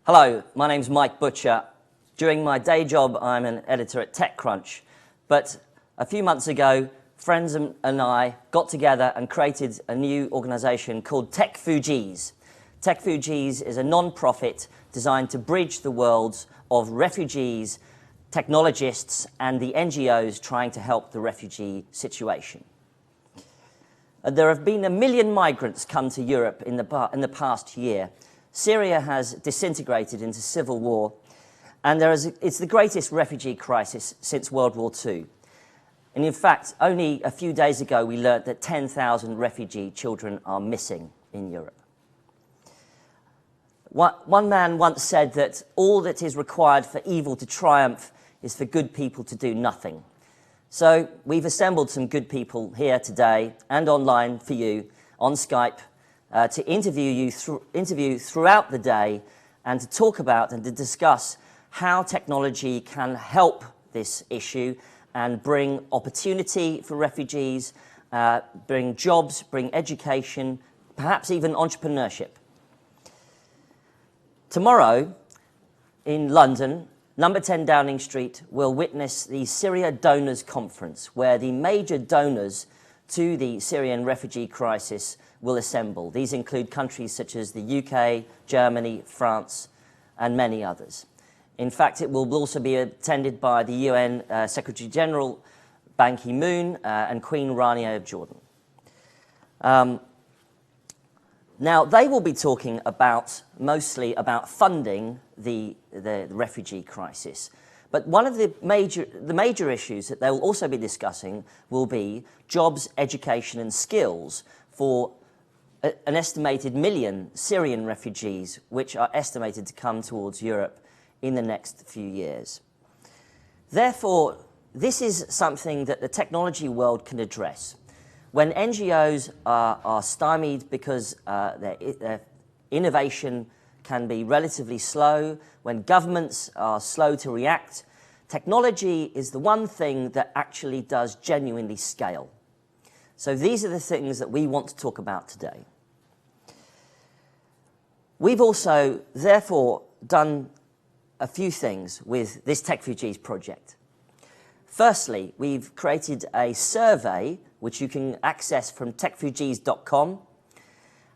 Hello, my name's Mike Butcher. During my day job, I'm an editor at TechCrunch. But a few months ago, friends and I got together and created a new organisation called Techfugees. Techfugees is a non-profit designed to bridge the worlds of refugees, technologists, and the NGOs trying to help the refugee situation. There have been 1 million migrants come to Europe in the past year. Syria has disintegrated into civil war, and it's the greatest refugee crisis since World War II. And in fact, only a few days ago, we learnt that 10,000 refugee children are missing in Europe. One man once said that all that is required for evil to triumph is for good people to do nothing. So we've assembled some good people here today and online for you on Skype to interview throughout the day and to talk about and to discuss how technology can help this issue and bring opportunity for refugees, bring jobs, bring education, perhaps even entrepreneurship. Tomorrow in London, number 10 Downing Street will witness the Syria Donors Conference, where the major donors to the Syrian refugee crisis will assemble. These include countries such as the UK, Germany, France, and many others. In fact, it will also be attended by the UN Secretary-General Ban Ki-moon and Queen Rania of Jordan. Now, they will be talking mostly about funding the refugee crisis. But one of the major issues that they will also be discussing will be jobs, education and skills for an estimated 1 million Syrian refugees, which are estimated to come towards Europe in the next few years. Therefore, this is something that the technology world can address. When NGOs are stymied because their innovation can be relatively slow, when governments are slow to react, technology is the one thing that actually does genuinely scale. So these are the things that we want to talk about today. We've also, therefore, done a few things with this Techfugees project. Firstly, we've created a survey which you can access from techfugees.com.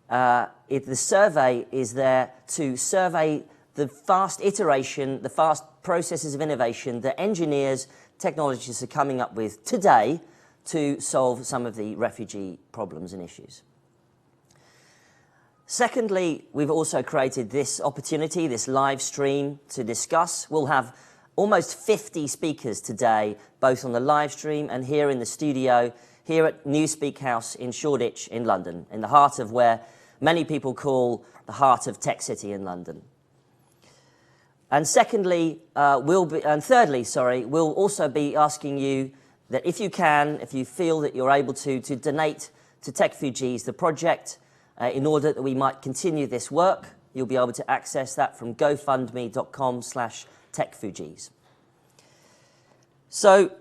The survey is there to survey the fast iteration, the fast processes of innovation that engineers, technologists are coming up with today to solve some of the refugee problems and issues. Secondly, we've also created this opportunity, this live stream to discuss. We'll have almost 50 speakers today, both on the live stream and here in the studio, here at Newspeak House in Shoreditch in London, in the heart of where many people call the heart of Tech City in London. And thirdly, we'll also be asking you that if you can, if you feel that you're able to donate to Techfugees, the project, in order that we might continue this work. You'll be able to access that from gofundme.com/Techfugees. So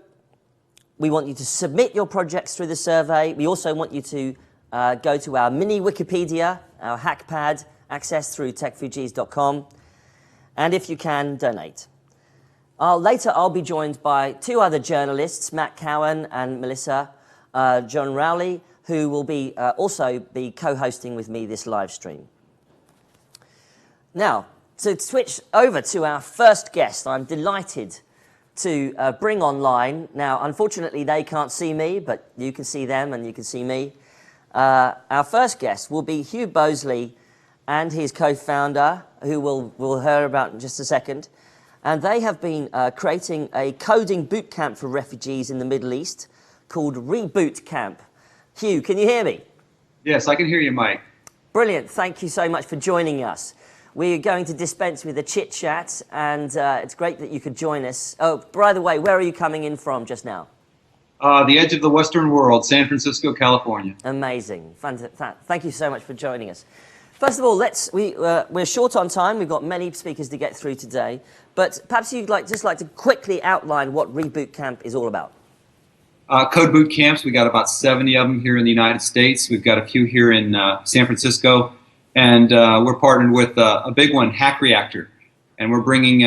we want you to submit your projects through the survey. We also want you to go to our mini Wikipedia, our hackpad, access through techfugees.com. And if you can, donate. Later, I'll be joined by two other journalists, Matt Cowan and Melissa Jun Rowley, who will be also be co-hosting with me this live stream. Now, to switch over to our first guest, I'm delighted to bring online. Now, unfortunately, they can't see me, but you can see them and you can see me. Our first guest will be Hugh Bosley and his co-founder, who we'll hear about in just a second. And they have been creating a coding bootcamp for refugees in the Middle East called Reboot Camp. Hugh, can you hear me? Yes, I can hear you, Mike. Brilliant. Thank you so much for joining us. We're going to dispense with a chit-chat, and it's great that you could join us. Oh, by the way, where are you coming in from just now? The edge of the Western world, San Francisco, California. Amazing. Thank you so much for joining us. First of all, we're short on time. We've got many speakers to get through today, but perhaps you'd just like to quickly outline what Reboot Camp is all about. Code boot camps, we got about 70 of them here in the United States. We've got a few here in San Francisco, and we're partnered with a big one, Hack Reactor, and we're bringing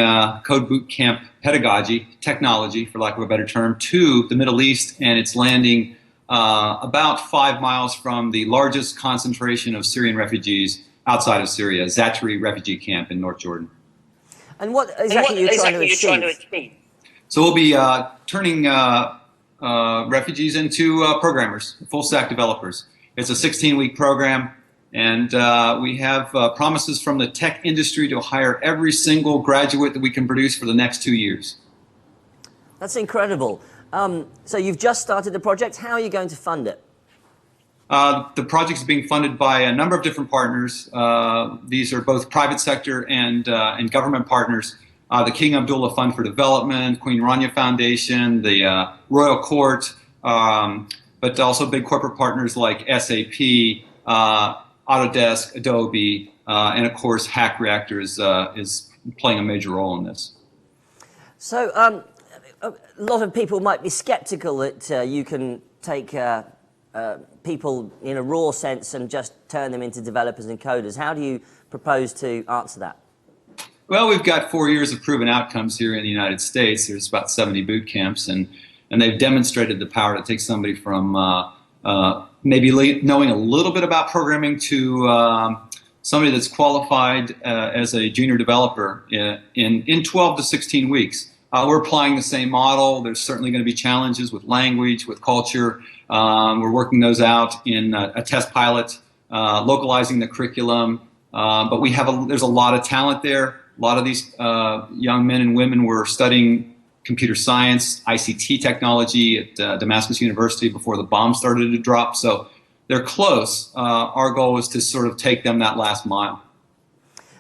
code boot camp pedagogy, technology, for lack of a better term, to the Middle East, and it's landing about 5 miles from the largest concentration of Syrian refugees outside of Syria, Zatari refugee camp in North Jordan. And what exactly are you trying to achieve? So we'll be turning refugees into programmers, full-stack developers. It's a 16-week program, and we have promises from the tech industry to hire every single graduate that we can produce for the next 2 years. That's incredible. So you've just started the project. How are you going to fund it? The project is being funded by a number of different partners. These are both private sector and government partners. The King Abdullah Fund for Development, Queen Rania Foundation, the Royal Court, but also big corporate partners like SAP, Autodesk, Adobe, and of course Hack Reactor is playing a major role in this. So a lot of people might be skeptical that you can take people in a raw sense and just turn them into developers and coders. How do you propose to answer that? Well, we've got 4 years of proven outcomes here in the United States. There's about 70 boot camps, and they've demonstrated the power to take somebody from maybe knowing a little bit about programming to somebody that's qualified as a junior developer in 12 to 16 weeks. We're applying the same model. There's certainly going to be challenges with language, with culture. We're working those out in a test pilot, localizing the curriculum. But there's a lot of talent there. A lot of these young men and women were studying computer science, ICT technology at Damascus University before the bomb started to drop. So they're close. Our goal is to sort of take them that last mile.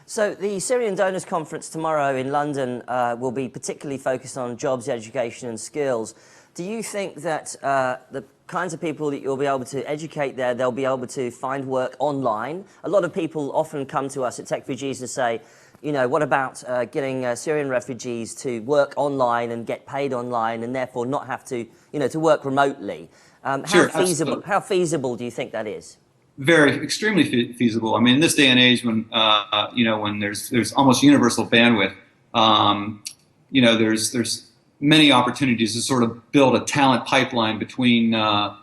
So the Syrian Donors Conference tomorrow in London will be particularly focused on jobs, education and skills. Do you think that the kinds of people that you'll be able to educate there, they'll be able to find work online? A lot of people often come to us at Techfugees and say, you know, what about getting Syrian refugees to work online and get paid online and therefore not have to, you know, to work remotely? Sure, how feasible do you think that is? Extremely feasible. I mean, in this day and age, when when there's almost universal bandwidth, there's many opportunities to sort of build a talent pipeline between the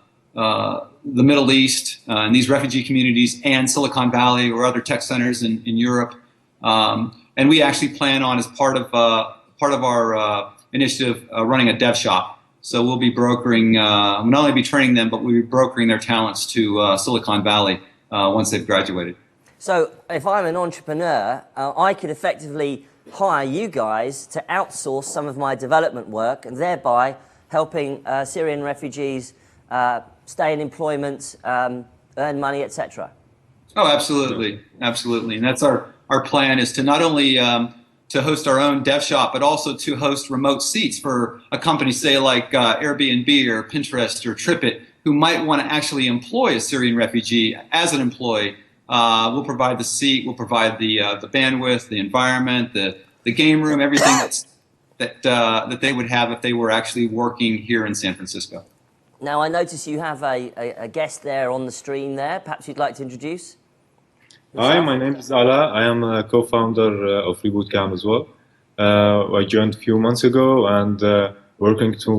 Middle East and these refugee communities and Silicon Valley or other tech centers in Europe. And we actually plan on, as part of our initiative, running a dev shop. So we'll be brokering, we'll not only be training them, but we'll be brokering their talents to Silicon Valley once they've graduated. So if I'm an entrepreneur, I could effectively hire you guys to outsource some of my development work and thereby helping Syrian refugees stay in employment, earn money, etc. Oh, absolutely, absolutely, and that's our plan is to not only to host our own dev shop, but also to host remote seats for a company, say like Airbnb or Pinterest or TripIt, who might want to actually employ a Syrian refugee as an employee. We'll provide the seat, we'll provide the bandwidth, the environment, the game room, everything that they would have if they were actually working here in San Francisco. Now, I notice you have a guest there on the stream there. Perhaps you'd like to introduce yourself? Hi, my name is Ala. I am a co-founder of Reboot Camp as well. I joined a few months ago and working to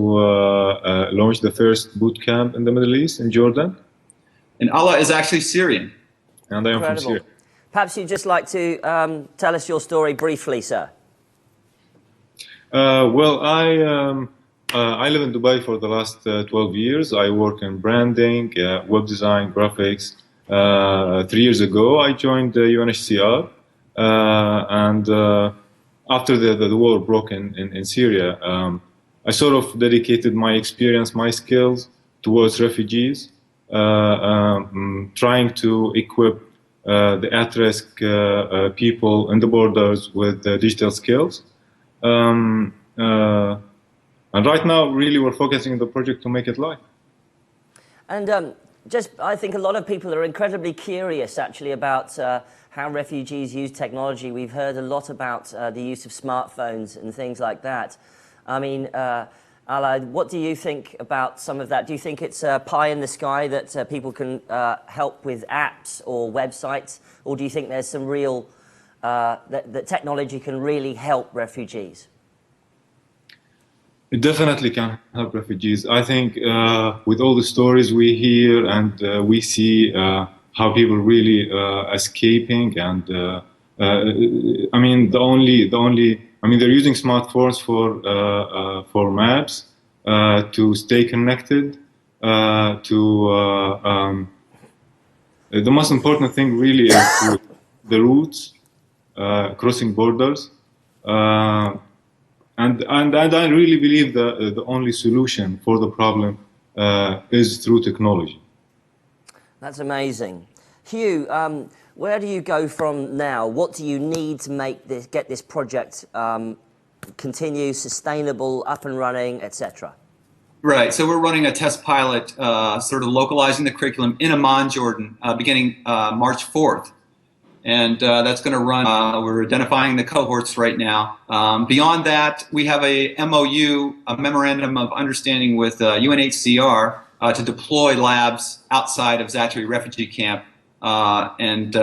launch the first boot camp in the Middle East, in Jordan. And Ala is actually Syrian. And I am from Syria. Perhaps you'd just like to tell us your story briefly, sir. Well, I live in Dubai for the last 12 years. I work in branding, web design, graphics. 3 years ago, I joined UNHCR, and after the war broke in Syria, I sort of dedicated my experience, my skills towards refugees, trying to equip the at-risk people in the borders with digital skills. And right now, really, we're focusing on the project to make it live. And I think a lot of people are incredibly curious, actually, about how refugees use technology. We've heard a lot about the use of smartphones and things like that. I mean, Ala, what do you think about some of that? Do you think it's pie in the sky that people can help with apps or websites? Or do you think there's some real, that technology can really help refugees? It definitely can help refugees. I think with all the stories we hear and we see how people really escaping, and I mean they're using smartphones for maps, to stay connected, the most important thing really is the routes, crossing borders. And I really believe the only solution for the problem is through technology. That's amazing. Hugh, where do you go from now? What do you need to get this project continue, sustainable, up and running, etc.? Right. So we're running a test pilot, sort of localizing the curriculum in Amman, Jordan, beginning March 4th. And that's going to run, we're identifying the cohorts right now. Beyond that, we have a MOU, a Memorandum of Understanding with UNHCR to deploy labs outside of Zaatari refugee camp, and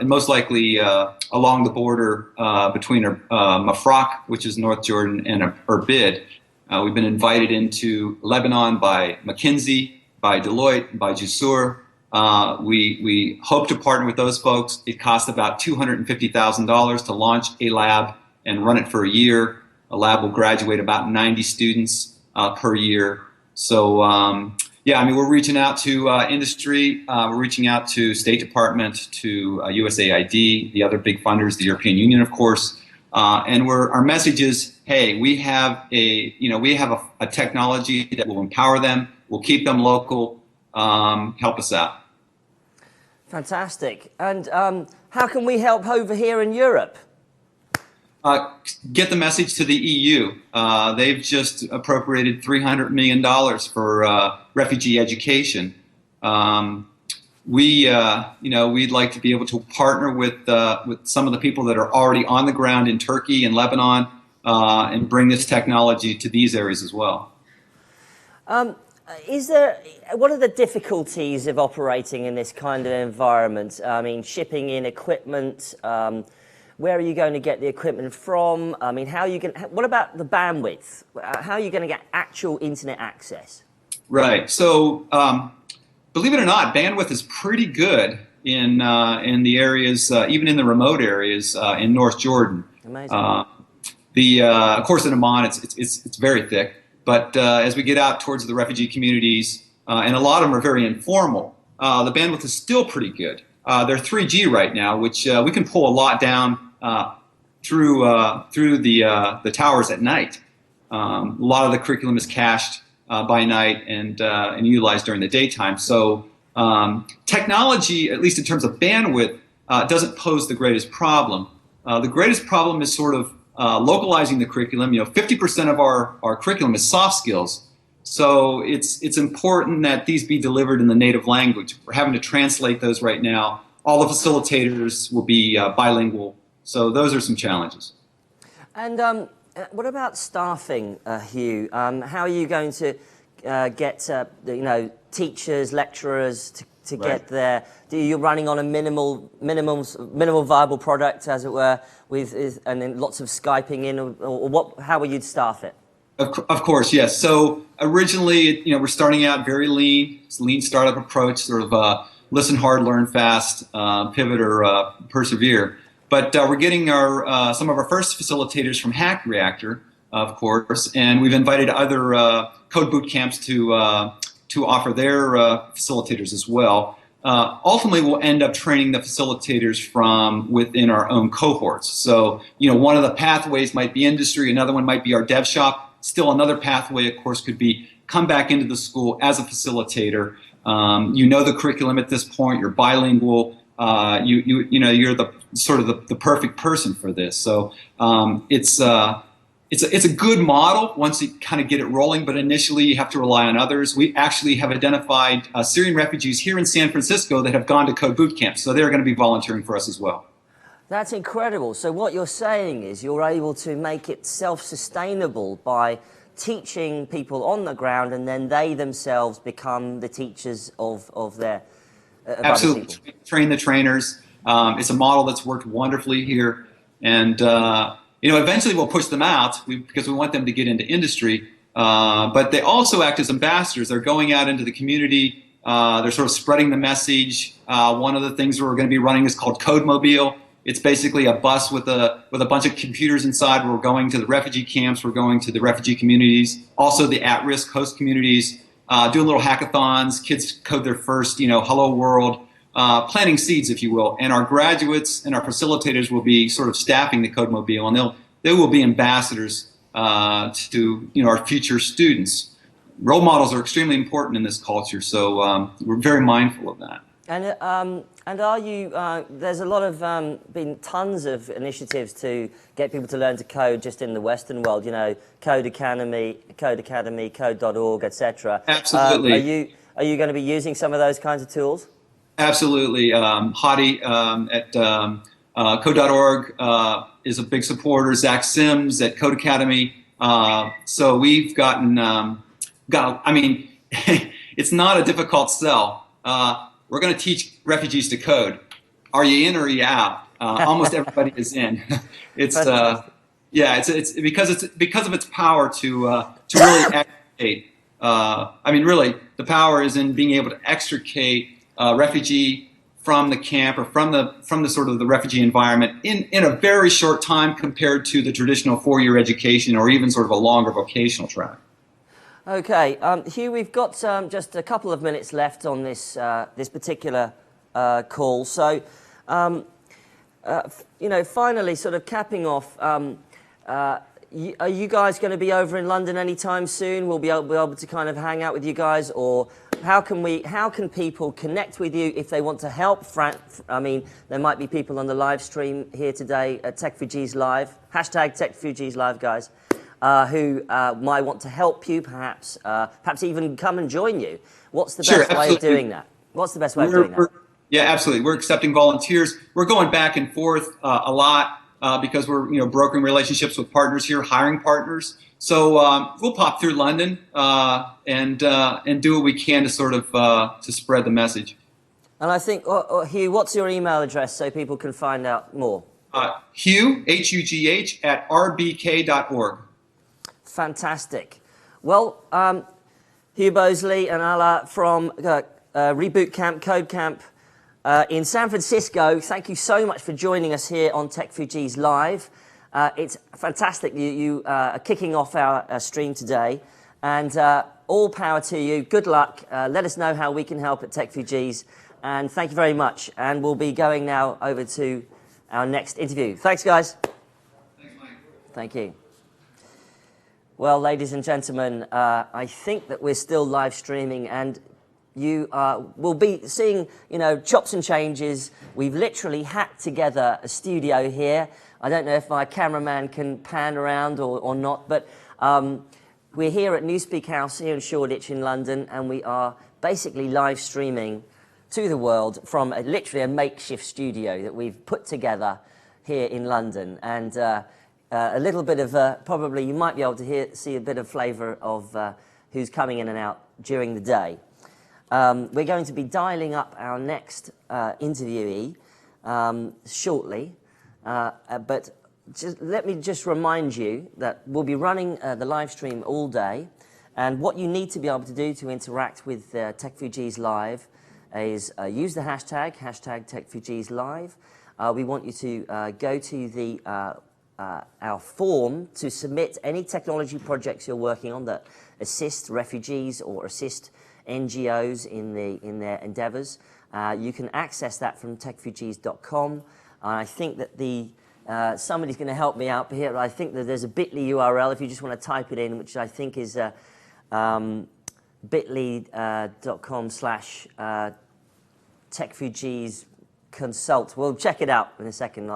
most likely along the border between Mafraq, which is North Jordan, and Irbid. We've been invited into Lebanon by McKinsey, by Deloitte, by Jussur. We hope to partner with those folks. It costs about $250,000 to launch a lab and run it for a year. A lab will graduate about 90 students per year. So yeah, I mean, we're reaching out to industry, we're reaching out to State Department, to USAID, the other big funders, the European Union, of course. And our message is, hey, we have a technology that will empower them, will keep them local, help us out. Fantastic. And how can we help over here in Europe? Get the message to the EU. They've just appropriated $300 million for refugee education. We'd like to be able to partner with some of the people that are already on the ground in Turkey and Lebanon, and bring this technology to these areas as well. What are the difficulties of operating in this kind of environment? I mean, shipping in equipment, where are you going to get the equipment from? I mean, what about the bandwidth? How are you going to get actual internet access? Right. So, believe it or not, bandwidth is pretty good in the areas, even in the remote areas in North Jordan. Amazing. Of course, in Amman, it's very thick. But as we get out towards the refugee communities, and a lot of them are very informal, the bandwidth is still pretty good. they're 3G right now, which we can pull a lot down through the towers at night. A lot of the curriculum is cached by night and utilized during the daytime. So technology, at least in terms of bandwidth, doesn't pose the greatest problem. The greatest problem is sort of localizing the curriculum. 50% of our curriculum is soft skills. So it's important that these be delivered in the native language. We're having to translate those right now. All the facilitators will be bilingual. So those are some challenges. And what about staffing, Hugh? How are you going to get teachers, lecturers to get there? You're running on a minimal viable product, as it were, and then lots of Skyping in, or what? How will you staff it? Of course, yes. So originally, we're starting out very lean. It's a lean startup approach, sort of listen hard, learn fast, pivot or persevere. But we're getting some of our first facilitators from Hack Reactor, of course, and we've invited other code boot camps to offer their facilitators as well. Ultimately, we'll end up training the facilitators from within our own cohorts. So, one of the pathways might be industry, another one might be our dev shop. Still another pathway, of course, could be come back into the school as a facilitator. You know the curriculum at this point. You're bilingual. You're the perfect person for this. So it's a good model once you kind of get it rolling. But initially, you have to rely on others. We actually have identified Syrian refugees here in San Francisco that have gone to code boot camp. So they're going to be volunteering for us as well. That's incredible. So what you're saying is you're able to make it self-sustainable by teaching people on the ground, and then they themselves become the teachers of their Absolutely. We train the trainers. It's a model that's worked wonderfully here, and eventually we'll push them out because we want them to get into industry. But they also act as ambassadors. They're going out into the community. They're sort of spreading the message. One of the things we're going to be running is called Code Mobile. It's basically a bus with a bunch of computers inside. We're going to the refugee camps. We're going to the refugee communities, also the at-risk host communities, doing little hackathons. Kids code their first, hello world, planting seeds, if you will. And our graduates and our facilitators will be sort of staffing the Code Mobile, and they will be ambassadors to our future students. Role models are extremely important in this culture, so we're very mindful of that. And are you? There's a lot of been tons of initiatives to get people to learn to code just in the Western world. Code Academy, Code.org, etc. Absolutely. Are you going to be using some of those kinds of tools? Absolutely. Hadi at Code.org is a big supporter. Zach Sims at Code Academy. So we've gotten. It's not a difficult sell. We're going to teach refugees to code. Are you in or are you out? Almost everybody is in. It's because of its power to really extricate. Really, the power is in being able to extricate a refugee from the camp or from the sort of the refugee environment in a very short time compared to the traditional 4-year education or even sort of a longer vocational track. Okay, Hugh, we've got just a couple of minutes left on this particular call. So, finally, sort of capping off, are you guys going to be over in London anytime soon? We'll be able to kind of hang out with you guys, or how can people connect with you if they want to help? There might be people on the live stream here today at Techfugees Live, #Techfugees Live, guys. Who might want to help you, perhaps even come and join you. What's the best way of doing that? What's the best way of doing that? Yeah, absolutely. We're accepting volunteers. We're going back and forth a lot because we're brokering relationships with partners here, hiring partners. So we'll pop through London and do what we can to sort of to spread the message. And I think, Hugh, what's your email address so people can find out more? Hugh, H-U-G-H, at rbk.org. Fantastic. Well, Hugh Bosley and Ala from Reboot Camp, Code Camp in San Francisco, thank you so much for joining us here on Techfugees Live. It's fantastic you are kicking off our stream today, and all power to you. Good luck. Let us know how we can help at Techfugees, and thank you very much. And we'll be going now over to our next interview. Thanks, guys. Thanks, Mike. Thank you. Well, ladies and gentlemen, I think that we're still live streaming, and you will be seeing, chops and changes. We've literally hacked together a studio here. I don't know if my cameraman can pan around or not, but we're here at Newspeak House here in Shoreditch in London, and we are basically live streaming to the world from literally a makeshift studio that we've put together here in London. And a little bit of, probably you might be able to see a bit of flavour of who's coming in and out during the day. We're going to be dialing up our next interviewee shortly, but let me just remind you that we'll be running the live stream all day, and what you need to be able to do to interact with Techfugees Live is use the hashtag Techfugees Live. We want you to go to our form to submit any technology projects you're working on that assist refugees or assist NGOs in their endeavours. You can access that from techfugees.com. I think that somebody's going to help me out here. I think that there's a bit.ly URL if you just want to type it in, which I think is bit.ly.com/ Techfugees consult. We'll check it out in a second.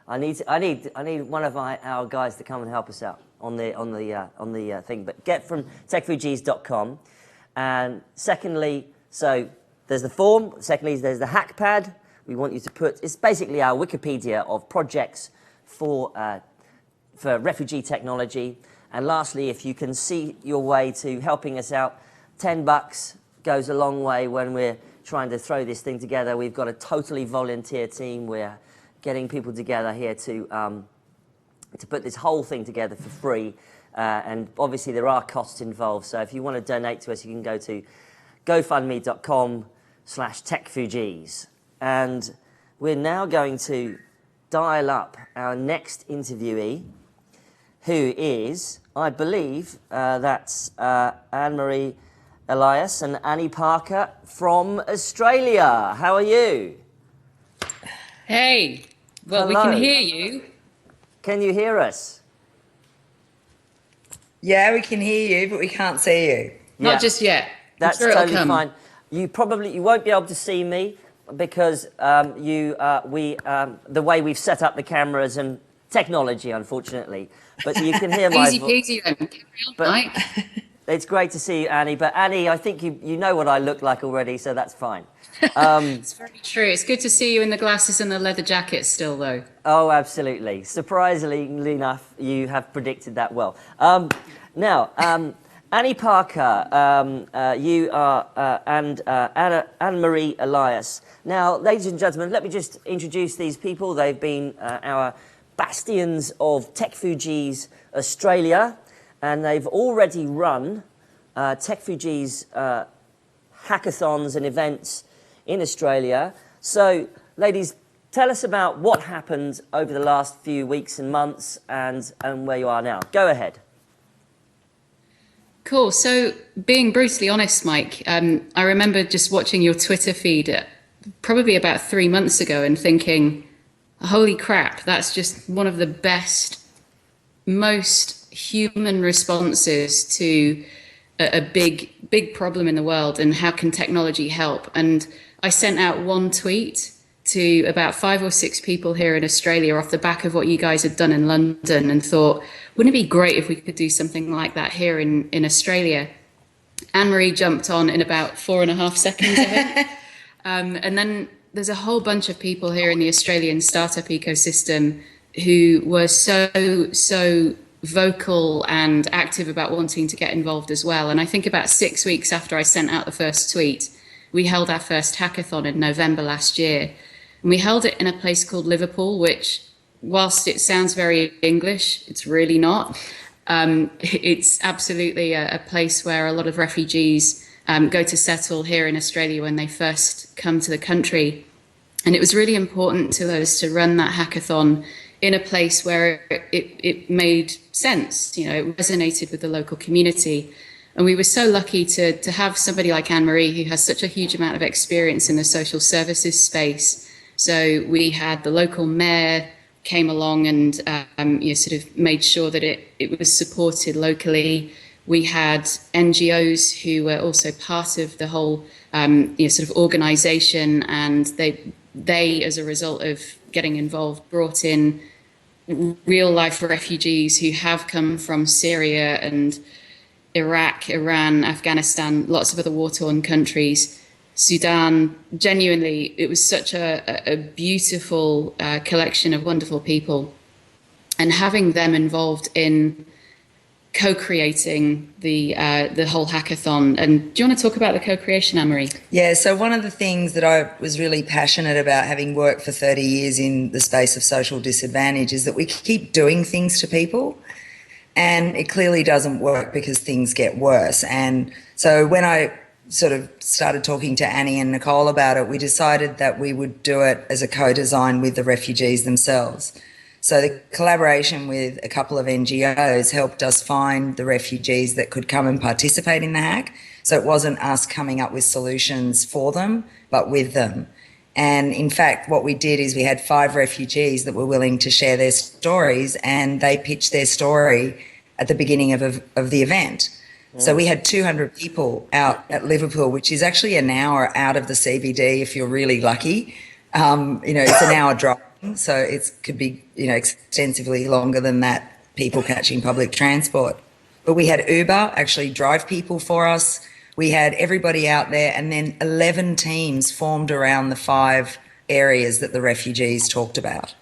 I need one of our guys to come and help us out on the thing. But get from techfugees.com. And secondly, so there's the form. Secondly, there's the hackpad. We want you to put, it's basically our Wikipedia of projects for refugee technology. And lastly, if you can see your way to helping us out, $10 goes a long way when we're trying to throw this thing together. We've got a totally volunteer team. We're getting people together here to put this whole thing together for free. And obviously there are costs involved. So if you want to donate to us, you can go to gofundme.com/techfugees. And we're now going to dial up our next interviewee, who is, I believe, that's Anne-Marie Elias and Annie Parker from Australia. How are you? Hey, well, Hello. We can hear you. Can you hear us? Yeah, we can hear you, but we can't see you. Not just yet. That's I'm sure totally it'll come. fine. You won't be able to see me because the way we've set up the cameras and technology, unfortunately. But you can hear my Easy peasy then. Carry on, Mike. It's great to see you, Annie. But Annie, I think you know what I look like already, so that's fine. It's very true. It's good to see you in the glasses and the leather jacket still, though. Oh, absolutely. Surprisingly enough, you have predicted that well. Now, Annie Parker, you are, and Anne-Marie Elias. Now, ladies and gentlemen, let me just introduce these people. They've been our bastions of Techfugees Australia, and they've already run Techfugees hackathons and events in Australia. So, ladies, tell us about what happened over the last few weeks and months and where you are now. Go ahead. Cool. So, being brutally honest, Mike, I remember just watching your Twitter feed probably about 3 months ago and thinking, holy crap, that's just one of the best, most human responses to a big problem in the world, and how can technology help? And I sent out one tweet to about 5 or 6 people here in Australia off the back of what you guys had done in London, and thought, wouldn't it be great if we could do something like that here in Australia? Anne-Marie jumped on in about 4.5 seconds of it. And then there's a whole bunch of people here in the Australian startup ecosystem who were so vocal and active about wanting to get involved as well. And I think about 6 weeks after I sent out the first tweet, we held our first hackathon in November last year. And we held it in a place called Liverpool, which, whilst it sounds very English, it's really not. It's absolutely a place where a lot of refugees go to settle here in Australia when they first come to the country. And it was really important to us to run that hackathon in a place where it made sense. You know, it resonated with the local community. And we were so lucky to have somebody like Anne-Marie who has such a huge amount of experience in the social services space. So we had the local mayor came along and sort of made sure that it was supported locally. We had NGOs who were also part of the whole sort of organisation, and they, as a result of getting involved, brought in real life refugees who have come from Syria and Iraq, Iran, Afghanistan, lots of other war-torn countries, Sudan. Genuinely, it was such a beautiful collection of wonderful people, and having them involved in co-creating the whole hackathon. And do you want to talk about the co-creation, Anne-Marie? Yeah, so one of the things that I was really passionate about, having worked for 30 years in the space of social disadvantage, is that we keep doing things to people and it clearly doesn't work because things get worse. And so when I sort of started talking to Annie and Nicole about it, we decided that we would do it as a co-design with the refugees themselves. So the collaboration with a couple of NGOs helped us find the refugees that could come and participate in the hack. So it wasn't us coming up with solutions for them, but with them. And in fact, what we did is we had 5 refugees that were willing to share their stories, and they pitched their story at the beginning of the event. So we had 200 people out at Liverpool, which is actually an hour out of the CBD if you're really lucky. It's an hour drive. So it could be, extensively longer than that, people catching public transport. But we had Uber actually drive people for us. We had everybody out there, and then 11 teams formed around the 5 areas that the refugees talked about.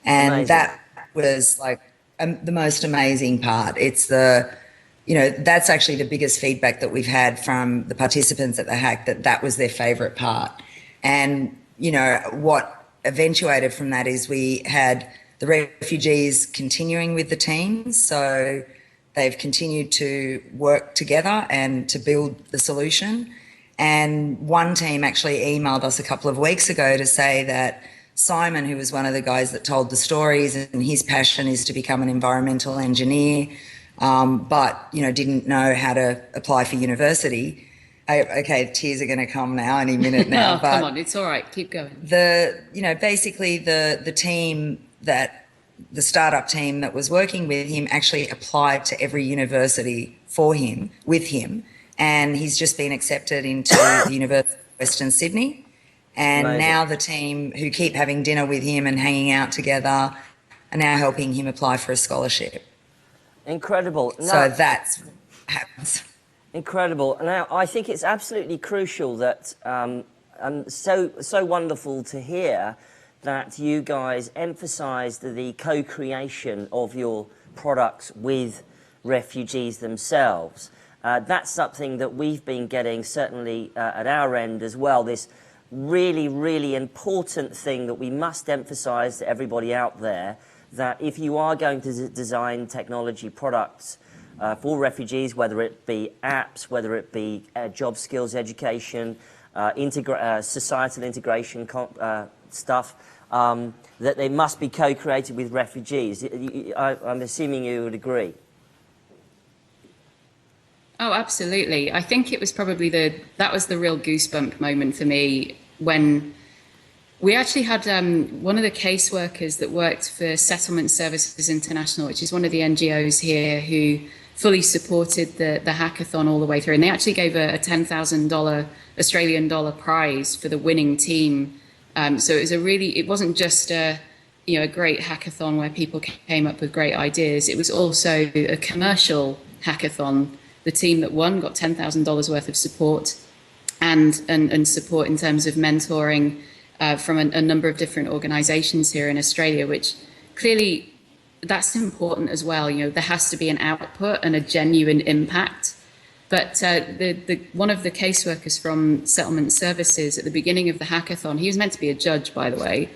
And amazing. That was like the most amazing part. It's that's actually the biggest feedback that we've had from the participants at the hack, that was their favourite part. And, what eventuated from that is we had the refugees continuing with the teams. So they've continued to work together and to build the solution. And one team actually emailed us a couple of weeks ago to say that Simon, who was one of the guys that told the stories, and his passion is to become an environmental engineer, but, didn't know how to apply for university. Okay, tears are going to come now any minute now. But come on, it's all right. Keep going. Basically the team the startup team that was working with him actually applied to every university with him, and he's just been accepted into the University of Western Sydney. And amazing. Now the team who keep having dinner with him and hanging out together are now helping him apply for a scholarship. Incredible. So that's what happens. Incredible. Now, I think it's absolutely crucial that, so wonderful to hear that you guys emphasised the co-creation of your products with refugees themselves. That's something that we've been getting, certainly at our end as well, this really, really important thing that we must emphasise to everybody out there, that if you are going to design technology products for refugees, whether it be apps, whether it be job skills education, societal integration stuff, that they must be co-created with refugees. I'm assuming you would agree. Oh, absolutely. I think it was probably that was the real goosebump moment for me when we actually had one of the caseworkers that worked for Settlement Services International, which is one of the NGOs here, who fully supported the hackathon all the way through. And they actually gave a $10,000 Australian dollar prize for the winning team. So it wasn't just a great hackathon where people came up with great ideas. It was also a commercial hackathon. The team that won got $10,000 worth of support and support in terms of mentoring from a number of different organizations here in Australia, which clearly that's important as well. There has to be an output and a genuine impact. But one of the caseworkers from Settlement Services at the beginning of the hackathon, he was meant to be a judge, by the way.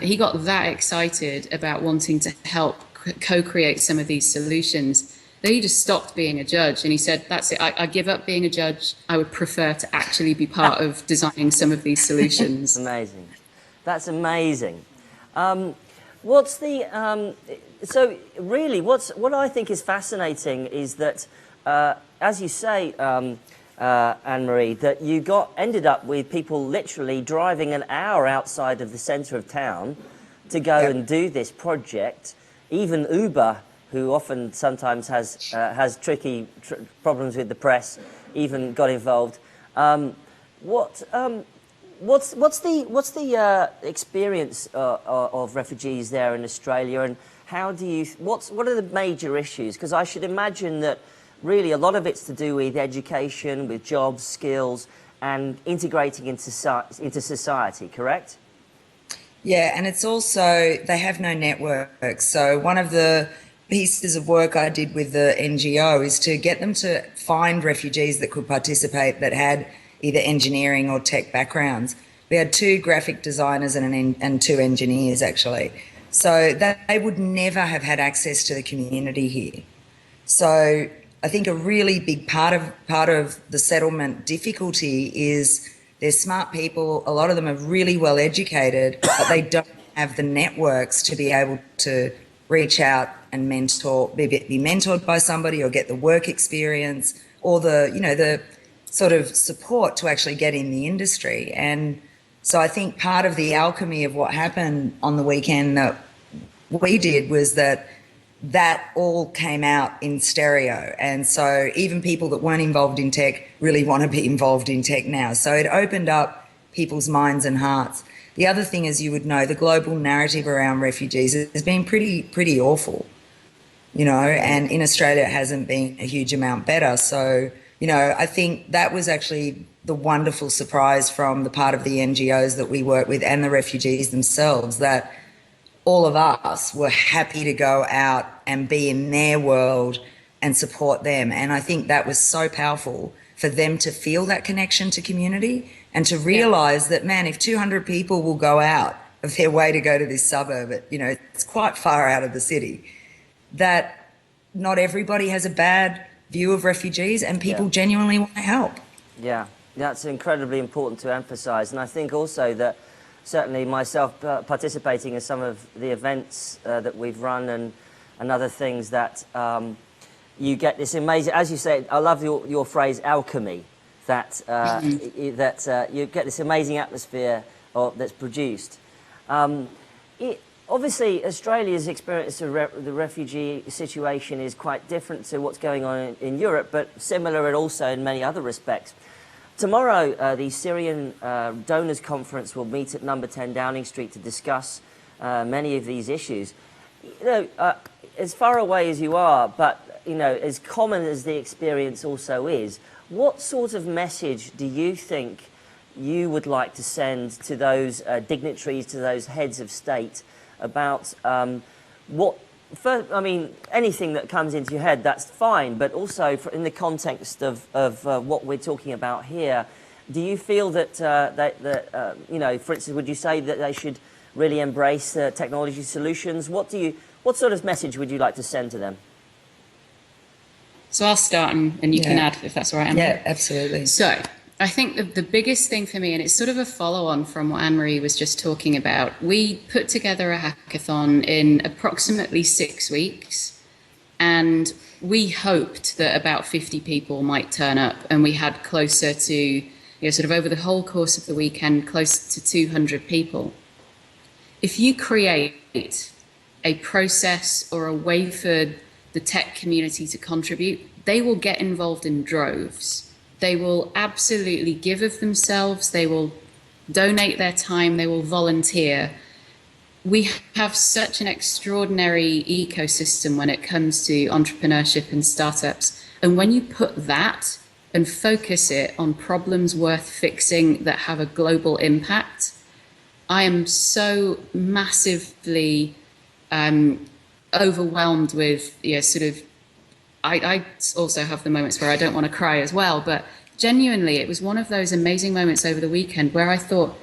He got that excited about wanting to help co-create some of these solutions that he just stopped being a judge, and he said, that's it, I give up being a judge. I would prefer to actually be part of designing some of these solutions. Amazing. That's amazing. What I think is fascinating is that as you say, Anne-Marie, that you ended up with people literally driving an hour outside of the centre of town to go and do this project. Even Uber, who sometimes has tricky problems with the press, even got involved. What's the experience of refugees there in Australia, and how do you? What are the major issues? Because I should imagine that really a lot of it's to do with education, with jobs, skills, and integrating into society. Correct? Yeah, and it's also they have no network. So one of the pieces of work I did with the NGO is to get them to find refugees that could participate that had either engineering or tech backgrounds. We had 2 graphic designers and 2 engineers actually. So that they would never have had access to the community here. So I think a really big part of the settlement difficulty is they're smart people. A lot of them are really well educated, but they don't have the networks to be able to reach out and be mentored by somebody, or get the work experience, or the sort of support to actually get in the industry. And so I think part of the alchemy of what happened on the weekend that we did was that all came out in stereo. And so even people that weren't involved in tech really want to be involved in tech now. So it opened up people's minds and hearts. The other thing, as you would know, the global narrative around refugees has been pretty awful, and in Australia it hasn't been a huge amount better. So, I think that was actually the wonderful surprise from the part of the NGOs that we work with and the refugees themselves, that all of us were happy to go out and be in their world and support them. And I think that was so powerful for them to feel that connection to community and to realise that, man, if 200 people will go out of their way to go to this suburb, it's quite far out of the city, that not everybody has a bad view of refugees and people genuinely want to help. Yeah, that's incredibly important to emphasise. And I think also that certainly myself participating in some of the events that we've run and other things, that you get this amazing, as you say, I love your phrase, alchemy, that you get this amazing atmosphere that's produced. Obviously, Australia's experience of the refugee situation is quite different to what's going on in Europe, but similar and also in many other respects. Tomorrow, the Syrian Donors Conference will meet at number 10 Downing Street to discuss many of these issues. As far away as you are, but as common as the experience also is, what sort of message do you think you would like to send to those dignitaries, to those heads of state, about anything that comes into your head, that's fine, but also in the context of what we're talking about here, do you feel that, for instance, would you say that they should really embrace technology solutions? What sort of message would you like to send to them? So I'll start and you can add if that's all right, Anne-Marie. Yeah, absolutely. So I think the biggest thing for me, and it's sort of a follow-on from what Anne-Marie was just talking about, we put together a hackathon in approximately 6 weeks, and we hoped that about 50 people might turn up, and we had closer to, sort of over the whole course of the weekend, close to 200 people. If you create a process or a way for the tech community to contribute, they will get involved in droves. They will absolutely give of themselves. They will donate their time. They will volunteer. We have such an extraordinary ecosystem when it comes to entrepreneurship and startups. And when you put that and focus it on problems worth fixing that have a global impact, I am so massively overwhelmed with, I also have the moments where I don't want to cry as well, but genuinely, it was one of those amazing moments over the weekend where I thought,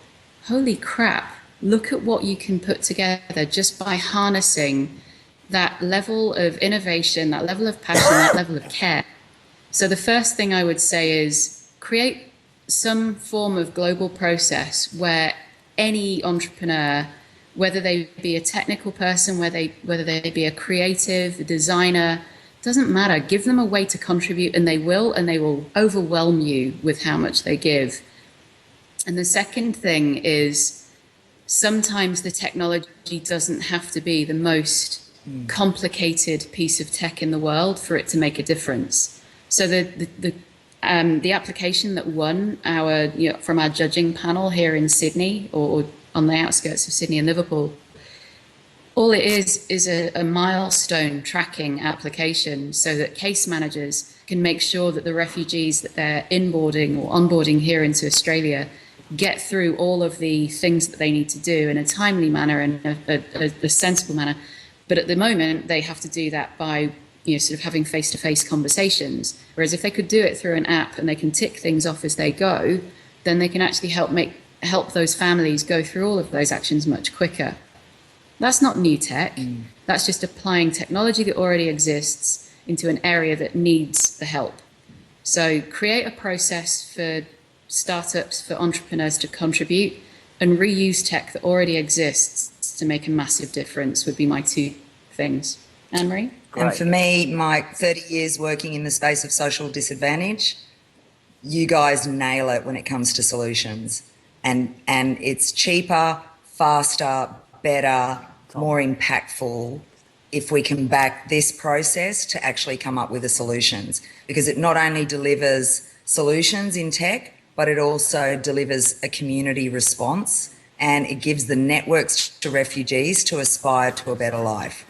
holy crap, look at what you can put together just by harnessing that level of innovation, that level of passion, that level of care. So the first thing I would say is create some form of global process where any entrepreneur, whether they be a technical person, whether they be a creative, a designer, Doesn't matter. Give them a way to contribute, and they will overwhelm you with how much they give. And the second thing is sometimes the technology doesn't have to be the most complicated piece of tech in the world for it to make a difference. So the application that won from our judging panel here in Sydney, or on the outskirts of Sydney and Liverpool, all it is a milestone tracking application so that case managers can make sure that the refugees that they're inboarding or onboarding here into Australia get through all of the things that they need to do in a timely manner and a sensible manner. But at the moment, they have to do that by sort of having face-to-face conversations. Whereas if they could do it through an app and they can tick things off as they go, then they can actually help those families go through all of those actions much quicker. That's not new tech. That's just applying technology that already exists into an area that needs the help. So create a process for startups, for entrepreneurs to contribute, and reuse tech that already exists to make a massive difference would be my two things. Anne-Marie? And for me, Mike, 30 years working in the space of social disadvantage, you guys nail it when it comes to solutions. And it's cheaper, faster, better, more impactful if we can back this process to actually come up with the solutions, because it not only delivers solutions in tech, but it also delivers a community response, and it gives the networks to refugees to aspire to a better life.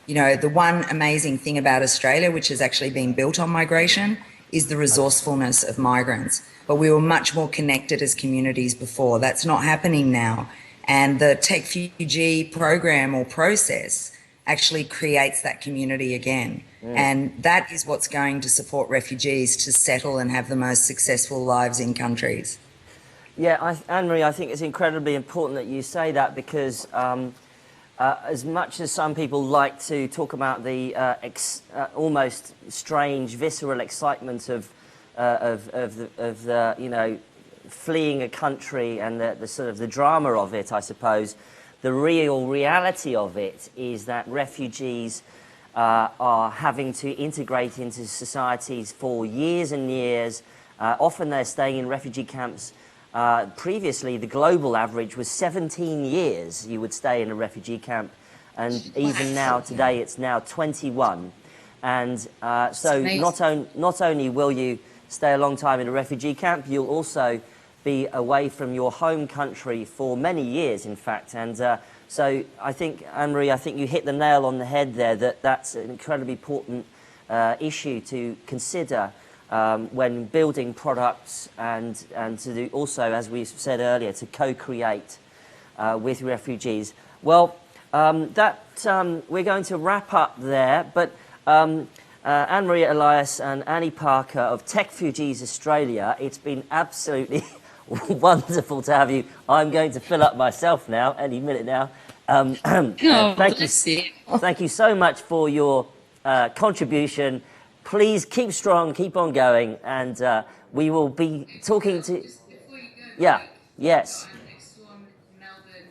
The one amazing thing about Australia, which has actually been built on migration, is the resourcefulness of migrants. But we were much more connected as communities before. That's not happening now. And the Techfugee program or process actually creates that community again. And that is what's going to support refugees to settle and have the most successful lives in countries. Yeah, Anne-Marie, I think it's incredibly important that you say that, because as much as some people like to talk about the almost strange, visceral excitement of the, fleeing a country and the sort of the drama of it, I suppose, the real reality of it is that refugees are having to integrate into societies for years and years. Often they're staying in refugee camps. Previously, the global average was 17 years you would stay in a refugee camp, and even now, today, it's now 21. And so not only will you stay a long time in a refugee camp, you'll also be away from your home country for many years, in fact. And so I think, Anne-Marie, I think you hit the nail on the head there, that's an incredibly important issue to consider when building products, and to do also, as we said earlier, to co-create with refugees. Well, we're going to wrap up there, but Anne-Marie Elias and Annie Parker of Techfugees Australia, it's been absolutely wonderful to have you. I'm going to fill up myself now, any minute now. Thank you so much for your contribution. Please keep strong, keep on going, and we will be talking to... Yes. Next one, Melbourne,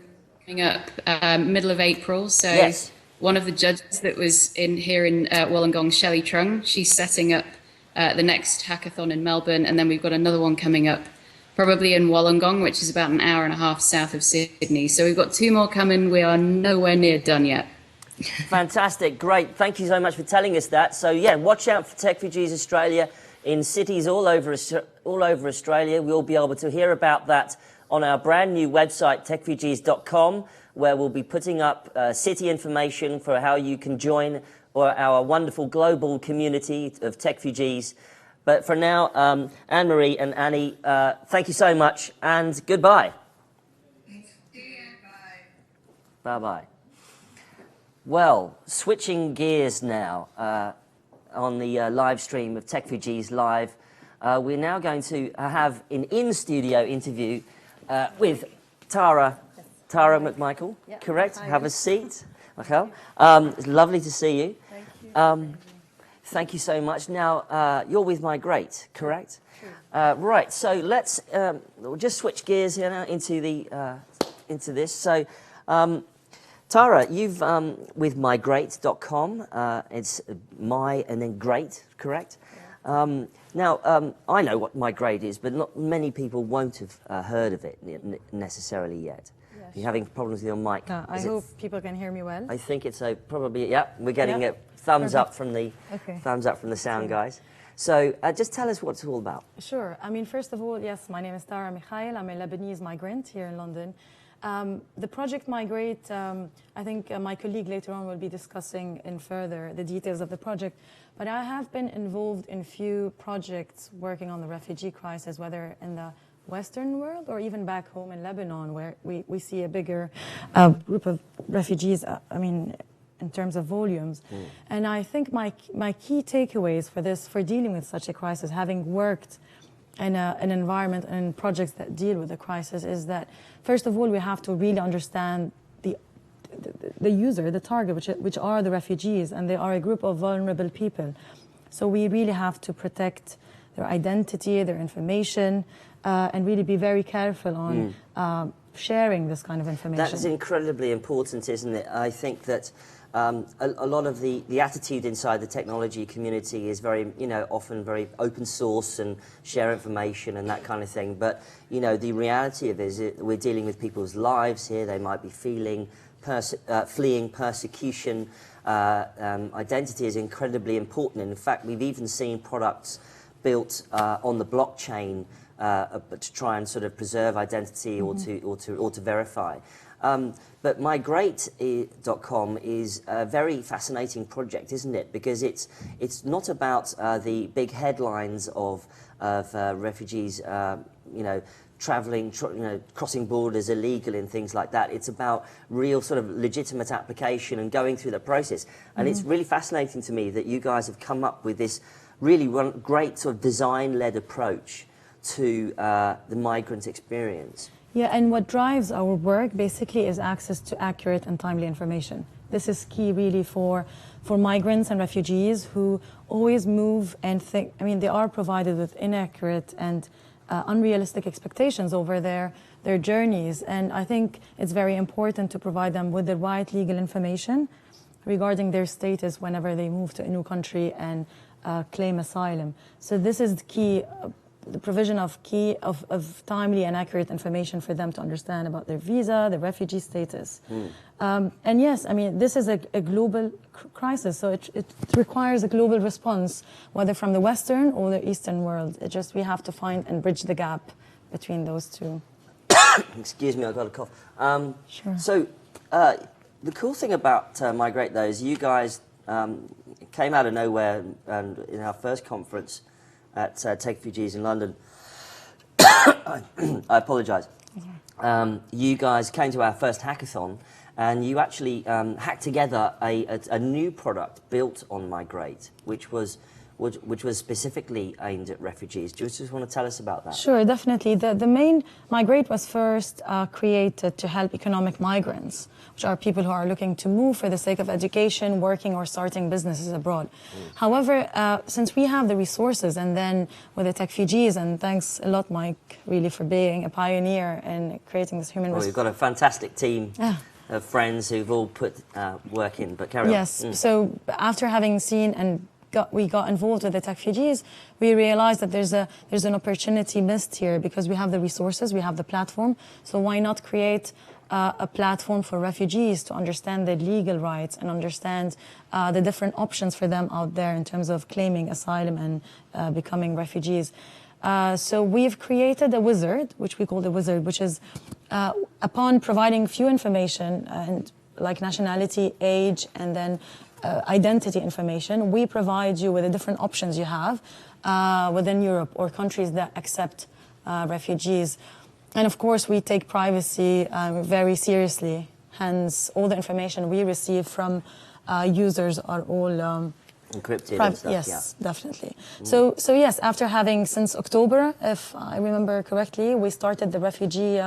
coming up middle of April. So yes. One of the judges that was here in Wollongong, Shelley Trung, she's setting up the next hackathon in Melbourne, and then we've got another one coming up probably in Wollongong, which is about an hour and a half south of Sydney. So we've got two more coming. We are nowhere near done yet. Fantastic, great. Thank you so much for telling us that. So yeah, watch out for Techfugees Australia in cities all over Australia. We'll be able to hear about that on our brand new website, techfugees.com, where we'll be putting up city information for how you can join our wonderful global community of Techfugees. But for now, Anne-Marie and Annie, thank you so much, and goodbye. Bye-bye. Well, switching gears now on the live stream of Techfugees Live, we're now going to have an in-studio interview with Tara McMichael, yep. correct? Hi. Have a seat, Michael. It's lovely to see you. Thank you. Thank you so much. Now, you're with My Great, correct? Right, so let's we'll just switch gears here now into this. So, Tara, you've with migrate.com, it's my and then great, correct? Yeah. Now, I know what Migrate is, but not many people won't have heard of it necessarily yet. Yes. You're having problems with your mic. No, I hope people can hear me well. I think it's probably, yeah, we're getting a thumbs up from the sound guys. So just tell us what it's all about. Sure. I mean, first of all, yes, my name is Tara Mikhail. I'm a Lebanese migrant here in London. The project Migrate, I think my colleague later on will be discussing in further the details of the project, but I have been involved in few projects working on the refugee crisis, whether in the Western world or even back home in Lebanon, where we see a bigger group of refugees, I mean, in terms of volumes. And I think my key takeaways for dealing with such a crisis, having worked in an environment and projects that deal with the crisis, is that first of all we have to really understand the user, the target, which are the refugees, and they are a group of vulnerable people. So we really have to protect their identity, their information, and really be very careful on sharing this kind of information. That's incredibly important, isn't it? I think that a lot of the attitude inside the technology community is very, often very open source and share information and that kind of thing. But, the reality of it is we're dealing with people's lives here. They might be fleeing persecution. Identity is incredibly important. In fact, we've even seen products built on the blockchain to try and sort of preserve identity or to verify. But migrate.com is a very fascinating project, isn't it? Because it's not about the big headlines of refugees, traveling, crossing borders illegally and things like that. It's about real sort of legitimate application and going through the process. And it's really fascinating to me that you guys have come up with this really great sort of design-led approach to the migrant experience. Yeah, and what drives our work basically is access to accurate and timely information. This is key really for migrants and refugees who always move and think, they are provided with inaccurate and unrealistic expectations over their journeys. And I think it's very important to provide them with the right legal information regarding their status whenever they move to a new country and claim asylum. So this is the key. The provision of timely and accurate information for them to understand about their visa, their refugee status. And yes, this is a global crisis, so it requires a global response, whether from the Western or the Eastern world. We have to find and bridge the gap between those two. Excuse me, I've got a cough. Sure. So the cool thing about Migrate, though, is you guys came out of nowhere and in our first conference at Techfugees in London. I apologise. You guys came to our first hackathon, and you actually hacked together a new product built on Migrate, which was specifically aimed at refugees. Do you just want to tell us about that? Sure, definitely. The main Migrate was first created to help economic migrants, which are people who are looking to move for the sake of education, working or starting businesses abroad. However, since we have the resources, and then with the Techfugees, and thanks a lot, Mike, really for being a pioneer in creating this human resource. We've got a fantastic team. Of friends who've all put work in, but carry on. Yes, so after having seen and we got involved with the Techfugees, we realized that there's an opportunity missed here, because we have the resources, we have the platform, so why not create a platform for refugees to understand their legal rights and understand the different options for them out there in terms of claiming asylum and becoming refugees. So we've created a wizard, which we call the wizard, which is upon providing few information, and like nationality, age, and then identity information, we provide you with the different options you have within Europe or countries that accept refugees. And of course, we take privacy very seriously. Hence, all the information we receive from users are all encrypted and stuff, yes, definitely. So yes, after having since October, if I remember correctly, we started the refugee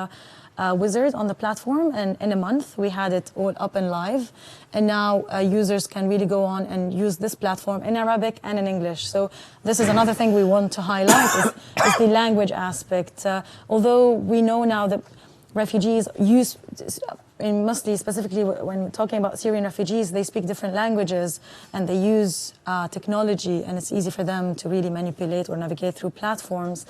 wizard on the platform, and in a month we had it all up and live, and now users can really go on and use this platform in Arabic and in English. So this is another thing we want to highlight is the language aspect. Although we know now that refugees use mostly specifically when talking about Syrian refugees, they speak different languages and they use technology, and it's easy for them to really manipulate or navigate through platforms.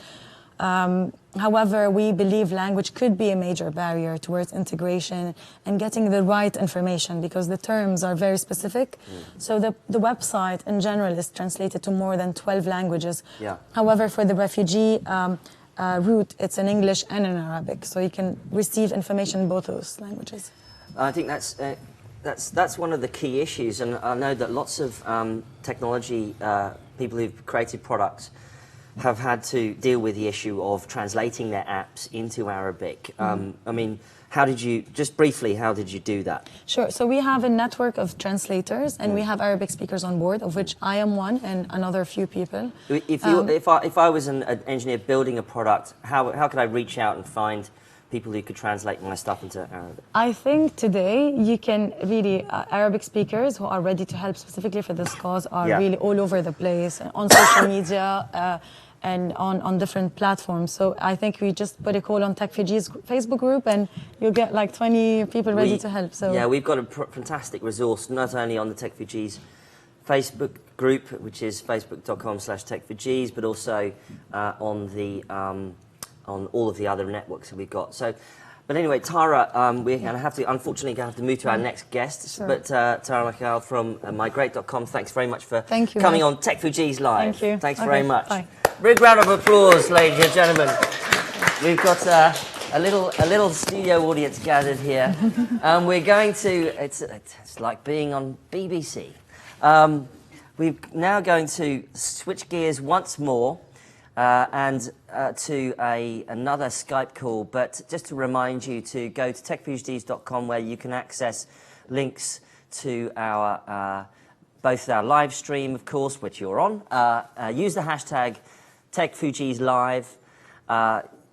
However, we believe language could be a major barrier towards integration and getting the right information, because the terms are very specific. So the website in general is translated to more than 12 languages. Yeah. However, for the refugee route, it's in English and in Arabic, so you can receive information in both those languages. I think that's one of the key issues, and I know that lots of technology people who've created products have had to deal with the issue of translating their apps into Arabic. I mean, how did you do that? Sure. So we have a network of translators, and we have Arabic speakers on board, of which I am one, and another few people. If I was an engineer building a product, how could I reach out and find people who could translate my stuff into Arabic? I think today you can really, Arabic speakers who are ready to help specifically for this cause are really all over the place, on social media, and on different platforms. So I think we just put a call on Techfugees Facebook group, and you'll get like 20 people ready to help. So yeah, we've got a fantastic resource, not only on the Techfugees Facebook group, which is facebook.com/Techfugees, but also on all of the other networks that we've got. So, but anyway, Tara, we're going to have to, unfortunately, move to our next guest. Sure. But Tara Mikhail from migrate.com, thanks very much for you, coming Mike. on Techfugees Live. Thank you. Thanks very much. Bye. Big round of applause, ladies and gentlemen. We've got a little studio audience gathered here, and we're going to. It's like being on BBC. We're now going to switch gears once more. And to another Skype call, but just to remind you to go to techfugees.com, where you can access links to our both our live stream, of course, which you're on. Use the hashtag TechFugeesLive.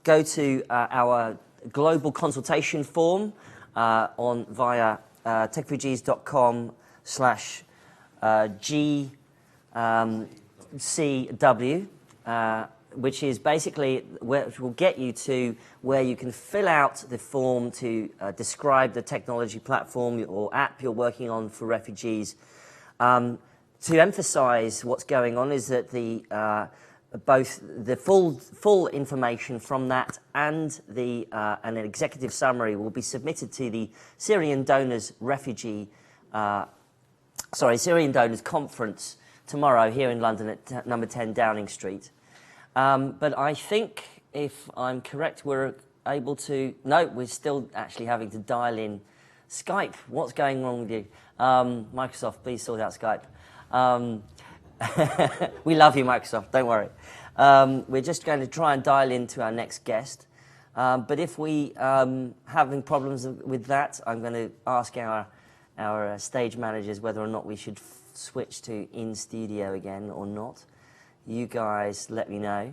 Go to our global consultation form via techfugees.com/GCW. Which is basically which will get you to where you can fill out the form to describe the technology platform or app you're working on for refugees. To emphasise what's going on is that both the full information from that and an executive summary will be submitted to the Syrian Donors Syrian Donors Conference tomorrow here in London at number 10 Downing Street. But I think, if I'm correct, we're able to... No, we're still actually having to dial in Skype. What's going wrong with you? Microsoft, please sort out Skype. We love you, Microsoft, don't worry. We're just going to try and dial in to our next guest. But if we having problems with that, I'm going to ask our stage managers whether or not we should switch to in-studio again or not. You guys let me know.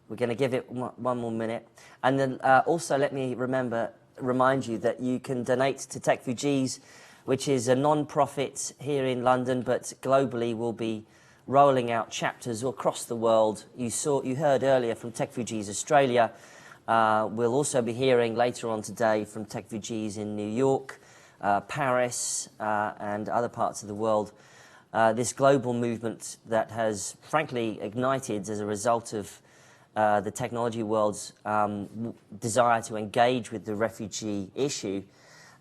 We're going to give it one more minute. And then also let me remind you that you can donate to Techfugees, which is a non-profit here in London, but globally will be rolling out chapters across the world. You heard earlier from Techfugees Australia. We'll also be hearing later on today from Techfugees in New York, Paris, and other parts of the world. This global movement that has, frankly, ignited as a result of the technology world's desire to engage with the refugee issue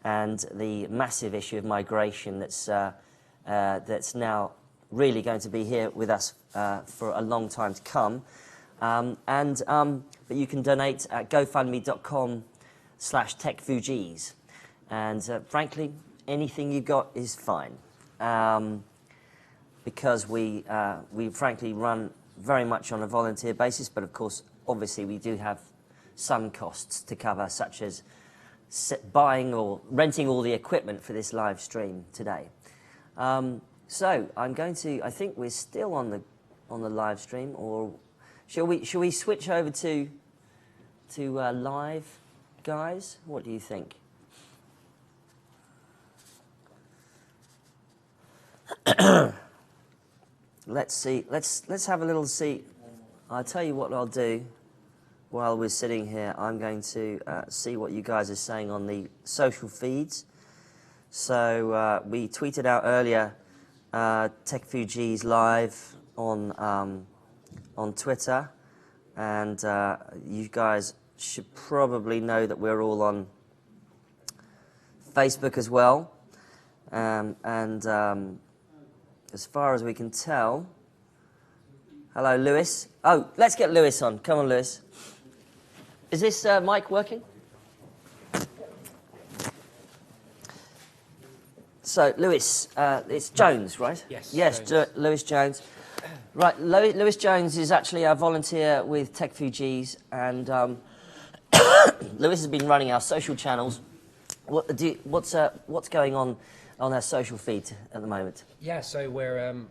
and the massive issue of migration that's now really going to be here with us for a long time to come. But you can donate at gofundme.com/techfugees. And frankly, anything you got is fine. Because we frankly run very much on a volunteer basis, but of course, obviously, we do have some costs to cover, such as buying or renting all the equipment for this live stream today. So I'm going to. I think we're still on the live stream, or shall we switch over to live, guys? What do you think? Let's see. Let's have a little see. I'll tell you what I'll do. while we're sitting here, I'm going to see what you guys are saying on the social feeds. So we tweeted out earlier Techfugees live on Twitter, and you guys should probably know that we're all on Facebook as well. As far as we can tell, hello, Lewis. Oh, let's get Lewis on. Come on, Lewis. Is this mic working? So, Lewis, it's Jones, right? Yes. Yes, Lewis Jones. Right, Lewis Jones is actually a volunteer with Techfugees, and Lewis has been running our social channels. What's going on our social feed at the moment? Yeah, so we're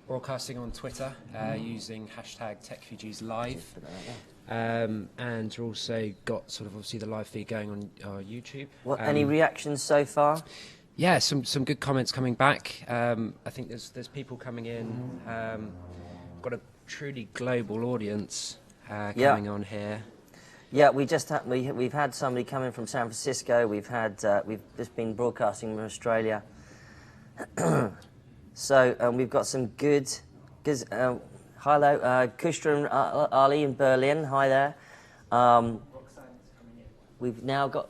broadcasting on Twitter using hashtag Techfugees Live, and we're also got sort of obviously the live feed going on our YouTube. Any reactions so far? Yeah, some good comments coming back. I think there's people coming in. Got a truly global audience coming on here. Yeah, we've had somebody coming from San Francisco. We've just been broadcasting from Australia. So we've got some good. Hello, Kushra and Ali in Berlin. Hi there. We've now got.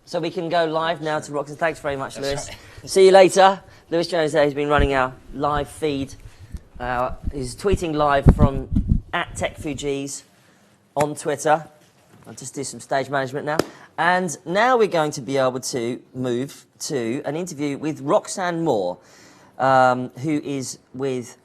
So we can go live now to Roxanne. Thanks very much, Lewis. Right. See you later. Lewis Jones there. He's been running our live feed. He's tweeting live from @Techfugees on Twitter. I'll just do some stage management now. And now we're going to be able to move to an interview with Roxanne Moore, who is with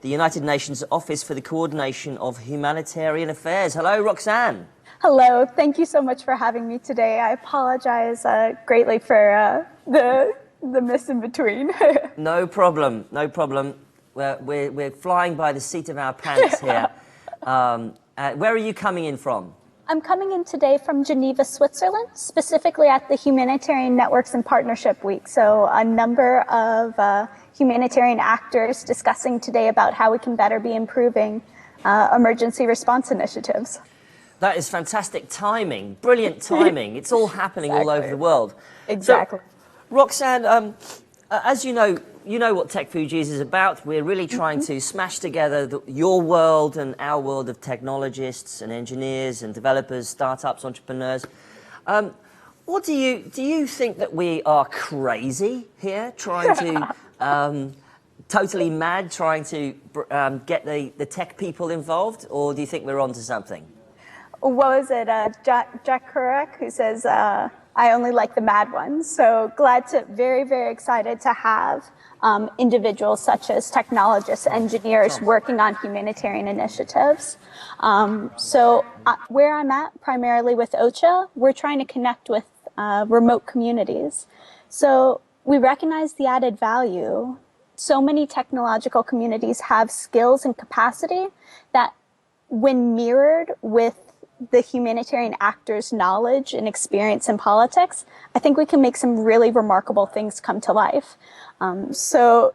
the United Nations Office for the Coordination of Humanitarian Affairs. Hello, Roxanne. Hello. Thank you so much for having me today. I apologize greatly for the miss in between. No problem. No problem. We're flying by the seat of our pants here. Where are you coming in from? I'm coming in today from Geneva, Switzerland, specifically at the Humanitarian Networks and Partnership Week. So a number of humanitarian actors discussing today about how we can better be improving emergency response initiatives. That is fantastic timing, brilliant timing. It's all happening all over the world. Exactly. So, Roxanne, as you know what Techfugees is about. We're really trying to smash together your world and our world of technologists and engineers and developers, startups, entrepreneurs. What do you think that we are crazy here, trying to totally mad, trying to get the tech people involved, or do you think we're onto something? What was it? Jack Kerouac, who says, "I only like the mad ones." So very, very excited to have individuals such as technologists, engineers working on humanitarian initiatives. So where I'm at, primarily with OCHA, we're trying to connect with remote communities. So we recognize the added value. So many technological communities have skills and capacity that, when mirrored with the humanitarian actors' knowledge and experience in politics, I think we can make some really remarkable things come to life. So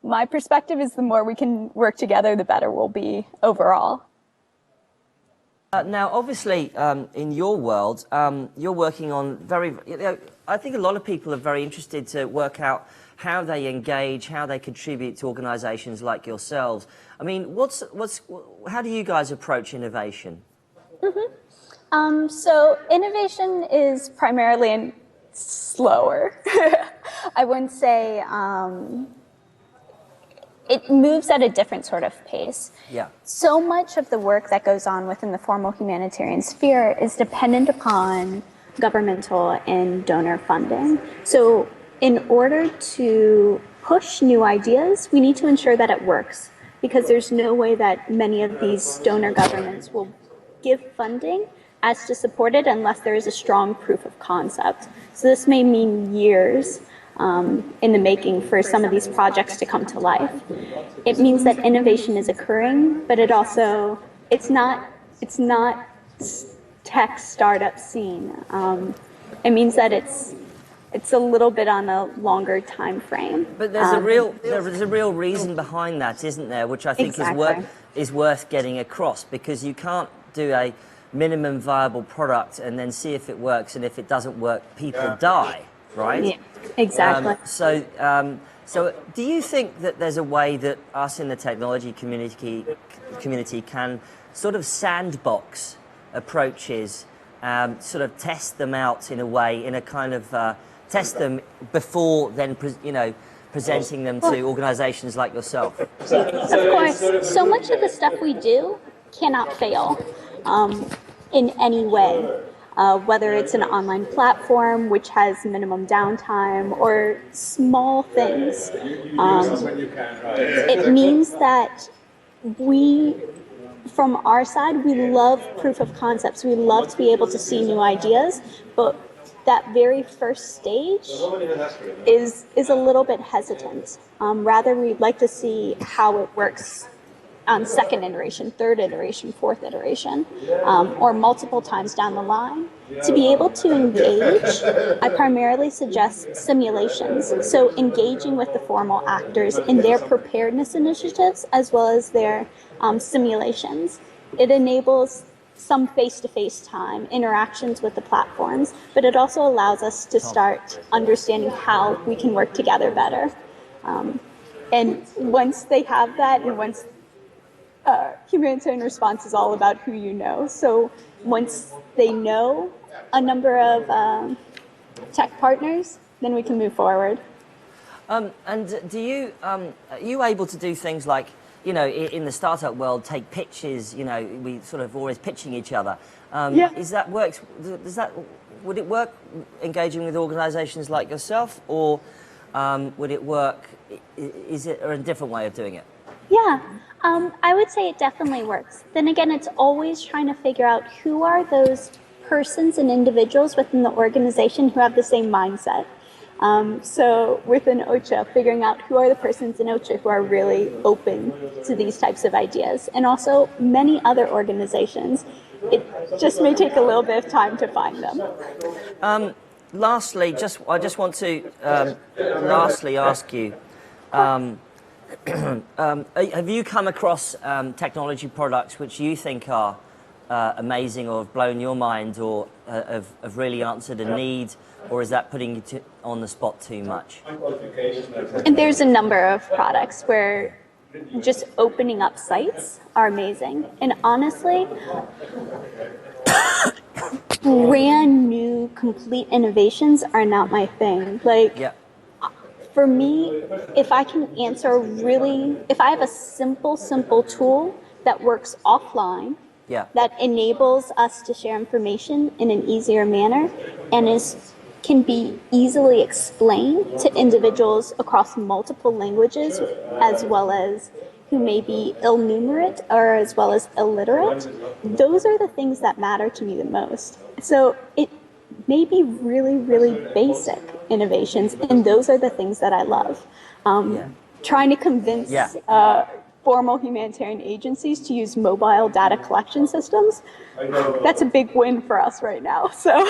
my perspective is the more we can work together, the better we'll be overall. Now, obviously, in your world, you're working on I think a lot of people are very interested to work out how they engage, how they contribute to organisations like yourselves. I mean, how do you guys approach innovation? Mm-hmm. So innovation is primarily slower. I wouldn't say it moves at a different sort of pace. Yeah. So much of the work that goes on within the formal humanitarian sphere is dependent upon governmental and donor funding. So in order to push new ideas, we need to ensure that it works, because there's no way that many of these donor governments will give funding as to support it unless there is a strong proof of concept. So this may mean years in the making for some of these projects to come to life. It means that innovation is occurring, but it's not tech startup scene. It means that it's a little bit on a longer time frame. But there's a real reason behind that, isn't there? Which I think Exactly. is worth getting across, because you can't do a minimum viable product and then see if it works, and if it doesn't work, people die, right? Yeah, exactly. So do you think that there's a way that us in the technology community can sort of sandbox approaches, sort of test them out in a way, in a kind of test them before then, presenting them to organizations like yourself? Of course, so much of the stuff we do cannot fail in any way. Whether it's an online platform which has minimum downtime or small things. It means that from our side, we love proof of concepts. We love to be able to see new ideas, but that very first stage is a little bit hesitant. Rather, we'd like to see how it works on second iteration, third iteration, fourth iteration, or multiple times down the line. To be able to engage, I primarily suggest simulations. So engaging with the formal actors in their preparedness initiatives as well as their simulations. It enables some face-to-face time, interactions with the platforms, but it also allows us to start understanding how we can work together better. And once they have that, and once humanitarian response is all about who you know. So once they know a number of tech partners, then we can move forward. And do you, are you able to do things like, in the startup world, take pitches, we sort of always pitching each other. Yeah. Would it work engaging with organizations like yourself, or would it work, is it a different way of doing it? Yeah, I would say it definitely works. Then again, it's always trying to figure out who are those persons and individuals within the organization who have the same mindset. So within OCHA, figuring out who are the persons in OCHA who are really open to these types of ideas. And also many other organizations. It just may take a little bit of time to find them. Lastly, I just want to lastly ask you, have you come across technology products which you think are amazing, or have blown your mind, or have really answered a need, or is that putting you on the spot too much? And there's a number of products where just opening up sites are amazing. And honestly, brand new, complete innovations are not my thing. For me, if I can answer if I have a simple tool that works offline, that enables us to share information in an easier manner and can be easily explained to individuals across multiple languages, as well as who may be illiterate or as well as illiterate, those are the things that matter to me the most. So it may be really, really basic innovations, and those are the things that I love. Trying to convince formal humanitarian agencies to use mobile data collection systems, that's a big win for us right now. So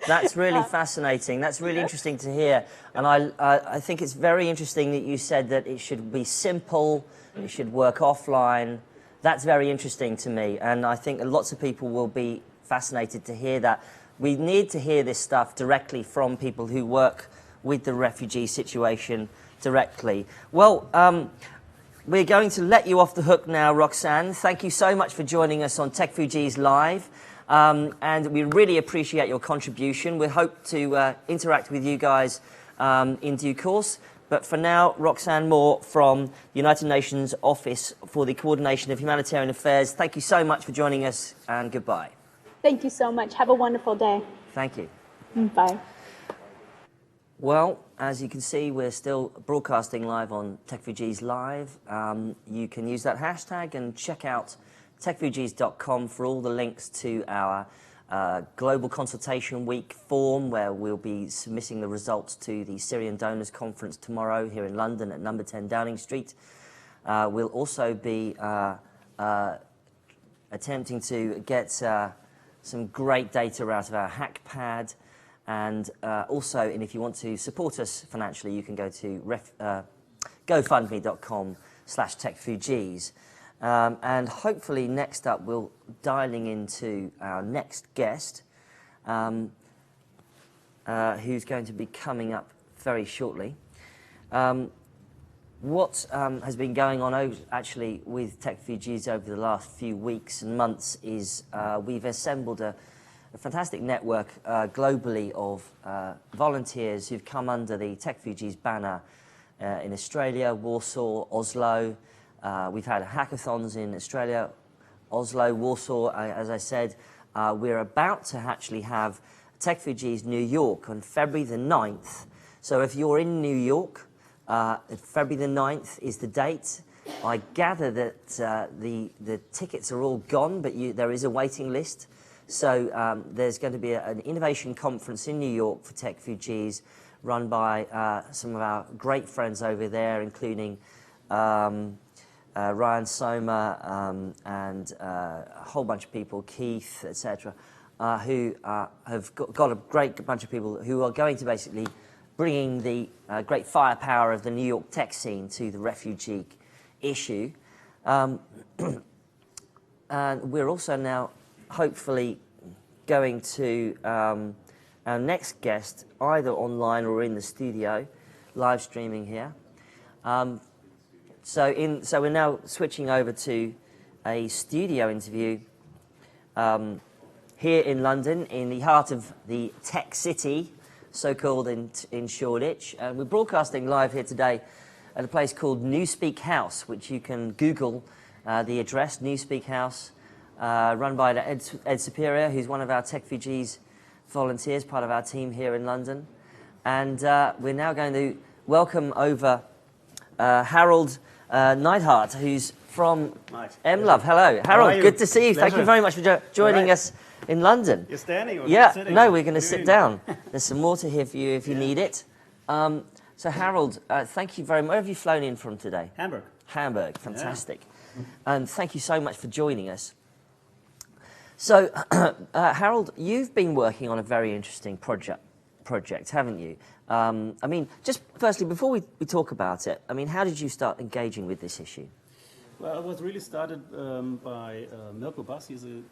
that's really fascinating. That's really interesting to hear. And I think it's very interesting that you said that it should be simple, it should work offline. That's very interesting to me. And I think lots of people will be fascinated to hear that. We need to hear this stuff directly from people who work with the refugee situation directly. Well, we're going to let you off the hook now, Roxanne. Thank you so much for joining us on Techfugees Live. And we really appreciate your contribution. We hope to interact with you guys in due course. But for now, Roxanne Moore from the United Nations Office for the Coordination of Humanitarian Affairs, thank you so much for joining us, and goodbye. Thank you so much. Have a wonderful day. Thank you. Bye. Well, as you can see, we're still broadcasting live on Techfugees Live. You can use that hashtag and check out techfugees.com for all the links to our Global Consultation Week form, where we'll be submitting the results to the Syrian Donors Conference tomorrow here in London at number 10 Downing Street. We'll also be attempting to get some great data out of our HackPad. And if you want to support us financially, you can go to gofundme.com/techfugees. And hopefully next up we'll dialing into our next guest, who's going to be coming up very shortly. What has been going on actually with Techfugees over the last few weeks and months is we've assembled a fantastic network globally of volunteers who've come under the Techfugees banner in Australia, Warsaw, Oslo. We've had hackathons in Australia, Oslo, Warsaw, as I said. We're about to actually have Techfugees New York on February the 9th. So if you're in New York, February the 9th is the date. I gather that the tickets are all gone, but there is a waiting list. So there's going to be an innovation conference in New York for Techfugees, run by some of our great friends over there, including Ryan Soma and a whole bunch of people, Keith, etc., who have got a great bunch of people who are going to basically bringing the great firepower of the New York tech scene to the refugee issue. And we're also now hopefully going to our next guest, either online or in the studio, live streaming here. So we're now switching over to a studio interview here in London, in the heart of the tech city, so-called in Shoreditch. And we're broadcasting live here today at a place called Newspeak House, which you can Google the address, Newspeak House, run by Ed Superior, who's one of our Techfugees volunteers, part of our team here in London. And we're now going to welcome over Harold Neidhart, who's from MLove. Hello, Harold. Good to see you. Thank you very much for joining us in London. You're standing or sitting? No, we're going to sit down. There's some water here for you if you need it. So Harold, thank you very much. Where have you flown in from today? Hamburg. Hamburg, fantastic. Yeah. And thank you so much for joining us. So, Harold, you've been working on a very interesting project, haven't you? I mean, just firstly, before we talk about it, I mean, how did you start engaging with this issue? Well, it was really started by Mirko Bass. He's a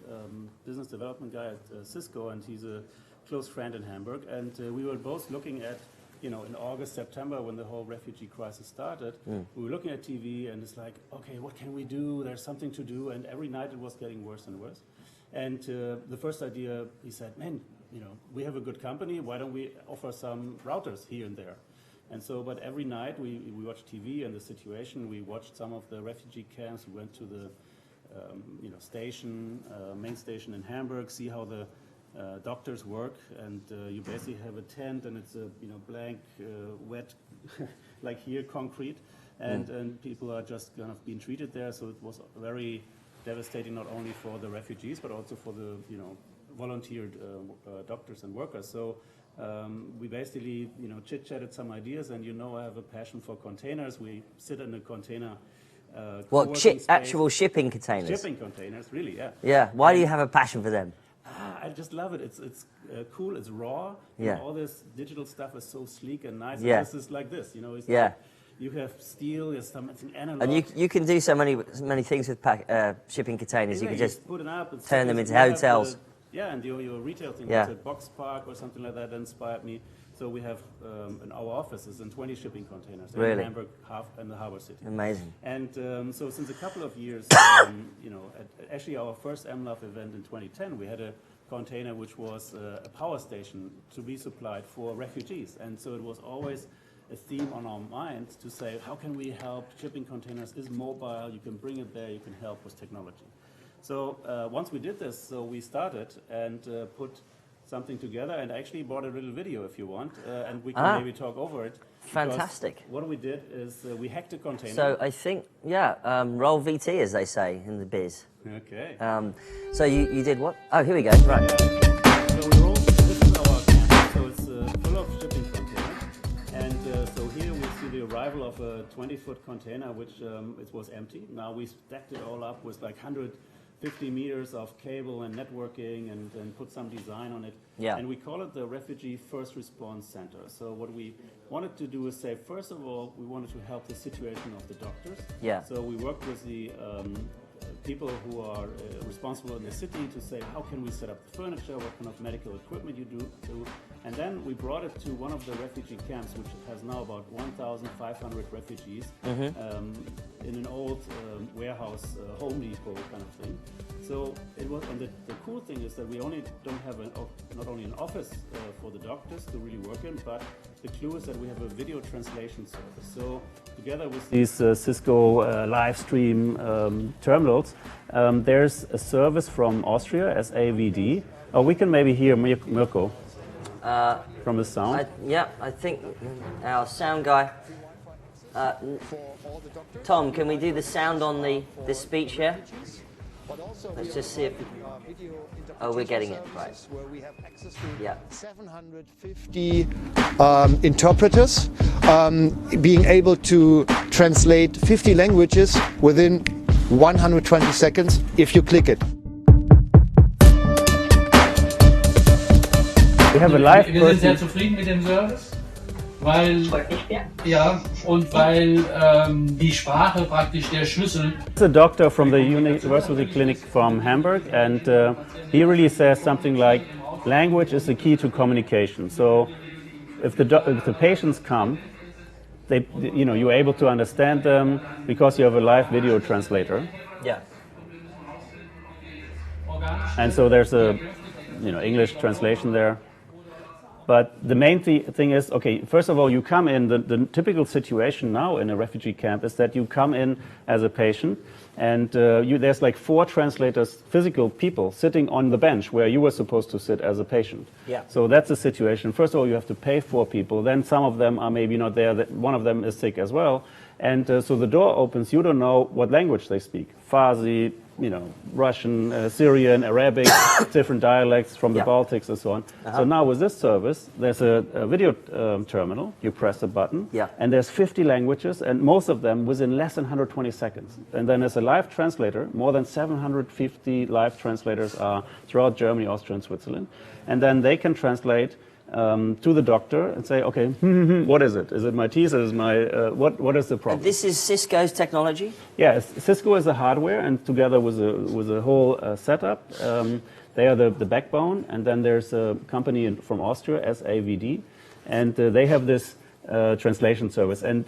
business development guy at Cisco, and he's a close friend in Hamburg. And we were both looking at, you know, in August, September, when the whole refugee crisis started, we were looking at TV, and it's like, okay, what can we do? There's something to do. And every night it was getting worse and worse. And the first idea, he said, man, you know, we have a good company. Why don't we offer some routers here and there? And so, but every night we watched TV and the situation. We watched some of the refugee camps. We went to the, you know, station, main station in Hamburg, see how the doctors work. And you basically have a tent, and it's a, you know, blank, wet, like here, concrete, and people are just kind of being treated there. So it was very devastating, not only for the refugees but also for the, you know, volunteered doctors and workers. So we basically, you know, chit-chatted some ideas, and you know, I have a passion for containers. We sit in a container. Actual shipping containers? Shipping containers, really, yeah. Yeah. Why do you have a passion for them? I just love it. It's cool. It's raw. Yeah. And all this digital stuff is so sleek and nice. Yeah. And this is like this, you know. It's yeah. Like, you have steel, there's something analog. And you can do so many things with shipping containers. Yeah, you can just put it up, turn them into hotels. Yeah, and your retail thing, yeah. It's a box park or something like that inspired me. So we have in our offices in 20 shipping containers in Hamburg and the harbor city. Amazing. And so since a couple of years, you know, actually our first MLove event in 2010, we had a container which was a power station to be supplied for refugees. And so it was always a theme on our mind to say, how can we help? Shipping containers is mobile, you can bring it there, you can help with technology. So once we did this, so we started and put something together, and I actually brought a little video if you want, and we can maybe talk over it. Fantastic. What we did is we hacked a container. So I think, roll VT, as they say in the biz. Okay. So you did what? Oh, here we go. Right. So this is our campus, so it's full of shipping containers. And so here we see the arrival of a 20-foot container, which it was empty. Now we stacked it all up with like 100 50 meters of cable and networking and put some design on it. Yeah. And we call it the Refugee First Response Center. So what we wanted to do is say, first of all, we wanted to help the situation of the doctors. Yeah. So we worked with the people who are responsible in the city to say, how can we set up the furniture, what kind of medical equipment you do. And then we brought it to one of the refugee camps, which has now about 1,500 refugees, in an old warehouse, Home Depot kind of thing. So it was, and the cool thing is that we don't have not only an office for the doctors to really work in, but the clue is that we have a video translation service. So together with these Cisco live stream terminals, there's a service from Austria, SAVD. Oh, we can maybe hear Mirko from the sound. I think our sound guy. Tom, can we do the sound on this speech here? Let's just see if. Oh, we're getting it right. Where we have access to Yeah. 750 interpreters, being able to translate 50 languages within 120 seconds if you click it. We have a live Wir sind sehr zufrieden mit dem Service, weil die Sprache praktisch der Schlüssel. It's a doctor from the University Clinic from Hamburg, and he really says something like, language is the key to communication. So if the patients come, you're able to understand them because you have a live video translator. Yeah. And so there's a English translation there. But the main thing is, okay, first of all, you come in, the typical situation now in a refugee camp is that you come in as a patient, and there's like 4 translators, physical people, sitting on the bench where you were supposed to sit as a patient. Yeah. So that's the situation. First of all, you have to pay 4 people, then some of them are maybe not there, one of them is sick as well, and so the door opens, you don't know what language they speak. Farsi, Russian, Syrian, Arabic, different dialects from the Baltics and so on. So now with this service, there's a video terminal. You press a button, and there's 50 languages, and most of them within less than 120 seconds. And then there's a live translator. More than 750 live translators are throughout Germany, Austria, and Switzerland. And then they can translate to the doctor and say, okay, what is it? Is it my teeth? Is my what is the problem? And this is Cisco's technology? Yeah, Cisco is the hardware, and together with a whole setup, they are the backbone. And then there's a company from Austria, SAVD, and they have this translation service. And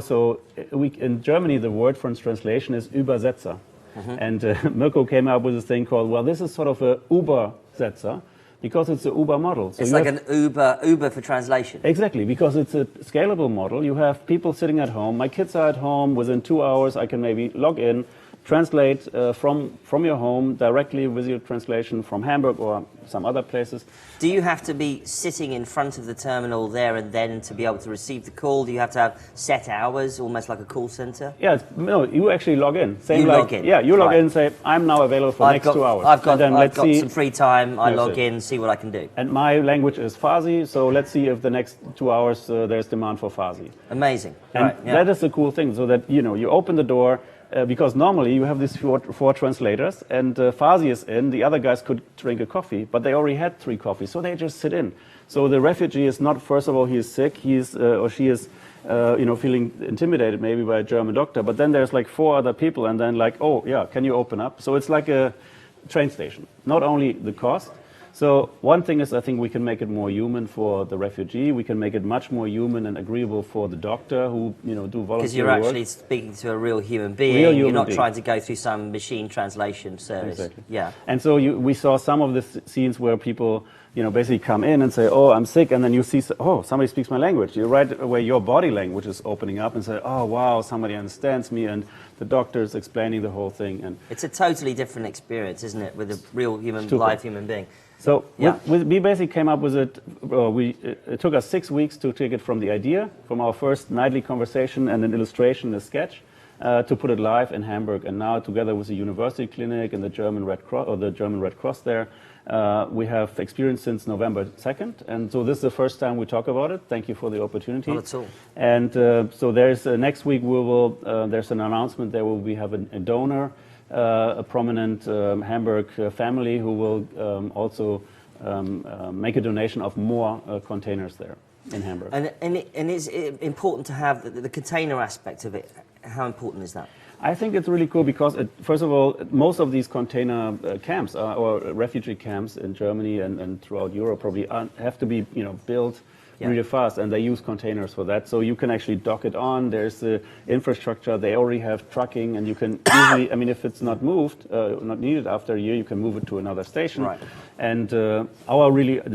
so in Germany, the word for translation is Übersetzer. And Mirko came up with this thing called, well, this is sort of a Übersetzer, because it's an Uber model. So it's like an Uber for translation. Exactly, because it's a scalable model. You have people sitting at home. My kids are at home. Within 2 hours, I can maybe log in, translate from your home directly with your translation from Hamburg or some other places. Do you have to be sitting in front of the terminal there and then to be able to receive the call? Do you have to have set hours, almost like a call center? Yeah, no, you actually log in. Log in? Yeah, you log in and say, I'm now available for the next 2 hours. I've got some free time, I log in, see what I can do. And my language is Farsi, so let's see if the next 2 hours there's demand for Farsi. Amazing. And that is the cool thing, so that, you open the door, because normally you have these four translators, and Farsi is in, the other guys could drink a coffee, but they already had 3 coffees, so they just sit in. So the refugee is not, first of all, he is sick, he is or she is feeling intimidated maybe by a German doctor, but then there's like 4 other people, and then like, oh yeah, can you open up? So it's like a train station. Not only the cost. So one thing is, I think we can make it more human for the refugee. We can make it much more human and agreeable for the doctor who, do voluntary work. Because you're actually speaking to a real human being. You're not trying to go through some machine translation service. Exactly. Yeah. And so we saw some of the scenes where people, basically come in and say, oh, I'm sick, and then you see, oh, somebody speaks my language. You right away, your body language is opening up and say, oh, wow, somebody understands me, and the doctor is explaining the whole thing. And it's a totally different experience, isn't it, with a real live human being? So we basically came up with it. It took us 6 weeks to take it from the idea, from our first nightly conversation and an illustration, a sketch, to put it live in Hamburg. And now, together with the University Clinic and the German Red Cross, there, we have experience since November 2nd. And so this is the first time we talk about it. Thank you for the opportunity. Not at all. And so there's next week there's an announcement. There will have a donor a prominent Hamburg family who will also make a donation of more containers there in Hamburg. And it's important to have the container aspect of it. How important is that? I think it's really cool because, first of all, most of these container camps or refugee camps in Germany and throughout Europe probably have to be built really fast, and they use containers for that. So you can actually dock it on. There's the infrastructure. They already have trucking, and you can easily, I mean, if it's not moved, not needed after a year, you can move it to another station. Right. And the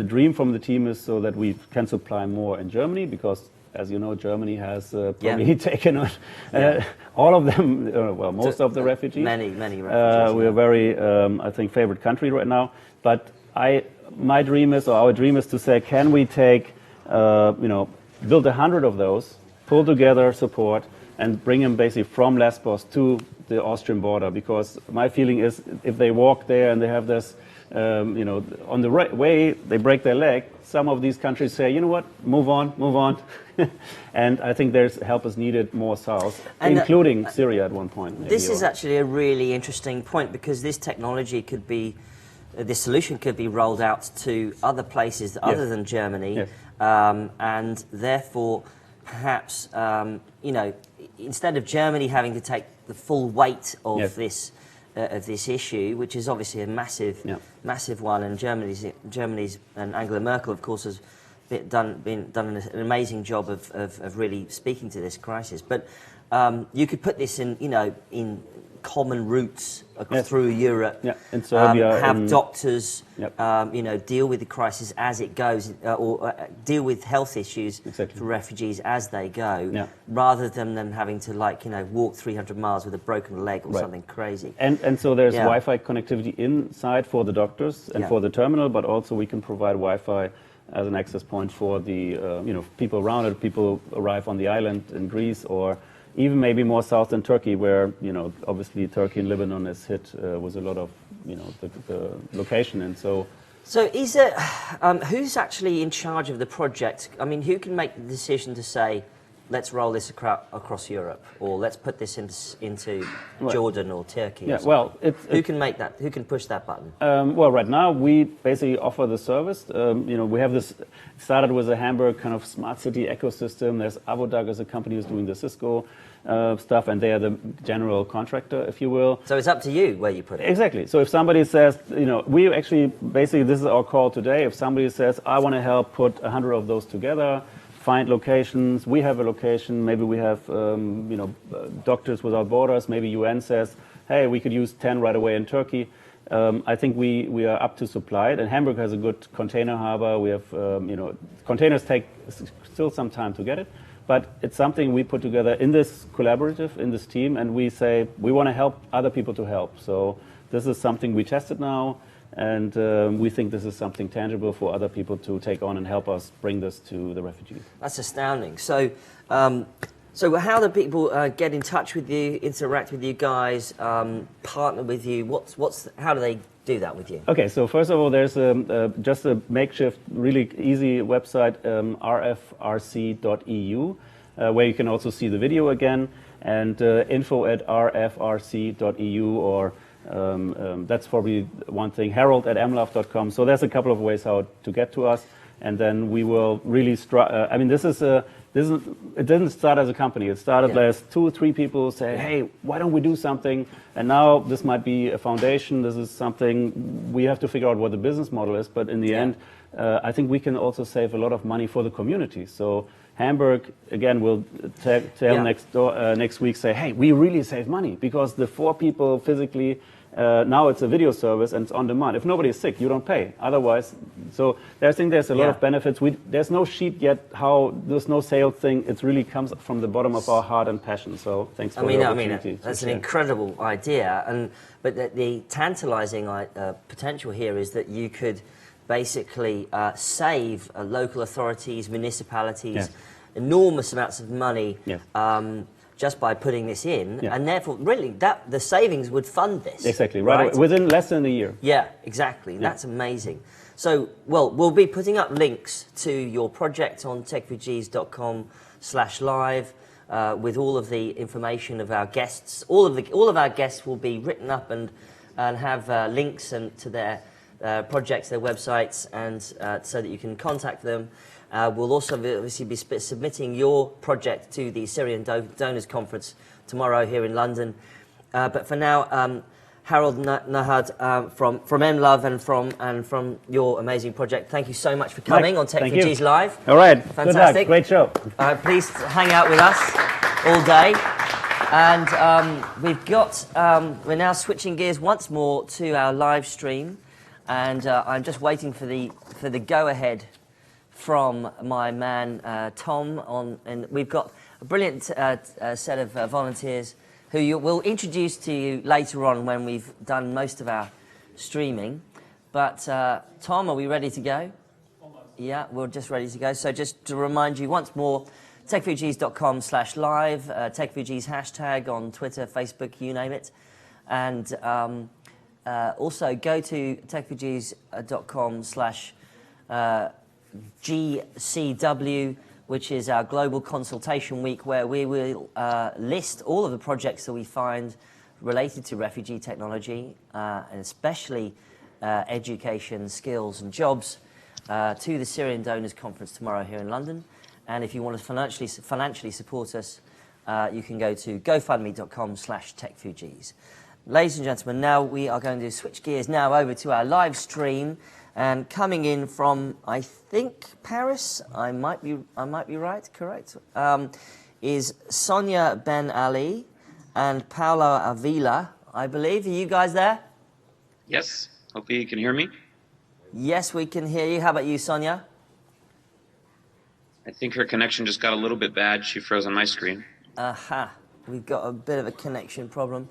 dream from the team is so that we can supply more in Germany, because as you know, Germany has probably taken on all of them, well, most of the refugees. Many refugees. We're a very, I think, favorite country right now. But my dream is, or our dream is to say, can we take, build 100 of those, pull together support, and bring them basically from Lesbos to the Austrian border? Because my feeling is, if they walk there and they have this, on the right way, they break their leg, some of these countries say, you know what, move on. And I think there's help is needed more south, including Syria at one point. This is actually a really interesting point, because this technology could be, this solution could be rolled out to other places other than Germany, and therefore perhaps, instead of Germany having to take the full weight of this issue, which is obviously a massive one, and Germany's and Angela Merkel, of course, has done an amazing job of really speaking to this crisis. But you could put this in common routes through Europe, in Serbia, have doctors, deal with the crisis as it goes, or deal with health issues for refugees as they go, rather than them having to walk 300 miles with a broken leg or something crazy. And so there's Wi-Fi connectivity inside for the doctors and for the terminal, but also we can provide Wi-Fi as an access point for the people around it. People arrive on the island in Greece, or even maybe more south than Turkey, where obviously Turkey and Lebanon is hit with a lot of the location. And so is it who's actually in charge of the project? I mean, who can make the decision to say, let's roll this across Europe, or let's put this into Jordan or Turkey? Who can make that? Who can push that button? Well, right now we basically offer the service. We have this started with a Hamburg kind of smart city ecosystem. There's Avodag as a company who's doing the Cisco stuff, and they are the general contractor, if you will. So it's up to you where you put it. Exactly. So if somebody says, we actually basically, this is our call today. If somebody says, I want to help put 100 of those together, find locations. We have a location. Maybe we have, Doctors Without Borders. Maybe UN says, hey, we could use 10 right away in Turkey. I think we are up to supply it. And Hamburg has a good container harbor. We have, containers take still some time to get it. But it's something we put together in this collaborative, in this team. And we say, we want to help other people to help. So this is something we tested now. And we think this is something tangible for other people to take on and help us bring this to the refugees. That's astounding. So, so how do people get in touch with you, interact with you guys, partner with you? How do they do that with you? Okay, so first of all, there's just a makeshift, really easy website, rfrc.eu, where you can also see the video again, and info@rfrc.eu, or that's probably one thing, harold@mlaf.com. So there's a couple of ways how to get to us, and then we will really I mean, it didn't start as a company. It started as 2 or 3 people say, hey, why don't we do something? And now this might be a foundation. This is something we have to figure out what the business model is. But in the end, I think we can also save a lot of money for the community. So Hamburg, again, will tell next week, say, hey, we really save money, because the 4 people physically, now it's a video service and it's on demand. If nobody is sick, you don't pay. Otherwise, so I think there's a lot of benefits. There's no sheet yet, there's no sales thing. It really comes from the bottom of our heart and passion. So thanks for the opportunity. That's an incredible idea. But the tantalizing potential here is that you could basically save local authorities, municipalities, enormous amounts of money just by putting this in, and therefore, really, the savings would fund this. Exactly, right? Within less than a year. Yeah, exactly. That's amazing. So, we'll be putting up links to your project on techfugees.com/live. with all of the information of our guests. All of our guests will be written up and have links to their projects, their websites, and so that you can contact them. We'll also obviously be submitting your project to the Syrian Donors Conference tomorrow here in London. But for now, Harold Nahad from MLove and from your amazing project, thank you so much for coming on Techfugees Live. All right, fantastic, good luck. Great show. Please hang out with us all day. And we're now switching gears once more to our live stream, and I'm just waiting for the go-ahead from my man Tom and we've got a brilliant set of volunteers who we'll introduce to you later on when we've done most of our streaming. But Tom, are we ready to go? Yeah, we're just ready to go. So just to remind you once more, techfugees.com/live, Techfugees hashtag on Twitter, Facebook, you name it. And also go to techfugees.com/GCW, which is our global consultation week, where we will list all of the projects that we find related to refugee technology, and especially education, skills and jobs, to the Syrian Donors Conference tomorrow here in London. And if you want to financially support us, you can go to gofundme.com/techfugees. Ladies and gentlemen, now we are going to switch gears now over to our live stream. And coming in from, I think, Paris, I might be right, correct, is Sonia Ben Ali and Paolo Avila, I believe. Are you guys there? Yes. Hopefully you can hear me. Yes, we can hear you. How about you, Sonia? I think her connection just got a little bit bad. She froze on my screen. Aha. We've got a bit of a connection problem.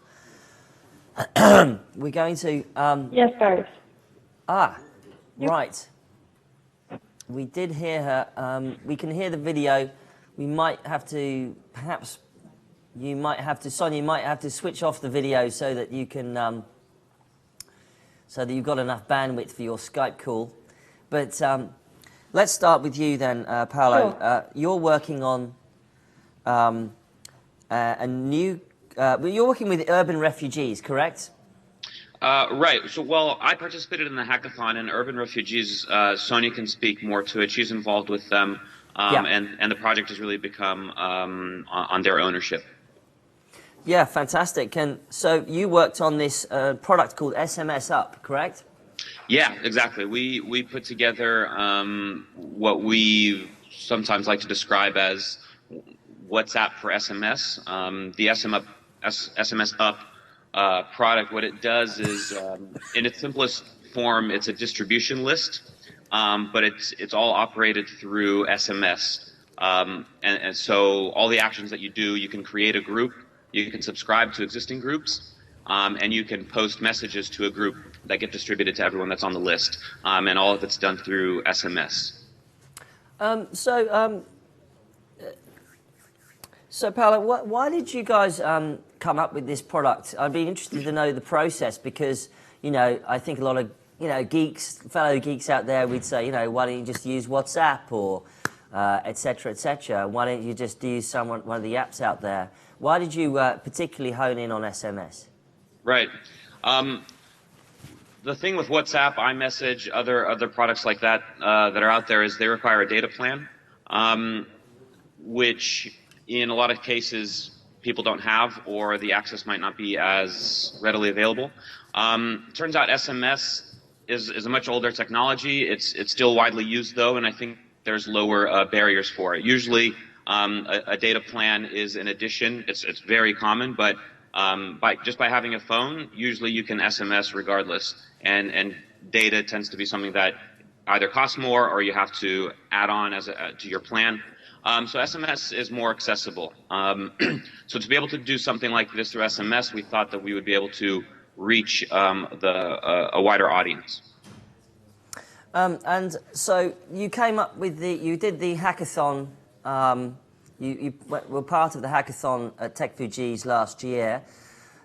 We're going to... Yes, guys. Right. We did hear her. We can hear the video. We might have to, perhaps, Sonia, you might have to switch off the video so that you can, so that you've got enough bandwidth for your Skype call. But let's start with you then, Paolo. Sure. You're working on a new, you're working with urban refugees, correct? Right. So, well, I participated in the hackathon, and Urban Refugees, Sonia can speak more to it. She's involved with them, and the project has really become on their ownership. Yeah, fantastic. And so you worked on this product called SMS Up, correct? Yeah, exactly. We put together what we sometimes like to describe as WhatsApp for SMS. The SMS Up product, what it does is, in its simplest form, it's a distribution list, but it's all operated through SMS. And so all the actions that you do, you can create a group, you can subscribe to existing groups, and you can post messages to a group that get distributed to everyone that's on the list, and all of it's done through SMS. So Paolo, why did you guys come up with this product? I'd be interested to know the process, because, you know, I think a lot of, you know, fellow geeks out there, we'd say, you know, why don't you just use WhatsApp or et cetera, et cetera? Why don't you just use one of the apps out there? Why did you particularly hone in on SMS? Right. The thing with WhatsApp, iMessage, other products like that that are out there is they require a data plan, which in a lot of cases people don't have, or the access might not be as readily available. Turns out SMS is a much older technology. It's still widely used though, and I think there's lower barriers for it. Usually a data plan is an addition. It's very common, but just by having a phone, usually you can SMS regardless, and data tends to be something that either costs more or you have to add on to your plan. So SMS is more accessible. So to be able to do something like this through SMS, we thought that we would be able to reach a wider audience. And so you came up with you did the hackathon. You were part of the hackathon at Techfugees last year.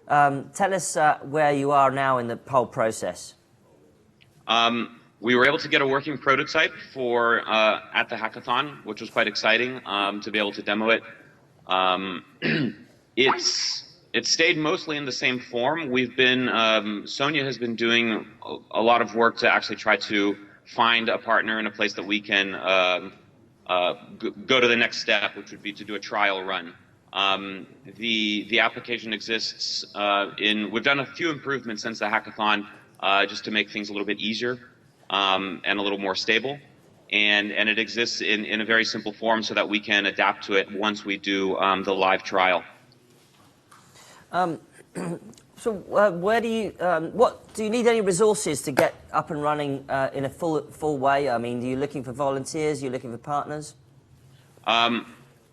Tell us where you are now in the whole process. We were able to get a working prototype for at the hackathon, which was quite exciting to be able to demo it. It's stayed mostly in the same form. We've been Sonia has been doing a lot of work to actually try to find a partner in a place that we can go to the next step, which would be to do a trial run. The application exists we've done a few improvements since the hackathon just to make things a little bit easier and a little more stable. And it exists in a very simple form so that we can adapt to it once we do the live trial. So where do you, what, do you need any resources to get up and running in a full way? I mean, are you looking for volunteers? Are you looking for partners?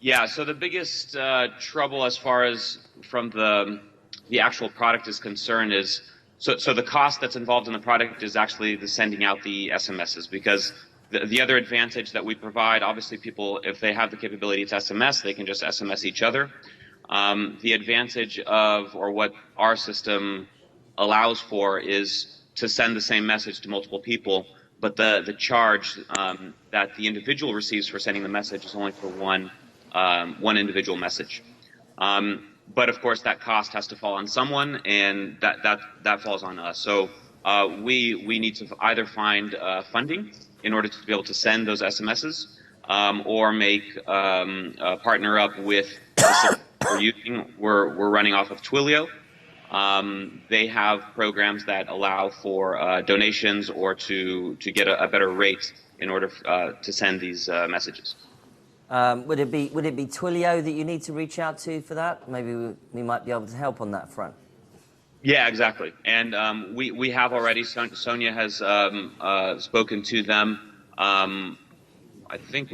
Yeah, so the biggest trouble as far as from the actual product is concerned is, so the cost that's involved in the product is actually the sending out the SMSs, because the other advantage that we provide, obviously people, if they have the capability to SMS, they can just SMS each other. The advantage of, or what our system allows for, is to send the same message to multiple people, but the charge that the individual receives for sending the message is only for one individual message. But of course that cost has to fall on someone, and that falls on us. So we need to either find funding in order to be able to send those SMSs, or make partner up with the system we're using. We're running off of Twilio. They have programs that allow for donations or to get a better rate in order to send these messages. Would it be Twilio that you need to reach out to for that? Maybe we might be able to help on that front. Yeah, exactly. And we have already. Sonia has spoken to them. I think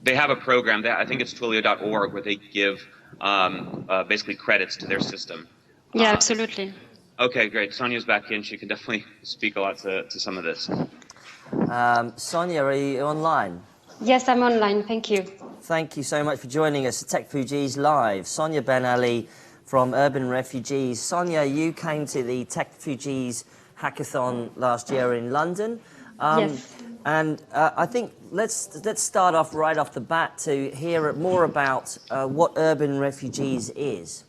they have a program that I think it's Twilio.org, where they give basically credits to their system. Yeah, absolutely. Okay, great. Sonia's back in. She can definitely speak a lot to some of this. Sonia, are you online? Yes, I'm online. Thank you. Thank you so much for joining us at Techfugees Live. Sonia Ben Ali from Urban Refugees. Sonia, you came to the Techfugees hackathon last year in London. Yes. And I think let's start off right off the bat to hear more about what Urban Refugees is.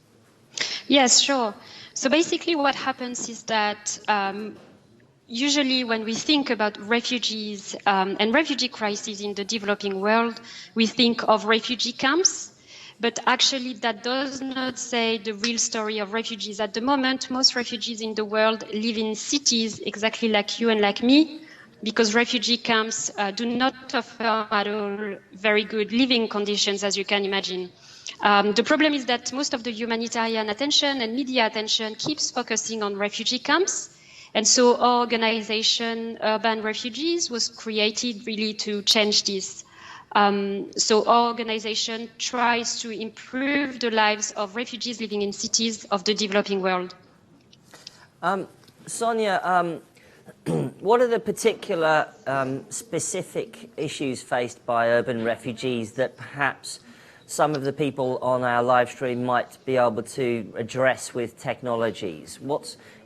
Yes, sure. So basically what happens is that usually when we think about refugees and refugee crises in the developing world, we think of refugee camps. But actually that does not say the real story of refugees. At the moment, most refugees in the world live in cities exactly like you and like me, because refugee camps do not offer at all very good living conditions, as you can imagine. The problem is that most of the humanitarian attention and media attention keeps focusing on refugee camps. And so our organization, Urban Refugees, was created really to change this. So our organization tries to improve the lives of refugees living in cities of the developing world. Sonia, what are the particular specific issues faced by urban refugees that perhaps some of the people on our live stream might be able to address with technologies?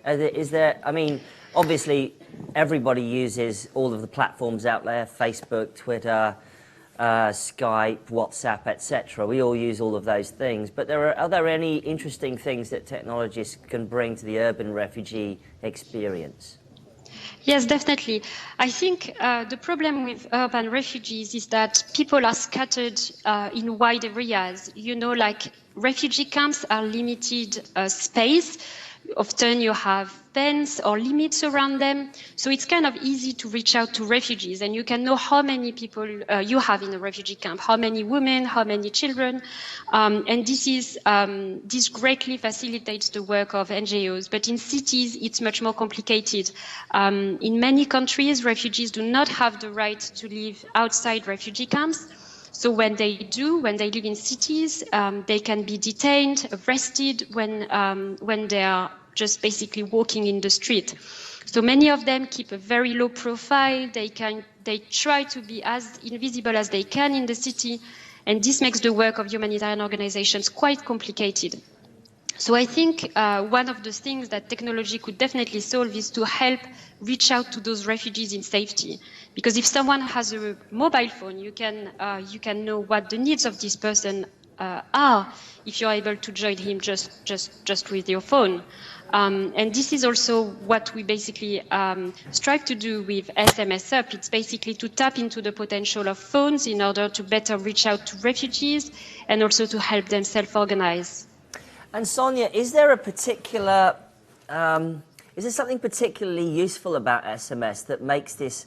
Is there, I mean, obviously everybody uses all of the platforms out there, Facebook, Twitter, Skype, WhatsApp, etc. We all use all of those things, but are there any interesting things that technologists can bring to the urban refugee experience? Yes, definitely. I think the problem with urban refugees is that people are scattered in wide areas. You know, like refugee camps are limited space. Often you have fence or limits around them. So it's kind of easy to reach out to refugees, and you can know how many people you have in a refugee camp, how many women, how many children. And this greatly facilitates the work of NGOs. But in cities, it's much more complicated. In many countries, refugees do not have the right to live outside refugee camps. So when they live in cities, they can be detained, arrested when they are just basically walking in the street. So many of them keep a very low profile. They try to be as invisible as they can in the city, and this makes the work of humanitarian organizations quite complicated. So I think one of the things that technology could definitely solve is to help reach out to those refugees in safety. Because if someone has a mobile phone, you can know what the needs of this person are if you're able to join him just with your phone. And this is also what we basically strive to do with SMS Up. It's basically to tap into the potential of phones in order to better reach out to refugees and also to help them self-organize. And Sonia, is there a particular, is there something particularly useful about SMS that makes this,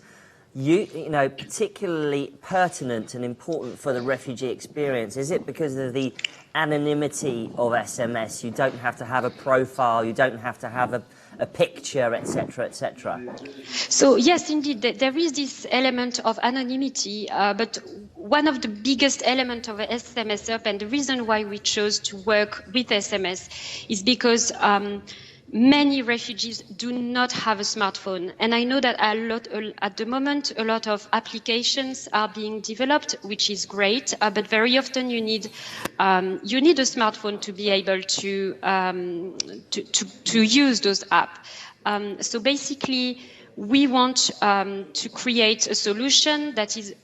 you know, particularly pertinent and important for the refugee experience? Is it because of the anonymity of SMS? You don't have to have a profile, you don't have to have a picture, etc., etc. So yes, indeed, there is this element of anonymity, but one of the biggest elements of SMS Up, and the reason why we chose to work with SMS, is because many refugees do not have a smartphone. And I know that at the moment, a lot of applications are being developed, which is great, but very often you need a smartphone to be able to use those apps. So basically, we want to create a solution that is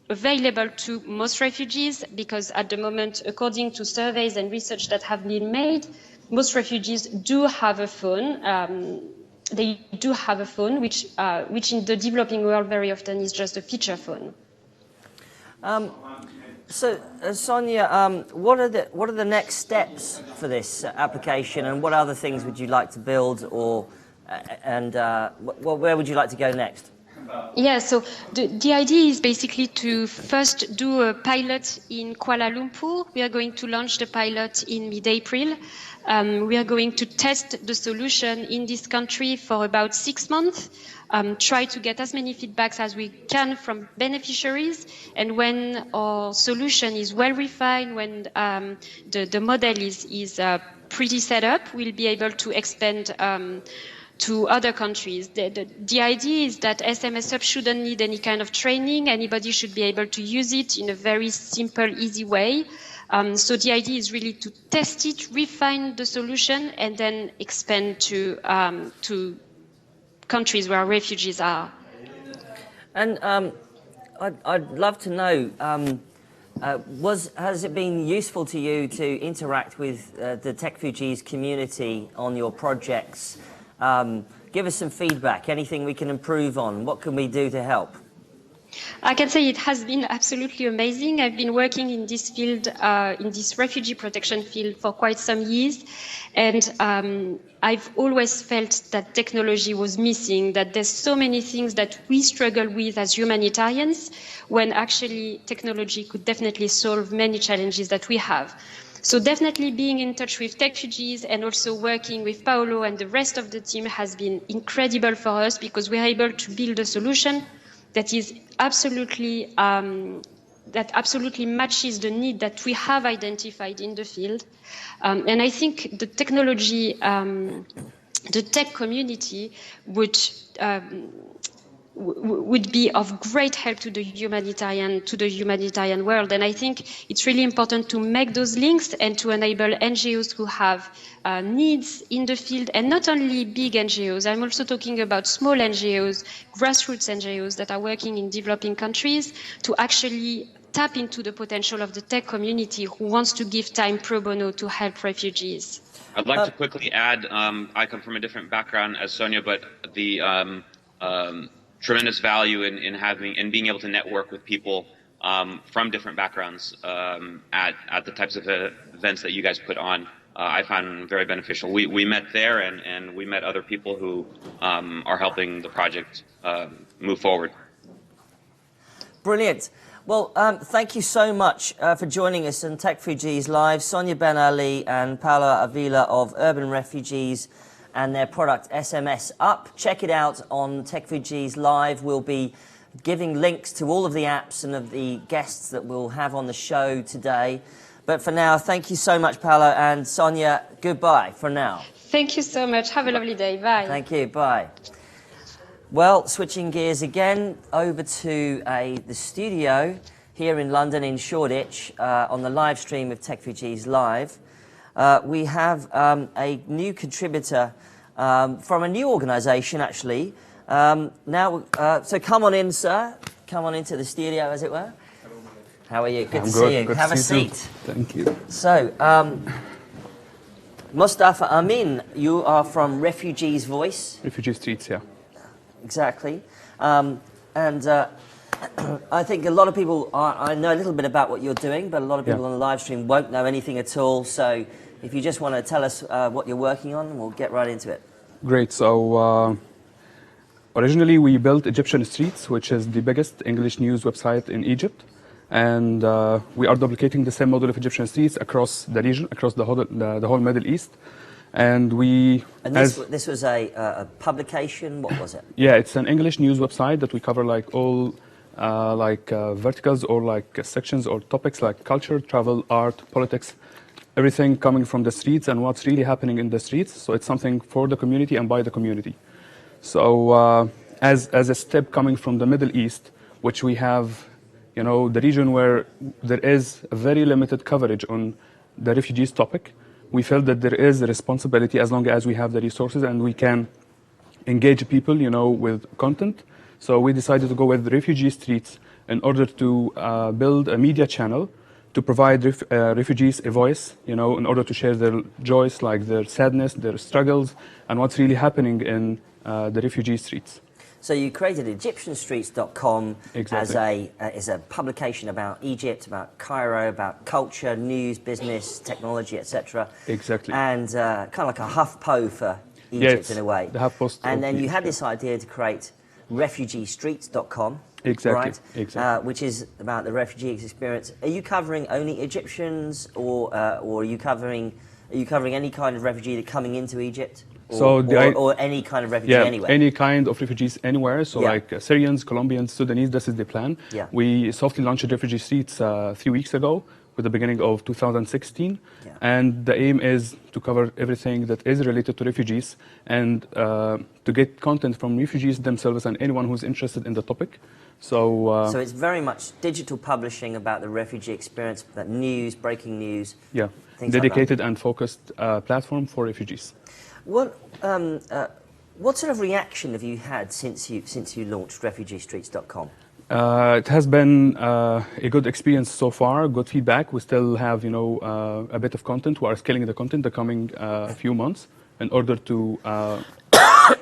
available to most refugees, because at the moment, according to surveys and research that have been made, most refugees do have a phone. They do have a phone, which in the developing world very often is just a feature phone. So, Sonia, what are the next steps for this application, and what other things would you like to build, or where would you like to go next? Yeah, so the idea is basically to first do a pilot in Kuala Lumpur. We are going to launch the pilot in mid-April. We are going to test the solution in this country for about 6 months, try to get as many feedbacks as we can from beneficiaries. And when our solution is well refined, when the model is pretty set up, we'll be able to expand to other countries. The idea is that SMS Up shouldn't need any kind of training. Anybody should be able to use it in a very simple, easy way. So the idea is really to test it, refine the solution, and then expand to countries where refugees are. And I'd love to know, has it been useful to you to interact with the Techfugees community on your projects? Give us some feedback, anything we can improve on. What can we do to help? I can say it has been absolutely amazing. I've been working in this field, in this refugee protection field for quite some years. And I've always felt that technology was missing, that there's so many things that we struggle with as humanitarians, when actually technology could definitely solve many challenges that we have. So definitely being in touch with Techfugees and also working with Paolo and the rest of the team has been incredible for us, because we're able to build a solution that is absolutely that absolutely matches the need that we have identified in the field. And I think the technology, the tech community would be of great help to the humanitarian world. And I think it's really important to make those links and to enable NGOs who have needs in the field, and not only big NGOs. I'm also talking about small NGOs, grassroots NGOs that are working in developing countries, to actually tap into the potential of the tech community who wants to give time pro bono to help refugees. I'd like to quickly add, I come from a different background as Sonia, but the tremendous value in having and being able to network with people from different backgrounds at the types of events that you guys put on. I found very beneficial. We met there, and we met other people who are helping the project move forward. Brilliant. Well, thank you so much for joining us on Techfugees Live. Sonia Ben Ali and Paola Avila of Urban Refugees and their product SMS Up. Check it out on Techfugees Live. We'll be giving links to all of the apps and of the guests that we'll have on the show today. But for now, thank you so much, Paola, and Sonia, goodbye for now. Thank you so much. Have a lovely day. Bye. Thank you. Bye. Well, switching gears again over to the studio here in London in Shoreditch on the live stream of Techfugees Live. We have a new contributor from a new organisation, actually. So come on in, sir. Come on into the studio, as it were. How are you? Good to good. see you. Good Have to a see you seat. too. Thank you. So, Mustafa Amin, you are from Refugees Voice. Refugee Streets, yeah. Exactly. I think a lot of people, I know a little bit about what you're doing, but a lot of people on the live stream won't know anything at all. So if you just want to tell us what you're working on, we'll get right into it. Great. So originally we built Egyptian Streets, which is the biggest English news website in Egypt. And we are duplicating the same model of Egyptian Streets across the region, across the whole Middle East. And this was a publication. What was it? Yeah, it's an English news website that we cover like all verticals or like sections or topics like culture, travel, art, politics, everything coming from the streets and what's really happening in the streets. So it's something for the community and by the community. So as a step coming from the Middle East, which we have, you know, the region where there is a very limited coverage on the refugees topic, we felt that there is a responsibility as long as we have the resources and we can engage people, you know, with content. So we decided to go with Refugee Streets in order to build a media channel to provide refugees a voice, you know, in order to share their joys, like their sadness, their struggles, and what's really happening in the refugee streets. So you created EgyptianStreets.com exactly. as a publication about Egypt, about Cairo, about culture, news, business, technology, etc. Exactly. And kind of like a HuffPo for Egypt in a way. The HuffPost. And then you had this idea to create RefugeeStreets.com. Exactly. Right? Exactly. Which is about the refugee experience. Are you covering only Egyptians, or are you covering any kind of refugee coming into Egypt? Or any kind of refugee anywhere? Any kind of refugees anywhere. So like Syrians, Colombians, Sudanese, this is the plan. Yeah. We softly launched Refugee Streets 3 weeks ago with the beginning of 2016. Yeah. And the aim is to cover everything that is related to refugees and to get content from refugees themselves and anyone who's interested in the topic. So it's very much digital publishing about the refugee experience, that news, breaking news. Yeah, like dedicated and focused platform for refugees. What sort of reaction have you had since you launched RefugeeStreets.com? It has been a good experience so far, good feedback. We still have, you know, a bit of content. We are scaling the content the coming few months in order to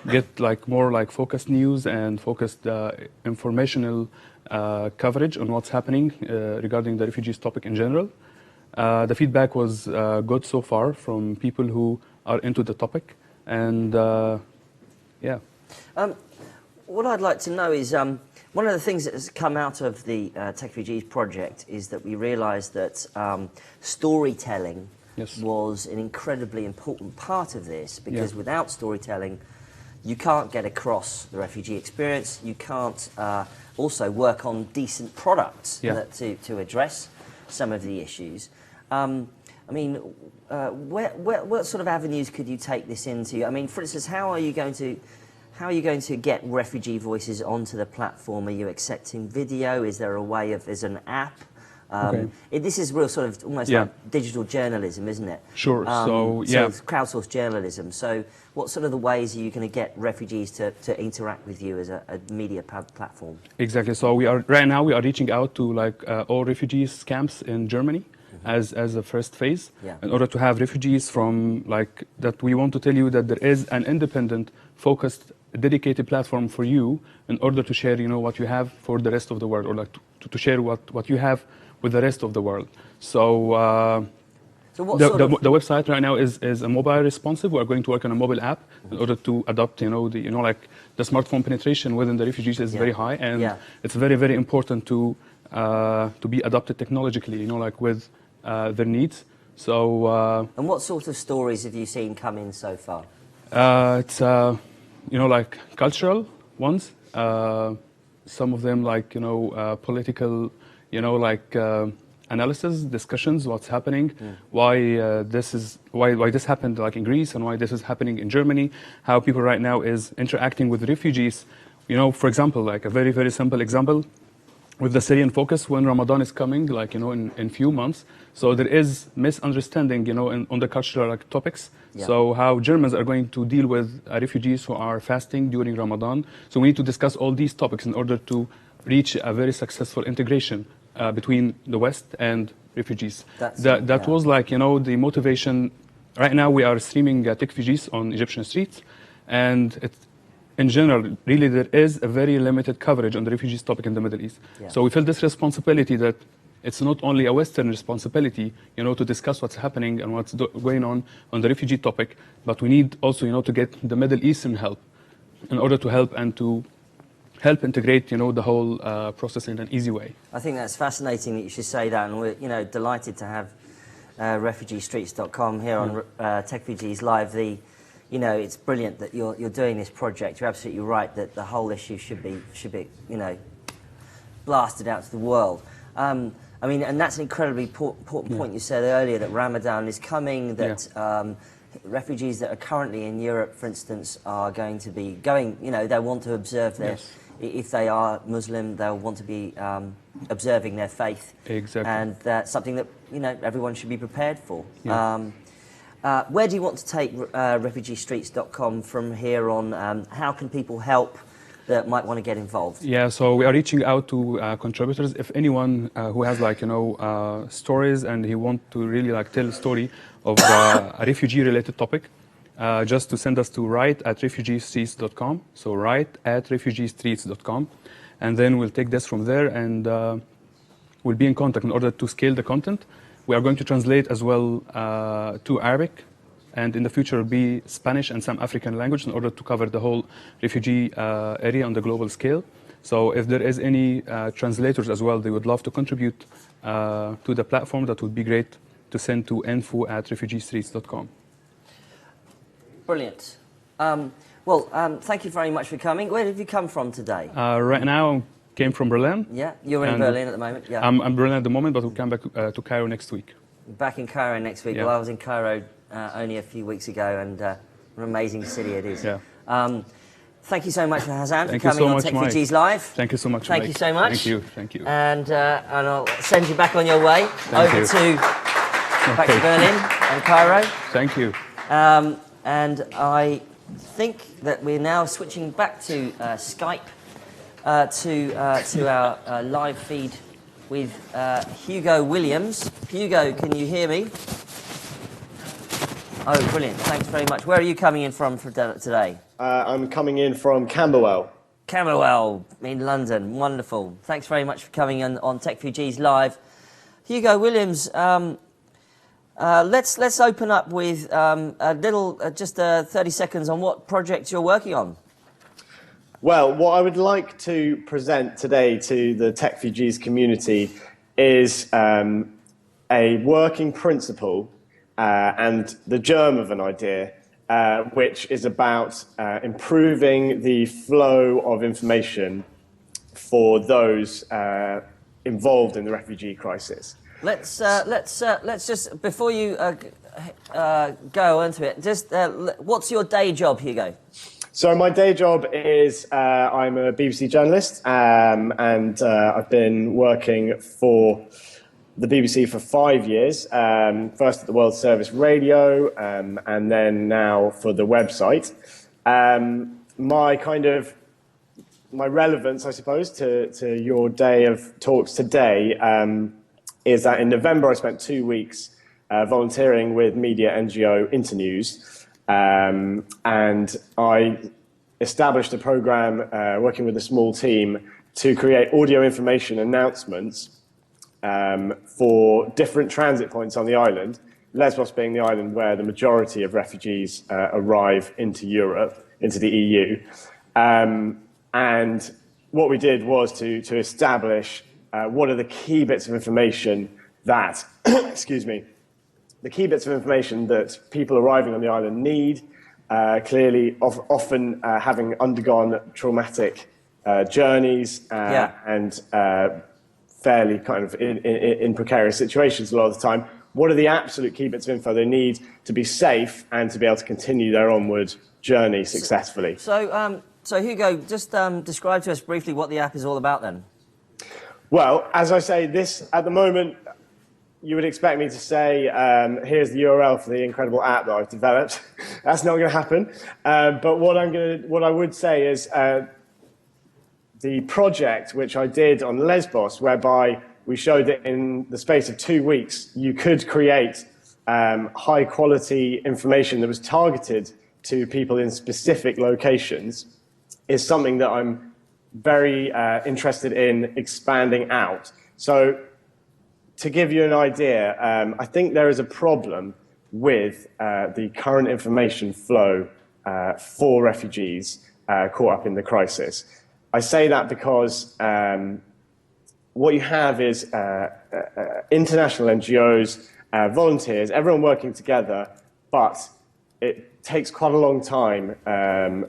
get like more like focused news and focused informational coverage on what's happening regarding the refugees topic in general. The feedback was good so far from people who are into the topic, and yeah. What I'd like to know is one of the things that has come out of the Techfugees project is that we realised that storytelling was an incredibly important part of this, because without storytelling, you can't get across the refugee experience. You can't also work on decent products to address some of the issues. I mean, what sort of avenues could you take this into? I mean, for instance, how are you going to get refugee voices onto the platform? Are you accepting video? Is there a way of? Is an app? This is real sort of almost like digital journalism, isn't it? Sure. So it's crowdsourced journalism. So what sort of the ways are you going to get refugees to interact with you as a media platform? Exactly. So right now we are reaching out to like all refugees camps in Germany. As a first phase, in order to have refugees from like that, we want to tell you that there is an independent, focused, dedicated platform for you in order to share, you know, what you have for the rest of the world, or like to share what you have with the rest of the world. So, the website right now is a mobile responsive. We are going to work on a mobile app in order to adopt, you know, like the smartphone penetration within the refugees is very high, and it's very, very important to be adopted technologically, you know, like with their needs. So and what sort of stories have you seen come in so far? It's you know, like cultural ones, some of them like, you know, political, you know, like analysis, discussions, what's happening, why this happened like in Greece and why this is happening in Germany, how people right now is interacting with refugees. You know, for example, like a very, very simple example, with the Syrian focus when Ramadan is coming, like, you know, in few months. So there is misunderstanding, you know, on the cultural like, topics. Yeah. So how Germans are going to deal with refugees who are fasting during Ramadan. So we need to discuss all these topics in order to reach a very successful integration between the West and refugees. That's That was like, you know, the motivation. Right now we are streaming Techfugees on Egyptian streets, and in general, really there is a very limited coverage on the refugees topic in the Middle East. Yeah. So we feel this responsibility that it's not only a Western responsibility, you know, to discuss what's happening and what's going on the refugee topic, but we need also, you know, to get the Middle Eastern help in order to help and to help integrate, you know, the whole process in an easy way. I think that's fascinating that you should say that, and we're, you know, delighted to have refugeestreets.com here on Techfugees Live. You know, it's brilliant that you're doing this project. You're absolutely right that the whole issue should be, you know, blasted out to the world. I mean, and that's an incredibly important point you said earlier, that Ramadan is coming, that refugees that are currently in Europe, for instance, are going to be going, you know, they'll want to observe their, if they are Muslim, they'll want to be observing their faith. Exactly. And that's something that, you know, everyone should be prepared for. Yeah. Where do you want to take refugeestreets.com from here on? How can people help that might want to get involved? Yeah, so we are reaching out to contributors. If anyone who has, like, you know, stories and he want to really like tell a story of a refugee-related topic, just to send us to write@refugeestreets.com. So write@refugeestreets.com, and then we'll take this from there, and we'll be in contact in order to scale the content. We are going to translate as well to Arabic, and in the future will be Spanish and some African language in order to cover the whole refugee area on the global scale. So if there is any translators as well, they would love to contribute to the platform, that would be great to send to info@refugeestreets.com. Brilliant. Thank you very much for coming. Where have you come from today? Right now, I came from Berlin. Yeah, you're in Berlin at the moment. Yeah, I'm in Berlin at the moment, but we'll come back to Cairo next week. Back in Cairo next week. Yeah. Well, I was in Cairo only a few weeks ago, and an amazing city it is. Yeah. Thank you so much, Hassan, Thank for you coming so on much, Techfugees Mike. Live. Thank you so much, Thank Mike. you so much. Thank you. Thank you. And I'll send you back on your way Thank over you. to back to Berlin and Cairo. Thank you. And I think that we're now switching back to Skype to our live feed with Hugo Williams. Hugo, can you hear me? Oh, brilliant. Thanks very much. Where are you coming in from for today? I'm coming in from Camberwell. Camberwell in London. Wonderful. Thanks very much for coming on Techfugees Live. Hugo Williams, let's open up with a little, just 30 seconds on what projects you're working on. Well, what I would like to present today to the Techfugees community is a working principle and the germ of an idea, which is about improving the flow of information for those involved in the refugee crisis. Let's just, before you go into it, just what's your day job, Hugo? So my day job is I'm a BBC journalist, and I've been working for the BBC for 5 years, first at the World Service Radio, and then now for the website. My relevance, I suppose, to your day of talks today is that in November I spent 2 weeks volunteering with media NGO Internews, and I established a program working with a small team to create audio information announcements for different transit points on the island, Lesbos being the island where the majority of refugees arrive into Europe, into the EU. And what we did was to establish what are the key bits of information that, excuse me, the key bits of information that people arriving on the island need, clearly often having undergone traumatic journeys and fairly kind of in precarious situations a lot of the time. What are the absolute key bits of info they need to be safe and to be able to continue their onward journey successfully? So Hugo, just describe to us briefly what the app is all about then. Well, as I say, this at the moment, you would expect me to say, here's the URL for the incredible app that I've developed. That's not going to happen. But what I would say is the project which I did on Lesbos, whereby we showed that in the space of 2 weeks, you could create high quality information that was targeted to people in specific locations, is something that I'm very interested in expanding out. So to give you an idea, I think there is a problem with the current information flow for refugees caught up in the crisis. I say that because what you have is international NGOs, volunteers, everyone working together, but it takes quite a long time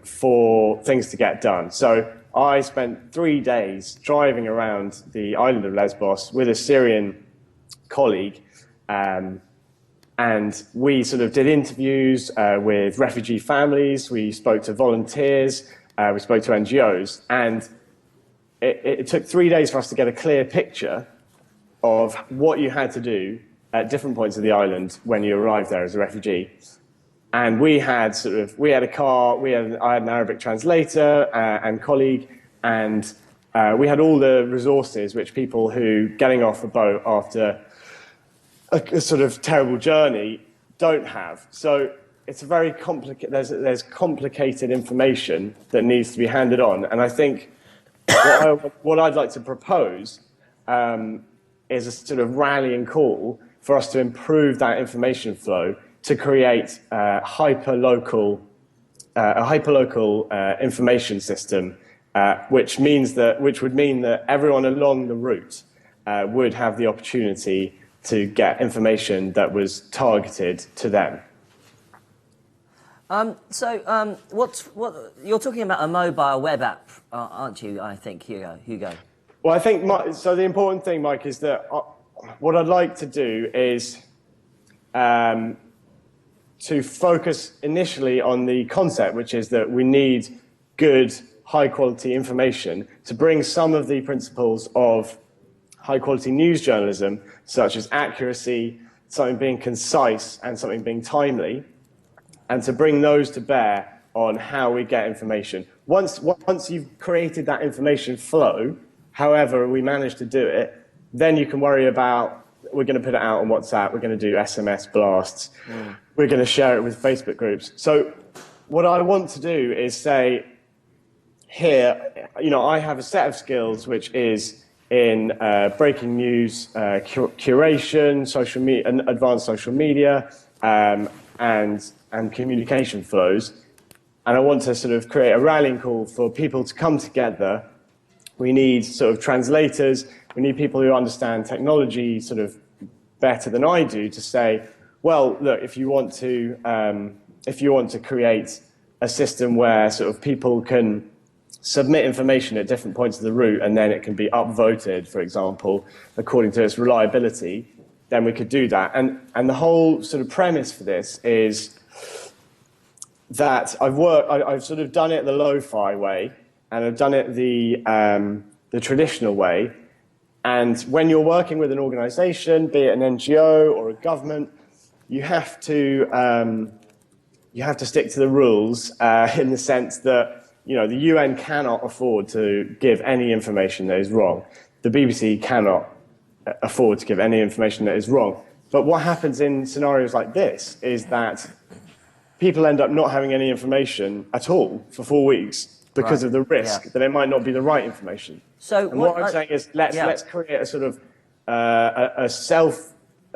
for things to get done. So I spent 3 days driving around the island of Lesbos with a Syrian colleague, and we sort of did interviews with refugee families, we spoke to volunteers, we spoke to NGOs, and it took 3 days for us to get a clear picture of what you had to do at different points of the island when you arrived there as a refugee. And we had a car, I had an Arabic translator and colleague, and we had all the resources which people who getting off a boat after a sort of terrible journey don't have. So it's a very complicated, there's complicated information that needs to be handed on. And I think what I'd like to propose is a sort of rallying call for us to improve that information flow to create a hyper-local information system, which would mean that everyone along the route would have the opportunity to get information that was targeted to them. You're talking about a mobile web app, aren't you? I think, Hugo. Well, I think so. The important thing, Mike, is that what I'd like to do is to focus initially on the concept, which is that we need good, high-quality information to bring some of the principles of high-quality news journalism, such as accuracy, something being concise, and something being timely, and to bring those to bear on how we get information. Once you've created that information flow, however we manage to do it, then you can worry about, we're going to put it out on WhatsApp, we're going to do SMS blasts, we're going to share it with Facebook groups. So what I want to do is say, here, I have a set of skills which is in breaking news, curation, social media, and advanced social media, and communication flows. And I want to sort of create a rallying call for people to come together. We need sort of translators. We need people who understand technology sort of better than I do to say, well, look, if you want to create a system where sort of people can submit information at different points of the route and then it can be upvoted, for example, according to its reliability, then we could do that. And the whole sort of premise for this is that I've sort of done it the lo-fi way, and I've done it the traditional way. And when you're working with an organization, be it an NGO or a government, you have to stick to the rules in the sense that, the UN cannot afford to give any information that is wrong. The BBC cannot afford to give any information that is wrong. But what happens in scenarios like this is that people end up not having any information at all for 4 weeks because of the risk that it might not be the right information. So what I'm saying is let's create a sort of a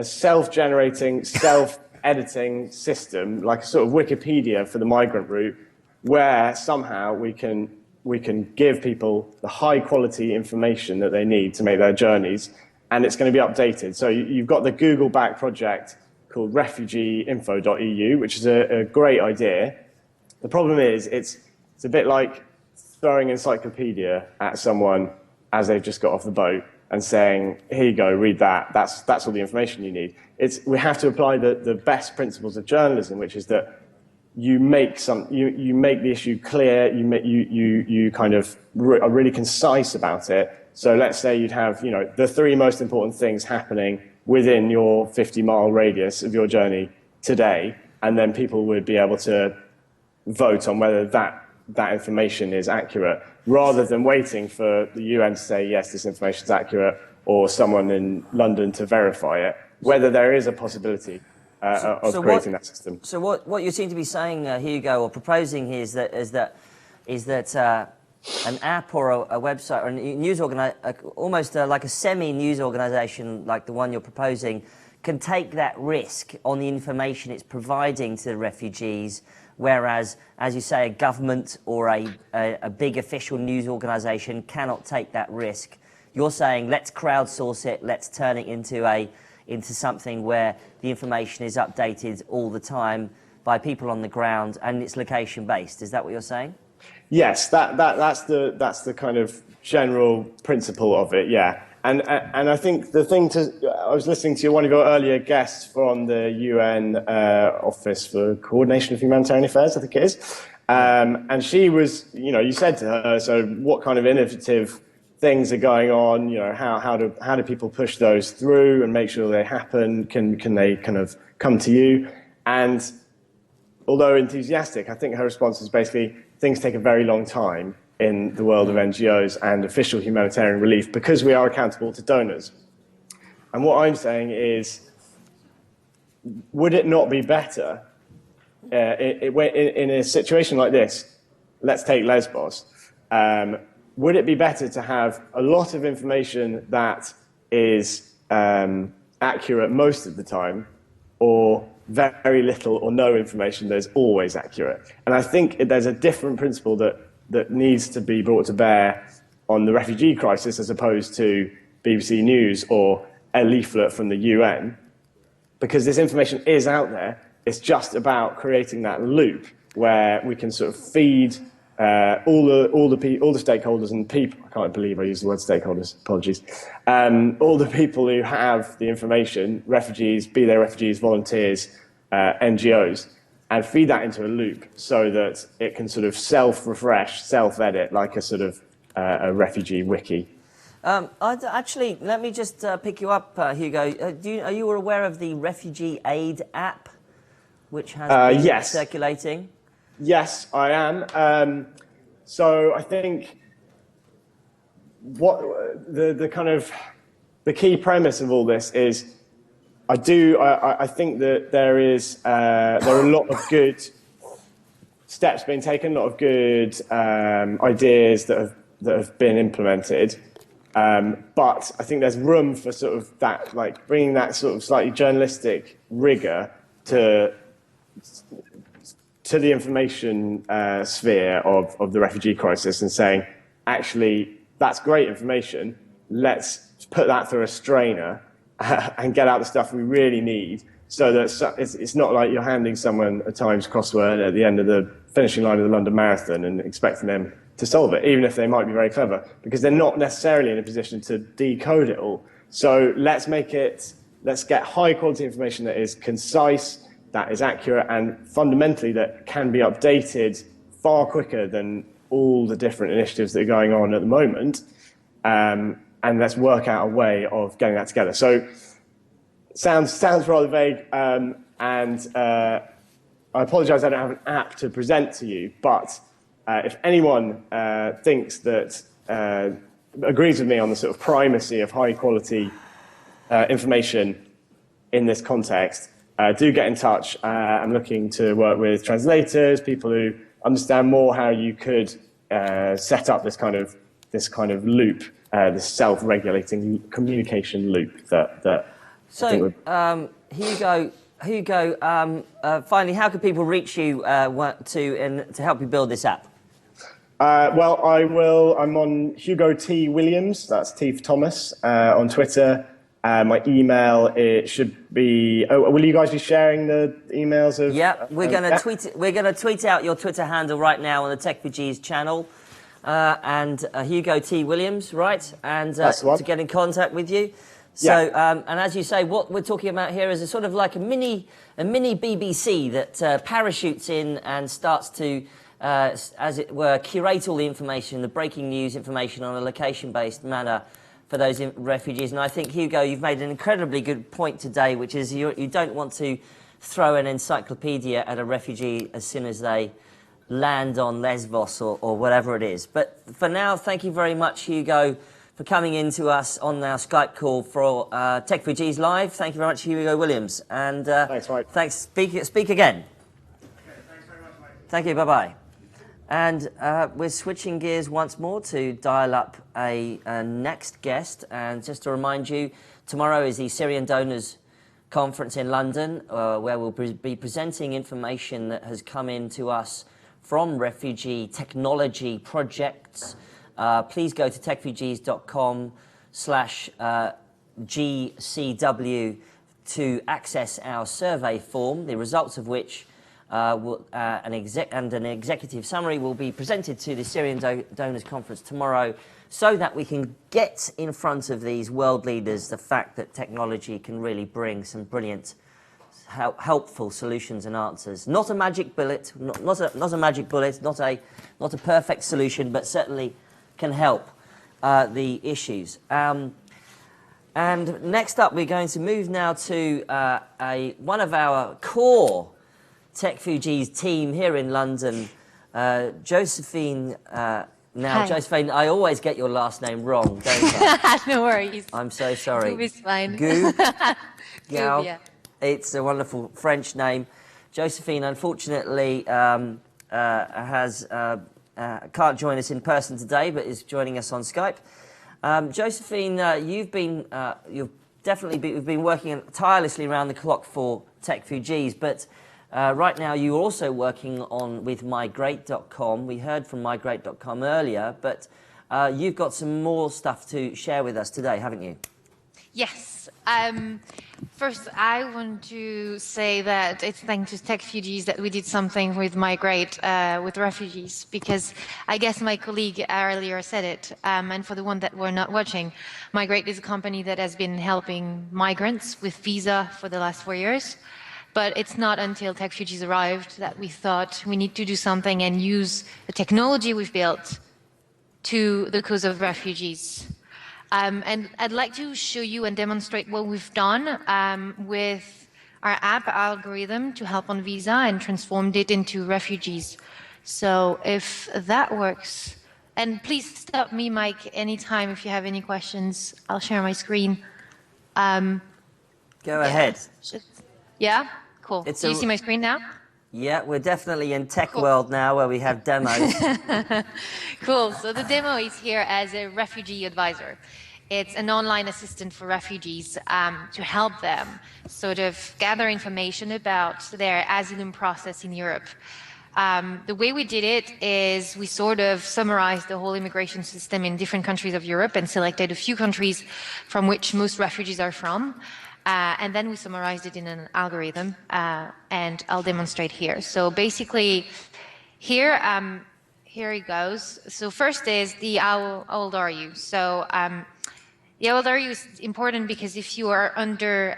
self-generating, self-editing system, like a sort of Wikipedia for the migrant route, where somehow we can give people the high-quality information that they need to make their journeys, and it's going to be updated. So you've got the Google-backed project called refugeeinfo.eu, which is a great idea. The problem is it's a bit like throwing an encyclopedia at someone as they've just got off the boat and saying, here you go, read that. That's all the information you need. We have to apply the best principles of journalism, which is that you make the issue clear, you kind of are really concise about it. So let's say you'd have, the 3 most important things happening within your 50-mile radius of your journey today, and then people would be able to vote on whether that information is accurate, rather than waiting for the UN to say, yes, this information is accurate, or someone in London to verify it, whether there is a possibility of creating that system. So what you seem to be saying, Hugo, or proposing here is that an app or a website or a news almost like a semi-news organisation like the one you're proposing, can take that risk on the information it's providing to the refugees, whereas, as you say, a government or a big official news organisation cannot take that risk. You're saying, let's crowdsource it, let's turn it into something where the information is updated all the time by people on the ground and it's location-based. Is that what you're saying? Yes, that's the kind of general principle of it, yeah. And I think the thing I was listening to one of your earlier guests from the UN Office for Coordination of Humanitarian Affairs, I think it is, and she was, you said to her, so what kind of innovative things are going on? How do people push those through and make sure they happen? Can they kind of come to you? And although enthusiastic, I think her response is basically things take a very long time in the world of NGOs and official humanitarian relief because we are accountable to donors. And what I'm saying is, would it not be better in a situation like this? Let's take Lesbos. Would it be better to have a lot of information that is accurate most of the time, or very little or no information that is always accurate? And I think there's a different principle that needs to be brought to bear on the refugee crisis as opposed to BBC News or a leaflet from the UN, because this information is out there. It's just about creating that loop where we can sort of feed all the stakeholders and people. I can't believe I used the word stakeholders. Apologies. All the people who have the information, refugees, be they refugees, volunteers, NGOs, and feed that into a loop so that it can sort of self-refresh, self-edit, like a sort of a refugee wiki. Actually, let me just pick you up, Hugo. Are you aware of the Refugee Aid app, which has been circulating? Yes, I am. So I think what the key premise of all this is, I think that there are a lot of good steps being taken, a lot of good ideas that have been implemented. But I think there's room for sort of that, like bringing that sort of slightly journalistic rigor to the information sphere of the refugee crisis, and saying, actually, that's great information. Let's put that through a strainer and get out the stuff we really need, so that it's not like you're handing someone a Times crossword at the end of the finishing line of the London Marathon and expecting them to solve it, even if they might be very clever, because they're not necessarily in a position to decode it all. So let's get high quality information that is concise, that is accurate, and fundamentally that can be updated far quicker than all the different initiatives that are going on at the moment. And let's work out a way of getting that together. So sounds rather vague, and I apologise I don't have an app to present to you, but if anyone thinks that, agrees with me on the sort of primacy of high quality information in this context, do get in touch. I'm looking to work with translators, people who understand more how you could set up this kind of loop, this self-regulating communication loop that. So, Hugo, finally, how can people reach you to help you build this app? Well, I'm on Hugo T. Williams, that's T for Thomas, on Twitter. My email, it should be. Oh, will you guys be sharing the emails of? Yeah, we're going to tweet it. We're going to tweet out your Twitter handle right now on the Techfugees channel, and Hugo T. Williams, right? And to get in contact with you. So, and as you say, what we're talking about here is a sort of like a mini BBC that parachutes in and starts to, as it were, curate all the information, the breaking news information on a location-based manner for those refugees. And I think, Hugo, you've made an incredibly good point today, which is you don't want to throw an encyclopedia at a refugee as soon as they land on Lesbos or whatever it is. But for now, thank you very much, Hugo, for coming in to us on our Skype call for Techfugees Live. Thank you very much, Hugo Williams. And thanks, Mike. Thanks. Speak again. Okay, thanks very much, Mike. Thank you. Bye-bye. And we're switching gears once more to dial up a next guest. And just to remind you, tomorrow is the Syrian Donors Conference in London, where we'll be presenting information that has come in to us from refugee technology projects. Please go to techfugees.com/GCW to access our survey form, the results of which an executive summary will be presented to the Syrian Donors Conference tomorrow, so that we can get in front of these world leaders the fact that technology can really bring some brilliant, helpful solutions and answers. Not a magic bullet, not a magic bullet, not a perfect solution, but certainly can help the issues. And next up, we're going to move now to one of our core Techfugees team here in London, Josephine. Now, Hi. Josephine, I always get your last name wrong, don't I? No worries. I'm so sorry. Goob is fine. Goob? Goob, yeah. It's a wonderful French name. Josephine, unfortunately, can't join us in person today, but is joining us on Skype. Josephine, you've been working tirelessly around the clock for Techfugees, but right now you're also working with Migrate.com. We heard from Migrate.com earlier, but you've got some more stuff to share with us today, haven't you? Yes. First, I want to say that it's thanks to Techfugees that we did something with Migrate, with refugees, because I guess my colleague earlier said it, and for the one that were not watching, Migrate is a company that has been helping migrants with visa for the last 4 years. But it's not until Techfugees arrived that we thought we need to do something and use the technology we've built to the cause of refugees. And I'd like to show you and demonstrate what we've done with our app algorithm to help on visa and transformed it into refugees. So if that works, and please stop me, Mike, anytime if you have any questions. I'll share my screen. Go ahead. Yeah? Cool. Do you see my screen now? Yeah, we're definitely in tech world now where we have demos. Cool. So the demo is here as a refugee advisor. It's an online assistant for refugees to help them sort of gather information about their asylum process in Europe. The way we did it is we sort of summarized the whole immigration system in different countries of Europe and selected a few countries from which most refugees are from. And then we summarized it in an algorithm, and I'll demonstrate here. So basically, here it goes. So first is the how old are you? So the how old are you is important because if you are under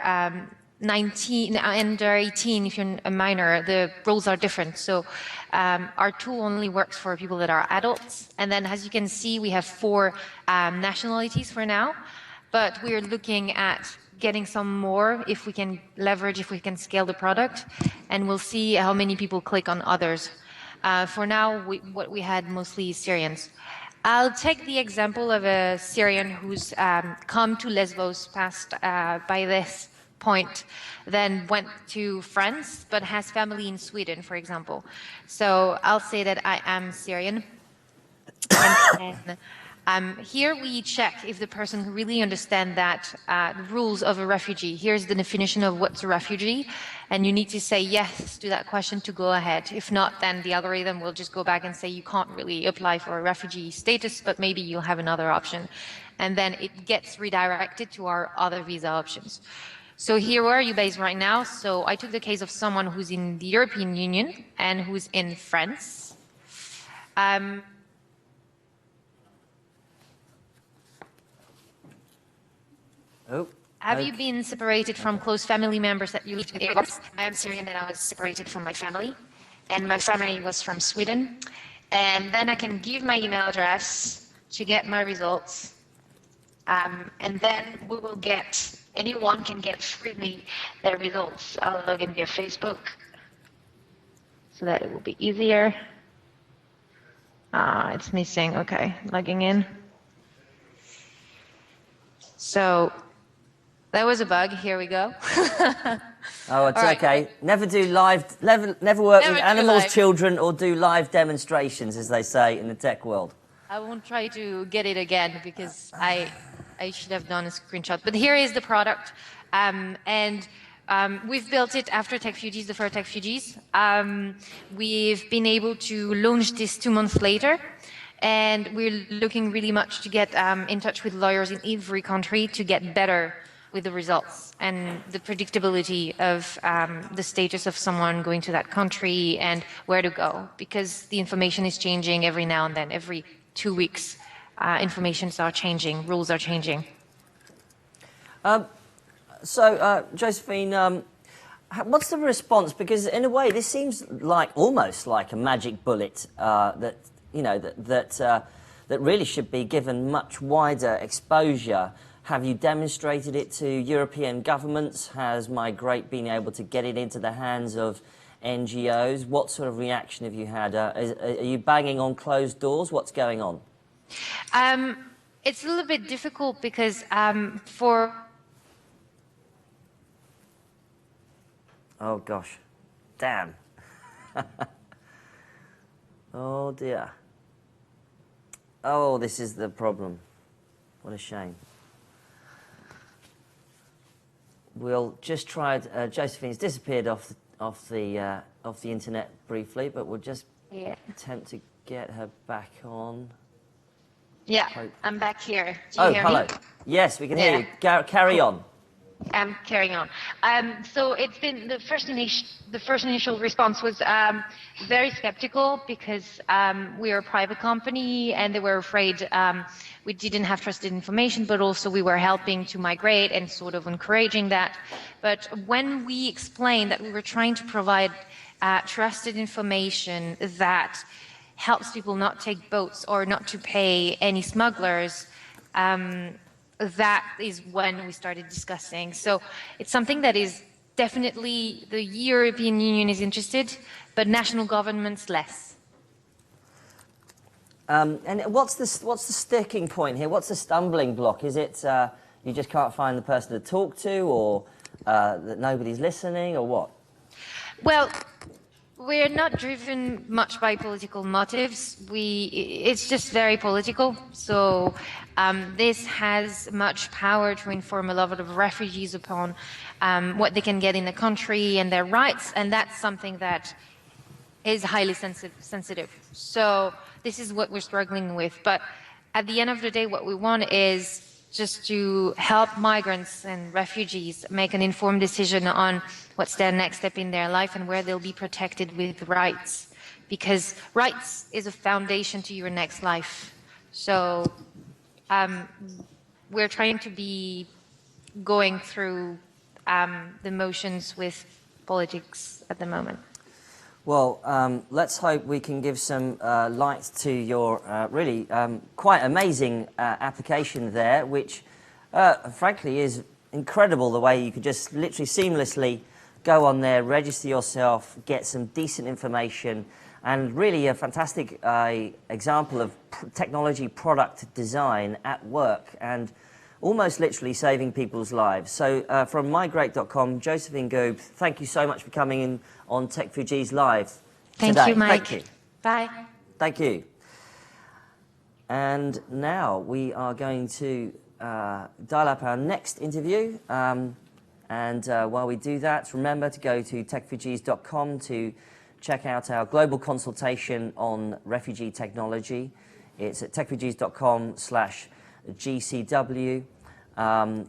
19, under 18, if you're a minor, the rules are different. So our tool only works for people that are adults. And then as you can see, we have 4 nationalities for now, but we're looking at getting some more if we can leverage, if we can scale the product, and we'll see how many people click on others. For now, what we had mostly is Syrians. I'll take the example of a Syrian who's come to Lesbos, passed by this point, then went to France, but has family in Sweden, for example. So I'll say that I am Syrian. And then, here we check if the person really understands that the rules of a refugee. Here's the definition of what's a refugee, and you need to say yes to that question to go ahead. If not, then the algorithm will just go back and say you can't really apply for a refugee status, but maybe you'll have another option. And then it gets redirected to our other visa options. So here, where are you based right now? So I took the case of someone who's in the European Union and who's in France. Have you been separated from close family members that you live with? I am Syrian and I was separated from my family, and my family was from Sweden. And then I can give my email address to get my results. And then we will get, anyone can get freely their results. I'll log in via Facebook so that it will be easier. It's missing. Okay, logging in. So that was a bug. Here we go. Oh, it's All okay. right. Never do live, never work Never with do animals, live. children, or do live demonstrations, as they say in the tech world. I won't try to get it again because I should have done a screenshot. But here is the product. We've built it after Techfugees, the first Techfugees. We've been able to launch this 2 months later. And we're looking really much to get in touch with lawyers in every country to get better with the results and the predictability of the status of someone going to that country and where to go, because the information is changing every now and then. Every 2 weeks, informations are changing, rules are changing. Josephine, what's the response? Because in a way, this seems like almost like a magic bullet that really should be given much wider exposure. Have you demonstrated it to European governments? Has Migrate been able to get it into the hands of NGOs? What sort of reaction have you had? Are you banging on closed doors? What's going on? It's a little bit difficult because Oh, gosh. Damn. Oh, dear. Oh, this is the problem. What a shame. We'll just try. Josephine's disappeared off the internet briefly, but we'll just attempt to get her back on. Yeah, I'm back here. Do you hear hello. me? Yes, we can hear you. Carry on. I'm carrying on. So it's been the first initial response was very skeptical because we are a private company and they were afraid we didn't have trusted information, but also we were helping to migrate and sort of encouraging that. But when we explained that we were trying to provide trusted information that helps people not take boats or not to pay any smugglers, that is when we started discussing. So it's something that is definitely the European Union is interested, but national governments less. And what's the sticking point here? What's the stumbling block? Is it you just can't find the person to talk to, or that nobody's listening, or what? Well, we're not driven much by political motives. It's just very political. So this has much power to inform a lot of refugees upon what they can get in the country and their rights, and that's something that is highly sensitive. So this is what we're struggling with. But at the end of the day, what we want is just to help migrants and refugees make an informed decision on what's their next step in their life and where they'll be protected with rights. Because rights is a foundation to your next life. So we're trying to be going through the motions with politics at the moment. Well, let's hope we can give some light to your really quite amazing application there, which frankly is incredible, the way you could just literally seamlessly go on there, register yourself, get some decent information, and really a fantastic example of technology product design at work and almost literally saving people's lives. So from migrate.com, Josephine Goob, thank you so much for coming in on Techfugees Live today. Thank you, Mike. Thank you. Bye. Thank you. And now we are going to dial up our next interview. While we do that, remember to go to techfugees.com to check out our global consultation on refugee technology. It's at techfugees.com/GCW.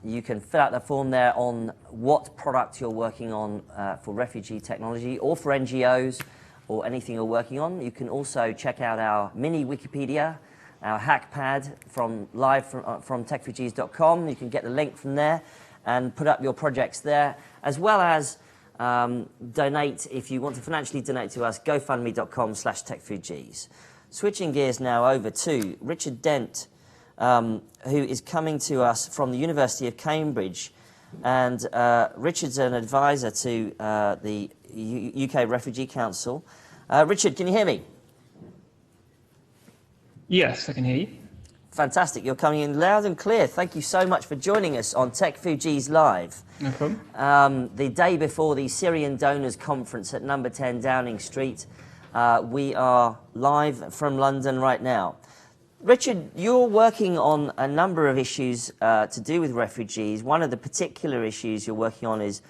You can fill out the form there on what product you're working on for refugee technology or for NGOs or anything you're working on. You can also check out our mini Wikipedia, our hackpad from techfugees.com. You can get the link from there and put up your projects there, as well as donate, if you want to financially donate to us, gofundme.com/techfugees. Switching gears now over to Richard Dent, who is coming to us from the University of Cambridge. And Richard's an advisor to the UK Refugee Council. Richard, can you hear me? Yes, I can hear you. fantastic. You're coming in loud and clear. Thank you so much for joining us on Techfugees Live. No problem. The day before the Syrian Donors Conference at number 10 Downing Street. We are live from London right now. Richard, you're working on a number of issues to do with refugees. One of the particular issues you're working on is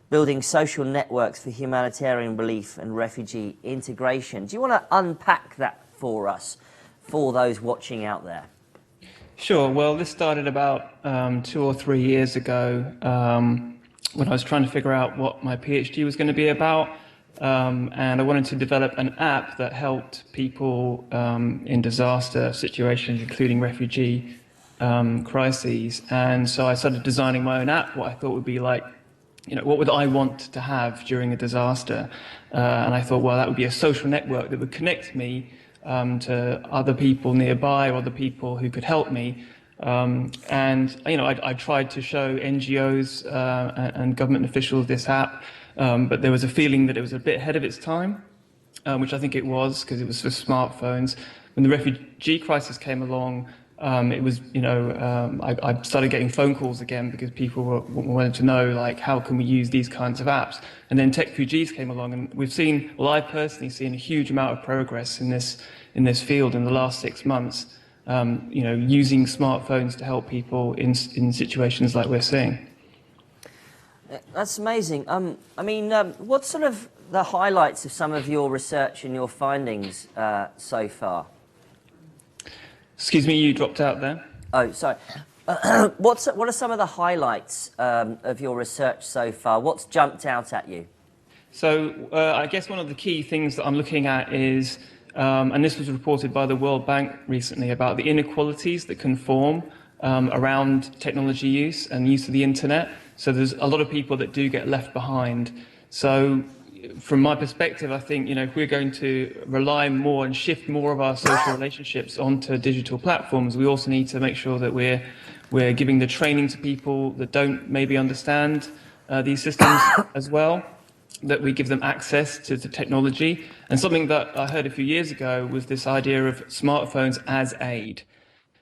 building social networks for humanitarian relief and refugee integration. Do you want to unpack that for us, for those watching out there? Sure. Well, this started about 2 or 3 years ago when I was trying to figure out what my PhD was going to be about. And I wanted to develop an app that helped people in disaster situations, including refugee crises. And so I started designing my own app, what I thought would be like, what would I want to have during a disaster? And I thought, well, that would be a social network that would connect me to other people nearby or other people who could help me. I tried to show NGOs and government officials this app, but there was a feeling that it was a bit ahead of its time, which I think it was because it was for smartphones. When the refugee crisis came along, it was, I started getting phone calls again because people wanted to know, like, how can we use these kinds of apps? And then Techfugees came along, and we've seen, well, I've personally seen a huge amount of progress in this field in the last 6 months. Using smartphones to help people in situations like we're seeing. That's amazing. What's sort of the highlights of some of your research and your findings so far? Excuse me, you dropped out there. Oh, sorry. What are some of the highlights of your research so far? What's jumped out at you? So I guess one of the key things that I'm looking at is, and this was reported by the World Bank recently, about the inequalities that can form around technology use and use of the internet. So there's a lot of people that do get left behind. So from my perspective, I think, if we're going to rely more and shift more of our social relationships onto digital platforms, we also need to make sure that we're giving the training to people that don't maybe understand these systems as well, that we give them access to the technology. And something that I heard a few years ago was this idea of smartphones as aid.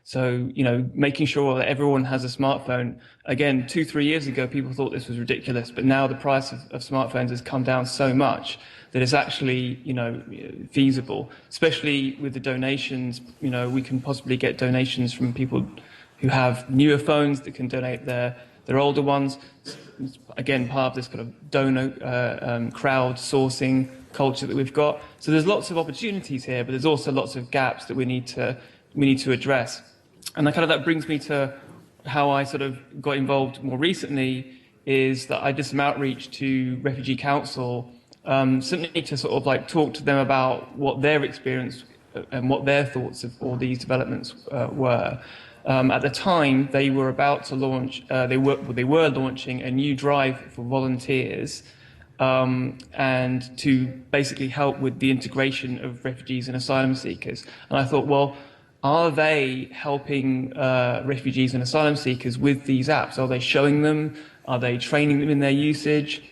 So, making sure that everyone has a smartphone. Again, 2-3 years ago, people thought this was ridiculous, but now the price of smartphones has come down so much that it's actually, feasible, especially with the donations. We can possibly get donations from people who have newer phones that can donate their older ones. Again, part of this kind of donor crowdsourcing culture that we've got. So there's lots of opportunities here, but there's also lots of gaps that we need to address. And that brings me to how I sort of got involved more recently, is that I did some outreach to Refugee Council, simply to sort of like talk to them about what their experience and what their thoughts of all these developments were. At the time, they were about to launch, they were launching a new drive for volunteers and to basically help with the integration of refugees and asylum seekers. And I thought, well, are they helping refugees and asylum seekers with these apps? Are they showing them? Are they training them in their usage?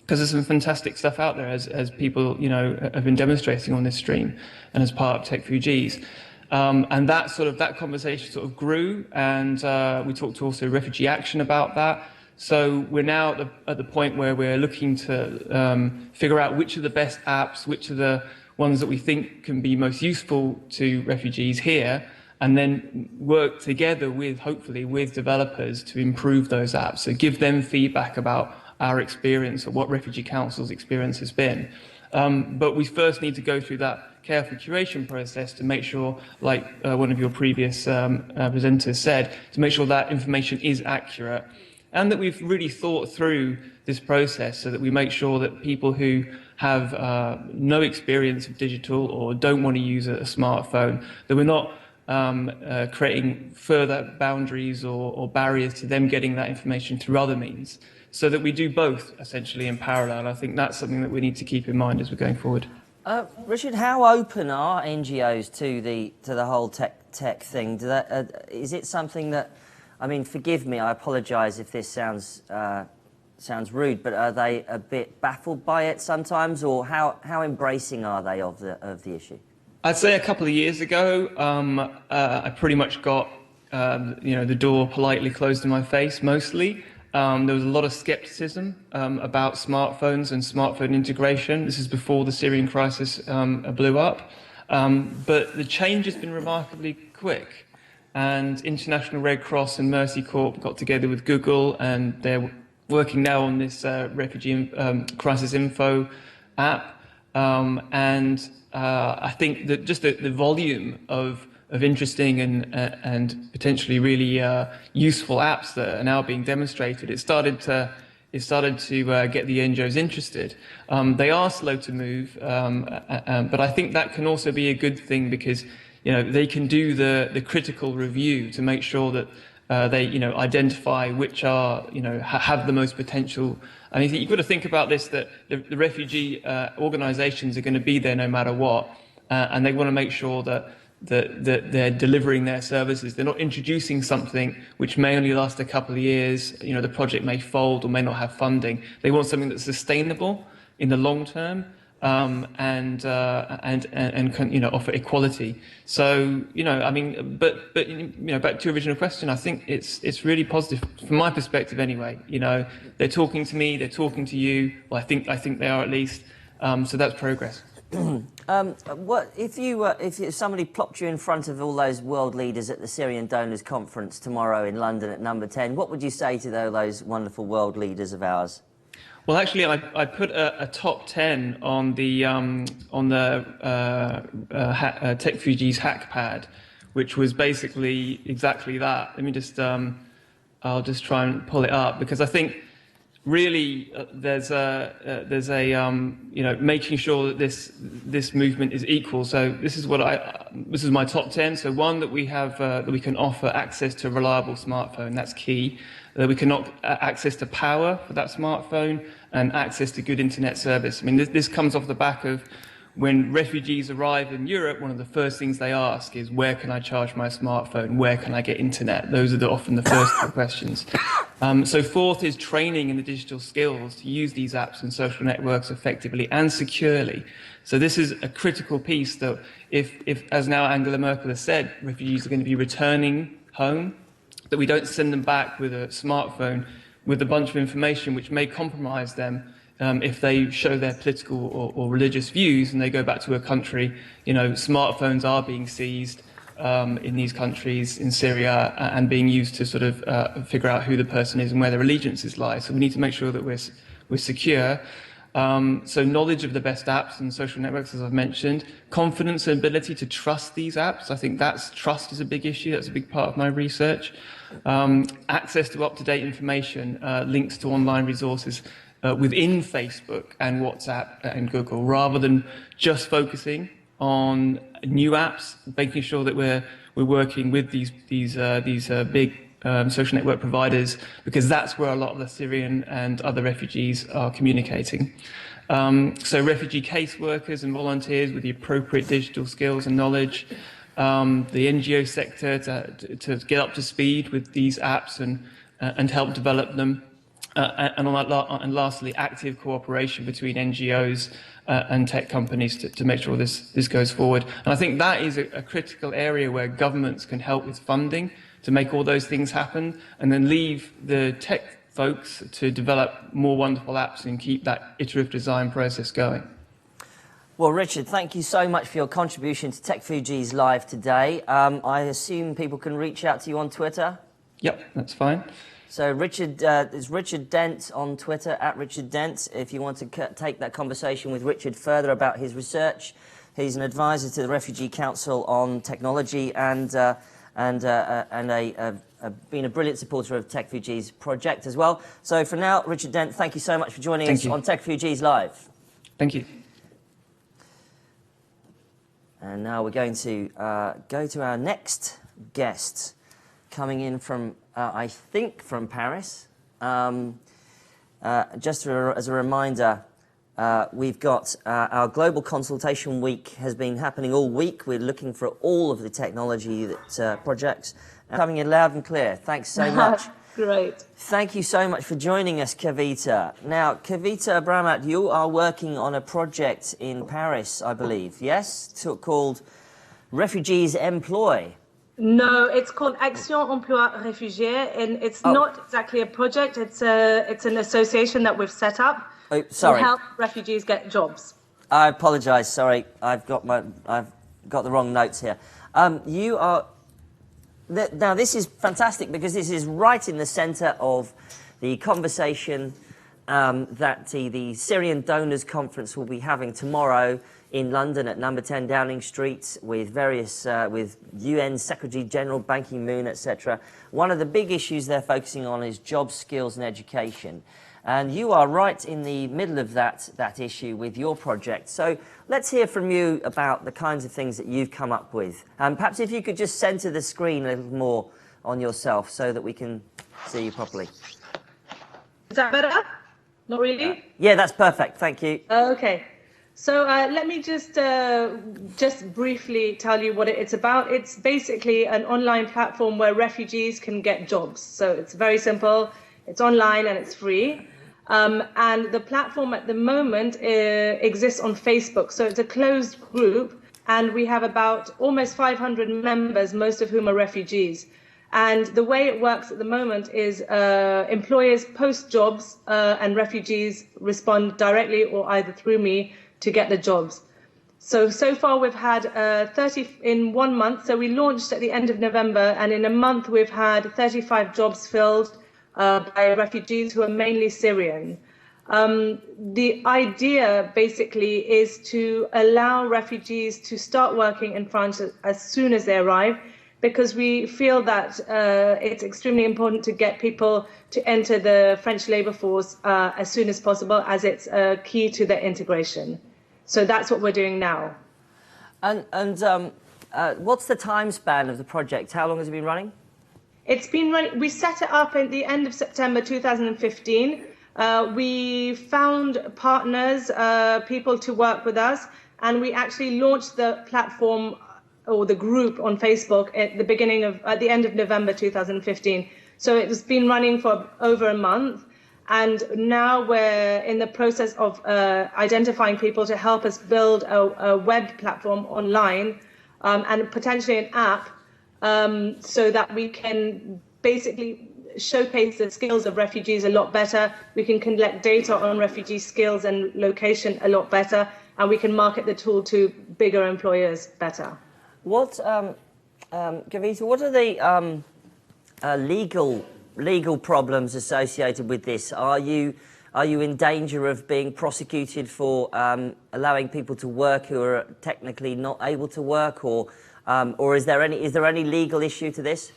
Because there's some fantastic stuff out there, as people have been demonstrating on this stream and as part of Techfugees. And that conversation sort of grew, and we talked to also Refugee Action about that. So we're now at the point where we're looking to figure out which are the best apps, which are the ones that we think can be most useful to refugees here, and then work together hopefully with developers to improve those apps. So give them feedback about our experience or what Refugee Council's experience has been. But we first need to go through that careful curation process to make sure, like one of your previous presenters said, to make sure that information is accurate, and that we've really thought through this process so that we make sure that people who have no experience of digital or don't want to use a smartphone, that we're not creating further boundaries or barriers to them getting that information through other means, so that we do both essentially in parallel. I think that's something that we need to keep in mind as we're going forward. Richard, how open are NGOs to the whole tech thing? Is it something that, forgive me, I apologise if this sounds rude, but are they a bit baffled by it sometimes, or how embracing are they of the issue? I'd say a couple of years ago, I pretty much got the door politely closed in my face mostly. There was a lot of skepticism about smartphones and smartphone integration. This is before the Syrian crisis blew up. But the change has been remarkably quick. And International Red Cross and Mercy Corps got together with Google, and they're working now on this refugee crisis info app. I think that just the volume of interesting and potentially really useful apps that are now being demonstrated, it started to get the NGOs interested. They are slow to move, but I think that can also be a good thing because they can do the critical review to make sure that they identify which are have the most potential. And I think you've got to think about this, that the refugee organisations are going to be there no matter what, and they want to make sure that they're delivering their services. They're not introducing something which may only last a couple of years. The project may fold or may not have funding. They want something that's sustainable in the long term, and offer equality. So but back to your original question, I think it's really positive from my perspective anyway. They're talking to me, they're talking to you. Well, I think they are at least. So that's progress. What if somebody plopped you in front of all those world leaders at the Syrian Donors Conference tomorrow in London at number 10? What would you say to those wonderful world leaders of ours? Well, actually, I put a top 10 on the Techfugees hackpad, which was basically exactly that. Let me just I'll just try and pull it up, because I think really there's a making sure that this movement is equal. So this is my top 10. So one, that we have that we can offer access to a reliable smartphone. That's key. That we can offer access to power for that smartphone and access to good internet service. I mean, this comes off the back of when refugees arrive in Europe. One of the first things they ask is, where can I charge my smartphone? Where can I get internet? Those are often the first questions. So fourth is training in the digital skills to use these apps and social networks effectively and securely. So this is a critical piece that if as now Angela Merkel has said, refugees are going to be returning home, that we don't send them back with a smartphone with a bunch of information which may compromise them if they show their political or religious views and they go back to a country. Smartphones are being seized in these countries, in Syria, and being used to sort of figure out who the person is and where their allegiances lie. So we need to make sure that we're secure. So knowledge of the best apps and social networks, as I've mentioned, confidence and ability to trust these apps. I think trust is a big issue. That's a big part of my research. Access to up-to-date information, links to online resources within Facebook and WhatsApp and Google, rather than just focusing on new apps, making sure that we're working with these big social network providers, because that's where a lot of the Syrian and other refugees are communicating. So refugee caseworkers and volunteers with the appropriate digital skills and knowledge, the NGO sector to get up to speed with these apps and help develop them, and lastly, active cooperation between NGOs and tech companies to make sure this goes forward. And I think that is a critical area where governments can help with funding to make all those things happen, and then leave the tech folks to develop more wonderful apps and keep that iterative design process going. Well, Richard, thank you so much for your contribution to Techfugees Live today. I assume people can reach out to you on Twitter? Yep, that's fine. So Richard is Richard Dent on Twitter, @RichardDent, if you want to take that conversation with Richard further about his research. He's an advisor to the Refugee Council on technology and been a brilliant supporter of Techfugees project as well. So for now, Richard Dent, thank you so much for joining us on Techfugees Live. Thank you. And now we're going to go to our next guest, coming in from, I think, from Paris. Just as a reminder, we've got our Global Consultation Week has been happening all week. We're looking for all of the technology that projects. Coming in loud and clear. Thanks so much. Great. Thank you so much for joining us, Kavita. Now, Kavita Abramat, you are working on a project in Paris, I believe, yes? Called Refugees Employ. No, it's called Action Emploi Réfugié, and it's not exactly a project. It's an association that we've set up to help refugees get jobs. I apologise. Sorry, I've got the wrong notes here. You are now. This is fantastic because this is right in the centre of the conversation that the Syrian Donors Conference will be having tomorrow in London at number 10 Downing Street with various, with UN Secretary General Ban Ki-moon, etc. One of the big issues they're focusing on is job skills and education. And you are right in the middle of that issue with your project. So let's hear from you about the kinds of things that you've come up with. Perhaps if you could just centre the screen a little more on yourself so that we can see you properly. Is that better? Not really? Yeah, that's perfect. Thank you. Okay. So let me just briefly tell you what it's about. It's basically an online platform where refugees can get jobs. So it's very simple. It's online and it's free. And the platform at the moment exists on Facebook. So it's a closed group. And we have about almost 500 members, most of whom are refugees. And the way it works at the moment is employers post jobs and refugees respond directly or either through me to get the jobs. So far we've had 30 in 1 month. So we launched at the end of November, and in a month we've had 35 jobs filled by refugees who are mainly Syrian. The idea basically is to allow refugees to start working in France as soon as they arrive, because we feel that it's extremely important to get people to enter the French labour force as soon as possible, as it's key to their integration. So that's what we're doing now. And what's the time span of the project? How long has it been running? It's been running. We set it up at the end of September 2015. We found partners, people to work with us, and we actually launched the platform or the group on Facebook at the end of November 2015. So it has been running for over a month. And now we're in the process of identifying people to help us build a web platform online and potentially an app so that we can basically showcase the skills of refugees a lot better. We can collect data on refugee skills and location a lot better, and we can market the tool to bigger employers better. What, Kavita, what are the legal problems associated with this? Are you in danger of being prosecuted for allowing people to work who are technically not able to work, or is there any legal issue to this?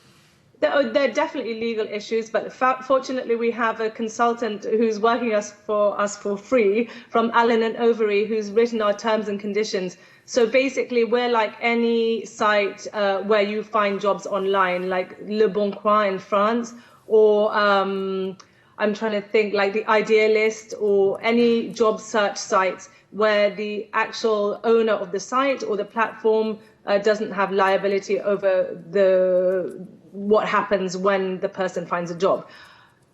There are definitely legal issues, but fortunately we have a consultant who's working for us for free from Allen & Overy, who's written our terms and conditions. So basically we're like any site where you find jobs online, like Le Bon Coin in France, or I'm trying to think, like the Idealist, or any job search sites where the actual owner of the site or the platform doesn't have liability over what happens when the person finds a job.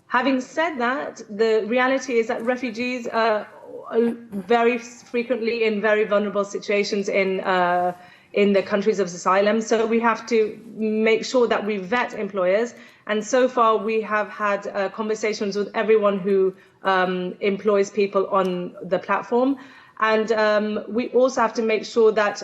Having said that, the reality is that refugees are very frequently in very vulnerable situations in the countries of asylum. So we have to make sure that we vet employers. And so far, we have had conversations with everyone who employs people on the platform. And we also have to make sure that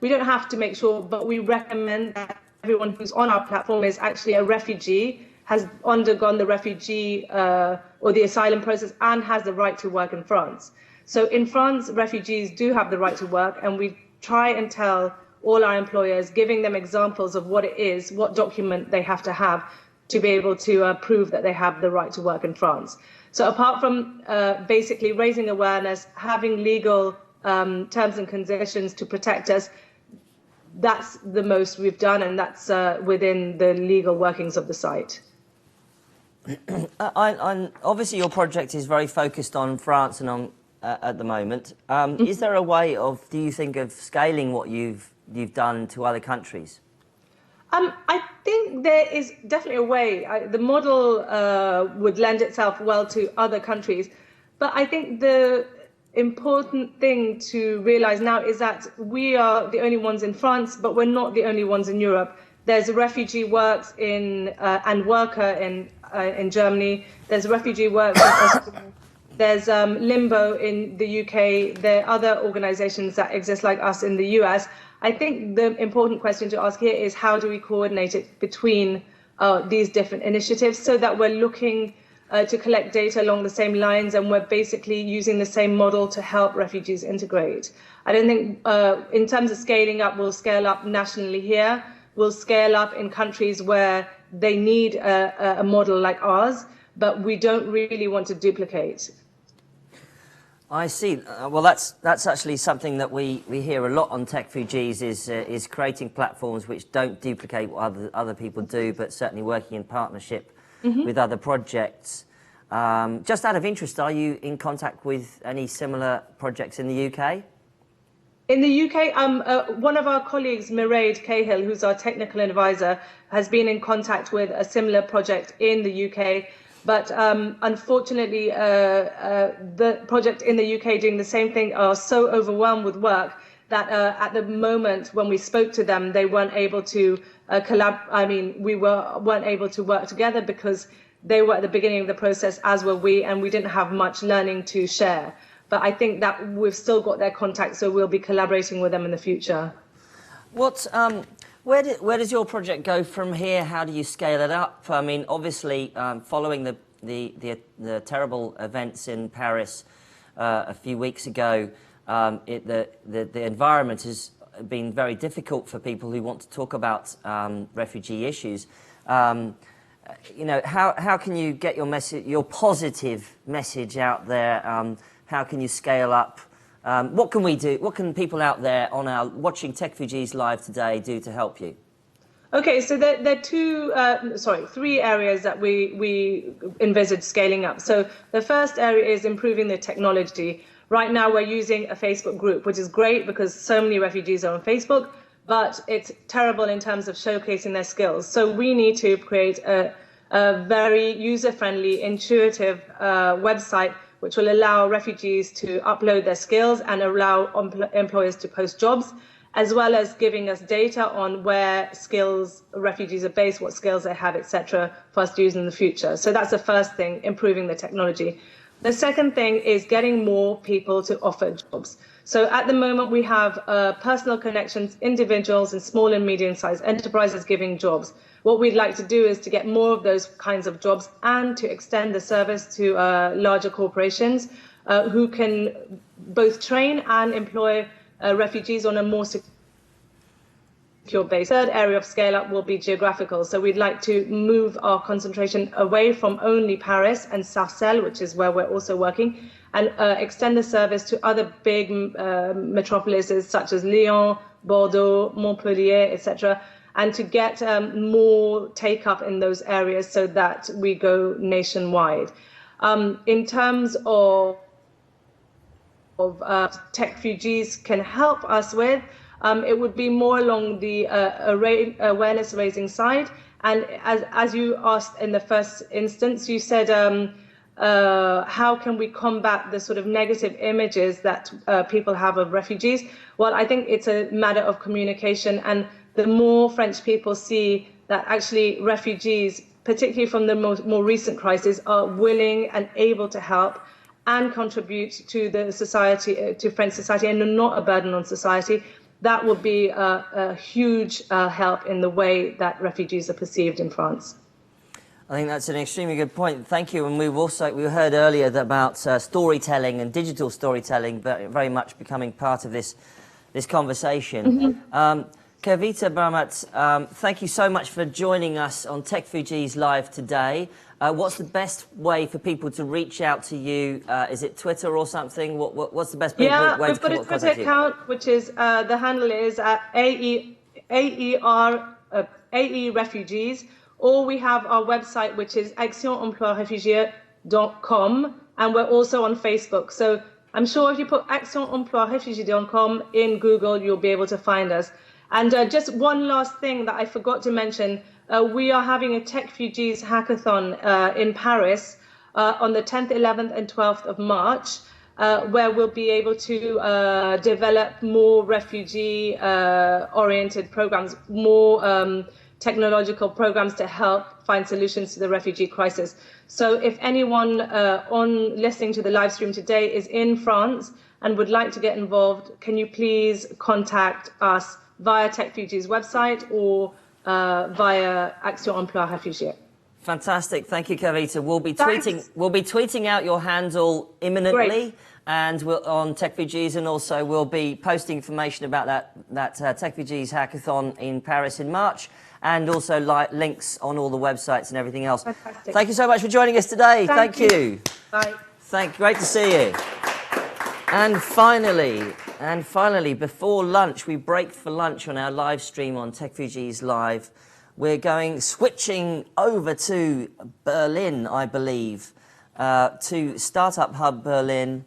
we don't have to make sure, but we recommend that everyone who's on our platform is actually a refugee, has undergone the refugee or the asylum process, and has the right to work in France. So in France, refugees do have the right to work, and we try and tell all our employers, giving them examples of what it is, what document they have to be able to prove that they have the right to work in France. So apart from basically raising awareness, having legal terms and conditions to protect us, that's the most we've done, and that's within the legal workings of the site. Obviously, your project is very focused on France and on at the moment. Is there a way of, do you think, of scaling what you've done to other countries? I think there is definitely a way. The model would lend itself well to other countries, but I think the important thing to realize now is that we are the only ones in France, but we're not the only ones in Europe. There's Refugee Works and Worker in Germany. There's Refugee Works in Austria. There's Limbo in the UK. There are other organizations that exist like us in the US. I think the important question to ask here is how do we coordinate it between these different initiatives so that we're looking to collect data along the same lines and we're basically using the same model to help refugees integrate. I don't think in terms of scaling up, we'll scale up nationally here. We'll scale up in countries where they need a model like ours, but we don't really want to duplicate. I see. Well, that's actually something that we hear a lot on Techfugees is creating platforms which don't duplicate what other people do, but certainly working in partnership with other projects. Just out of interest, are you in contact with any similar projects in the UK? In the UK, one of our colleagues, Mairead Cahill, who's our technical advisor, has been in contact with a similar project in the UK. But unfortunately, the project in the UK doing the same thing are so overwhelmed with work that at the moment when we spoke to them, they weren't able to we weren't able to work together because they were at the beginning of the process, as were we, and we didn't have much learning to share. But I think that we've still got their contact, so we'll be collaborating with them in the future. Where does your project go from here? How do you scale it up? I mean, obviously, following the terrible events in Paris a few weeks ago, the environment has been very difficult for people who want to talk about refugee issues. You know, how can you get your message, your positive message out there? How can you scale up? What can we do? What can people out there watching Techfugees live today do to help you? Okay, so there are three areas that we envisage scaling up. So the first area is improving the technology. Right now we're using a Facebook group, which is great because so many refugees are on Facebook, but it's terrible in terms of showcasing their skills. So we need to create a very user-friendly, intuitive website which will allow refugees to upload their skills and allow employers to post jobs, as well as giving us data on where skills refugees are based, what skills they have, etc., for us to use in the future. So that's the first thing, improving the technology. The second thing is getting more people to offer jobs. So at the moment, we have personal connections, individuals and small and medium-sized enterprises giving jobs. What we'd like to do is to get more of those kinds of jobs and to extend the service to larger corporations who can both train and employ refugees on a more secure basis. Third area of scale-up will be geographical. So we'd like to move our concentration away from only Paris and Sarcelles, which is where we're also working, and extend the service to other big metropolises such as Lyon, Bordeaux, Montpellier, etc., and to get more take-up in those areas so that we go nationwide. In terms of Techfugees can help us with, it would be more along the awareness-raising side. And as you asked in the first instance, you said, how can we combat the sort of negative images that people have of refugees? Well, I think it's a matter of communication, and the more French people see that actually refugees, particularly from the more recent crisis, are willing and able to help and contribute to the society, to French society, and are not a burden on society, that will be a huge help in the way that refugees are perceived in France. I think that's an extremely good point. Thank you. And we heard earlier about storytelling and digital storytelling, but very much becoming part of this conversation. Kavita Bhamat, thank you so much for joining us on Techfugees Live today. What's the best way for people to reach out to you? Is it Twitter or something? What's the best way to contact you? Yeah, we've got a Twitter account, which is, the handle is AE Refugees, or we have our website, which is actionemploirefugiés.com, and we're also on Facebook. So I'm sure if you put actionemploirefugiés.com in Google, you'll be able to find us. And just one last thing that I forgot to mention, we are having a Techfugees hackathon in Paris on the 10th, 11th and 12th of March, where we'll be able to develop more refugee-oriented programs, more technological programs to help find solutions to the refugee crisis. So if anyone on listening to the live stream today is in France and would like to get involved, can you please contact us via Techfugees website or via Action Emploi Réfugié. Fantastic. Thank you, Kavita. We'll be tweeting out your handle imminently. Great. And we'll, on Techfugees, and also we'll be posting information about that Techfugees hackathon in Paris in March, and also links on all the websites and everything else. Fantastic. Thank you so much for joining us today. Thank you. Bye. Great to see you. And finally, before lunch, we break for lunch on our live stream on Techfugees Live. We're switching over to Berlin, I believe, to Startup Hub Berlin,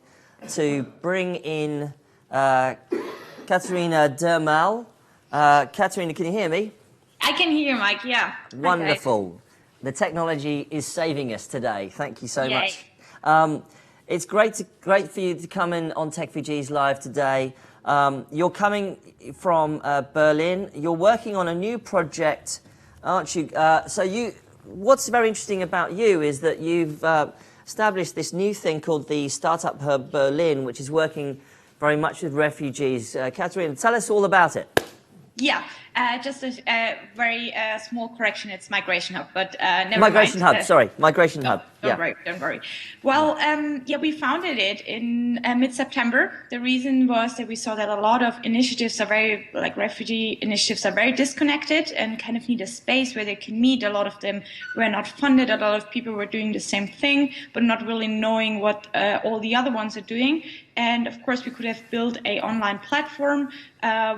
to bring in Katharina Dermal. Katharina, can you hear me? I can hear you, Mike, yeah. Wonderful. The technology is saving us today. Thank you so much. It's great for you to come in on Techfugees Live today. You're coming from Berlin. You're working on a new project, aren't you? What's very interesting about you is that you've established this new thing called the Startup Hub Berlin, which is working very much with refugees. Katharina, tell us all about it. Yeah, just a very small correction. It's Migration Hub, but never Migration mind. Hub, sorry. Migration Hub. Don't worry. Well, we founded it in mid-September. The reason was that we saw that a lot of initiatives are refugee initiatives are very disconnected and kind of need a space where they can meet. A lot of them were not funded. A lot of people were doing the same thing, but not really knowing what all the other ones are doing. And of course, we could have built an online platform,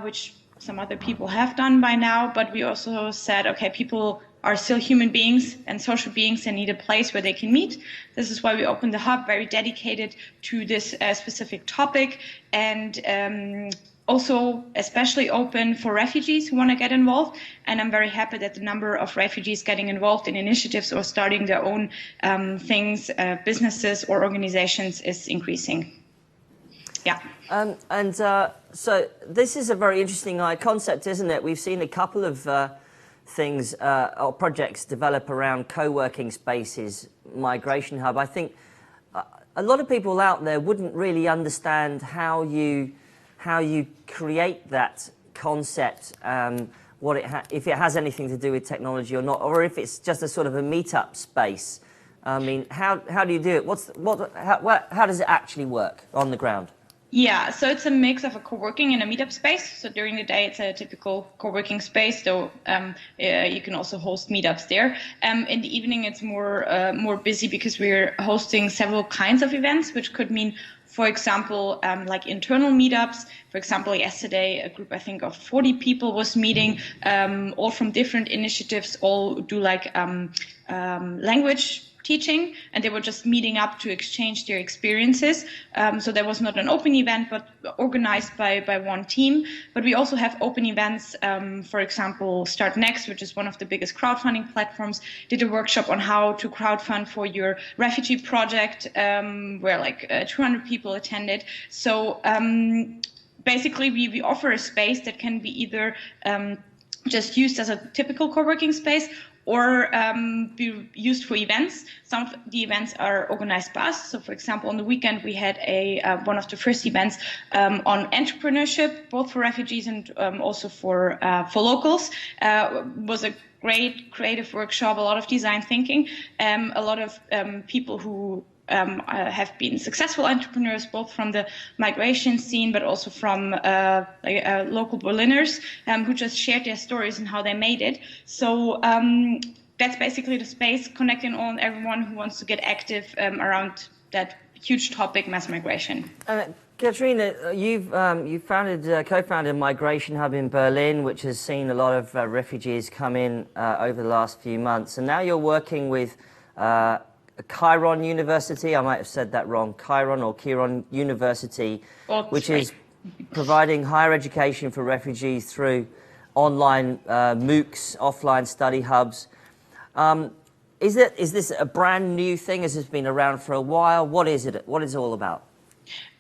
which some other people have done by now, but we also said, okay, people are still human beings and social beings and need a place where they can meet. This is why we opened the hub, very dedicated to this specific topic, and also especially open for refugees who want to get involved. And I'm very happy that the number of refugees getting involved in initiatives or starting their own things, businesses or organizations is increasing. Yeah. So this is a very interesting concept, isn't it? We've seen a couple of things or projects develop around co-working spaces, Migration Hub. I think a lot of people out there wouldn't really understand how you create that concept, if it has anything to do with technology or not, or if it's just a sort of a meetup space. I mean, how do you do it? How does it actually work on the ground? Yeah, so it's a mix of a co-working and a meetup space. So during the day, it's a typical co-working space, though you can also host meetups there. In the evening, it's more busy because we're hosting several kinds of events, which could mean, for example, like internal meetups. For example, yesterday, a group, I think, of 40 people was meeting, all from different initiatives, all do like language teaching, and they were just meeting up to exchange their experiences. So there was not an open event, but organized by one team. But we also have open events. For example, Start Next, which is one of the biggest crowdfunding platforms, did a workshop on how to crowdfund for your refugee project, where like 200 people attended. So basically, we offer a space that can be either just used as a typical co-working space, or be used for events. Some of the events are organized by us. So, for example, on the weekend we had one of the first events on entrepreneurship, both for refugees and also for locals. Was a great creative workshop, a lot of design thinking, a lot of people who have been successful entrepreneurs, both from the migration scene, but also from local Berliners who just shared their stories and how they made it. So that's basically the space, connecting all and everyone who wants to get active around that huge topic, mass migration. Katharina, you've co-founded Migration Hub in Berlin, which has seen a lot of refugees come in over the last few months, and now you're working with Chiron University, I might have said that wrong, Chiron University, which is providing higher education for refugees through online MOOCs, offline study hubs. Is this a brand new thing? Has this been around for a while? What is it? What is it all about?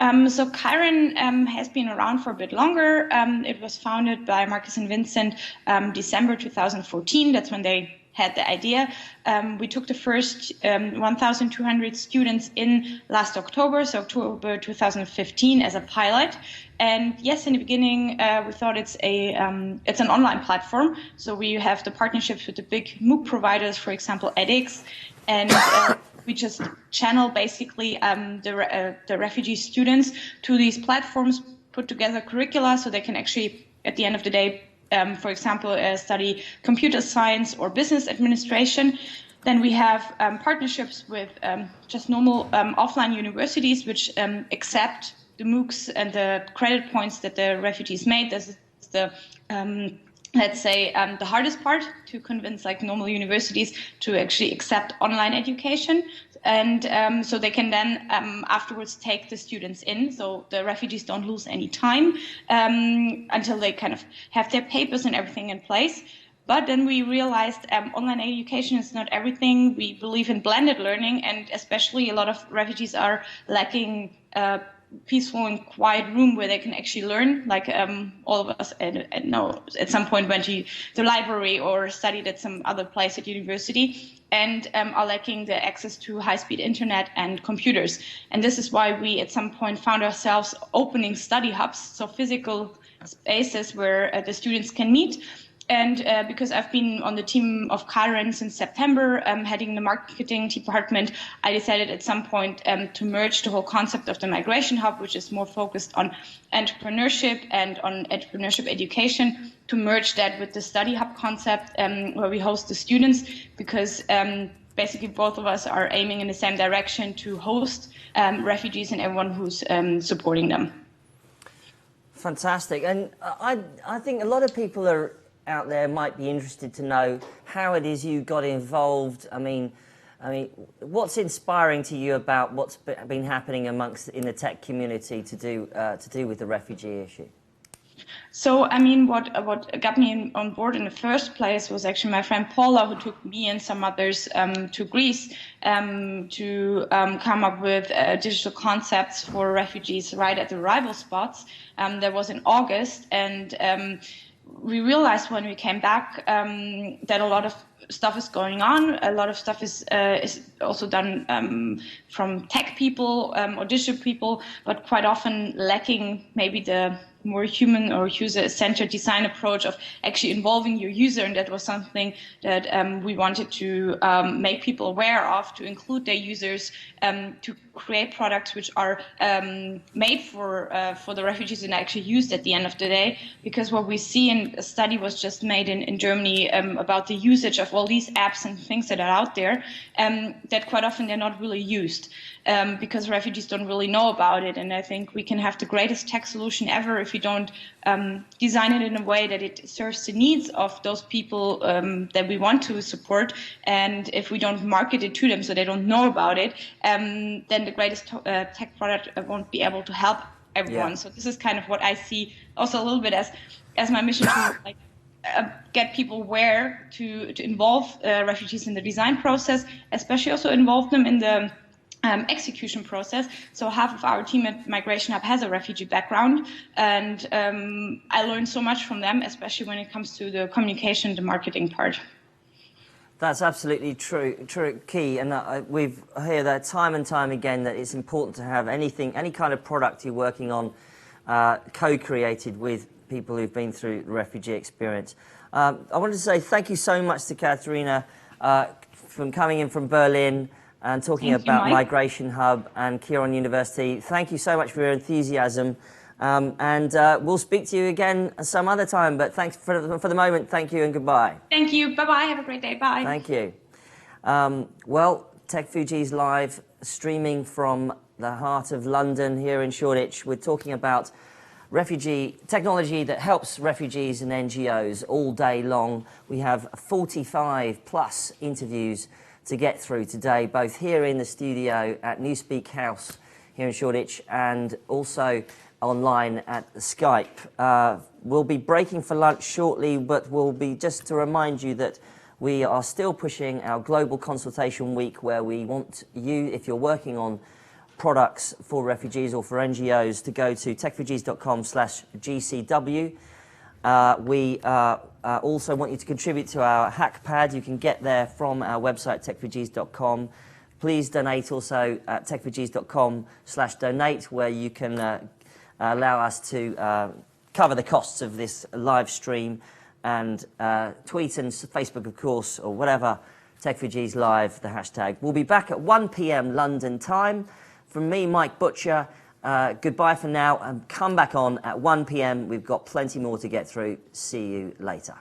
So Chiron has been around for a bit longer. It was founded by Marcus and Vincent December 2014. That's when they had the idea. We took the first 1,200 students in last October, so October 2015, as a pilot. And yes, in the beginning, we thought it's an online platform. So we have the partnerships with the big MOOC providers, for example, edX, and we just channel basically the refugee students to these platforms, put together curricula so they can actually, at the end of the day, for example, study computer science or business administration. Then we have partnerships with just normal offline universities which accept the MOOCs and the credit points that the refugees made. This is the let's say the hardest part, to convince like normal universities to actually accept online education. And so they can then afterwards take the students in, so the refugees don't lose any time until they kind of have their papers and everything in place. But then we realized online education is not everything. We believe in blended learning, and especially a lot of refugees are lacking peaceful and quiet room where they can actually learn, like all of us at some point went to the library or studied at some other place at university, and are lacking the access to high-speed internet and computers. And this is why we at some point found ourselves opening study hubs, so physical spaces where the students can meet. And because I've been on the team of Chiron since September, heading the marketing department, I decided at some point to merge the whole concept of the Migration Hub, which is more focused on entrepreneurship and on entrepreneurship education, to merge that with the Study Hub concept, where we host the students, because basically both of us are aiming in the same direction to host refugees and everyone who's supporting them. Fantastic. And I think a lot of people are out there might be interested to know how it is you got involved. I mean, what's inspiring to you about what's been happening in the tech community to do with the refugee issue? So, I mean, what got me on board in the first place was actually my friend Paula, who took me and some others to Greece to come up with digital concepts for refugees right at the arrival spots. That was in August, and we realized when we came back that a lot of stuff is going on. A lot of stuff is also done from tech people or digital people, but quite often lacking maybe the more human or user-centered design approach of actually involving your user. And that was something that we wanted to make people aware of, to include their users, to create products which are made for the refugees and actually used at the end of the day. Because what we see, in a study was just made in Germany about the usage of all these apps and things that are out there, that quite often they're not really used. Because refugees don't really know about it. And I think we can have the greatest tech solution ever if we don't design it in a way that it serves the needs of those people that we want to support. And if we don't market it to them so they don't know about it, then the greatest tech product won't be able to help everyone. Yeah. So this is kind of what I see also a little bit as my mission to like get people aware to involve refugees in the design process, especially also involve them in the execution process. So half of our team at Migration Hub has a refugee background, and I learned so much from them, especially when it comes to the communication, the marketing part. That's absolutely true, key, and we've heard that time and time again, that it's important to have any kind of product you're working on co-created with people who've been through the refugee experience. I wanted to say thank you so much to Katharina from coming in from Berlin and talking about Migration Hub and Chiron University. Thank you so much for your enthusiasm. And we'll speak to you again some other time. But thanks for the moment. Thank you and goodbye. Thank you. Bye-bye. Have a great day. Bye. Thank you. Well, Techfugees live, streaming from the heart of London here in Shoreditch. We're talking about refugee technology that helps refugees and NGOs all day long. We have 45 plus interviews to get through today, both here in the studio at Newspeak House here in Shoreditch and also online at Skype. We'll be breaking for lunch shortly, but we'll be just to remind you that we are still pushing our global consultation week, where we want you, if you're working on products for refugees or for NGOs to go to techfugees.com/GCW. We also want you to contribute to our hackpad. You can get there from our website, techfugees.com. Please donate also at techfugees.com/donate, where you can allow us to cover the costs of this live stream, and tweet and Facebook, of course, or whatever, Techfugees Live, the hashtag. We'll be back at 1 p.m. London time. From me, Mike Butcher, goodbye for now, and come back on at 1 p.m. We've got plenty more to get through. See you later.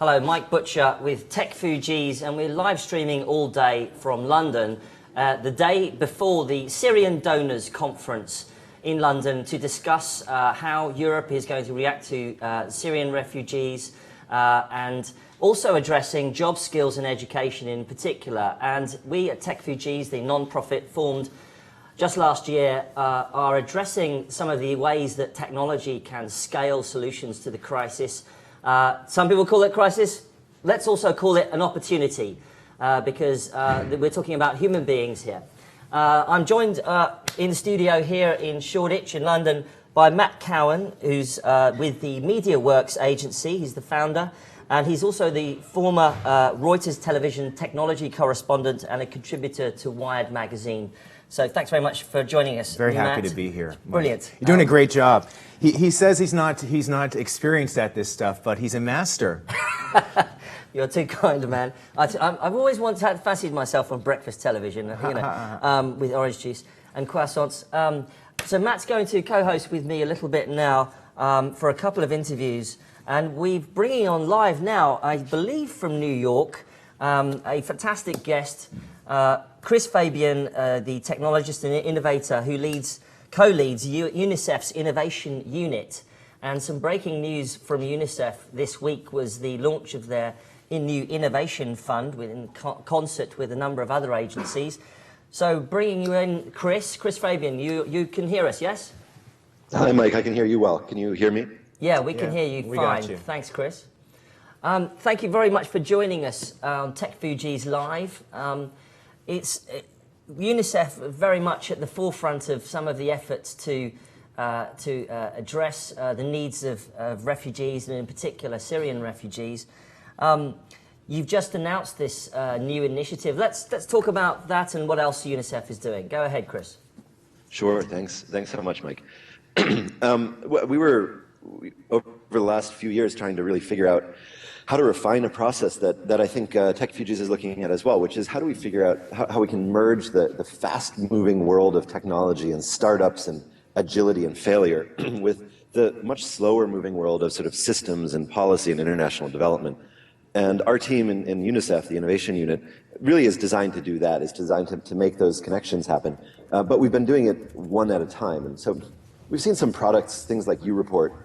Hello, Mike Butcher with Techfugees, and we're live streaming all day from London, the day before the Syrian Donors Conference in London to discuss how Europe is going to react to Syrian refugees and also addressing job skills and education in particular. And we at Techfugees, the non-profit formed just last year, are addressing some of the ways that technology can scale solutions to the crisis. Some people call it crisis. Let's also call it an opportunity because we're talking about human beings here. I'm joined in the studio here in Shoreditch in London by Matt Cowan, who's with the MediaWorks agency. He's the founder, and he's also the former Reuters television technology correspondent and a contributor to Wired magazine. So thanks very much for joining us, Very happy Matt. to be here. Brilliant. You're doing a great job. He says he's not experienced at this stuff, but he's a master. You're too kind, man. I've always fancied myself on breakfast television, you know, with orange juice and croissants. So Matt's going to co-host with me a little bit now for a couple of interviews, and we're bringing on live now, I believe from New York, a fantastic guest, Chris Fabian, the technologist and innovator who co-leads UNICEF's innovation unit. And some breaking news from UNICEF this week was the launch of their new innovation fund in concert with a number of other agencies. So bringing you in, Chris Fabian, you can hear us, yes? Hi, Mike. I can hear you well. Can you hear me? Yeah, we can hear you fine. Thanks, Chris. Thank you very much for joining us on Techfugees Live. UNICEF very much at the forefront of some of the efforts to address the needs of refugees, and in particular Syrian refugees. You've just announced this new initiative. Let's talk about that and what else UNICEF is doing. Go ahead, Chris. Sure. Thanks so much, Mike. We were over the last few years trying to really figure out how to refine a process that I think Techfugees is looking at as well, which is how do we figure out how we can merge the fast-moving world of technology and startups and agility and failure with the much slower-moving world of sort of systems and policy and international development. And our team in UNICEF, the innovation unit, really is designed to do that, is designed to make those connections happen. But we've been doing it one at a time. And so we've seen some products, things like UReport,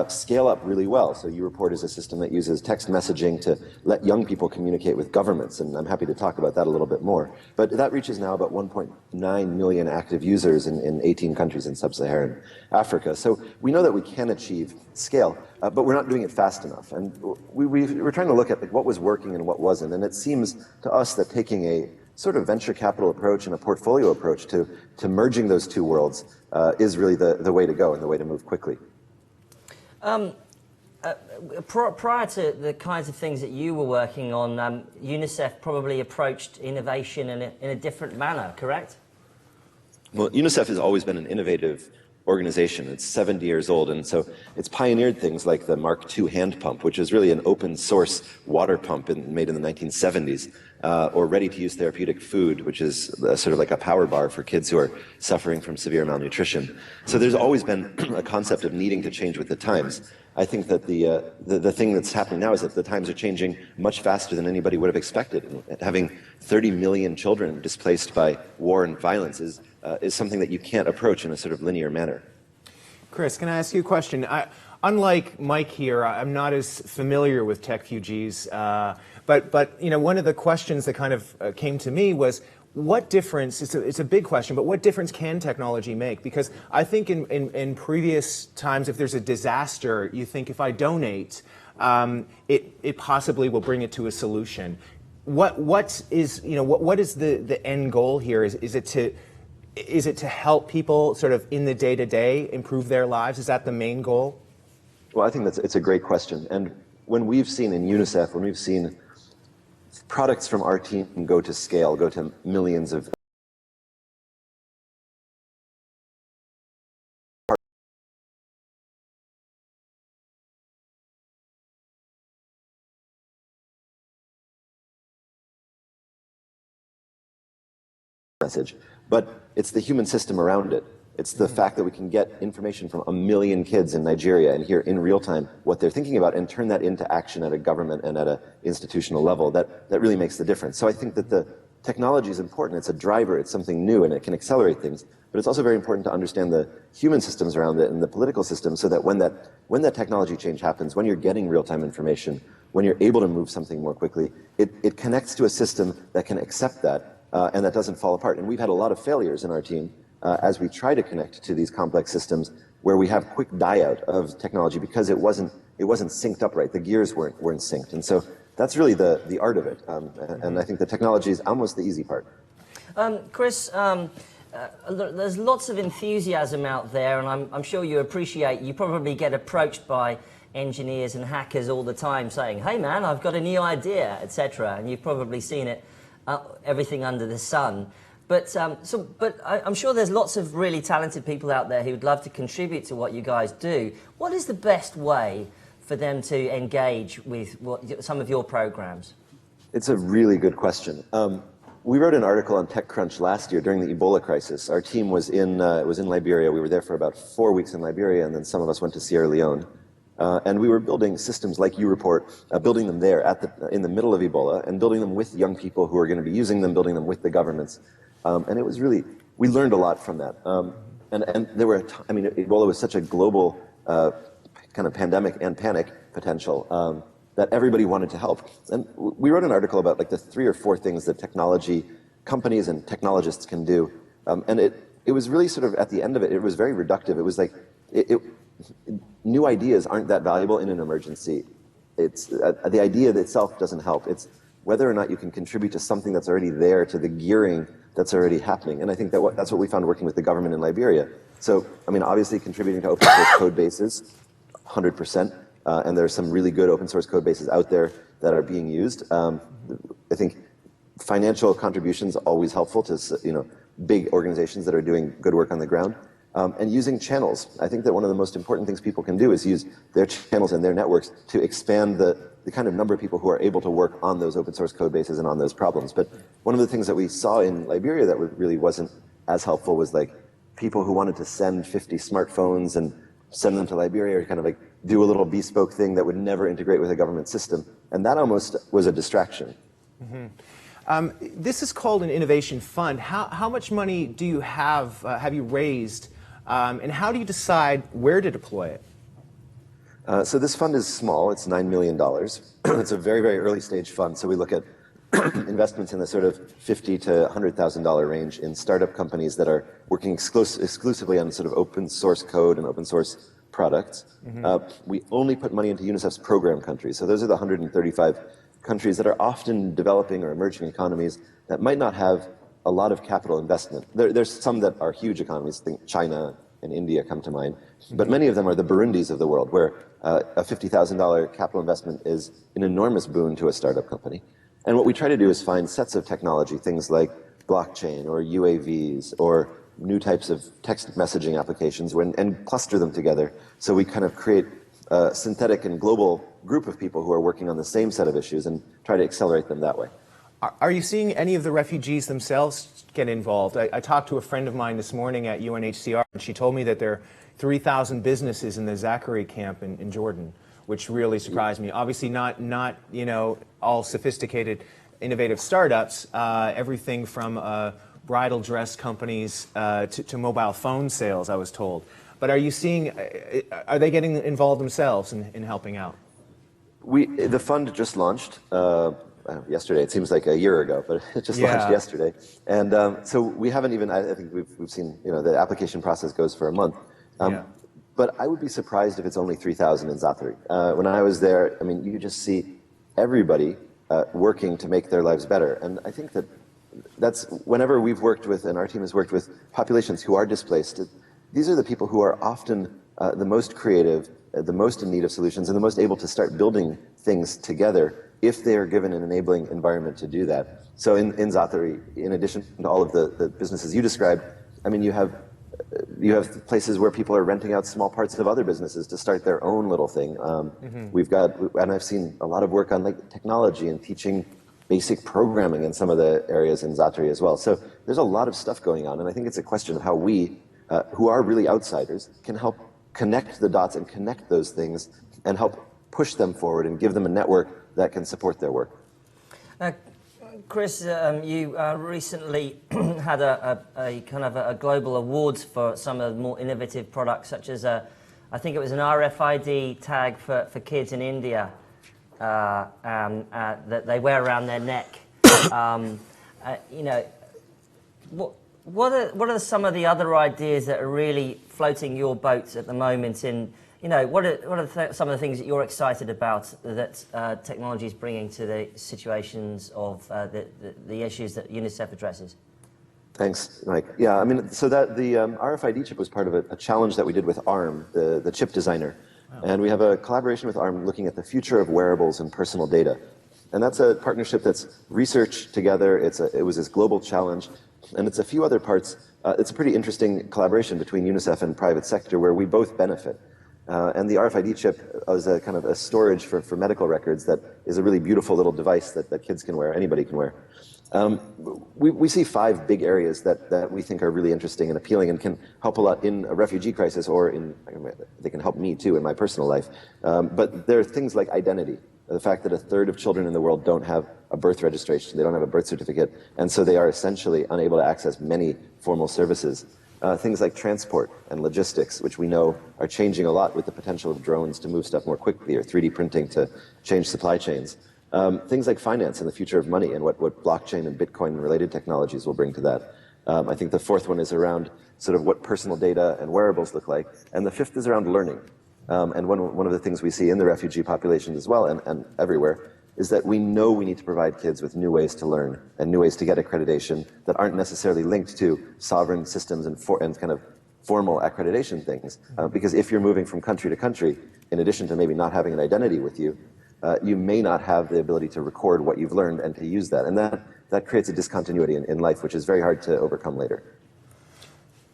scale up really well. So UReport is a system that uses text messaging to let young people communicate with governments, and I'm happy to talk about that a little bit more. But that reaches now about 1.9 million active users in 18 countries in sub-Saharan Africa. So we know that we can achieve scale, but we're not doing it fast enough. And we're trying to look at what was working and what wasn't. And it seems to us that taking a sort of venture capital approach and a portfolio approach to merging those two worlds is really the way to go and the way to move quickly. Prior to the kinds of things that you were working on, UNICEF probably approached innovation in a different manner, correct? Well, UNICEF has always been an innovative organization. It's 70 years old, and so it's pioneered things like the Mark II hand pump, which is really an open source water pump made in the 1970s, or ready-to-use therapeutic food, which is sort of like a power bar for kids who are suffering from severe malnutrition. So there's always been a concept of needing to change with the times. I think that the thing that's happening now is that the times are changing much faster than anybody would have expected. And having 30 million children displaced by war and violence is something that you can't approach in a sort of linear manner. Chris, can I ask you a question? Unlike Mike here, I'm not as familiar with Techfugees, but you know, one of the questions that kind of came to me was, what difference, it's a big question, but what difference can technology make? Because I think in previous times, if there's a disaster, you think if I donate, it possibly will bring it to a solution. What is the end goal here? Is it to help people sort of in the day-to-day improve their lives? Is that the main goal? Well, I think it's a great question. And when we've seen in UNICEF, when we've seen products from our team go to scale, go to millions of message, but it's the human system around it It's the fact that we can get information from 1 million kids in Nigeria and hear in real time what they're thinking about and turn that into action at a government and at an institutional level that really makes the difference. So I think that the technology is important. It's a driver. It's something new, and it can accelerate things. But it's also very important to understand the human systems around it and the political system, so that when that technology change happens, when you're getting real-time information, when you're able to move something more quickly, it connects to a system that can accept that and that doesn't fall apart. And we've had a lot of failures in our team as we try to connect to these complex systems where we have quick die-out of technology because it wasn't synced up right. The gears weren't synced. And so that's really the art of it. And I think the technology is almost the easy part. Chris, there's lots of enthusiasm out there, and I'm sure you appreciate, you probably get approached by engineers and hackers all the time saying, hey man, I've got a new idea, etc. And you've probably seen it, everything under the sun. But I'm sure there's lots of really talented people out there who would love to contribute to what you guys do. What is the best way for them to engage with some of your programs? It's a really good question. We wrote an article on TechCrunch last year during the Ebola crisis. Our team was in Liberia. We were there for about 4 weeks in Liberia, and then some of us went to Sierra Leone. And we were building systems like you report, building them there in the middle of Ebola, and building them with young people who are going to be using them, building them with the governments. And it was really, we learned a lot from that. And there were, Ebola was such a global kind of pandemic and panic potential that everybody wanted to help. And we wrote an article about like the 3 or 4 things that technology companies and technologists can do. And it was really sort of, at the end of it, it was very reductive. It was like, new ideas aren't that valuable in an emergency. It's the idea itself doesn't help. It's whether or not you can contribute to something that's already there, to the gearing that's already happening. And I think that's what we found working with the government in Liberia. So, obviously contributing to open source code bases, 100%. And there are some really good open source code bases out there that are being used. I think financial contributions are always helpful to big organizations that are doing good work on the ground. And using channels. I think that one of the most important things people can do is use their channels and their networks to expand the kind of number of people who are able to work on those open source code bases and on those problems. But one of the things that we saw in Liberia that really wasn't as helpful was like people who wanted to send 50 smartphones and send them to Liberia, or kind of like do a little bespoke thing that would never integrate with a government system. And that almost was a distraction. Mm-hmm. This is called an innovation fund. How much money do you have you raised, and how do you decide where to deploy it? So this fund is small. It's $9 million. It's a very, very early stage fund. So we look at investments in the sort of $50,000 to $100,000 range in startup companies that are working exclusively on sort of open source code and open source products. Mm-hmm. We only put money into UNICEF's program countries. So those are the 135 countries that are often developing or emerging economies that might not have a lot of capital investment. There's some that are huge economies. I think China and India come to mind. But many of them are the Burundis of the world, where a $50,000 capital investment is an enormous boon to a startup company. And what we try to do is find sets of technology, things like blockchain or UAVs or new types of text messaging applications, and cluster them together. So we kind of create a synthetic and global group of people who are working on the same set of issues and try to accelerate them that way. Are you seeing any of the refugees themselves get involved? I talked to a friend of mine this morning at UNHCR, and she told me that there are 3,000 businesses in the Zachary camp in Jordan, which really surprised me. Obviously not all sophisticated, innovative startups, everything from bridal dress companies to mobile phone sales, I was told. But are you seeing, are they getting involved themselves in helping out? The fund just launched yesterday. It seems like a year ago, but it just launched yesterday. And so we haven't even, I think we've seen, the application process goes for a month. But I would be surprised if it's only 3,000 in Zaatari. When I was there, you just see everybody working to make their lives better. And I think that's whenever we've worked with, and our team has worked with populations who are displaced, these are the people who are often the most creative, the most in need of solutions, and the most able to start building things together if they are given an enabling environment to do that. So in Zaatari, in addition to all of the businesses you described, you have places where people are renting out small parts of other businesses to start their own little thing. We've got, and I've seen a lot of work on like technology and teaching basic programming in some of the areas in Zaatari as well. So there's a lot of stuff going on, and I think it's a question of how we who are really outsiders, can help connect the dots and connect those things and help push them forward and give them a network that can support their work. Chris, you recently had a kind of a global awards for some of the more innovative products, such as I think it was an RFID tag for kids in India that they wear around their neck. You know, what are some of the other ideas that are really floating your boat at the moment? In, you know, what are some of the things that you're excited about that technology is bringing to the situations of the issues that UNICEF addresses? Thanks, Mike. Yeah, I mean, so that the RFID chip was part of a challenge that we did with ARM, the chip designer. Wow. And we have a collaboration with ARM looking at the future of wearables and personal data. And that's a partnership that's researched together. It was this global challenge. And it's a few other parts. It's a pretty interesting collaboration between UNICEF and private sector where we both benefit. And the RFID chip is a kind of a storage for medical records that is a really beautiful little device that kids can wear, anybody can wear. We see 5 big areas that we think are really interesting and appealing and can help a lot in a refugee crisis, or they can help me too in my personal life. But there are things like identity. The fact that 1/3 of children in the world don't have a birth registration, they don't have a birth certificate, and so they are essentially unable to access many formal services. Things like transport and logistics, which we know are changing a lot with the potential of drones to move stuff more quickly, or 3D printing to change supply chains. Things like finance and the future of money and what blockchain and Bitcoin and related technologies will bring to that. I think the 4th one is around sort of what personal data and wearables look like, and the 5th is around learning. And one of the things we see in the refugee population as well, and everywhere, is that we know we need to provide kids with new ways to learn and new ways to get accreditation that aren't necessarily linked to sovereign systems and kind of formal accreditation things. Because if you're moving from country to country, in addition to maybe not having an identity with you, you may not have the ability to record what you've learned and to use that. And that creates a discontinuity in life, which is very hard to overcome later.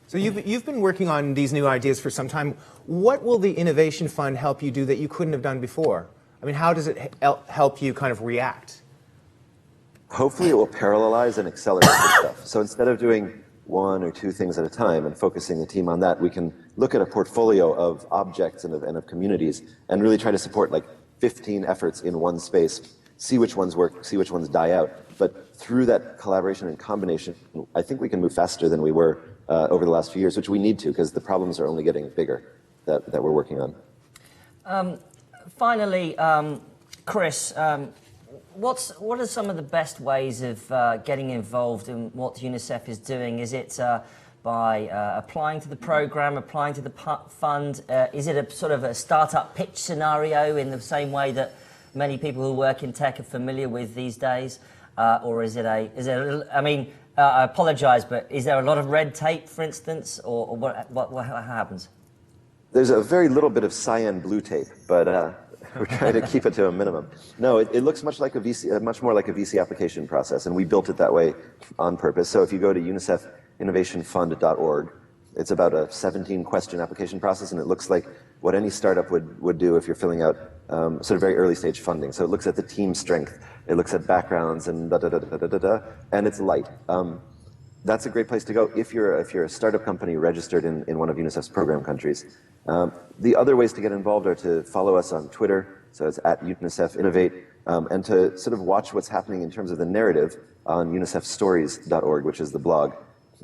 So you've been working on these new ideas for some time. What will the Innovation Fund help you do that you couldn't have done before? I mean, how does it help you kind of react? Hopefully it will parallelize and accelerate this stuff. So instead of doing 1 or 2 things at a time and focusing the team on that, we can look at a portfolio of objects and of communities and really try to support like 15 efforts in one space, see which ones work, see which ones die out. But through that collaboration and combination, I think we can move faster than we were over the last few years, which we need to, because the problems are only getting bigger that we're working on. Finally, Chris, what are some of the best ways of getting involved in what UNICEF is doing? Is it by applying to the program, applying to the fund? Is it a sort of a startup pitch scenario in the same way that many people who work in tech are familiar with these days? Or is it I mean, I apologize, but is there a lot of red tape, for instance, or what happens? There's a very little bit of cyan blue tape, but we're trying to keep it to a minimum. No, it looks much like much more like a VC application process, and we built it that way on purpose. So if you go to unicefinnovationfund.org, it's about a 17-question application process, and it looks like what any startup would do if you're filling out sort of very early stage funding. So it looks at the team strength, it looks at backgrounds, and and it's light. That's a great place to go if you're a startup company registered in one of UNICEF's program countries. The other ways to get involved are to follow us on Twitter, so it's @UNICEFinnovate, and to sort of watch what's happening in terms of the narrative on unicefstories.org, which is the blog.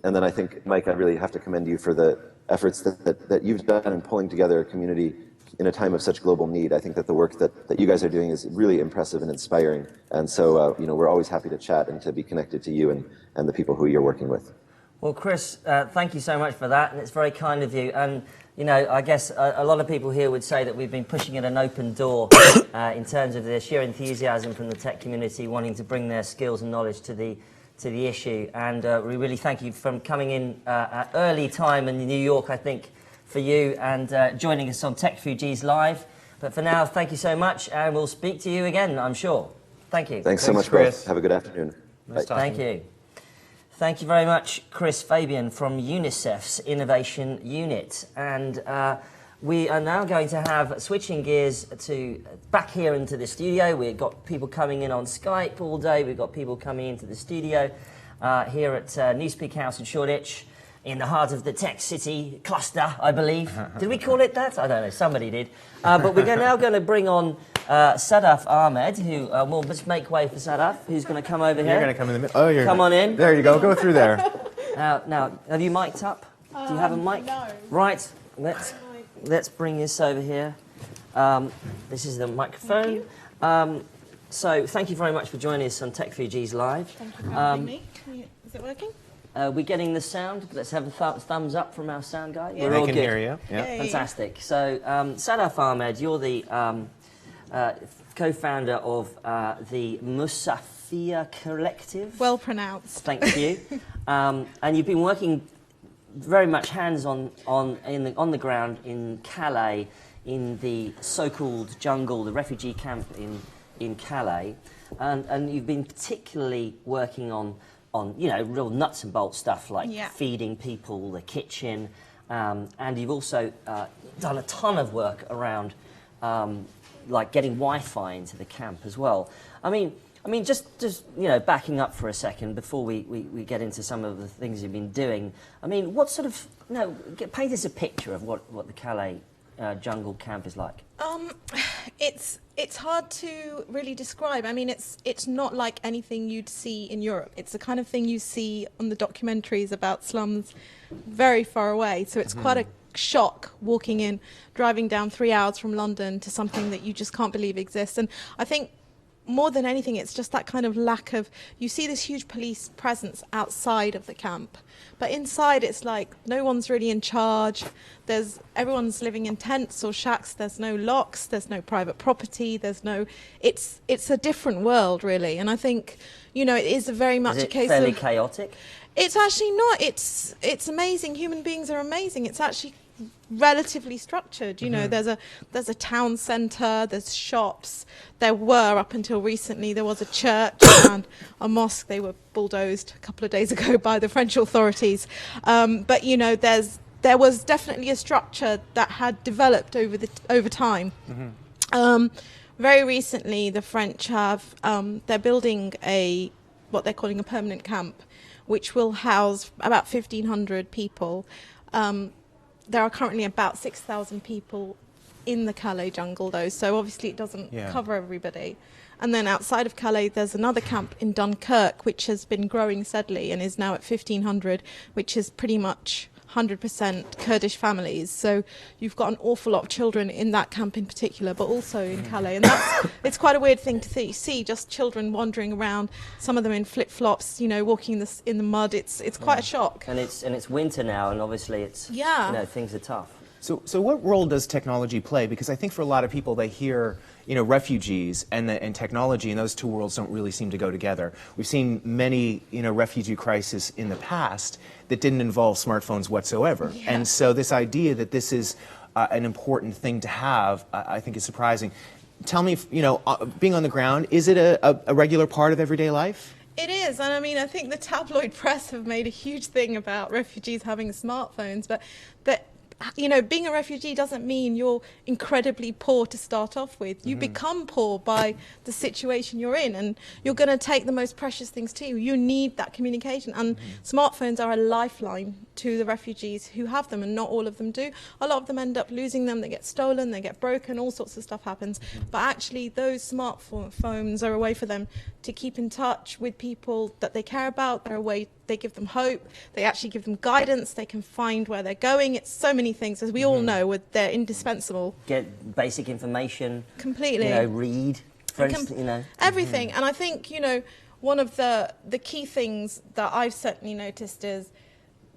And then I think, Mike, I really have to commend you for the efforts that you've done in pulling together a community in a time of such global need. I think that the work that you guys are doing is really impressive and inspiring. And so, we're always happy to chat and to be connected to you and the people who you're working with. Well, Chris, thank you so much for that, and it's very kind of you. And, I guess a lot of people here would say that we've been pushing at an open door in terms of the sheer enthusiasm from the tech community wanting to bring their skills and knowledge to the issue. And we really thank you for coming in at early time in New York, I think, for you, and joining us on Techfugees Live. But for now, thank you so much, and we'll speak to you again, I'm sure. Thank you. Thanks so much, Chris. Have a good afternoon. Nice Thank you. Thank you very much, Chris Fabian from UNICEF's Innovation Unit. And we are now going to have, switching gears to back here into the studio. We've got people coming in on Skype all day. We've got people coming into the studio here at Newspeak House in Shoreditch in the heart of the tech city cluster, I believe. Did we call it that? I don't know, somebody did. But we're now going to bring on Sadaf Ahmed, who will just make way for Sadaf, who's going to come over here. You're going to come in the middle. Oh, come on in. There you go. Go through there. Now, have you mic'd up? Do you have a mic? No. Right. Let's bring this over here. This is the microphone. So thank you very much for joining us on Techfugees Live. Thank you for having me. Is it working? We're getting the sound. Let's have a thumbs up from our sound guy. Yeah. We're all can good. hear you. Yeah. Fantastic. So Sadaf Ahmed, you're the co-founder of the Musafia Collective. Well pronounced. Thank you. And you've been working very much hands-on on the ground in Calais, in the so-called jungle, the refugee camp in Calais, and you've been particularly working on real nuts and bolts stuff like feeding people, the kitchen, and you've also done a ton of work around like getting Wi-Fi into the camp as well. I mean, just backing up for a second before we get into some of the things you've been doing. I mean, what sort of paint us a picture of what the Calais jungle camp is like. It's hard to really describe. I mean, it's not like anything you'd see in Europe. It's the kind of thing you see on the documentaries about slums very far away. So it's quite a shock walking in, driving down 3 hours from London to something that you just can't believe exists. And I think more than anything, it's just that kind of lack of, you see this huge police presence outside of the camp, but inside it's like no one's really in charge. Everyone's living in tents or shacks. There's no locks. There's no private property. It's a different world, really. And I think, it is very much a case of... fairly chaotic? It's actually not. It's amazing. Human beings are amazing. It's actually relatively structured. There's a town centre, there's shops. There were, up until recently, there was a church and a mosque. They were bulldozed a couple of days ago by the French authorities. But there was definitely a structure that had developed over time. Very recently, the French have they're building what they're calling a permanent camp, which will house about 1,500 people. There are currently about 6,000 people in the Calais jungle, though, so obviously it doesn't cover everybody. And then outside of Calais, there's another camp in Dunkirk, which has been growing steadily and is now at 1,500, which is pretty much 100% Kurdish families. So you've got an awful lot of children in that camp in particular, but also in Calais. And it's quite a weird thing to see, just children wandering around, some of them in flip-flops, walking in the mud. It's quite a shock. And it's winter now, and obviously it's things are tough. So what role does technology play? Because I think for a lot of people, they hear refugees and technology, and those two worlds don't really seem to go together. We've seen many refugee crises in the past that didn't involve smartphones whatsoever. And so this idea that this is an important thing to have, I think is surprising. Tell me, being on the ground, is it a regular part of everyday life? It is, and I mean, I think the tabloid press have made a huge thing about refugees having smartphones, but being a refugee doesn't mean you're incredibly poor to start off with. You become poor by the situation you're in, and you're going to take the most precious things to you. You need that communication, and smartphones are a lifeline to the refugees who have them, and not all of them do. A lot of them end up losing them. They get stolen, they get broken, all sorts of stuff happens. But actually, those smartphones are a way for them to keep in touch with people that they care about. They're a way. They give them hope. They actually give them guidance. They can find where they're going. It's so many things, as we all know, they're indispensable. Get basic information. Completely. Read. Everything. And I think, one of the key things that I've certainly noticed is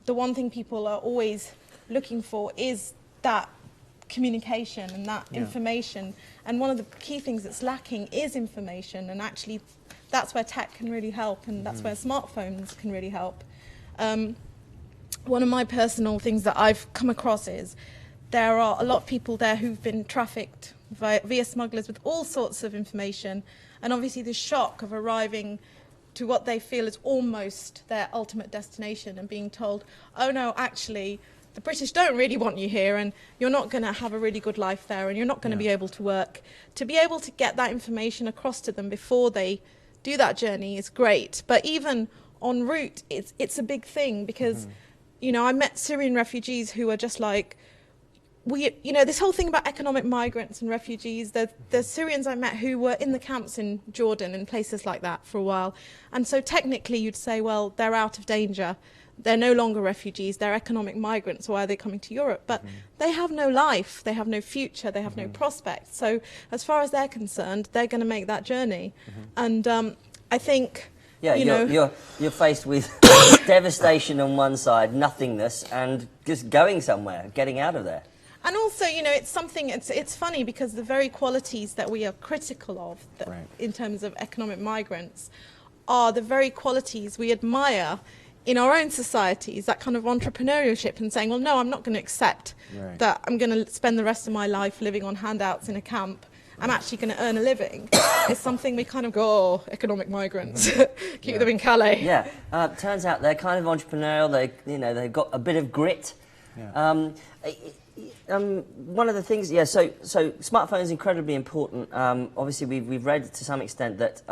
the one thing people are always looking for is that communication and that information. And one of the key things that's lacking is information, and actually that's where tech can really help, and that's where smartphones can really help. One of my personal things that I've come across is there are a lot of people there who've been trafficked via smugglers with all sorts of information, and obviously the shock of arriving to what they feel is almost their ultimate destination and being told, oh no, actually, the British don't really want you here, and you're not going to have a really good life there, and you're not going to be able to work. To be able to get that information across to them before they do that journey is great, but even en route, it's a big thing, because you know, I met Syrian refugees who are just like, you know, this whole thing about economic migrants and refugees, there's Syrians I met who were in the camps in Jordan and places like that for a while. And so technically you'd say, well, they're out of danger. They're no longer refugees, they're economic migrants, why are they coming to Europe? But they have no life, they have no future, they have no prospects. So as far as they're concerned, they're going to make that journey. And I think, yeah, you know, you're faced with devastation on one side, nothingness, and just going somewhere, getting out of there. and also, you know, it's something, it's funny because the very qualities that we are critical of in terms of economic migrants are the very qualities we admire in our own societies, that kind of entrepreneurship and saying, well, no, I'm not going to accept that I'm going to spend the rest of my life living on handouts in a camp. I'm actually going to earn a living. It's something we kind of go, oh, economic migrants, keep them in Calais. Yeah, turns out they're kind of entrepreneurial. They've got a bit of grit. Yeah. One of the things, so smartphones are incredibly important. Obviously, we've read to some extent that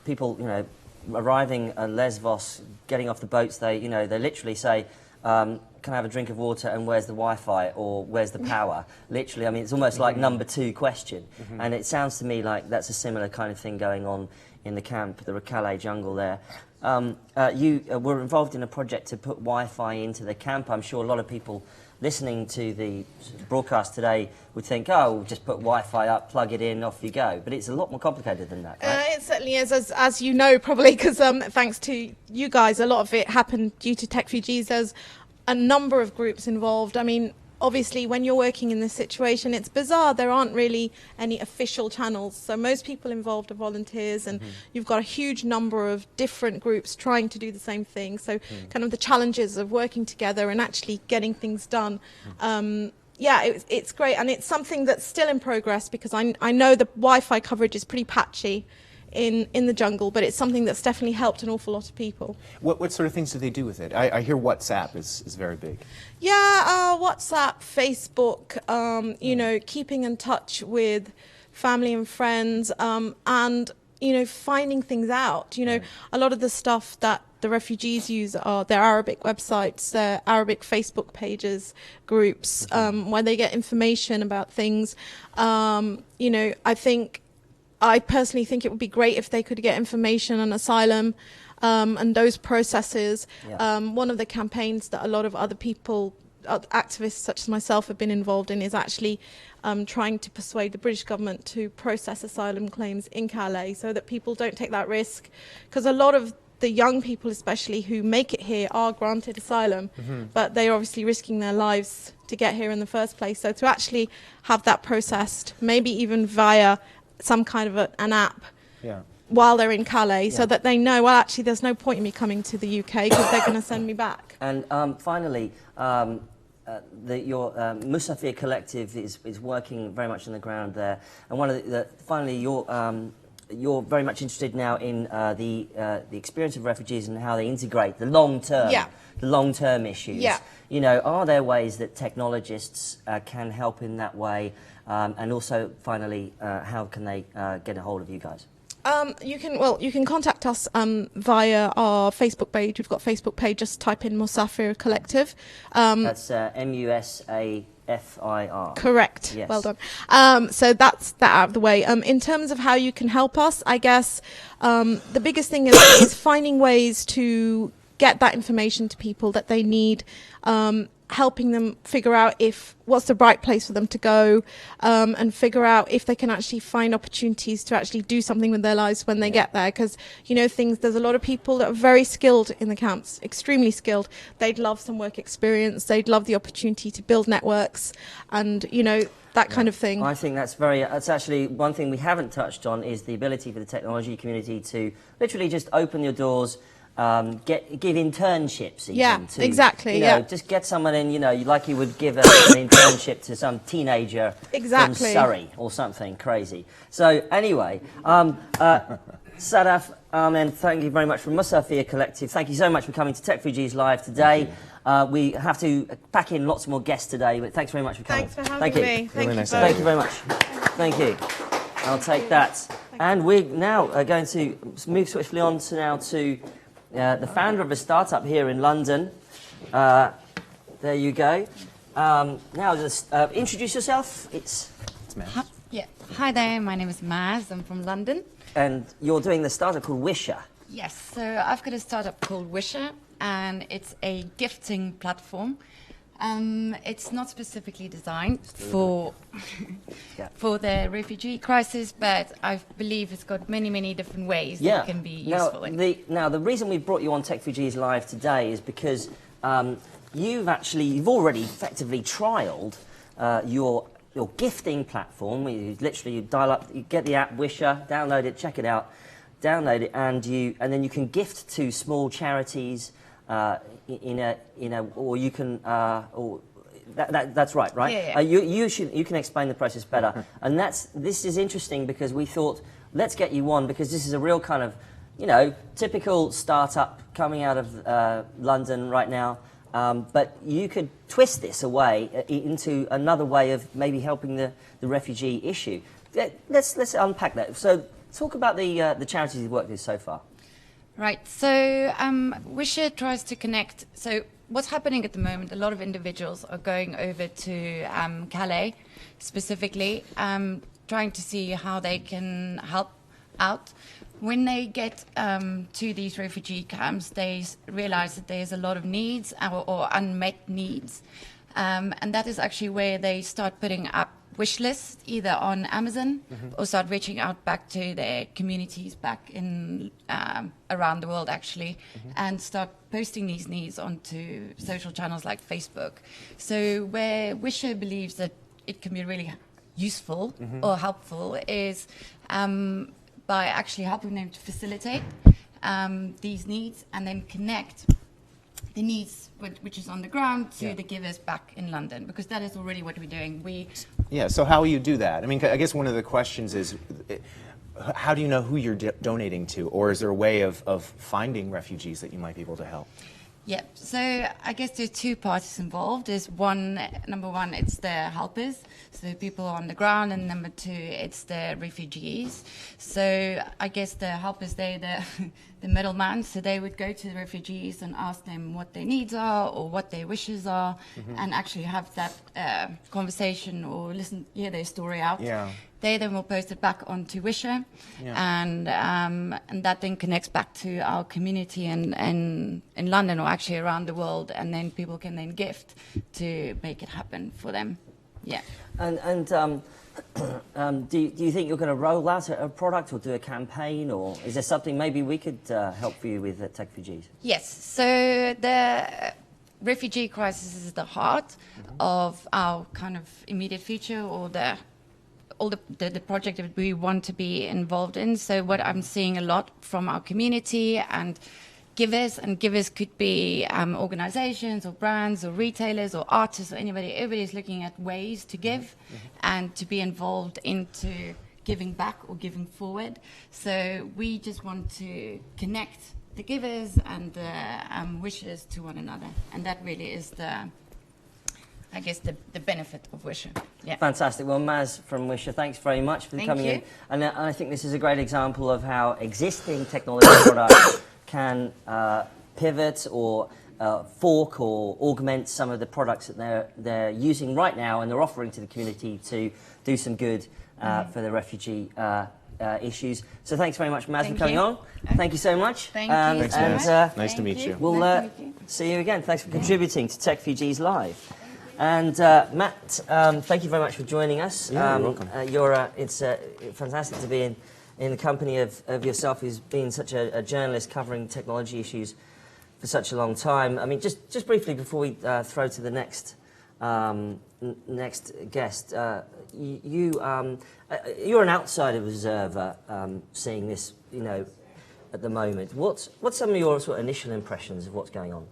people, arriving at Lesbos, getting off the boats, they literally say, can I have a drink of water and where's the Wi-Fi or where's the power? Literally, I mean, it's almost like number 2 question. And it sounds to me like that's a similar kind of thing going on in the camp, the Calais jungle there. You were involved in a project to put Wi-Fi into the camp. I'm sure a lot of people listening to the broadcast today would think, oh, we'll just put Wi-Fi up, plug it in, off you go. But it's a lot more complicated than that, right? It certainly is, as you know, probably, because thanks to you guys, a lot of it happened due to Techfugees. There's a number of groups involved. I mean, obviously, when you're working in this situation, it's bizarre. There aren't really any official channels. So most people involved are volunteers, and you've got a huge number of different groups trying to do the same thing. So kind of the challenges of working together and actually getting things done. Yeah, it's great. And it's something that's still in progress because I know the Wi-Fi coverage is pretty patchy in the jungle, but it's something that's definitely helped an awful lot of people. What sort of things do they do with it? I hear WhatsApp is very big. Yeah, WhatsApp, Facebook, keeping in touch with family and friends, and, finding things out. A lot of the stuff that the refugees use are their Arabic websites, their Arabic Facebook pages, groups, where they get information about things. I personally think it would be great if they could get information on asylum and those processes. Yeah. One of the campaigns that a lot of other people, activists such as myself, have been involved in is actually trying to persuade the British government to process asylum claims in Calais so that people don't take that risk. Because a lot of the young people especially who make it here are granted asylum, but they're obviously risking their lives to get here in the first place. So to actually have that processed, maybe even via some kind of an app while they're in Calais, so that they know, well, actually, there's no point in me coming to the UK because they're going to send me back. And finally, your Musafir Collective is working very much on the ground there. And finally, you're very much interested now in the experience of refugees and how they integrate the long-term issues. Yeah. Are there ways that technologists can help in that way? And also, finally, how can they get a hold of you guys? You can contact us via our Facebook page. We've got a Facebook page. Just type in Musafir Collective. That's Musafir. Correct. Yes. Well done. So that's that out of the way. In terms of how you can help us, I guess the biggest thing is finding ways to get that information to people that they need. Helping them figure out what's the right place for them to go, and figure out if they can actually find opportunities to actually do something with their lives when they get there. Because, there's a lot of people that are very skilled in the camps, extremely skilled. They'd love some work experience. They'd love the opportunity to build networks and, that kind of thing. I think that's actually one thing we haven't touched on is the ability for the technology community to literally just open your doors, give internships even to, exactly. Just get someone in, like you would give an internship to some teenager from Surrey or something crazy. So anyway, Sadaf, and thank you very much from Musafir Collective. Thank you so much for coming to Techfugees Live today. We have to pack in lots more guests today, but thanks very much for coming. Thanks for having me. Thank you very much. Thank you. I'll take that. And we're now going to move swiftly on to the founder of a startup here in London, There you go. Now, just introduce yourself. It's Maz. Yeah. Hi there, my name is Maz. I'm from London. And you're doing the startup called Wisher. Yes, so I've got a startup called Wisher, and it's a gifting platform. It's not specifically designed for for the refugee crisis, but I believe it's got many, many different ways that it can be useful. Now, the reason we brought you on Techfugees Live today is because you've already effectively trialled your gifting platform. You dial up, you get the app Wisher, download it, check it out, download it, and then you can gift to small charities. Or you can, that's right? Yeah. You can explain the process better, and this is interesting because we thought let's get you on because this is a real kind of, typical startup coming out of London right now, but you could twist this away into another way of maybe helping the refugee issue. Let's unpack that. So talk about the charities you've worked with so far. Right, so Wisher tries to connect. So what's happening at the moment, a lot of individuals are going over to Calais, specifically, trying to see how they can help out. When they get to these refugee camps, they realize that there's a lot of needs or unmet needs. And that is actually where they start putting up wish lists, either on Amazon or start reaching out back to their communities back in around the world, actually, and start posting these needs onto social channels like Facebook. So where Wisher believes that it can be really useful or helpful is by actually helping them to facilitate these needs and then connect the needs which is on the ground to the givers back in London, because that is already what we're doing. Yeah, so how will you do that? I mean, I guess one of the questions is, how do you know who you're donating to, or is there a way of finding refugees that you might be able to help? Yeah, so I guess there's two parties involved. There's number one, it's the helpers, so the people on the ground, and number two, it's the refugees. So I guess the helpers, they're the middleman, so they would go to the refugees and ask them what their needs are or what their wishes are, and actually have that conversation or hear their story out. Yeah. They then will post it back onto Wisher, and that then connects back to our community in London, or actually around the world, and then people can then gift to make it happen for them. Yeah. And do you think you're going to roll out a product or do a campaign, or is there something maybe we could help you with at Techfugees? Yes. So the refugee crisis is the heart of our kind of immediate future, or the project that we want to be involved in. So what I'm seeing a lot from our community and givers could be organizations or brands or retailers or artists or anybody. Everybody's looking at ways to give and to be involved into giving back or giving forward. So we just want to connect the givers and the wishers to one another. And that really is I guess the benefit of Wisher. Yeah. Fantastic. Well, Maz from Wisher, thanks very much for coming in. And I think this is a great example of how existing technology products can pivot or fork or augment some of the products that they're using right now and they're offering to the community to do some good for the refugee issues. So thanks very much, Maz, for coming on. Thank you so much. Thank you. Thanks, Maz. Nice to meet you. We'll see you again. Thanks for contributing to Techfugees Live. And Matt, thank you very much for joining us. Yeah, you're welcome. It's fantastic to be in the company of yourself, who's been such a journalist covering technology issues for such a long time. I mean, just briefly before we throw to the next guest, you're an outside observer seeing this, at the moment. What's some of your sort of initial impressions of what's going on?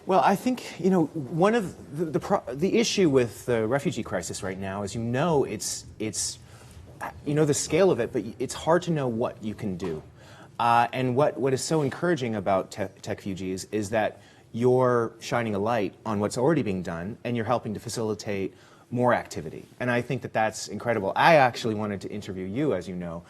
Well, I think, one of the issue with the refugee crisis right now is, it's the scale of it, but it's hard to know what you can do. And what is so encouraging about Techfugees is that you're shining a light on what's already being done, and you're helping to facilitate more activity. And I think that that's incredible. I actually wanted to interview you, as you know,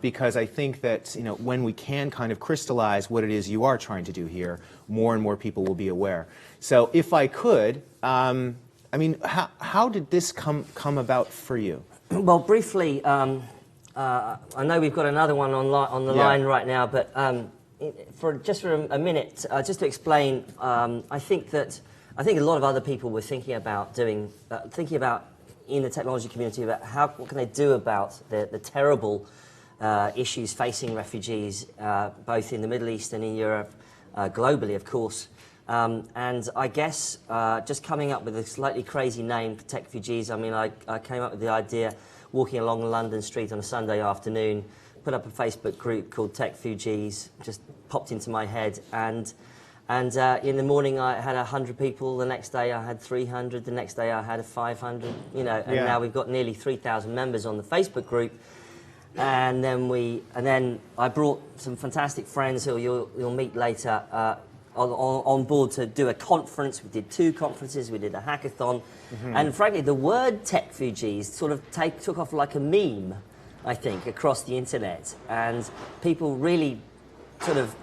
because I think that when we can kind of crystallize what it is you are trying to do here, more and more people will be aware. So if I could, I mean, how did this come about for you? Well, briefly, I know we've got another one on the line right now, but for a minute, just to explain, I think a lot of other people were thinking about in the technology community about what can they do about the terrible issues facing refugees, both in the Middle East and in Europe, globally, of course. And I guess just coming up with a slightly crazy name for Techfugees, I mean, I came up with the idea walking along London Street on a Sunday afternoon, put up a Facebook group called Techfugees, just popped into my head, and in the morning I had 100 people, the next day I had 300, the next day I had 500, and now we've got nearly 3,000 members on the Facebook group. And then I brought some fantastic friends who you'll meet later on board to do a conference. We did 2 conferences, we did a hackathon, and frankly the word Techfugees sort of took off like a meme, I think, across the internet, and people really sort of,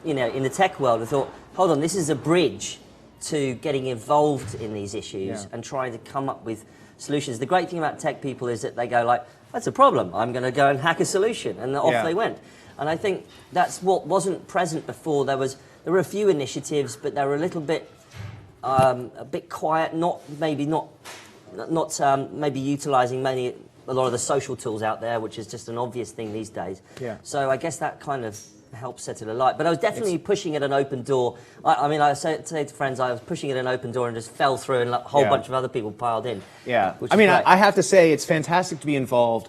in the tech world, I thought, hold on, this is a bridge to getting involved in these issues and trying to come up with solutions. The great thing about tech people is that they go like, that's a problem, I'm going to go and hack a solution, and off they went. And I think that's what wasn't present before. There were a few initiatives, but they were a little bit quiet, maybe utilising a lot of the social tools out there, which is just an obvious thing these days. So I guess that kind of helped set it alight. But I was definitely pushing at an open door. I say to friends, I was pushing at an open door and just fell through, and a whole bunch of other people piled in. I mean, I have to say, it's fantastic to be involved.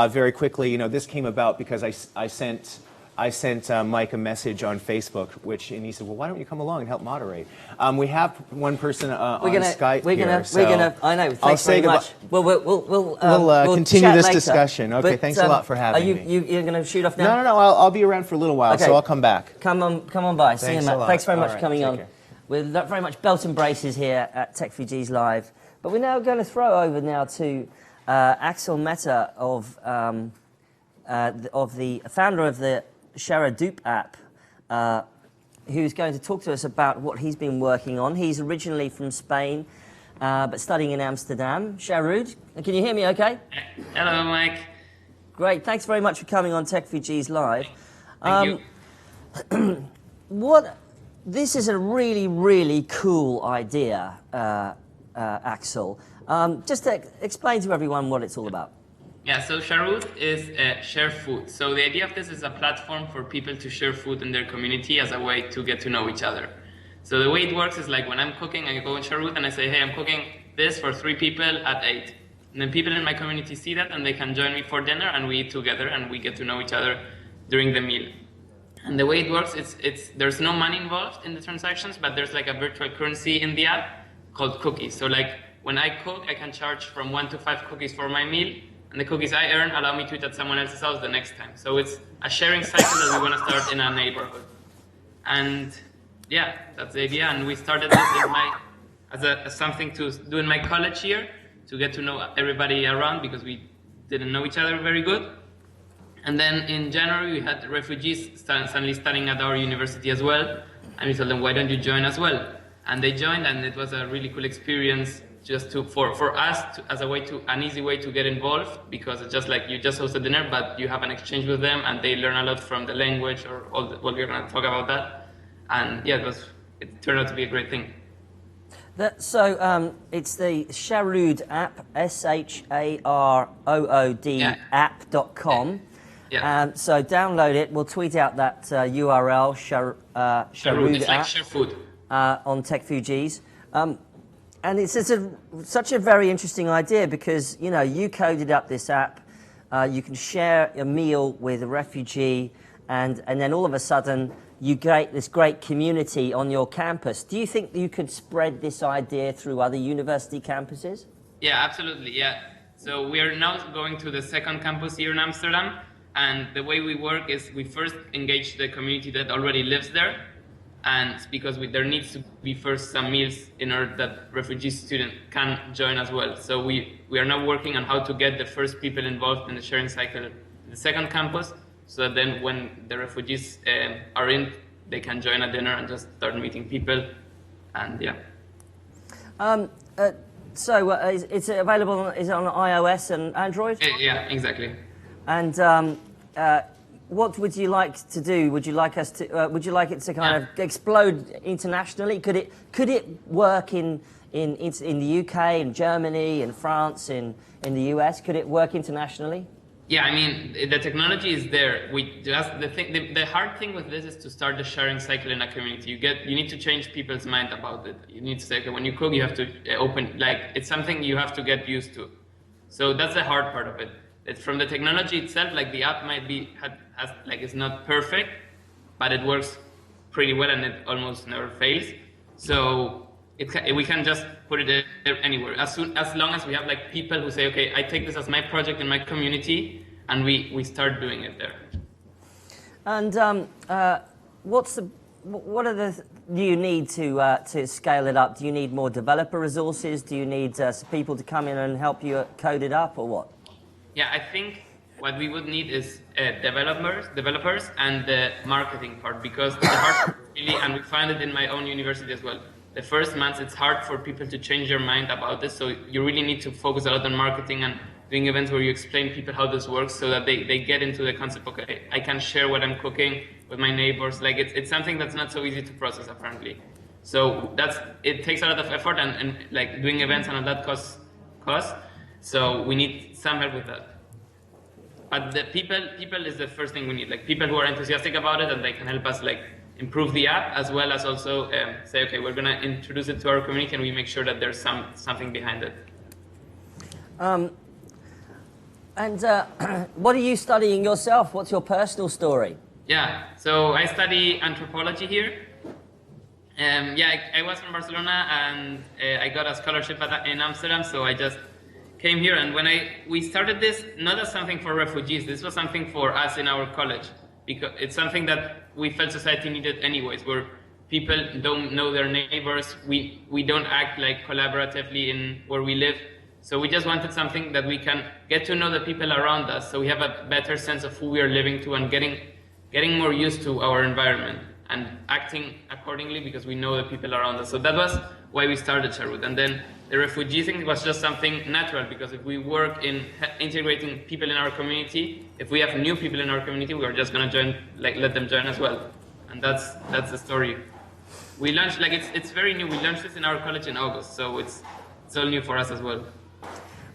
Very quickly, this came about because I sent Mike a message on Facebook, and he said, well, why don't you come along and help moderate? We have one person on Skype here. I know, thanks very much. We'll continue this discussion. Okay, thanks a lot for having me. You're going to shoot off now? No, I'll be around for a little while, so I'll come back. Come on by. See you, Matt. Thanks very much for coming on. Care. We're very much belt and braces here at Techfugees Live. But we're now going to throw over now to Axel Mehta of the founder of the Sharadoop app, who's going to talk to us about what he's been working on. He's originally from Spain, but studying in Amsterdam. Sharud, can you hear me okay? Hello, Mike. Great, thanks very much for coming on Techfugees Live. Thank you. This is a really, really cool idea, Axel. Just to explain to everyone what it's all about. Yeah, so Sharud is share food. So the idea of this is a platform for people to share food in their community as a way to get to know each other. So the way it works is like when I'm cooking, I go on Sharud and I say, hey, I'm cooking this for 3 people at 8. And then people in my community see that and they can join me for dinner and we eat together and we get to know each other during the meal. And the way it works, there's no money involved in the transactions, but there's like a virtual currency in the app called cookies. So like when I cook, I can charge from 1 to 5 cookies for my meal. And the cookies I earn allow me to eat at someone else's house the next time. So it's a sharing cycle that we want to start in our neighborhood. And yeah, that's the idea. And we started this as something to do in my college year to get to know everybody around because we didn't know each other very good. And then in January, we had refugees suddenly studying at our university as well. And we told them, why don't you join as well? And they joined, and it was a really cool experience just for us as an easy way to get involved, because it's just like you just host a dinner, but you have an exchange with them, and they learn a lot from the language or what we're going to talk about that. And yeah, it turned out to be a great thing. So it's the Sharud app, SHAROOD app.com. Yeah. So download it. We'll tweet out that URL, Sharud it's app, like share food. On Techfugees. And it's such a very interesting idea because, you coded up this app. You can share a meal with a refugee, and then all of a sudden you get this great community on your campus. Do you think you could spread this idea through other university campuses? Yeah, absolutely, yeah. So we are now going to the second campus here in Amsterdam, and the way we work is we first engage the community that already lives there, and it's because there needs to be first some meals in order that refugee students can join as well. So we are now working on how to get the first people involved in the sharing cycle in the second campus, so that then when the refugees are in, they can join a dinner and just start meeting people, and yeah. It's available, is it on iOS and Android? Yeah, exactly. And what would you like to do? Would you like us to? Would you like it to kind of explode internationally? Could it work in the UK, in Germany, in France, in the US? Could it work internationally? Yeah, I mean, the technology is there. The hard thing with this is to start the sharing cycle in a community. You need to change people's mind about it. You need to say, okay, when you cook, you have to open, like, it's something you have to get used to. So that's the hard part of it. It's from the technology itself, like the app might be, it's not perfect, but it works pretty well and it almost never fails. So we can just put it anywhere. As long as we have like people who say, okay, I take this as my project in my community, and we start doing it there. And do you need to scale it up? Do you need more developer resources? Do you need people to come in and help you code it up, or what? Yeah, I think what we would need is developers and the marketing part, because the hard part really, and we find it in my own university as well, the first months it's hard for people to change their mind about this, so you really need to focus a lot on marketing and doing events where you explain people how this works, so that they get into the concept, okay, I can share what I'm cooking with my neighbors. Like it's something that's not so easy to process apparently. So it takes a lot of effort, and like doing events and all that costs. So we need some help with that. But the people is the first thing we need, like people who are enthusiastic about it and they can help us like improve the app, as well as also say, okay, we're gonna introduce it to our community and we make sure that there's something behind it. What are you studying yourself? What's your personal story? Yeah, so I study anthropology here. I was from Barcelona and I got a scholarship in Amsterdam, so I just came here. And when we started this, not as something for refugees, this was something for us in our college, because it's something that we felt society needed anyways, where people don't know their neighbors, we don't act like collaboratively in where we live. So we just wanted something that we can get to know the people around us, so we have a better sense of who we are living to and getting more used to our environment and acting accordingly because we know the people around us. So that was why we started Sharut. And then the refugee thing was just something natural, because if we work in integrating people in our community, if we have new people in our community, we are just going to join, like let them join as well. And that's the story. We launched, like it's very new. We launched this in our college in August, so it's all new for us as well.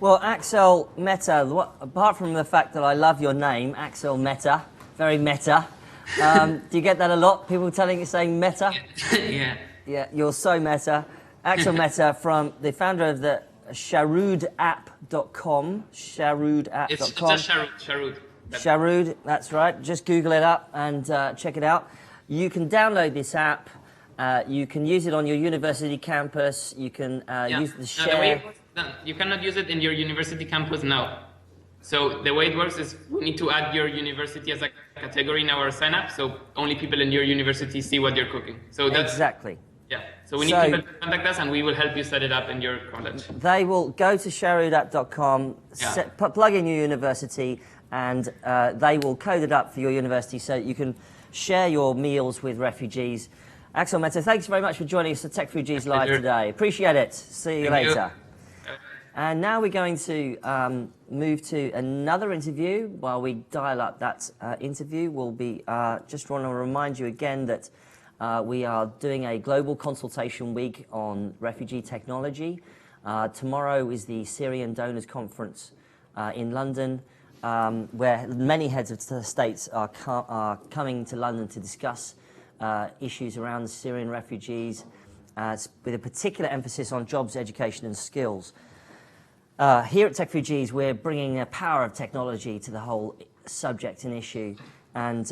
Well, Axel Meta, apart from the fact that I love your name, Axel Meta, very meta. Do you get that a lot? People saying meta? Yeah. Yeah, you're so meta. Axel Meta, from the founder of the sharood.app.com. Sharood.app.com. It's just Sharud. Sharud, that's right. Just Google it up and check it out. You can download this app. You can use it on your university campus. You can use the share. You cannot use it in your university campus now. So the way it works is we need to add your university as a category in our sign up, so only people in your university see what you're cooking. So that's exactly. Yeah. So we need people to contact us, and we will help you set it up in your college. They will go to sharood.com, plug in your university, and they will code it up for your university so that you can share your meals with refugees. Axel Meta, thanks very much for joining us at Techfugees Live today. Appreciate it. See you later. And now we're going to move to another interview. While we dial up that interview, we'll be just want to remind you again that we are doing a global consultation week on refugee technology. Tomorrow is the Syrian Donors Conference in London, where many heads of states are coming to London to discuss issues around the Syrian refugees, with a particular emphasis on jobs, education and skills. Here at Techfugees, we're bringing the power of technology to the whole subject and issue, and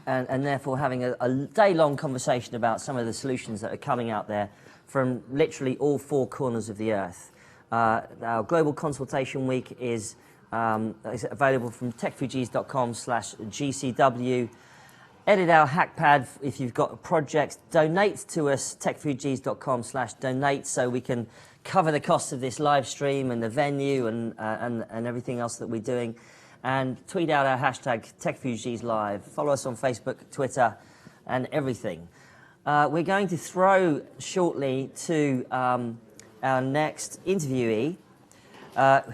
therefore having a day-long conversation about some of the solutions that are coming out there from literally all four corners of the earth. Our Global Consultation Week is available from techfugees.com/GCW. edit our hackpad if you've got a project. Donate to us, techfugees.com/donate, so we can cover the cost of this live stream and the venue and everything else that we're doing. And tweet out our hashtag TechFugeesLive. Follow us on Facebook, Twitter, and everything. We're going to throw shortly to our next interviewee,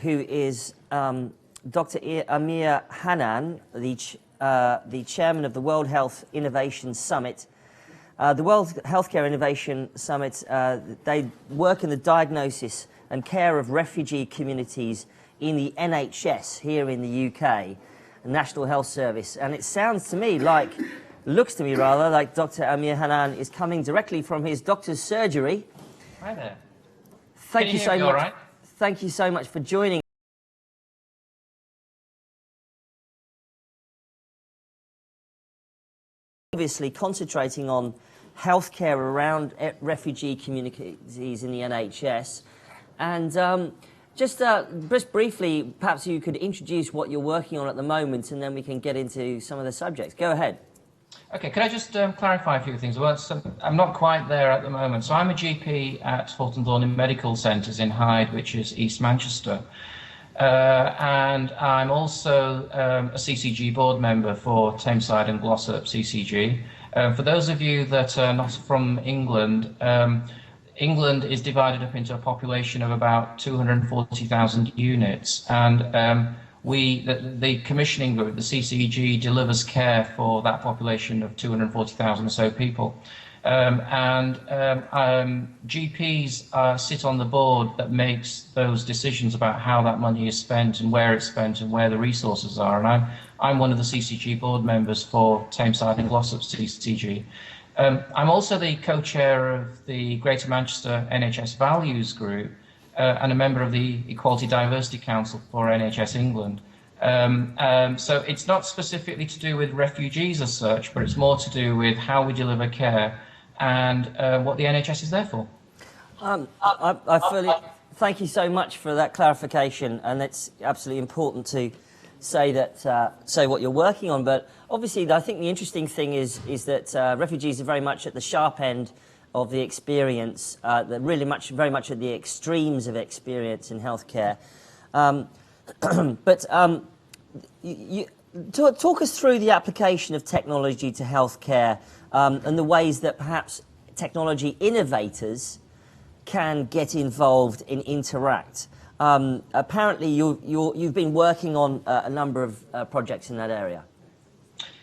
who is Dr. Amir Hanan, the chairman of the World Health Innovation Summit. The World Healthcare Innovation Summit, they work in the diagnosis and care of refugee communities in the NHS here in the UK, National Health Service. And it sounds to me like, looks to me rather, like Dr. Amir Hanan is coming directly from his doctor's surgery. Hi there. Thank you so much. Right? Thank you so much for joining. Obviously concentrating on healthcare around refugee communities in the NHS. And just briefly, perhaps you could introduce what you're working on at the moment, and then we can get into some of the subjects. Go ahead. Okay, could I just clarify a few things? Well, I'm not quite there at the moment. So I'm a GP at Fulton Thorne Medical Centres in Hyde, which is East Manchester. And I'm also a CCG board member for Tameside and Glossop CCG. For those of you that are not from England, England is divided up into a population of about 240,000 units, and the commissioning group, the CCG, delivers care for that population of 240,000 or so people. GPs sit on the board that makes those decisions about how that money is spent and where it's spent and where the resources are. And I'm one of the CCG board members for Tameside and Glossop CCG. I'm also the co-chair of the Greater Manchester NHS Values Group and a member of the Equality Diversity Council for NHS England. So it's not specifically to do with refugees as such, but it's more to do with how we deliver care and what the NHS is there for. I fully thank you so much for that clarification, and it's absolutely important to say that say what you're working on. But obviously, I think the interesting thing is that refugees are very much at the sharp end of the experience, very much at the extremes of experience in healthcare. Talk us through the application of technology to healthcare and the ways that perhaps technology innovators can get involved and interact. Apparently, you've been working on a number of projects in that area.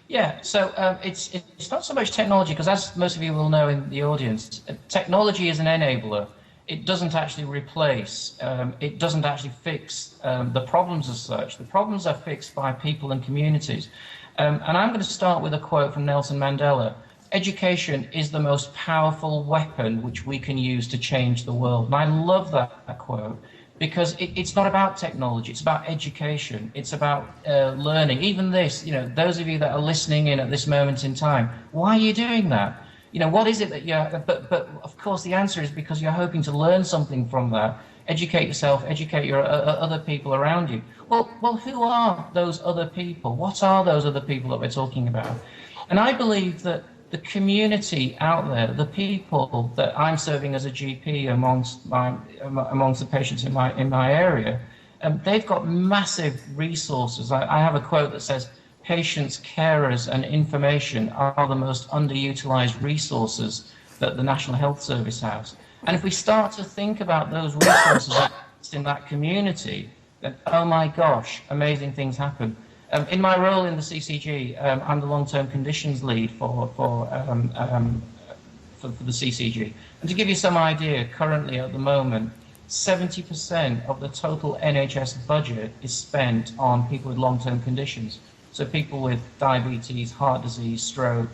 Yeah, so it's not so much technology, because as most of you will know in the audience, technology is an enabler. It doesn't actually replace, it doesn't actually fix the problems as such. The problems are fixed by people and communities. And I'm going to start with a quote from Nelson Mandela. Education is the most powerful weapon which we can use to change the world. And I love that quote, because it's not about technology, it's about education, it's about learning. Even this, those of you that are listening in at this moment in time, why are you doing that? What is it that you're, but of course the answer is because you're hoping to learn something from that, educate yourself, educate your other people around you. Well, who are those other people? What are those other people that we're talking about? And I believe that the community out there, the people that I'm serving as a GP amongst the patients in my area, they've got massive resources. I have a quote that says, "Patients, carers, and information are the most underutilized resources that the National Health Service has." And if we start to think about those resources in that community, then oh my gosh, amazing things happen. In my role in the CCG, I'm the long-term conditions lead for the CCG. And to give you some idea, currently at the moment, 70% of the total NHS budget is spent on people with long-term conditions. So people with diabetes, heart disease, stroke,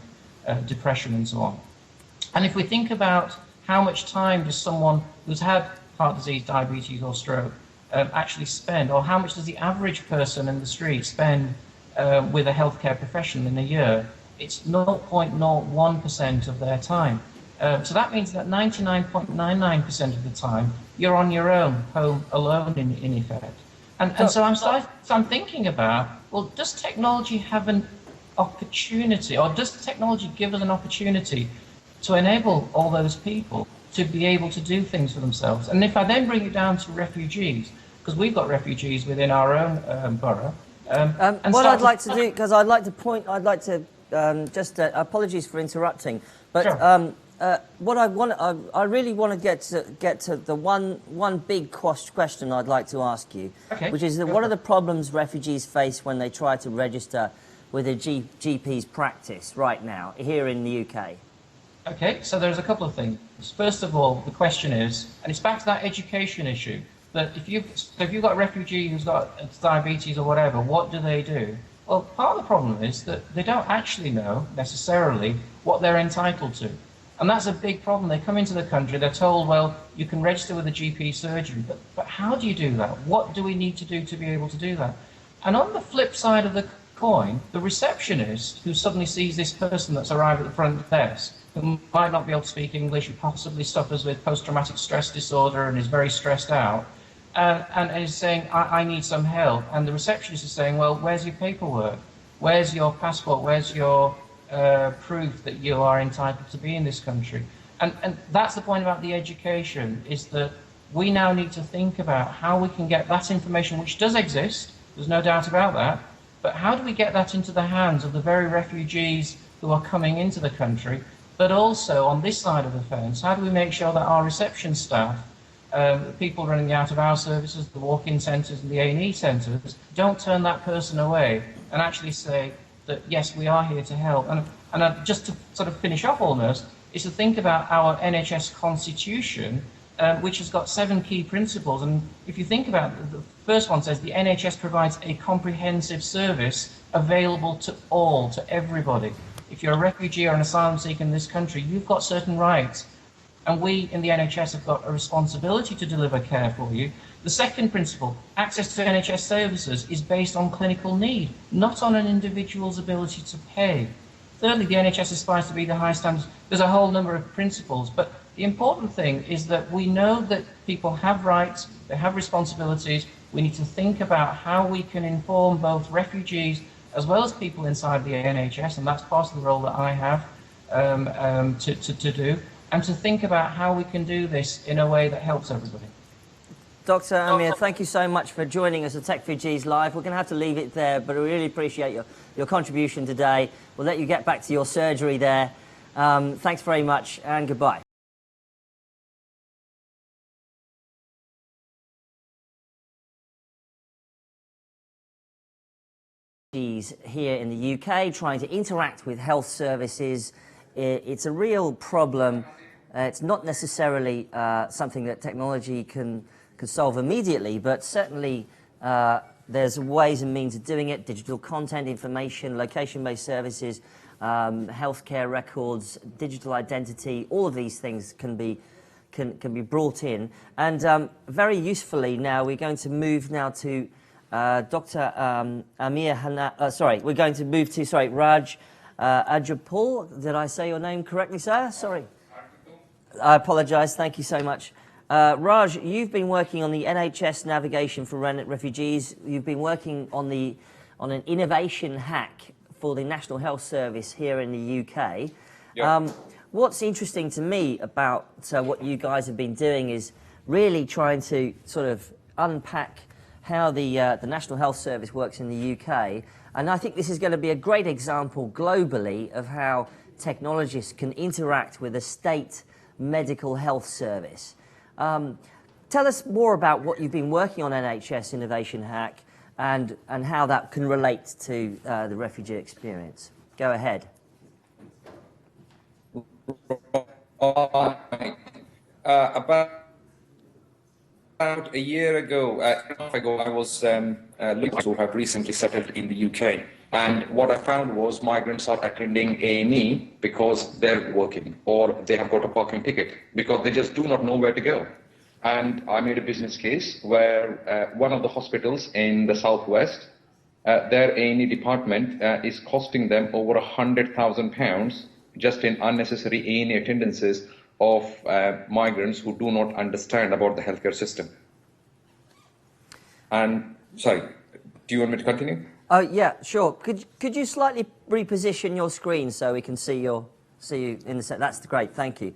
depression, and so on. And if we think about how much time does someone who's had heart disease, diabetes, or stroke actually spend, or how much does the average person in the street spend with a healthcare professional in a year, it's 0.01% of their time. So that means that 99.99% of the time, you're on your own, home alone in effect. And so I'm thinking about, well, does technology have an opportunity, or does technology give us an opportunity to enable all those people to be able to do things for themselves? And if I then bring it down to refugees, because we've got refugees within our own borough. What I'd like to do, because I'd like to apologies for interrupting, but sure. What I really want to get to the one big question I'd like to ask you, okay. which is that what are the problems refugees face when they try to register with a GP's practice right now here in the UK? Okay, so there's a couple of things. First of all, the question is, and it's back to that education issue, that if you've got a refugee who's got diabetes or whatever, what do? Well, part of the problem is that they don't actually know necessarily what they're entitled to. And that's a big problem. They come into the country, they're told, well, you can register with a GP surgery, but how do you do that? What do we need to do to be able to do that? And on the flip side of the coin, the receptionist who suddenly sees this person that's arrived at the front desk, who might not be able to speak English, who possibly suffers with post-traumatic stress disorder and is very stressed out, and is saying, I need some help. And the receptionist is saying, well, where's your paperwork? Where's your passport? Where's your proof that you are entitled to be in this country? And that's the point about the education, is that we now need to think about how we can get that information, which does exist, there's no doubt about that, but how do we get that into the hands of the very refugees who are coming into the country? But also, on this side of the fence, how do we make sure that our reception staff, the people running the out-of-hours services, the walk-in centres and the A&E centres, don't turn that person away and actually say that, yes, we are here to help. And just to sort of finish off almost, is to think about our NHS constitution, which has got 7 key principles. And if you think about it, the first one says the NHS provides a comprehensive service available to all, to everybody. If you're a refugee or an asylum seeker in this country, you've got certain rights. And we in the NHS have got a responsibility to deliver care for you. The second principle, access to NHS services, is based on clinical need, not on an individual's ability to pay. Thirdly, the NHS aspires to be the high standards. There's a whole number of principles, but the important thing is that we know that people have rights, they have responsibilities. We need to think about how we can inform both refugees as well as people inside the NHS, and that's part of the role that I have to do, and to think about how we can do this in a way that helps everybody. Dr. Amir, thank you so much for joining us at Techfugees Live. We're going to have to leave it there, but we really appreciate your contribution today. We'll let you get back to your surgery there. Thanks very much, and goodbye. Here in the UK, trying to interact with health services, it's a real problem. It's not necessarily something that technology can solve immediately, but certainly there's ways and means of doing it. Digital content, information, location-based services, healthcare records, digital identity, all of these things can be brought in. And very usefully now, we're going to move now to Dr. Amir we're going to move to, Raj Ajapul. Did I say your name correctly, sir? Sorry. I apologise. Thank you so much. Raj, you've been working on the NHS navigation for refugees. You've been working on an innovation hack for the National Health Service here in the UK. Yep. What's interesting to me about what you guys have been doing is really trying to sort of unpack how the National Health Service works in the UK. And I think this is going to be a great example globally of how technologists can interact with a state medical health service. Tell us more about what you've been working on NHS Innovation Hack and how that can relate to the refugee experience. Go ahead. About a year ago, I was looking who have recently settled in the UK. And what I found was migrants are attending A&E because they're working or they have got a parking ticket because they just do not know where to go. And I made a business case where one of the hospitals in the southwest, their A&E department is costing them over £100,000 just in unnecessary A&E attendances of migrants who do not understand about the healthcare system. And, sorry, do you want me to continue? Oh yeah, sure. Could you slightly reposition your screen so we can see you in the set? That's great. Thank you.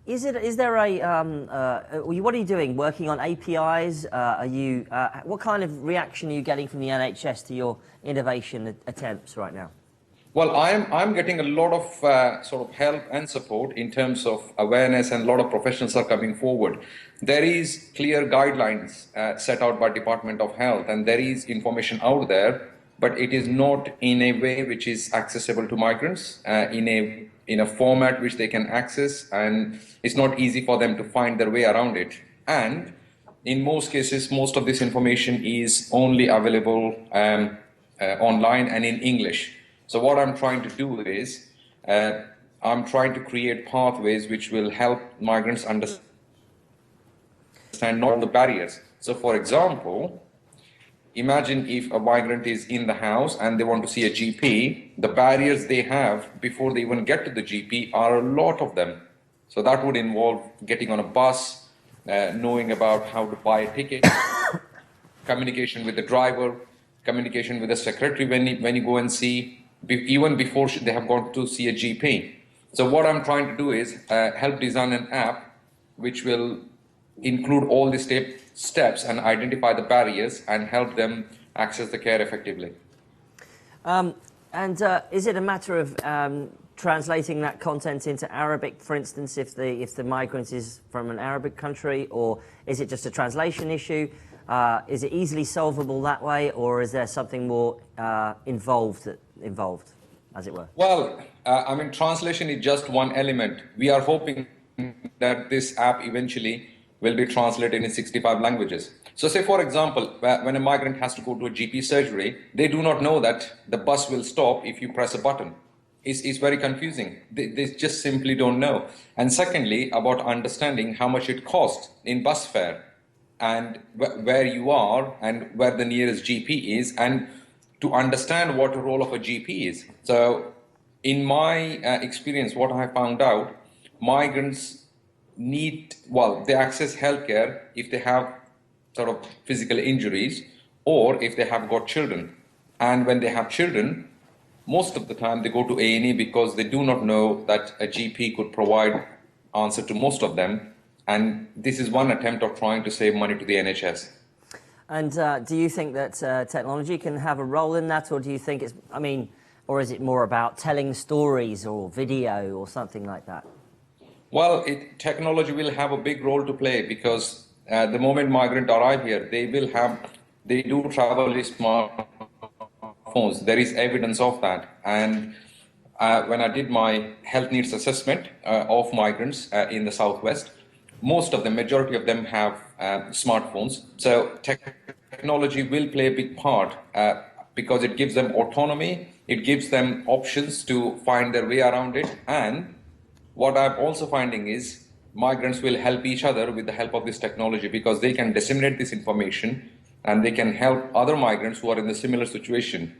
Is there a what are you doing? Working on APIs? What kind of reaction are you getting from the NHS to your innovation attempts right now? Well, I'm getting a lot of sort of help and support in terms of awareness, and a lot of professionals are coming forward. There is clear guidelines set out by Department of Health, and there is information out there, but it is not in a way which is accessible to migrants in a format which they can access, and it's not easy for them to find their way around it. And in most cases, most of this information is only available online and in English. So what I'm trying to do is, I'm trying to create pathways which will help migrants understand not the barriers. So for example, imagine if a migrant is in the house and they want to see a GP, the barriers they have before they even get to the GP are a lot of them. So that would involve getting on a bus, knowing about how to buy a ticket, communication with the driver, communication with the secretary when you go and see, even before they have gone to see a GP. So what I'm trying to do is help design an app which will include all the steps and identify the barriers and help them access the care effectively. Is it a matter of translating that content into Arabic, for instance, if the migrant is from an Arabic country, or is it just a translation issue? Is it easily solvable that way, or is there something more involved, as it were? Well, I mean, translation is just one element. We are hoping that this app eventually will be translated in 65 languages. So say, for example, when a migrant has to go to a GP surgery, they do not know that the bus will stop if you press a button. It's very confusing. They just simply don't know. And secondly, about understanding how much it costs in bus fare, and where you are and where the nearest GP is, and to understand what the role of a GP is. So in my experience, what I found out, migrants they access healthcare if they have sort of physical injuries, or if they have got children. And when they have children, most of the time they go to A&E because they do not know that a GP could provide answer to most of them. And this is one attempt of trying to save money to the NHS. And do you think that technology can have a role in that, or do you think or is it more about telling stories or video or something like that? Well, technology will have a big role to play, because the moment migrants arrive here, they do travel with smartphones. There is evidence of that. And when I did my health needs assessment of migrants in the Southwest, majority of them have smartphones. So technology will play a big part because it gives them autonomy, it gives them options to find their way around it. And what I'm also finding is migrants will help each other with the help of this technology, because they can disseminate this information and they can help other migrants who are in a similar situation,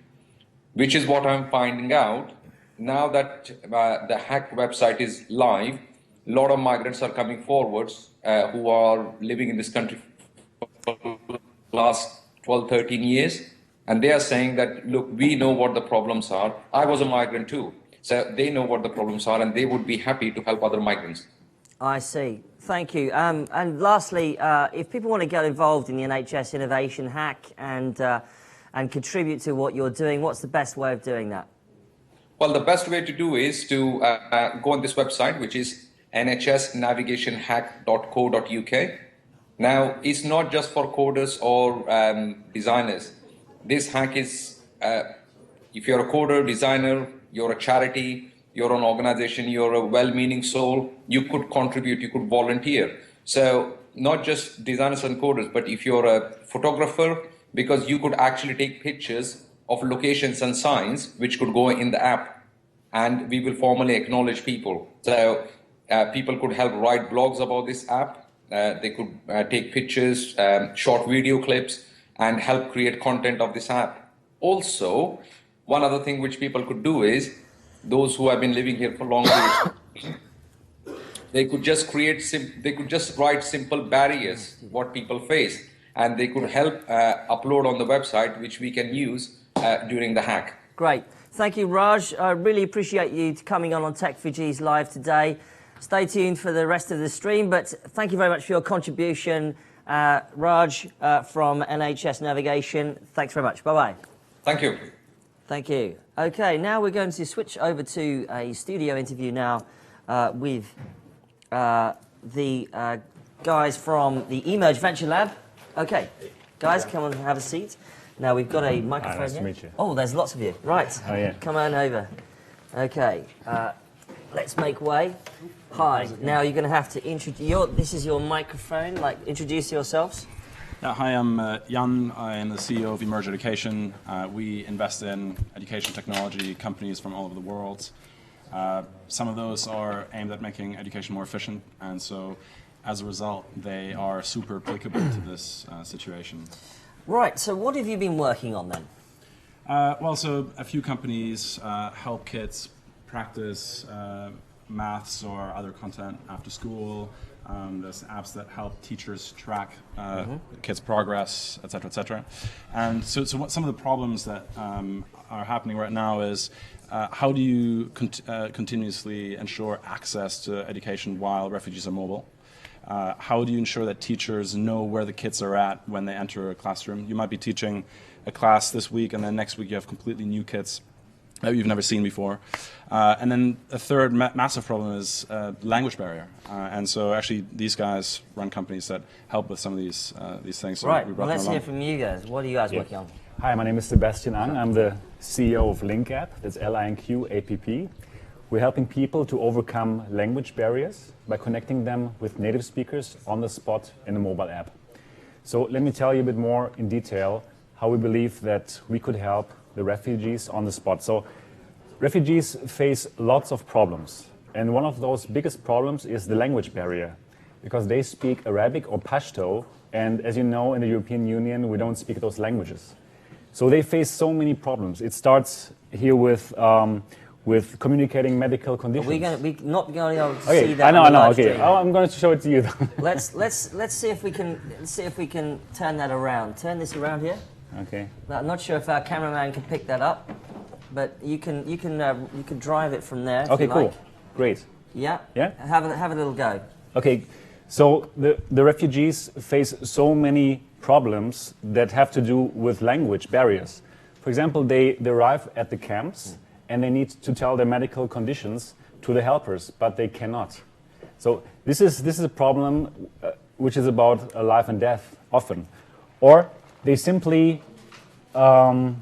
which is what I'm finding out. Now that the hack website is live, a lot of migrants are coming forwards who are living in this country for the last 12, 13 years. And they are saying that, look, we know what the problems are. I was a migrant too. So they know what the problems are, and they would be happy to help other migrants. I see. Thank you. And lastly, if people want to get involved in the NHS Innovation Hack and contribute to what you're doing, what's the best way of doing that? Well, the best way to do is to go on this website, which is nhsnavigationhack.co.uk. Now, it's not just for coders or designers. This hack is, if you're a coder, designer, you're a charity, you're an organization, you're a well-meaning soul, you could contribute, you could volunteer. So not just designers and coders, but if you're a photographer, because you could actually take pictures of locations and signs which could go in the app, and we will formally acknowledge people. So people could help write blogs about this app. They could take pictures, short video clips, and help create content of this app. Also, one other thing which people could do is, those who have been living here for long periods, they could just write simple barriers what people face, and they could help upload on the website, which we can use during the hack. Great. Thank you, Raj. I really appreciate you coming on Techfugees Live today. Stay tuned for the rest of the stream, but thank you very much for your contribution, Raj from NHS Navigation. Thanks very much. Bye-bye. Thank you. Thank you. Okay, now we're going to switch over to a studio interview now with the guys from the eMerge Venture Lab. Okay, guys, come on and have a seat. Now we've got a microphone. Nice here. to meet you. Oh, there's lots of you. Right. Oh, yeah. Come on over. Okay. Let's make way. Hi. Now you're going to have to introduce. This is your microphone. Like, introduce yourselves. Yeah, hi, I'm Jun. I am the CEO of eMerge Education. We invest in education technology companies from all over the world. Some of those are aimed at making education more efficient, and so as a result, they are super applicable to this situation. Right, so what have you been working on then? Well, so a few companies help kids practice maths or other content after school. There's apps that help teachers track kids' progress, et cetera, et cetera. And so what some of the problems that are happening right now is how do you continuously ensure access to education while refugees are mobile? How do you ensure that teachers know where the kids are at when they enter a classroom? You might be teaching a class this week, and then next week you have completely new kids that you've never seen before. And then a third massive problem is language barrier. And so actually these guys run companies that help with some of these things. So right, we well, let's hear from you guys. What are you guys working on? Hi, my name is Sebastian Ang. I'm the CEO of LinkApp. That's LINQ-APP. We're helping people to overcome language barriers by connecting them with native speakers on the spot in a mobile app. So let me tell you a bit more in detail how we believe that we could help the refugees on the spot. So refugees face lots of problems. And one of those biggest problems is the language barrier, because they speak Arabic or Pashto. And as you know, in the European Union, we don't speak those languages. So they face so many problems. It starts here with communicating medical conditions. We're not going to okay, see that. I know. Okay, stream. I'm going to show it to you. let's see if we can turn that around. Turn this around here. Okay. Now, I'm not sure if our cameraman can pick that up, but you can drive it from there. Okay, if you cool, like. great. Yeah. Yeah. Have a little go. Okay, so the refugees face so many problems that have to do with language barriers. For example, they arrive at the camps and they need to tell their medical conditions to the helpers, but they cannot. So this is a problem which is about life and death often, or they simply cannot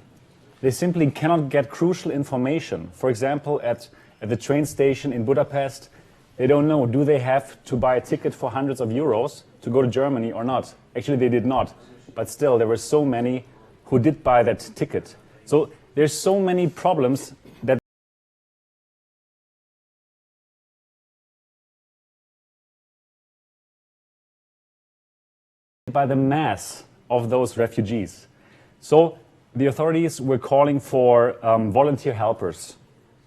get crucial information. For example, at the train station in Budapest, they don't know, do they have to buy a ticket for hundreds of euros to go to Germany or not? Actually, they did not. But still, there were so many who did buy that ticket. So there's so many problems that by the mass of those refugees. So the authorities were calling for volunteer helpers.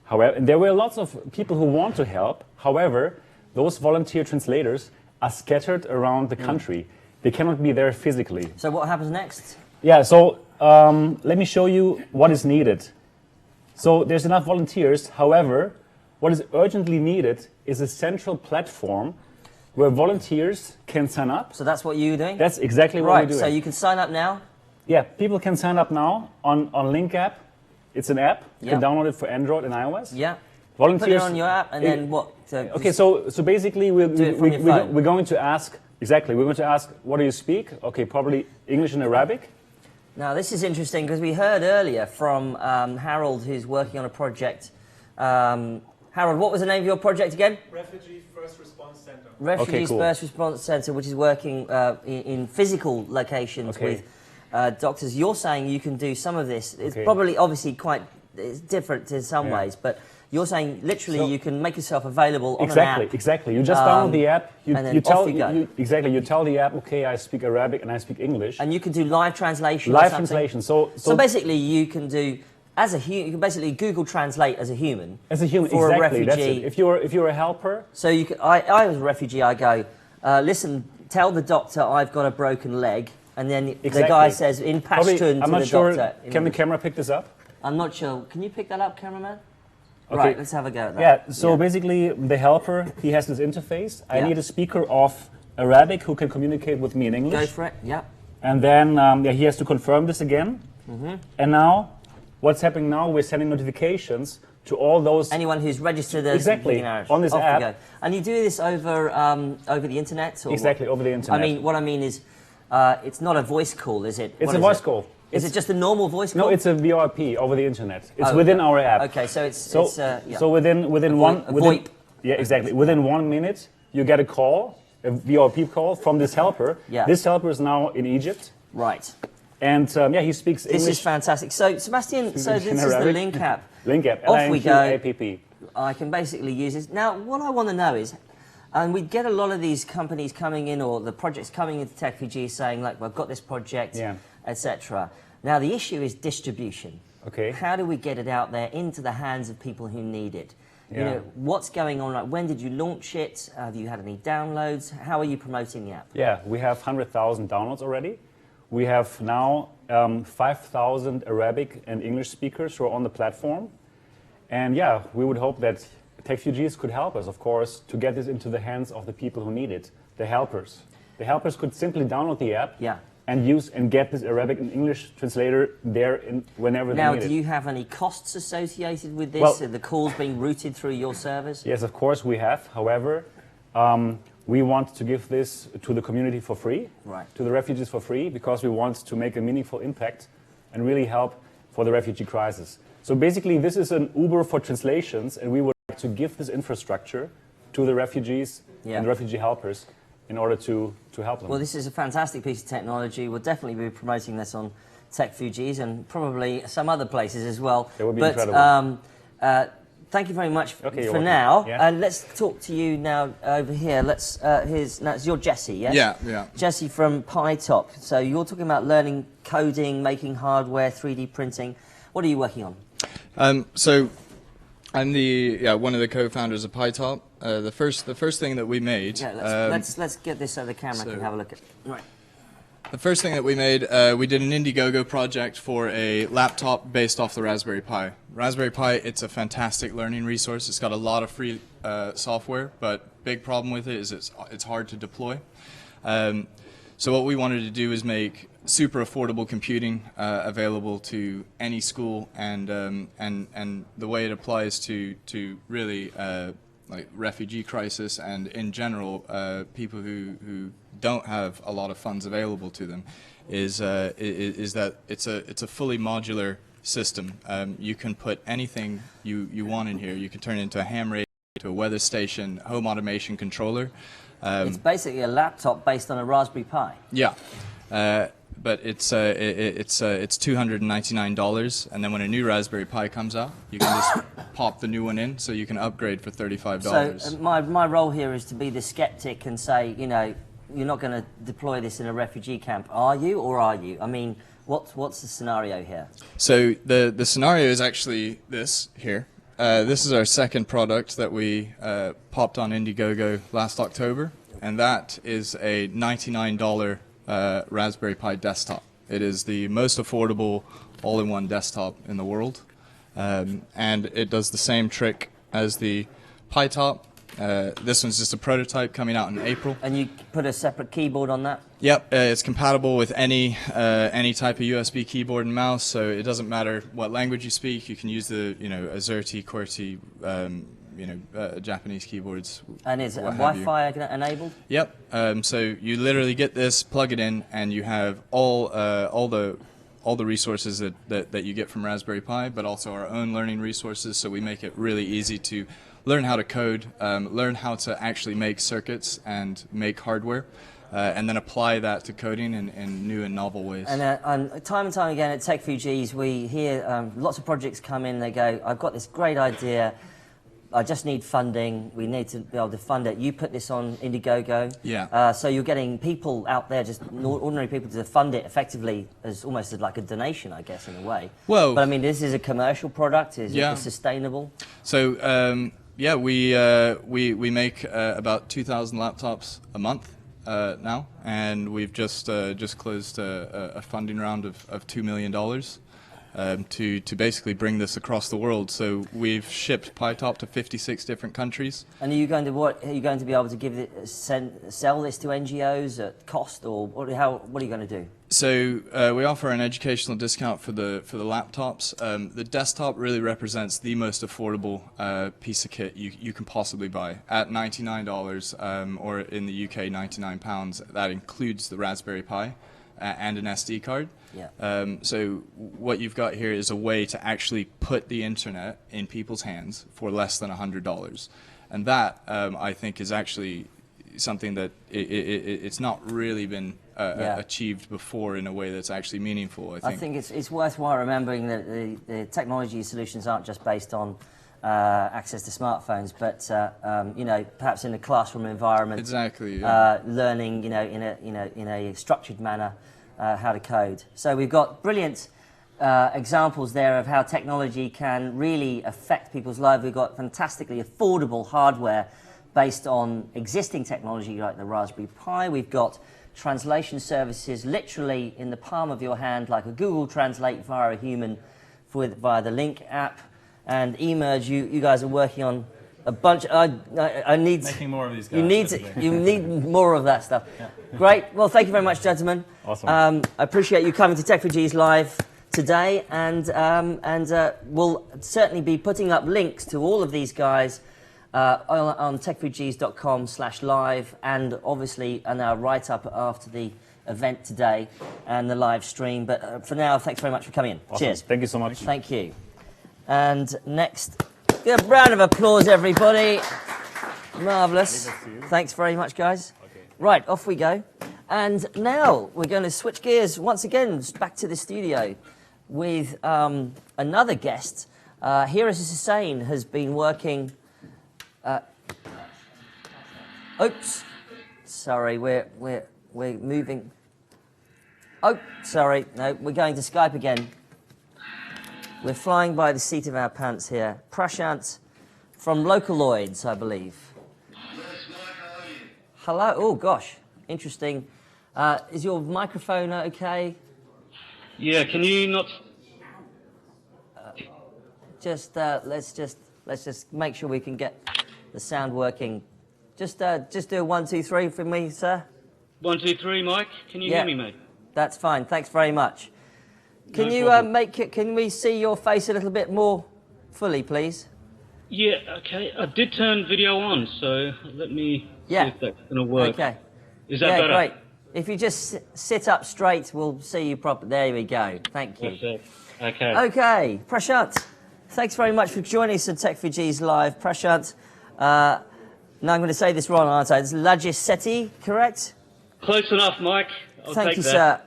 However, there were lots of people who want to help. However, those volunteer translators are scattered around the country. They cannot be there physically. So what happens next? Yeah, so let me show you what is needed. So there's enough volunteers. However, what is urgently needed is a central platform where volunteers can sign up. So that's what you're doing? That's exactly what we're doing. So you can sign up now? Yeah, people can sign up now on LinkApp. It's an app. You can download it for Android and iOS. Yeah. Volunteers. Put it on your app and then what? Okay, so basically we're going to ask, we're going to ask, what do you speak? Okay, probably English and Arabic. Now this is interesting because we heard earlier from Harold, who's working on a project. Harold, what was the name of your project again? Refugee First Response Center. Refugees First Response Center, which is working in physical locations with doctors. You're saying you can do some of this. It's probably obviously it's different in some ways, but you're saying literally you can make yourself available on an app. Exactly. You just download the app. You tell You tell the app, okay, I speak Arabic and I speak English. And you can do live translation. Live translation. So basically, you can do you can basically Google Translate as a human. As a human, for exactly. a refugee. That's it. If you're a helper. So you can, I was a refugee. I go, listen, tell the doctor I've got a broken leg. And then the Exactly. guy says in Probably, Pashtun to I'm not the sure, doctor. can the camera pick this up? I'm not sure. Can you pick that up, cameraman? Okay. Right, let's have a go at that. Yeah, so basically the helper, he has this interface. I need a speaker of Arabic who can communicate with me in English. Go for it, yeah. And then he has to confirm this again. Mm-hmm. And now, what's happening now, we're sending notifications to all those... Anyone who's registered as exactly, on this Off we app. go. And you do this over over the internet? Or Exactly, over the internet. I mean, what I mean is, it's not a voice call, is it? It's What a is voice it? call. Is it just a normal voice call? No, it's a VoIP over the internet. It's Oh, within our app. Okay, so yeah. So within VoIP. Yeah, exactly. Within 1 minute, you get a call, a VoIP call from this helper. Yeah. This helper is now in Egypt. Right. And he speaks English. This is fantastic. So, Sebastian, so this is the Arabic. link app. Link app. Off we go. LINQ-APP. I can basically use this. Now, what I want to know is, and we get a lot of these companies coming in, or the projects coming into Techfugees saying, like, we've got this project, etc. Now, the issue is distribution. Okay. How do we get it out there into the hands of people who need it? You Yeah. know, what's going on? Like, when did you launch it? Have you had any downloads? How are you promoting the app? Yeah, we have 100,000 downloads already. We have now 5,000 Arabic and English speakers who are on the platform. And yeah, we would hope that Techfugees could help us, of course, to get this into the hands of the people who need it, the helpers. The helpers could simply download the app and use and get this Arabic and English translator there whenever they need it. Now, do you have any costs associated with this? Well, Are the calls being routed through your servers? Yes, of course we have. However, we want to give this to the community for free, to the refugees for free, because we want to make a meaningful impact and really help for the refugee crisis. So basically, this is an Uber for translations, and we would like to give this infrastructure to the refugees and the refugee helpers in order to help them. Well, this is a fantastic piece of technology. We'll definitely be promoting this on Techfugees and probably some other places as well. It would be incredible. Thank you very much for welcome. now. Yeah. Let's talk to you now over here. You're Jesse, yes? Yeah. Jesse from PyTop. So you're talking about learning coding, making hardware, 3D printing. What are you working on? So I'm one of the co-founders of PyTop. The first thing that we made. Yeah, let's get this so the camera can have a look at. Right. The first thing that we made, we did an Indiegogo project for a laptop based off the Raspberry Pi. Raspberry Pi, it's a fantastic learning resource. It's got a lot of free software, but big problem with it is it's hard to deploy. So what we wanted to do is make super affordable computing available to any school, and the way it applies to really like refugee crisis and in general people who don't have a lot of funds available to them is that it's a fully modular system. You can put anything you want in here. You can turn it into a ham radio, to a weather station, home automation controller. It's basically a laptop based on a Raspberry Pi. Yeah. But it's $299, and then when a new Raspberry Pi comes out, you can just pop the new one in, so you can upgrade for $35. So my role here is to be the skeptic and say, you know, you're not going to deploy this in a refugee camp, are you, or are you? I mean, what's the scenario here? So the scenario is actually this here. This is our second product that we popped on Indiegogo last October, and that is a $99 Raspberry Pi desktop. It is the most affordable all-in-one desktop in the world, and it does the same trick as the PyTop. This one's just a prototype coming out in April. And you put a separate keyboard on that? Yep, it's compatible with any type of USB keyboard and mouse, so it doesn't matter what language you speak. You can use the AZERTY, QWERTY, Japanese keyboards. And is it Wi-Fi enabled? Yep. So you literally get this, plug it in, and you have all the resources that you get from Raspberry Pi, but also our own learning resources. So we make it really easy to learn how to code, learn how to actually make circuits and make hardware, and then apply that to coding in new and novel ways. And time again at Techfugees, we hear lots of projects come in, they go, I've got this great idea, I just need funding, we need to be able to fund it. You put this on Indiegogo. Yeah. So you're getting people out there, just ordinary people, to fund it effectively as almost like a donation, I guess, in a way. Well, but I mean, this is a commercial product, is yeah. it sustainable? So, we make about 2,000 laptops a month. now, and we've just closed a funding round of $2 million to basically bring this across the world. So we've shipped PyTop to 56 different countries. And are you going to be able to give sell this to NGOs at cost, or what are you going to do? So we offer an educational discount for the laptops. The desktop really represents the most affordable piece of kit you can possibly buy at $99, or in the UK £99. That includes the Raspberry Pi and an SD card. Yeah. So what you've got here is a way to actually put the internet in people's hands for less than $100, and that I think is actually something that it's not really been achieved before in a way that's actually meaningful. I think it's worthwhile remembering that the technology solutions aren't just based on access to smartphones, but perhaps in a classroom environment. Exactly. Yeah. Learning, in a structured manner how to code. So we've got brilliant examples there of how technology can really affect people's lives. We've got fantastically affordable hardware based on existing technology like the Raspberry Pi. We've got translation services literally in the palm of your hand, like a Google Translate via a human via the Link app. And eMERGE, you guys are working on a bunch. I need making more of these guys. You need more of that stuff. Yeah. Great. Well, thank you very much, gentlemen. Awesome. I appreciate you coming to Techfugees Live today, and we'll certainly be putting up links to all of these guys on techfugees.com/live, and obviously on our write-up after the event today and the live stream. But for now, thanks very much for coming in. Awesome. Cheers. Thank you so much. Thank you. And next, give a round of applause, everybody. Marvellous. Thanks very much, guys. Okay. Right, off we go. And now we're going to switch gears once again back to the studio with another guest. Hiras Hussain has been working... oops. Sorry, we're moving... Oh, sorry. No, we're going to Skype again. We're flying by the seat of our pants here. Prashant from Localoids, I believe. Hello. Oh, gosh. Interesting. Is your microphone okay? Yeah, can you not... let's just make sure we can get the sound working. Just do a 1, 2, 3 for me, sir. 1, 2, 3, Mike. Can you hear me, mate? That's fine. Thanks very much. Can you can we see your face a little bit more fully, please? Yeah, okay. I did turn video on, so let me see if that's going to work. Okay. Is that better? Great. If you just sit up straight, we'll see you properly. There we go. Thank you. Perfect. Okay. Okay, Prashant, thanks very much for joining us at Techfugees Live. Prashant, now I'm going to say this wrong, aren't I? It's Lagisetti, correct? Close enough, Mike. Thank you, sir.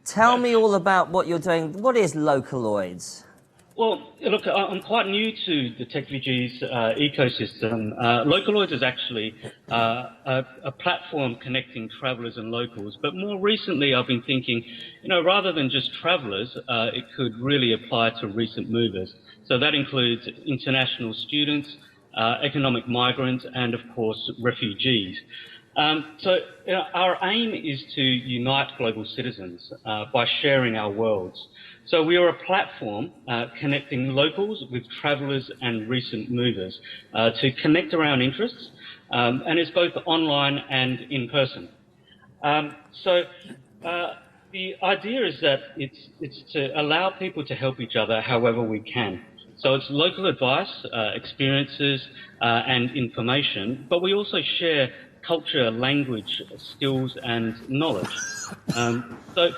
Tell me all about what you're doing. What is Localoids? Well, look, I'm quite new to the Techfugees ecosystem. Localoids is actually a platform connecting travellers and locals. But more recently, I've been thinking, rather than just travellers, it could really apply to recent movers. So that includes international students, economic migrants, and of course, refugees. Our aim is to unite global citizens by sharing our worlds. So we are a platform connecting locals with travellers and recent movers to connect around interests, and it's both online and in person. The idea is that it's to allow people to help each other however we can. So it's local advice, experiences, and information, but we also share culture, language, skills, and knowledge. Look,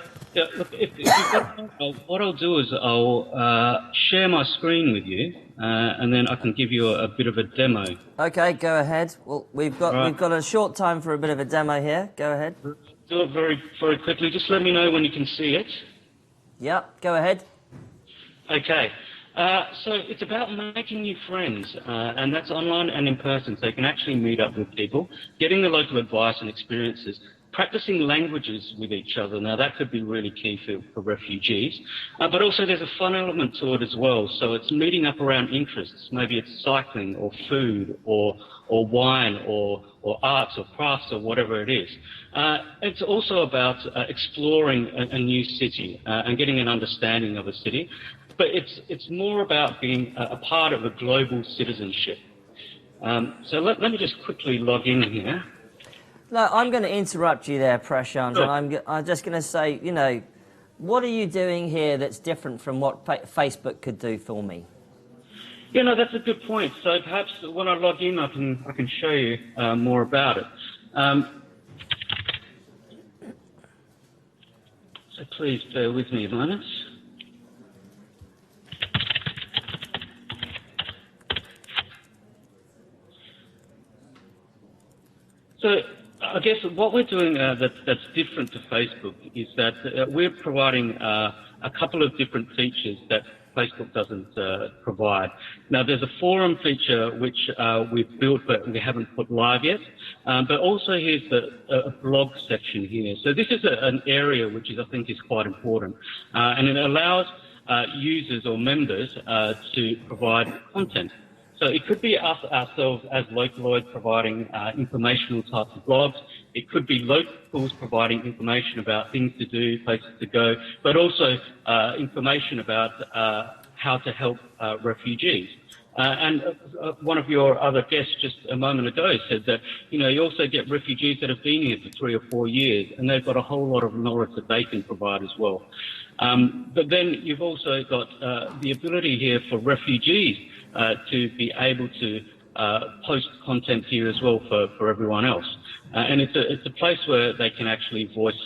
if you've got, what I'll do is I'll share my screen with you, and then I can give you a bit of a demo. Okay, go ahead. Well, we've got a short time for a bit of a demo here. Go ahead. Do it very, very quickly. Just let me know when you can see it. Yeah, go ahead. Okay. So it's about making new friends, and that's online and in person, so you can actually meet up with people, getting the local advice and experiences, practicing languages with each other. Now, that could be really key for refugees. But also there's a fun element to it as well. So it's meeting up around interests. Maybe it's cycling or food or wine or arts or crafts or whatever it is. It's also about exploring a new city and getting an understanding of a city. But it's more about being a part of a global citizenship. So let me just quickly log in here. No, I'm going to interrupt you there, Prashant, and I'm just going to say, you know, what are you doing here that's different from what Facebook could do for me? Yeah, no, that's a good point. So perhaps when I log in, I can show you more about it. So please bear with me a moment. So I guess what we're doing that's different to Facebook is that we're providing a couple of different features that Facebook doesn't provide. Now, there's a forum feature which we've built but we haven't put live yet. But also here's a blog section here. So this is an area which I think is quite important. And it allows users or members to provide content. So it could be us ourselves as Localoid providing informational types of blogs. It could be locals providing information about things to do, places to go, but also information about how to help refugees. And one of your other guests just a moment ago said that, you know, you also get refugees that have been here for 3 or 4 years, and they've got a whole lot of knowledge that they can provide as well. But then you've also got the ability here for refugees to be able to post content here as well for everyone else. And it's a place where they can actually voice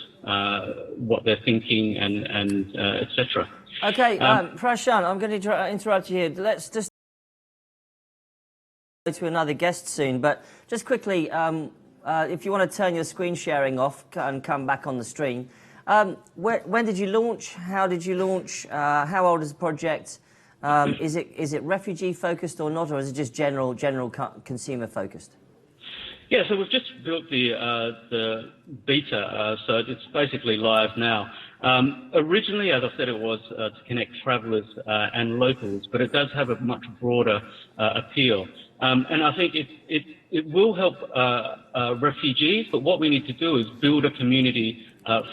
what they're thinking and etc. Okay, Prashant, I'm going to interrupt you here. Let's just go to another guest soon, but just quickly, if you want to turn your screen sharing off and come back on the stream, when did you launch? How did you launch? How old is the project? Is it refugee focused or not, or is it just general consumer focused? Yeah, so we've just built the beta, so it's basically live now. Originally, as I said, it was to connect travellers and locals, but it does have a much broader appeal. And I think it will help refugees, but what we need to do is build a community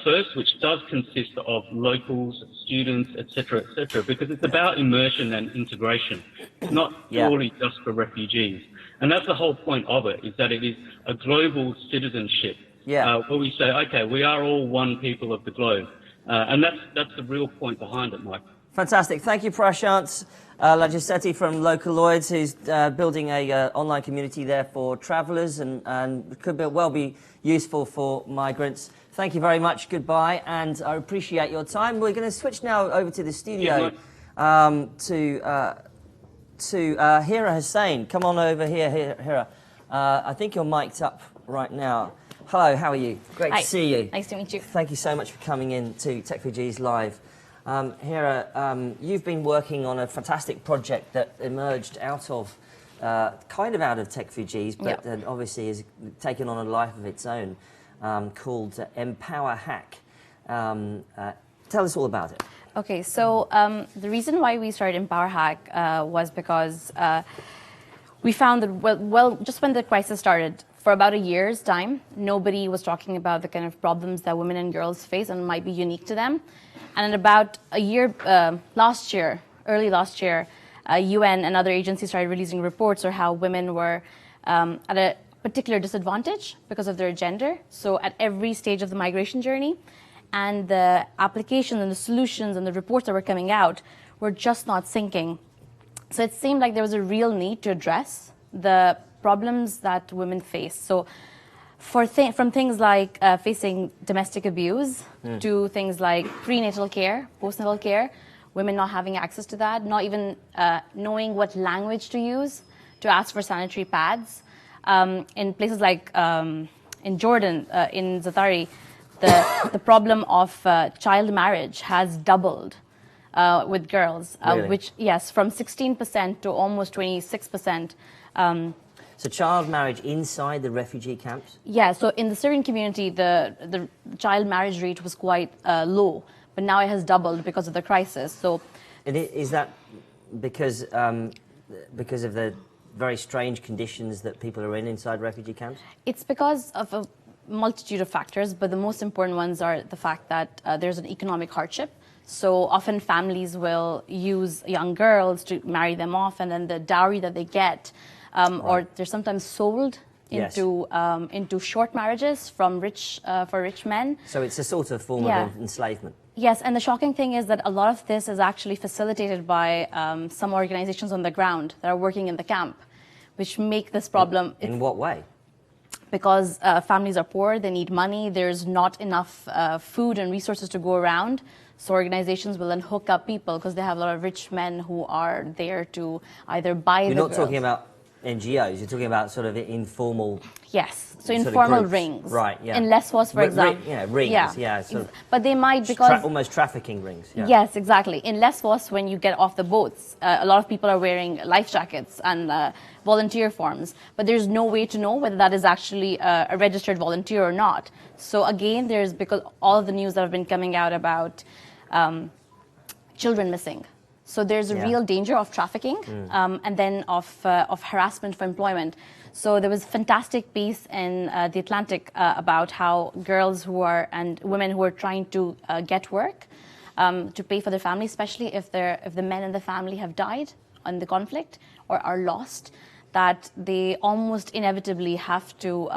first, which does consist of locals, students, etc., because it's about immersion and integration. It's not purely just for refugees. And that's the whole point of it, is that it is a global citizenship. Where we say, okay, we are all one people of the globe. And that's the real point behind it, Mike. Fantastic. Thank you, Prashant Lajasetti from Localoids, who's building a online community there for travellers and could well be useful for migrants. Thank you very much. Goodbye, and I appreciate your time. We're going to switch now over to the studio to Hira Hussain. Come on over here, Hira. I think you're mic'd up right now. Hello, how are you? Great to see you. Nice to meet you. Thank you so much for coming in to Techfugees Live. Hira, you've been working on a fantastic project that emerged out of Techfugees, but obviously has taken on a life of its own, called Empower Hack. Tell us all about it. Okay, so the reason why we started Empower Hack was because we found that, well, just when the crisis started, for about a year's time, nobody was talking about the kind of problems that women and girls face and might be unique to them. And in about a year, early last year, UN and other agencies started releasing reports on how women were at a particular disadvantage because of their gender. So at every stage of the migration journey, and the applications and the solutions and the reports that were coming out were just not syncing. So it seemed like there was a real need to address the problems that women face. So from things like facing domestic abuse to things like prenatal care, postnatal care, women not having access to that, not even knowing what language to use to ask for sanitary pads. In places like in Jordan, in Zaatari, the problem of child marriage has doubled with girls, Really? which, yes, from 16% to almost 26%. So child marriage inside the refugee camps? Yeah, so in the Syrian community, the child marriage rate was quite low, but now it has doubled because of the crisis. So, And is that because of the very strange conditions that people are in inside refugee camps? it's because of a multitude of factors, but the most important ones are the fact that there's an economic hardship. So often families will use young girls to marry them off, and then the dowry that they get, or they're sometimes sold into short marriages from for rich men. So it's a sort of form of enslavement. Yes, and the shocking thing is that a lot of this is actually facilitated by some organizations on the ground that are working in the camp, which make this problem. In what way? Because families are poor, they need money, there's not enough food and resources to go around. So organizations will then hook up people because they have a lot of rich men who are there to either buy You're the not girls. talking about NGOs, you're talking about sort of informal... Yes, so sort of informal groups. rings. Right, yeah. In Lesbos, for example. Rings, yeah. Sort of But they might, because... almost trafficking rings. Yeah. Yes, exactly. In Lesbos, when you get off the boats, a lot of people are wearing life jackets and volunteer forms, but there's no way to know whether that is actually a registered volunteer or not. So again, because all of the news that have been coming out about children missing. So there's a real danger of trafficking and then of harassment for employment. So there was a fantastic piece in The Atlantic about how girls and women who are trying to get work to pay for their family, especially if the men in the family have died in the conflict or are lost, that they almost inevitably have to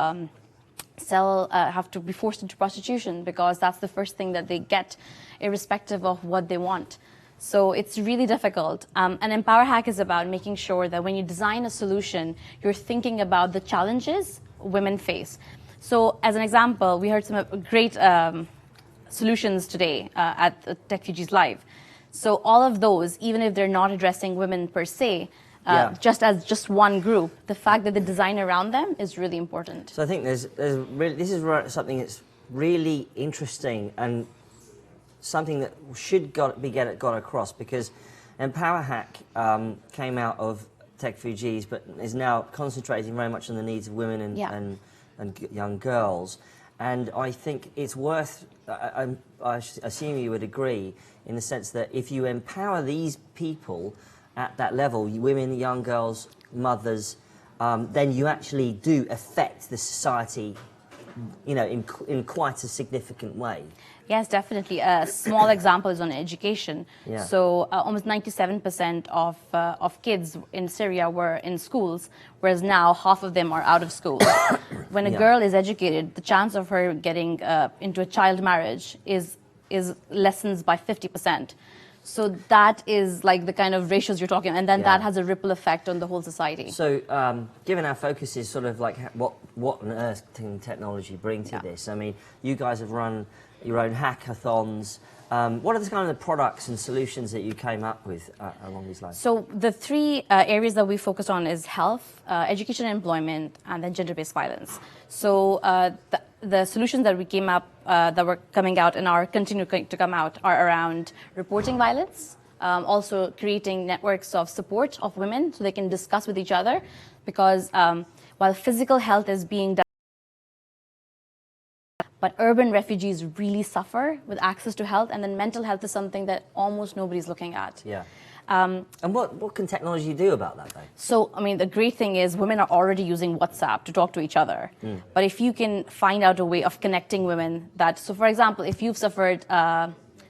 have to be forced into prostitution because that's the first thing that they get, irrespective of what they want. So it's really difficult. And Empower Hack is about making sure that when you design a solution, you're thinking about the challenges women face. So as an example, we heard some great solutions today at Techfugees Live. So all of those, even if they're not addressing women per se, just one group, the fact that the design around them is really important. So I think this is something that's really interesting and something that should got across, because Empower Hack came out of Techfugees, but is now concentrating very much on the needs of women and young girls. And I think it's worth, I assume you would agree, in the sense that if you empower these people at that level, women, young girls, mothers, then you actually do affect the society, you know, in quite a significant way. Yes, definitely. A small example is on education. Yeah. So almost 97% of kids in Syria were in schools, whereas now half of them are out of school. When a girl is educated, the chance of her getting into a child marriage is lessens by 50%. So that is like the kind of ratios you're talking, and then that has a ripple effect on the whole society. So, given our focus is sort of like what on earth can technology bring to this? I mean, you guys have run your own hackathons. What are the kind of the products and solutions that you came up with along these lines? So the three areas that we focus on is health, education and employment, and then gender-based violence. So the solutions that we came up, that were coming out and are continuing to come out, are around reporting violence, also creating networks of support of women so they can discuss with each other, because while physical health is being done, but urban refugees really suffer with access to health, and then mental health is something that almost nobody's looking at. Yeah. And what can technology do about that, though? So, I mean, the great thing is women are already using WhatsApp to talk to each other. But if you can find out a way of connecting women so for example, if you've suffered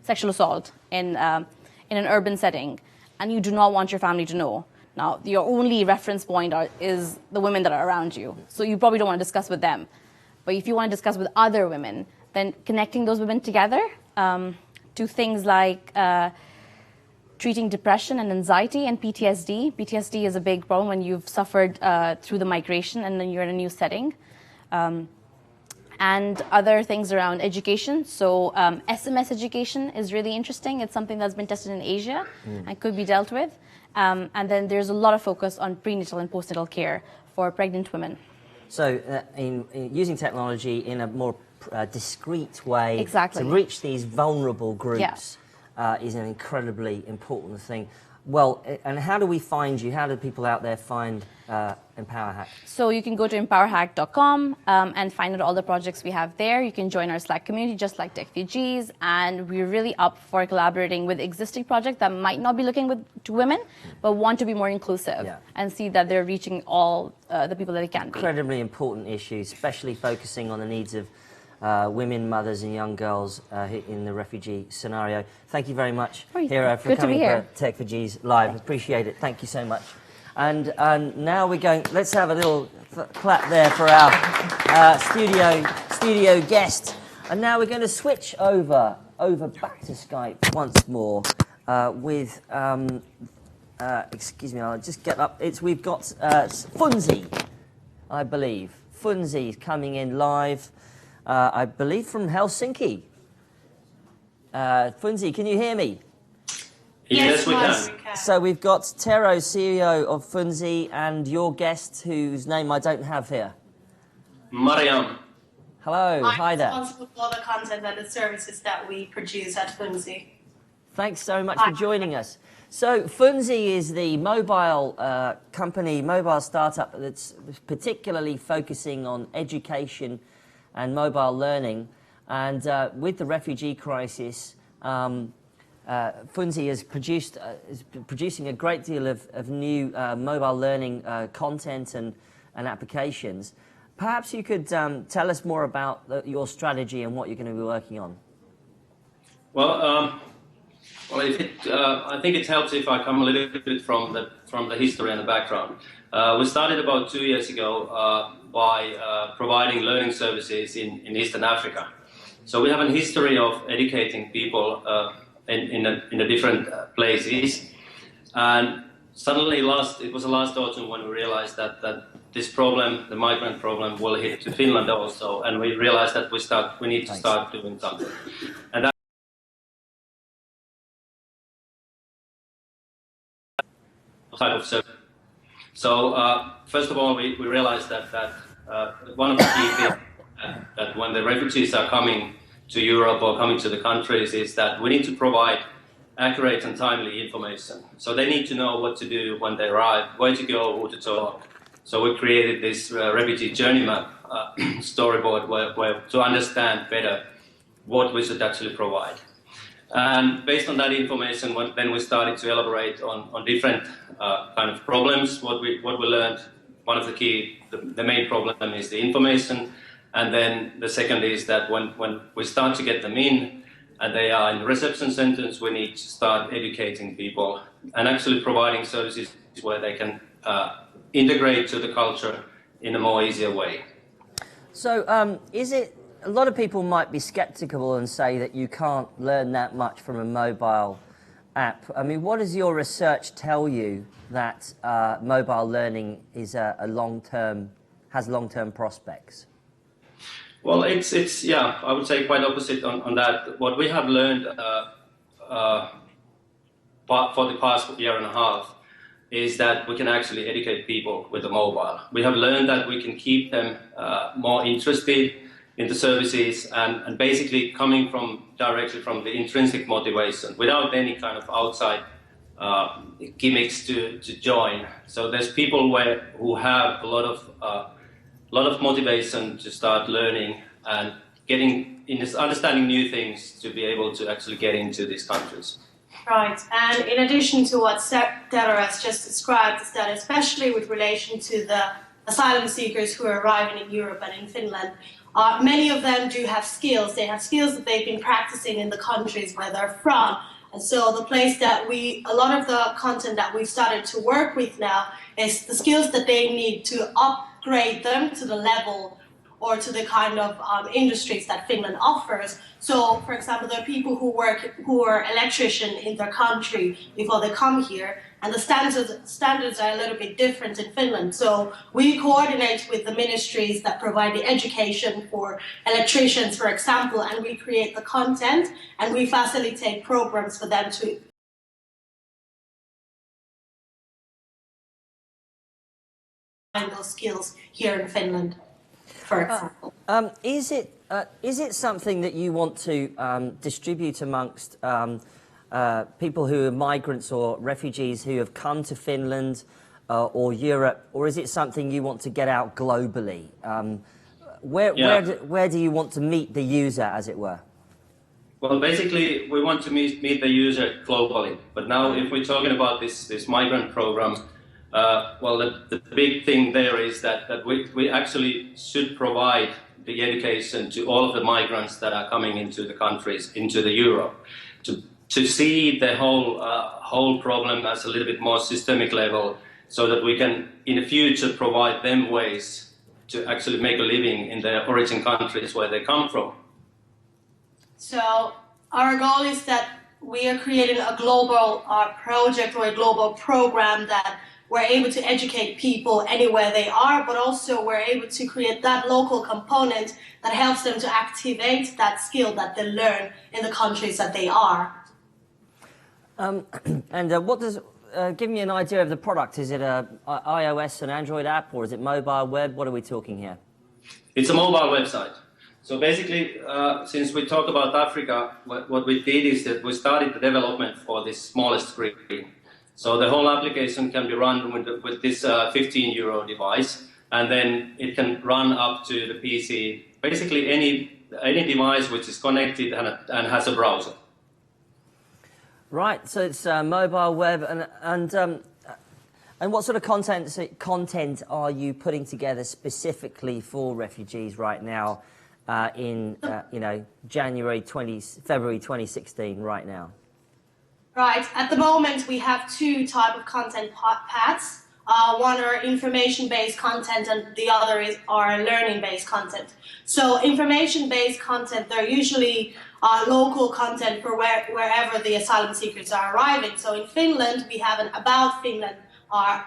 sexual assault in an urban setting and you do not want your family to know, now your only reference point is the women that are around you. So you probably don't want to discuss with them. But if you want to discuss with other women, then connecting those women together to things like treating depression and anxiety and PTSD. PTSD is a big problem when you've suffered through the migration and then you're in a new setting. And other things around education. So SMS education is really interesting. It's something that's been tested in Asia and could be dealt with. And then there's a lot of focus on prenatal and postnatal care for pregnant women. So in using technology in a more discreet way to reach these vulnerable groups is an incredibly important thing. Well, and how do we find you? How do people out there find EmpowerHack? So you can go to empowerhack.com and find out all the projects we have there. You can join our Slack community just like Techfugees, and we're really up for collaborating with existing projects that might not be looking to women, but want to be more inclusive and see that they're reaching all the people that they can be. Incredibly important issues, especially focusing on the needs of women, mothers and young girls in the refugee scenario. Thank you very much, Hira, for coming to Techfugees Live. Appreciate it. Thank you so much. And now we're going, let's have a little clap there for our studio guest. And now we're going to switch over back to Skype once more with, excuse me, I'll just get up. We've got Funzi, I believe. Funzi is coming in live, I believe from Helsinki. Funzi, can you hear me? Yes, we can. So we've got Tero, CEO of Funzi, and your guest, whose name I don't have here. Mariam. Hello, hi there. I'm responsible for all the content and the services that we produce at Funzi. Thanks so much for joining us. So Funzi is the mobile company, mobile startup that's particularly focusing on education and mobile learning. And with the refugee crisis, Funzi is producing a great deal of new mobile learning content and applications. Perhaps you could tell us more about your strategy and what you're going to be working on. Well, I think it helps if I come a little bit from the history and the background. We started about 2 years ago by providing learning services in Eastern Africa. So we have a history of educating people in the different places, and suddenly it was last autumn when we realized that this problem, the migrant problem, will hit to Finland also, and we realized that we need to start doing something. And that type of service. So first of all, we realized that one of the key things that when the refugees are coming to Europe or coming to the countries is that we need to provide accurate and timely information. So they need to know what to do when they arrive, where to go, who to talk. So we created this refugee journey map storyboard where to understand better what we should actually provide. And based on that information, then we started to elaborate on different kind of problems. What we learned, one of the main problem is the information. And then the second is that when we start to get them in and they are in reception centers, we need to start educating people and actually providing services where they can integrate to the culture in a more easier way. So a lot of people might be skeptical and say that you can't learn that much from a mobile app. I mean, what does your research tell you that mobile learning is has long-term prospects? Well, it's yeah, I would say quite opposite on that. What we have learned for the past year and a half is that we can actually educate people with the mobile. We have learned that we can keep them more interested in the services and basically coming directly from the intrinsic motivation without any kind of outside gimmicks to join. So there's people who have a lot of motivation to start learning and understanding new things to be able to actually get into these countries. Right, and in addition to what Tero has just described, is that especially with relation to the asylum seekers who are arriving in Europe and in Finland, many of them do have skills. They have skills that they've been practicing in the countries where they're from. And so the place that a lot of the content that we've started to work with now is the skills that they need to upgrade them to the level or to the kind of industries that Finland offers. So, for example, there are people who are electrician in their country before they come here, and the standards are a little bit different in Finland. So we coordinate with the ministries that provide the education for electricians, for example, and we create the content and we facilitate programs for them to find those skills here in Finland, for example. Is it something that you want to distribute amongst people who are migrants or refugees who have come to Finland or Europe, or is it something you want to get out globally? Where do you want to meet the user, as it were? Well, basically, we want to meet the user globally. But now, if we're talking about this migrant program, well, the big thing there is that we actually should provide the education to all of the migrants that are coming into the countries, into the Europe, to see the whole problem as a little bit more systemic level, so that we can, in the future, provide them ways to actually make a living in their origin countries where they come from. So our goal is that we are creating a global project or a global program that we're able to educate people anywhere they are, but also we're able to create that local component that helps them to activate that skill that they learn in the countries that they are. What does, give me an idea of the product. Is it a iOS and Android app, or is it mobile web? What are we talking here? It's a mobile website. So basically, since we talk about Africa, what we did is that we started the development for this smallest screen. So the whole application can be run with this 15 euro device, and then it can run up to the PC, basically any device which is connected and has a browser. Right, so it's mobile web, and what sort of content are you putting together specifically for refugees right now in February 2016 right now? Right. At the moment, we have two types of content paths. One are information-based content, and the other are learning-based content. So information-based content, they're usually local content for wherever the asylum seekers are arriving. So in Finland, we have an About Finland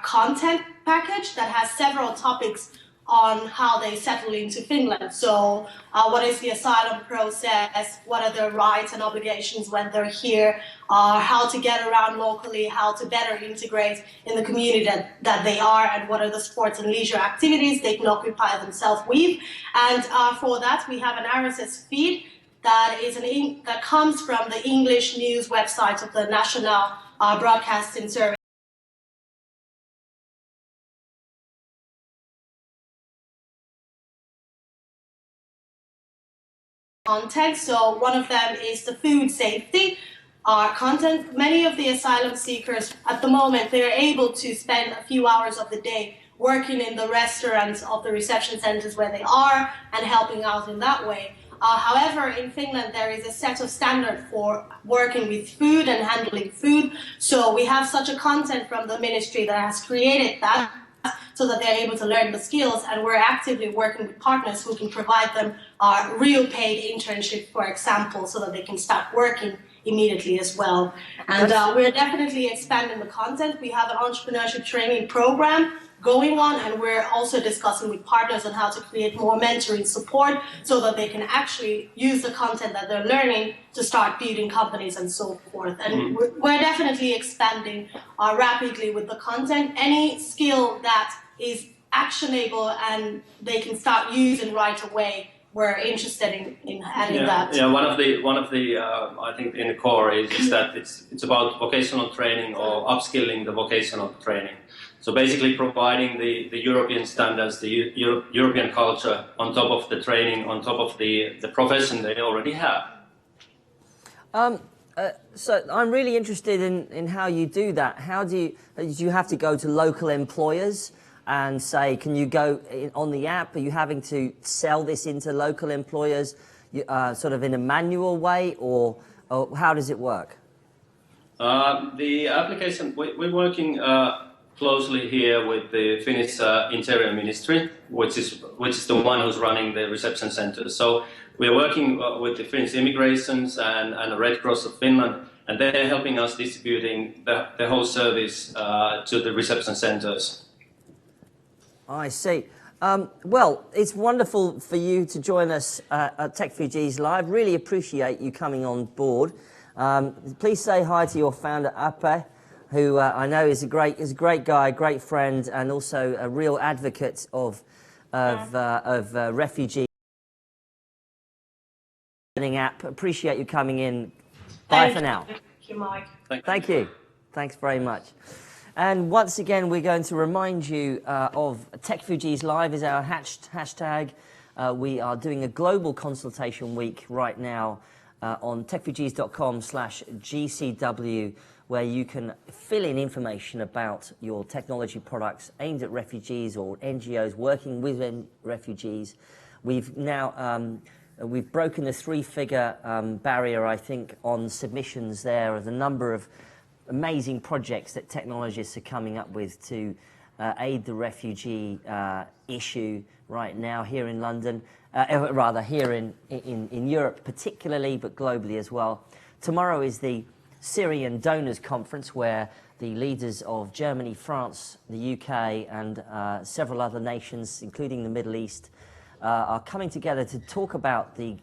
content package that has several topics on how they settle into Finland. So what is the asylum process, what are their rights and obligations when they're here, how to get around locally, how to better integrate in the community that they are, and what are the sports and leisure activities they can occupy themselves with. And for that, we have an RSS feed that comes from the English news website of the National Broadcasting Service. Content. So one of them is the food safety content. Many of the asylum seekers at the moment, they're able to spend a few hours of the day working in the restaurants of the reception centers where they are and helping out in that way. However, in Finland, there is a set of standards for working with food and handling food. So we have such a content from the ministry that has created that, so that they're able to learn the skills, and we're actively working with partners who can provide them real paid internship, for example, so that they can start working immediately as well. And we're definitely expanding the content. We have an entrepreneurship training program going on, and we're also discussing with partners on how to create more mentoring support so that they can actually use the content that they're learning to start building companies and so forth. And we're definitely expanding rapidly with the content. Any skill that is actionable and they can start using right away, we're interested in adding that. Yeah, one of the I think in the core is that it's about vocational training or upskilling the vocational training. So basically providing the European standards, the European culture on top of the training, on top of the profession they already have. So I'm really interested in how you do that. How do you have to go to local employers and say, can you go on the app? Are you having to sell this into local employers sort of in a manual way, or how does it work? The application, we're working closely here with the Finnish Interior Ministry, which is the one who's running the reception centers. So we're working with the Finnish Immigrations and the Red Cross of Finland, and they're helping us distributing the whole service to the reception centers. I see. Well, it's wonderful for you to join us at Techfugees Live. Really appreciate you coming on board. Please say hi to your founder, Ape, who I know is a great guy, great friend, and also a real advocate of refugee app. Appreciate you coming in. Bye for now. Thank you, Mike. Thank you. Thanks very much. And once again, we're going to remind you of Techfugees Live is our hashtag. We are doing a global consultation week right now on techfugees.com/GCW, where you can fill in information about your technology products aimed at refugees or NGOs working with refugees. We've now we've broken the 3-figure barrier, I think, on submissions there of the number of amazing projects that technologists are coming up with to aid the refugee issue right now here in London, rather here in Europe particularly, but globally as well. Tomorrow is the Syrian Donors Conference, where the leaders of Germany, France, the UK and several other nations, including the Middle East, are coming together to talk about the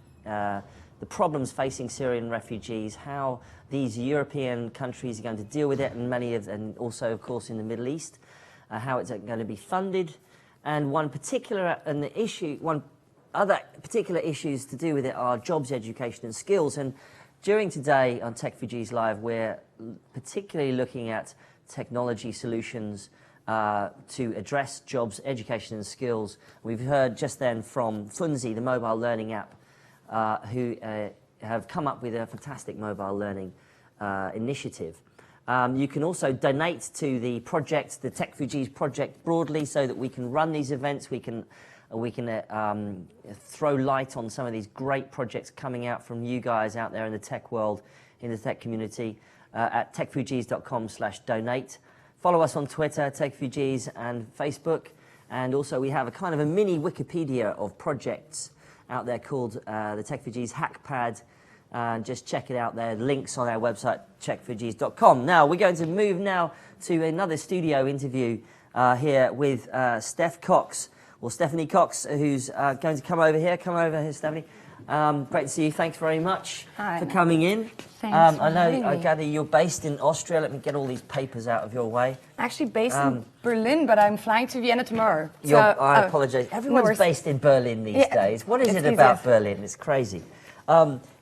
problems facing Syrian refugees, how these European countries are going to deal with it, and and also, of course, in the Middle East, how it's going to be funded, and one other particular issues to do with it are jobs, education, and skills. And during today on Techfugees Live, we're particularly looking at technology solutions to address jobs, education, and skills. We've heard just then from Funzi, the mobile learning app, who have come up with a fantastic mobile learning initiative. You can also donate to the project, the Techfugees project broadly, so that we can run these events. We can throw light on some of these great projects coming out from you guys out there in the tech world, in the tech community, at techfugees.com/donate. Follow us on Twitter, Techfugees, and Facebook. And also we have a kind of a mini Wikipedia of projects out there called the Techfugees Hackpad. Just check it out there. Links on our website, techfugees.com. Now, we're going to move now to another studio interview here with Stephanie Cox, who's going to come over here. Come over here, Stephanie. Great to see you. Thanks very much for coming in. Thanks I gather you're based in Austria. Let me get all these papers out of your way. Actually based in Berlin, but I'm flying to Vienna tomorrow. I apologize. Everyone's based in Berlin these days. What is it about Berlin? It's crazy.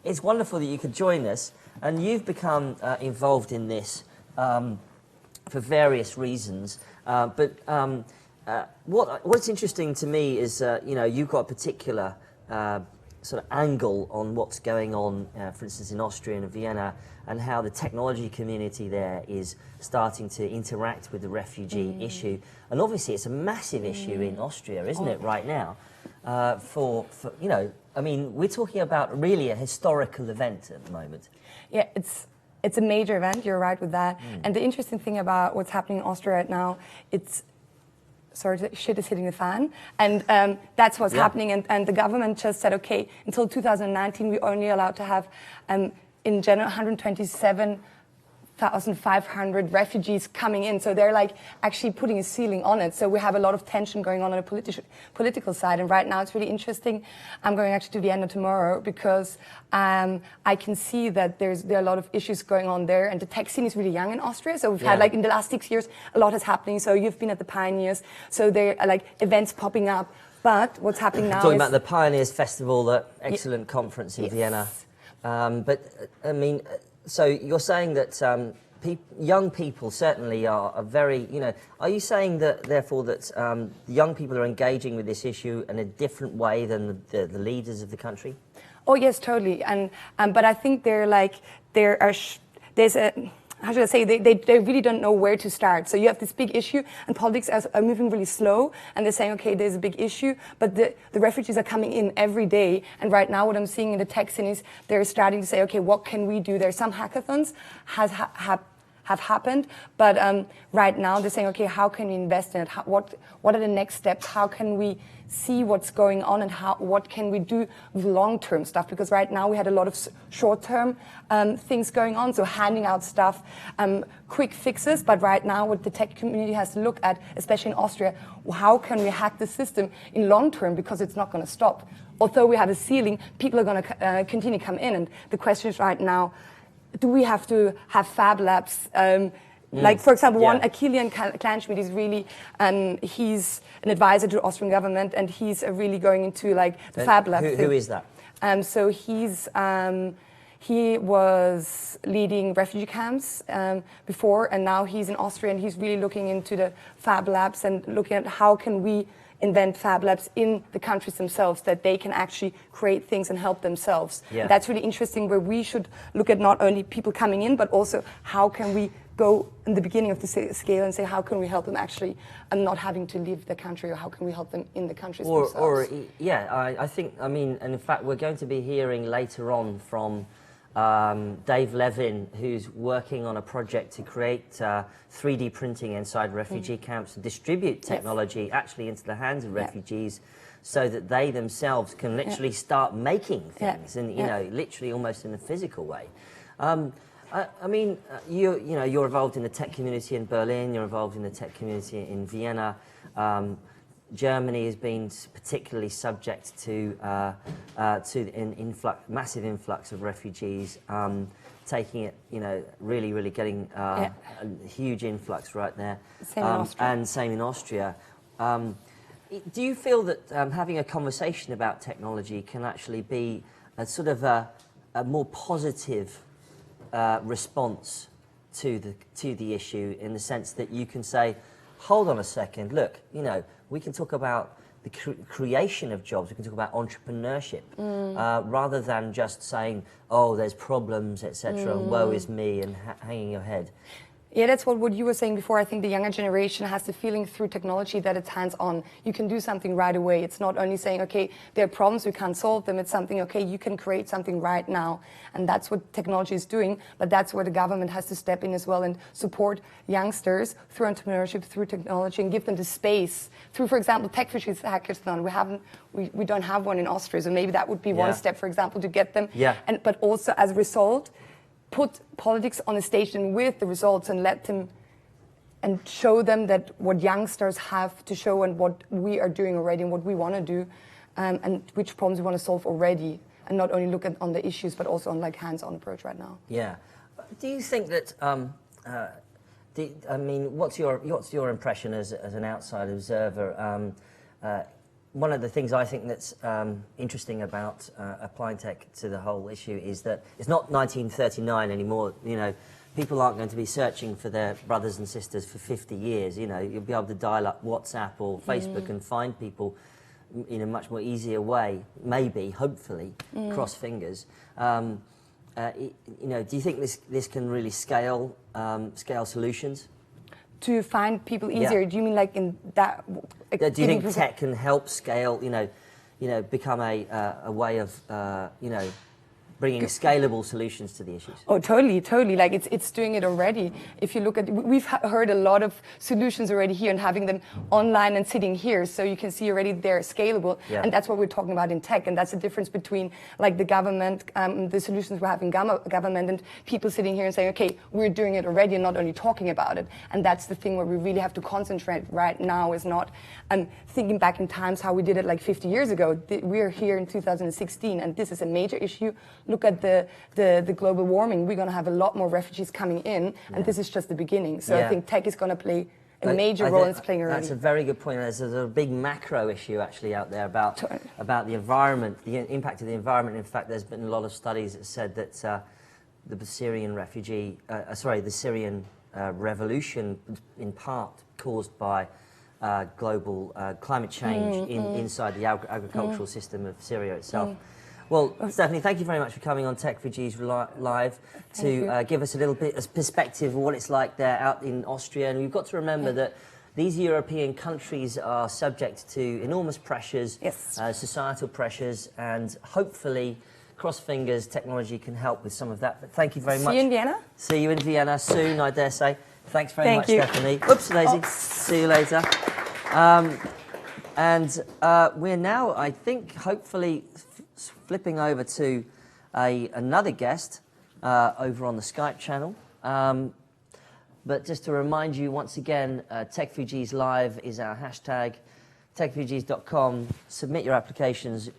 It's wonderful that you could join us, and you've become involved in this for various reasons. What's interesting to me is, you've got a particular sort of angle on what's going on, for instance, in Austria and Vienna, and how the technology community there is starting to interact with the refugee issue. And obviously, it's a massive issue in Austria, isn't it, right now? We're talking about really a historical event at the moment. Yeah, it's a major event. You're right with that. And the interesting thing about what's happening in Austria right now, shit is hitting the fan, and that's what's happening. And the government just said, okay, until 2019, we're only allowed to have, in general, 127,500 refugees coming in. So they're like actually putting a ceiling on it. So we have a lot of tension going on the political side. And right now it's really interesting. I'm going actually to Vienna tomorrow because I can see that there are a lot of issues going on there. And the tech scene is really young in Austria. So we've had in the last 6 years, a lot is happening. So you've been at the Pioneers. So there are events popping up. But what's happening now talking about the Pioneers Festival, the excellent conference in Vienna. So you're saying that young people certainly are very, are you saying that, therefore, that young people are engaging with this issue in a different way than the leaders of the country? Oh, yes, totally. But I think there's a, how should I say, they really don't know where to start. So you have this big issue, and politics are moving really slow, and they're saying, okay, there's a big issue, but the refugees are coming in every day. And right now what I'm seeing in the tech scene is they're starting to say, okay, what can we do? There's some hackathons have happened, but right now they're saying, okay, how can we invest in it? What are the next steps? How can we see what's going on, and what can we do with long-term stuff? Because right now we had a lot of short-term things going on, so handing out stuff, quick fixes. But right now what the tech community has to look at, especially in Austria, how can we hack the system in long-term, because it's not going to stop. Although we have a ceiling, people are going to continue to come in. And the question is right now, do we have to have fab labs? Like, for example, Kilian Kleinschmidt is really, he's an advisor to the Austrian government, and he's really going into the fab lab thing. Who is that? So he's He was leading refugee camps before, and now he's in Austria, and he's really looking into the Fab Labs and looking at how can we invent Fab Labs in the countries themselves, that they can actually create things and help themselves. Yeah. That's really interesting, where we should look at not only people coming in, but also how can we go in the beginning of the scale and say how can we help them actually and not having to leave the country, or how can we help them in the countries themselves. I think, I mean, and in fact, we're going to be hearing later on from Dave Levin, who's working on a project to create 3D printing inside refugee camps and distribute technology actually into the hands of refugees, so that they themselves can literally start making things, and you know, literally almost in a physical way. I mean, you're involved in the tech community in Berlin. You're involved in the tech community in Vienna. Germany has been particularly subject to an massive influx of refugees, taking it, you know, really getting a huge influx right there. Same in Austria. And same in Austria. Do you feel that having a conversation about technology can actually be a sort of a more positive response to the issue, in the sense that you can say, hold on a second, look, you know, we can talk about the creation of jobs, we can talk about entrepreneurship, rather than just saying, oh, there's problems, etc., and woe is me, and hanging your head. Yeah, that's what you were saying before. I think the younger generation has the feeling through technology that it's hands-on. You can do something right away. It's not only saying, okay, there are problems, we can't solve them. It's something, okay, you can create something right now. And that's what technology is doing. But that's where the government has to step in as well and support youngsters through entrepreneurship, through technology, and give them the space. Through, for example, Techfugees hackathon. We don't have one in Austria, so maybe that would be one step, for example, to get them. Yeah. But also, as a result, put politics on a station with the results and let them and show them that what youngsters have to show and what we are doing already and what we want to do, and which problems we want to solve already, and not only look at on the issues but also on like hands-on approach right now. Yeah. Do you think that? I mean, what's your impression as an outside observer? One of the things I think that's interesting about applying tech to the whole issue is that it's not 1939 anymore. You know, people aren't going to be searching for their brothers and sisters for 50 years. You know, you'll be able to dial up WhatsApp or Facebook and find people in a much more easier way. Maybe, hopefully, cross fingers. You know, do you think this can really scale solutions? To find people easier, do you mean like in that? Do you think tech can help scale? You know, become a way of bringing scalable solutions to the issues? Oh, totally. Like it's doing it already. If you look at, we've heard a lot of solutions already here and having them online and sitting here, so you can see already they're scalable. Yeah. And that's what we're talking about in tech, and that's the difference between like the government, the solutions we're having government, and people sitting here and saying, okay, we're doing it already and not only talking about it. And that's the thing where we really have to concentrate right now, is not thinking back in times how we did it like 50 years ago. We're here in 2016, and this is a major issue. Look at the global warming. We're going to have a lot more refugees coming in, and this is just the beginning. So I think tech is going to play a major role, and it's playing already. That's a very good point. There's a big macro issue actually out there about the environment, the impact of the environment. In fact, there's been a lot of studies that said that the Syrian revolution, in part caused by global climate change inside the agricultural system of Syria itself. Well, Stephanie, thank you very much for coming on Techfugees Live to give us a little bit of perspective of what it's like there out in Austria. And we've got to remember that these European countries are subject to enormous pressures, societal pressures, and hopefully, cross fingers, technology can help with some of that. But thank you very much. See you in Vienna? See you in Vienna soon, I dare say. Thanks very much, Stephanie. Oops, Daisy. See you later. We're now, I think, hopefully flipping over to another guest over on the Skype channel. But just to remind you once again, Techfugees Live is our hashtag. Techfugees.com. Submit your applications.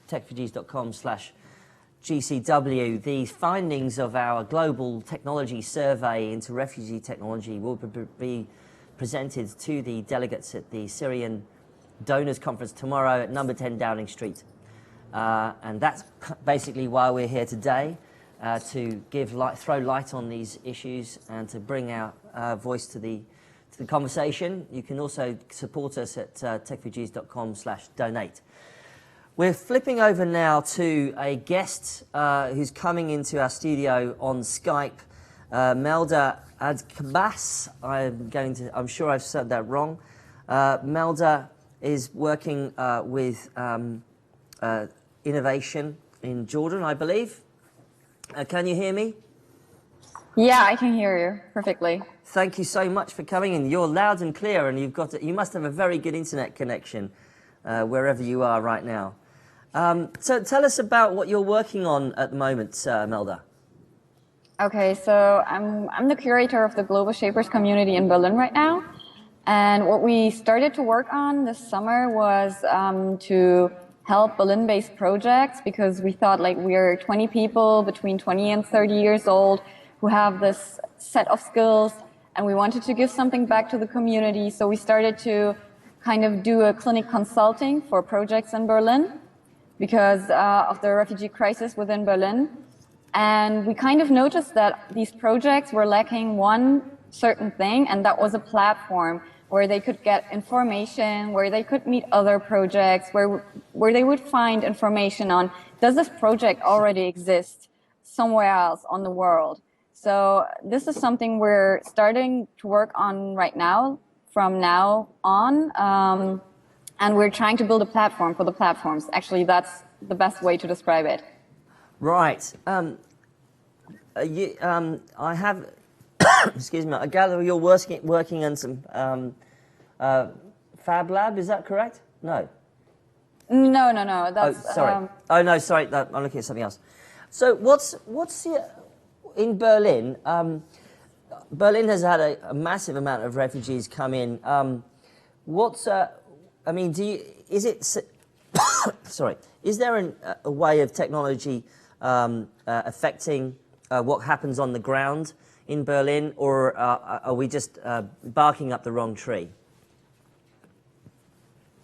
Techfugees.com/GCW. The findings of our global technology survey into refugee technology will be presented to the delegates at the Syrian Donors Conference tomorrow at number 10 Downing Street. And that's basically why we're here today. to throw light on these issues and to bring our voice to the conversation. You can also support us at techfugees.com/donate. We're flipping over now to a guest who's coming into our studio on Skype, Melda Adkbas. I'm sure I've said that wrong. Melda is working with innovation in Jordan, I believe. Can you hear me? Yeah, I can hear you perfectly. Thank you so much for coming in. You're loud and clear, and you must have a very good internet connection wherever you are right now. So tell us about what you're working on at the moment, Melda. Okay, so I'm the curator of the Global Shapers community in Berlin right now. And what we started to work on this summer was to help Berlin-based projects, because we thought like we're 20 people between 20 and 30 years old who have this set of skills, and we wanted to give something back to the community. So we started to kind of do a clinic consulting for projects in Berlin because of the refugee crisis within Berlin. And we kind of noticed that these projects were lacking one certain thing, and that was a platform where they could get information, where they could meet other projects, where they would find information on, does this project already exist somewhere else on the world? So this is something we're starting to work on right now, from now on, and we're trying to build a platform for the platforms. Actually, that's the best way to describe it. Right. I have, excuse me, I gather you're working on some Fab Lab, is that correct? No. No. That's, oh, sorry. Oh, no, sorry. I'm looking at something else. So what's in Berlin? Berlin has had a massive amount of refugees come in. I mean, sorry, is there a way of technology affecting what happens on the ground in Berlin, or are we just barking up the wrong tree?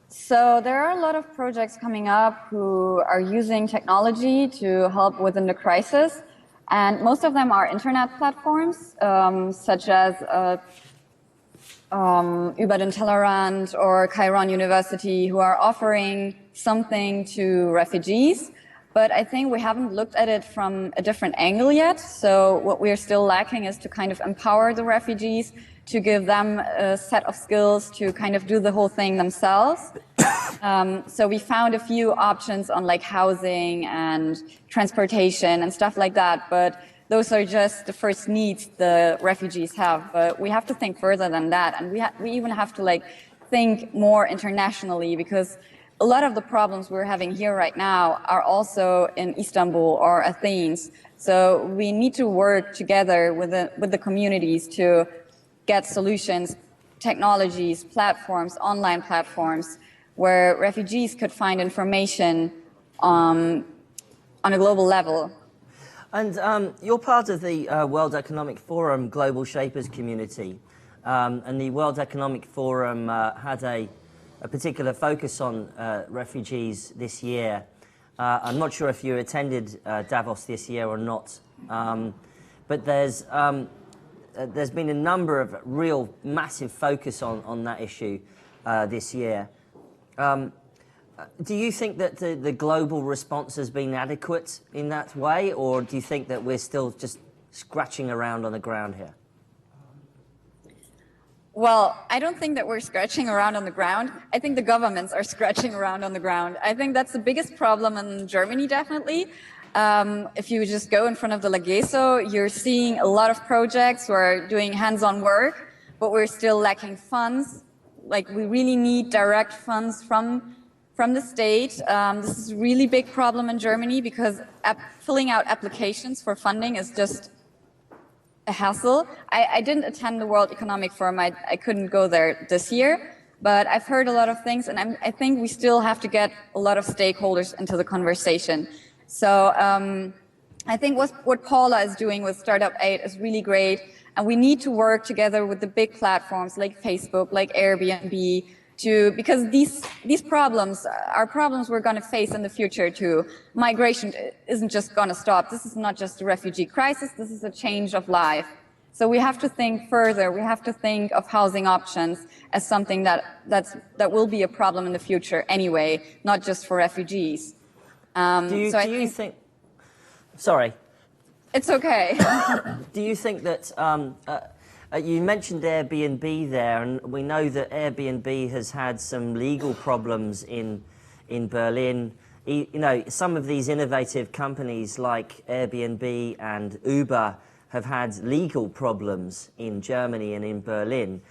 So there are a lot of projects coming up who are using technology to help within the crisis, and most of them are internet platforms, such as Über den Tellerrand or Chiron University, who are offering something to refugees. But I think we haven't looked at it from a different angle yet. So what we're still lacking is to kind of empower the refugees, to give them a set of skills to kind of do the whole thing themselves. So we found a few options on like housing and transportation and stuff like that. But those are just the first needs the refugees have. But we have to think further than that. And we even have to like think more internationally, because a lot of the problems we're having here right now are also in Istanbul or Athens. So we need to work together with the communities to get solutions, technologies, platforms, online platforms, where refugees could find information on a global level. And you're part of the World Economic Forum Global Shapers community. And the World Economic Forum had a particular focus on refugees this year. I'm not sure if you attended Davos this year or not, but there's been a number of real massive focus on that issue this year. Do you think that the global response has been adequate in that way, or do you think that we're still just scratching around on the ground here? Well, I don't think that we're scratching around on the ground. I think the governments are scratching around on the ground. I think that's the biggest problem in Germany, definitely. If you just go in front of the Lageso, you're seeing a lot of projects who are doing hands-on work, but we're still lacking funds. Like, we really need direct funds from the state. This is a really big problem in Germany, because filling out applications for funding is just a hassle. I didn't attend the World Economic Forum. I couldn't go there this year, but I've heard a lot of things, and I think we still have to get a lot of stakeholders into the conversation. So I think what Paula is doing with Startup Aid is really great, and we need to work together with the big platforms like Facebook, like Airbnb, because these problems are problems we're going to face in the future too. Migration isn't just going to stop. This is not just a refugee crisis. This is a change of life. So we have to think further. We have to think of housing options as something that will be a problem in the future anyway, not just for refugees. Do you think? Sorry. It's okay. Do you think that you mentioned Airbnb there, and we know that Airbnb has had some legal problems in Berlin. You know, some of these innovative companies like Airbnb and Uber have had legal problems in Germany and in Berlin.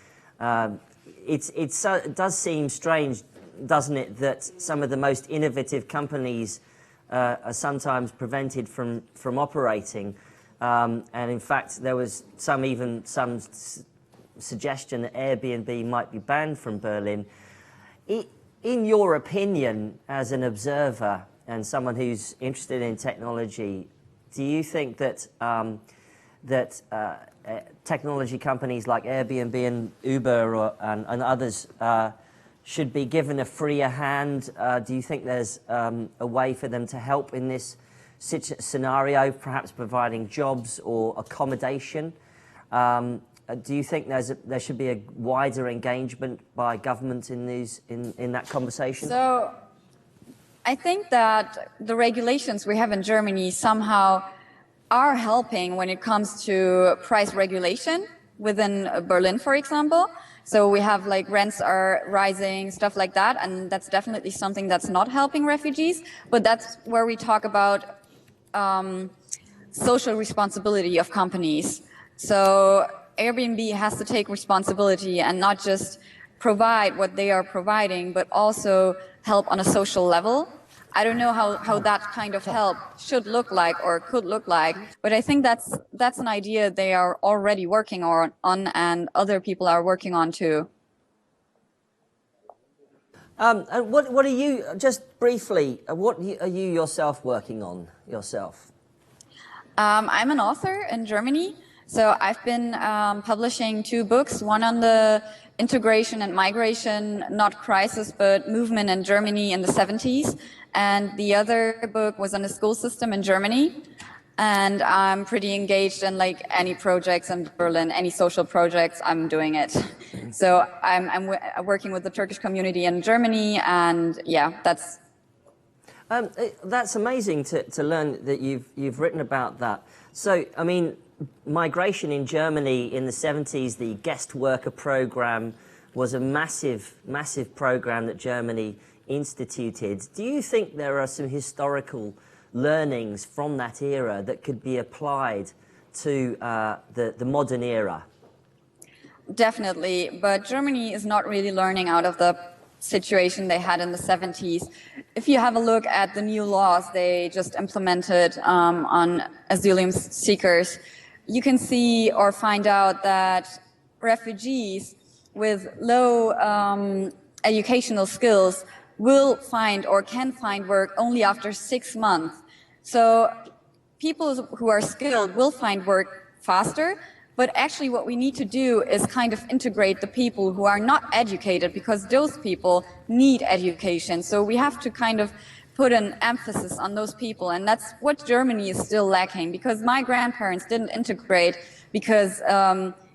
It does seem strange, doesn't it, that some of the most innovative companies are sometimes prevented from operating. And in fact, there was some suggestion that Airbnb might be banned from Berlin. In your opinion, as an observer and someone who's interested in technology, do you think that technology companies like Airbnb and Uber and others should be given a freer hand? Do you think there's a way for them to help in this scenario, perhaps providing jobs or accommodation? Do you think there should be a wider engagement by government in that conversation? So I think that the regulations we have in Germany somehow are helping when it comes to price regulation within Berlin, for example. So we have like rents are rising, stuff like that, and that's definitely something that's not helping refugees. But that's where we talk about social responsibility of companies. So Airbnb has to take responsibility and not just provide what they are providing, but also help on a social level. I don't know how that kind of help should look like or could look like, but I think that's an idea they are already working on and other people are working on too. And what are you, just briefly, what are you yourself working on yourself? I'm an author in Germany. So I've been publishing 2 books, one on the integration and migration, not crisis, but movement in Germany in the 70s. And the other book was on the school system in Germany. And I'm pretty engaged in like any projects in Berlin, any social projects, I'm doing it. So I'm working with the Turkish community in Germany, and yeah, that's amazing to learn that you've written about that. So, I mean, migration in Germany in the 70s, the guest worker program was a massive program that Germany instituted. Do you think there are some historical learnings from that era that could be applied to the modern era? Definitely, but Germany is not really learning out of the situation they had in the 70s. If you have a look at the new laws they just implemented on asylum seekers, you can see or find out that refugees with low educational skills will find or can find work only after 6 months. So people who are skilled will find work faster, but actually what we need to do is kind of integrate the people who are not educated, because those people need education. So we have to kind of put an emphasis on those people, and that's what Germany is still lacking, because my grandparents didn't integrate because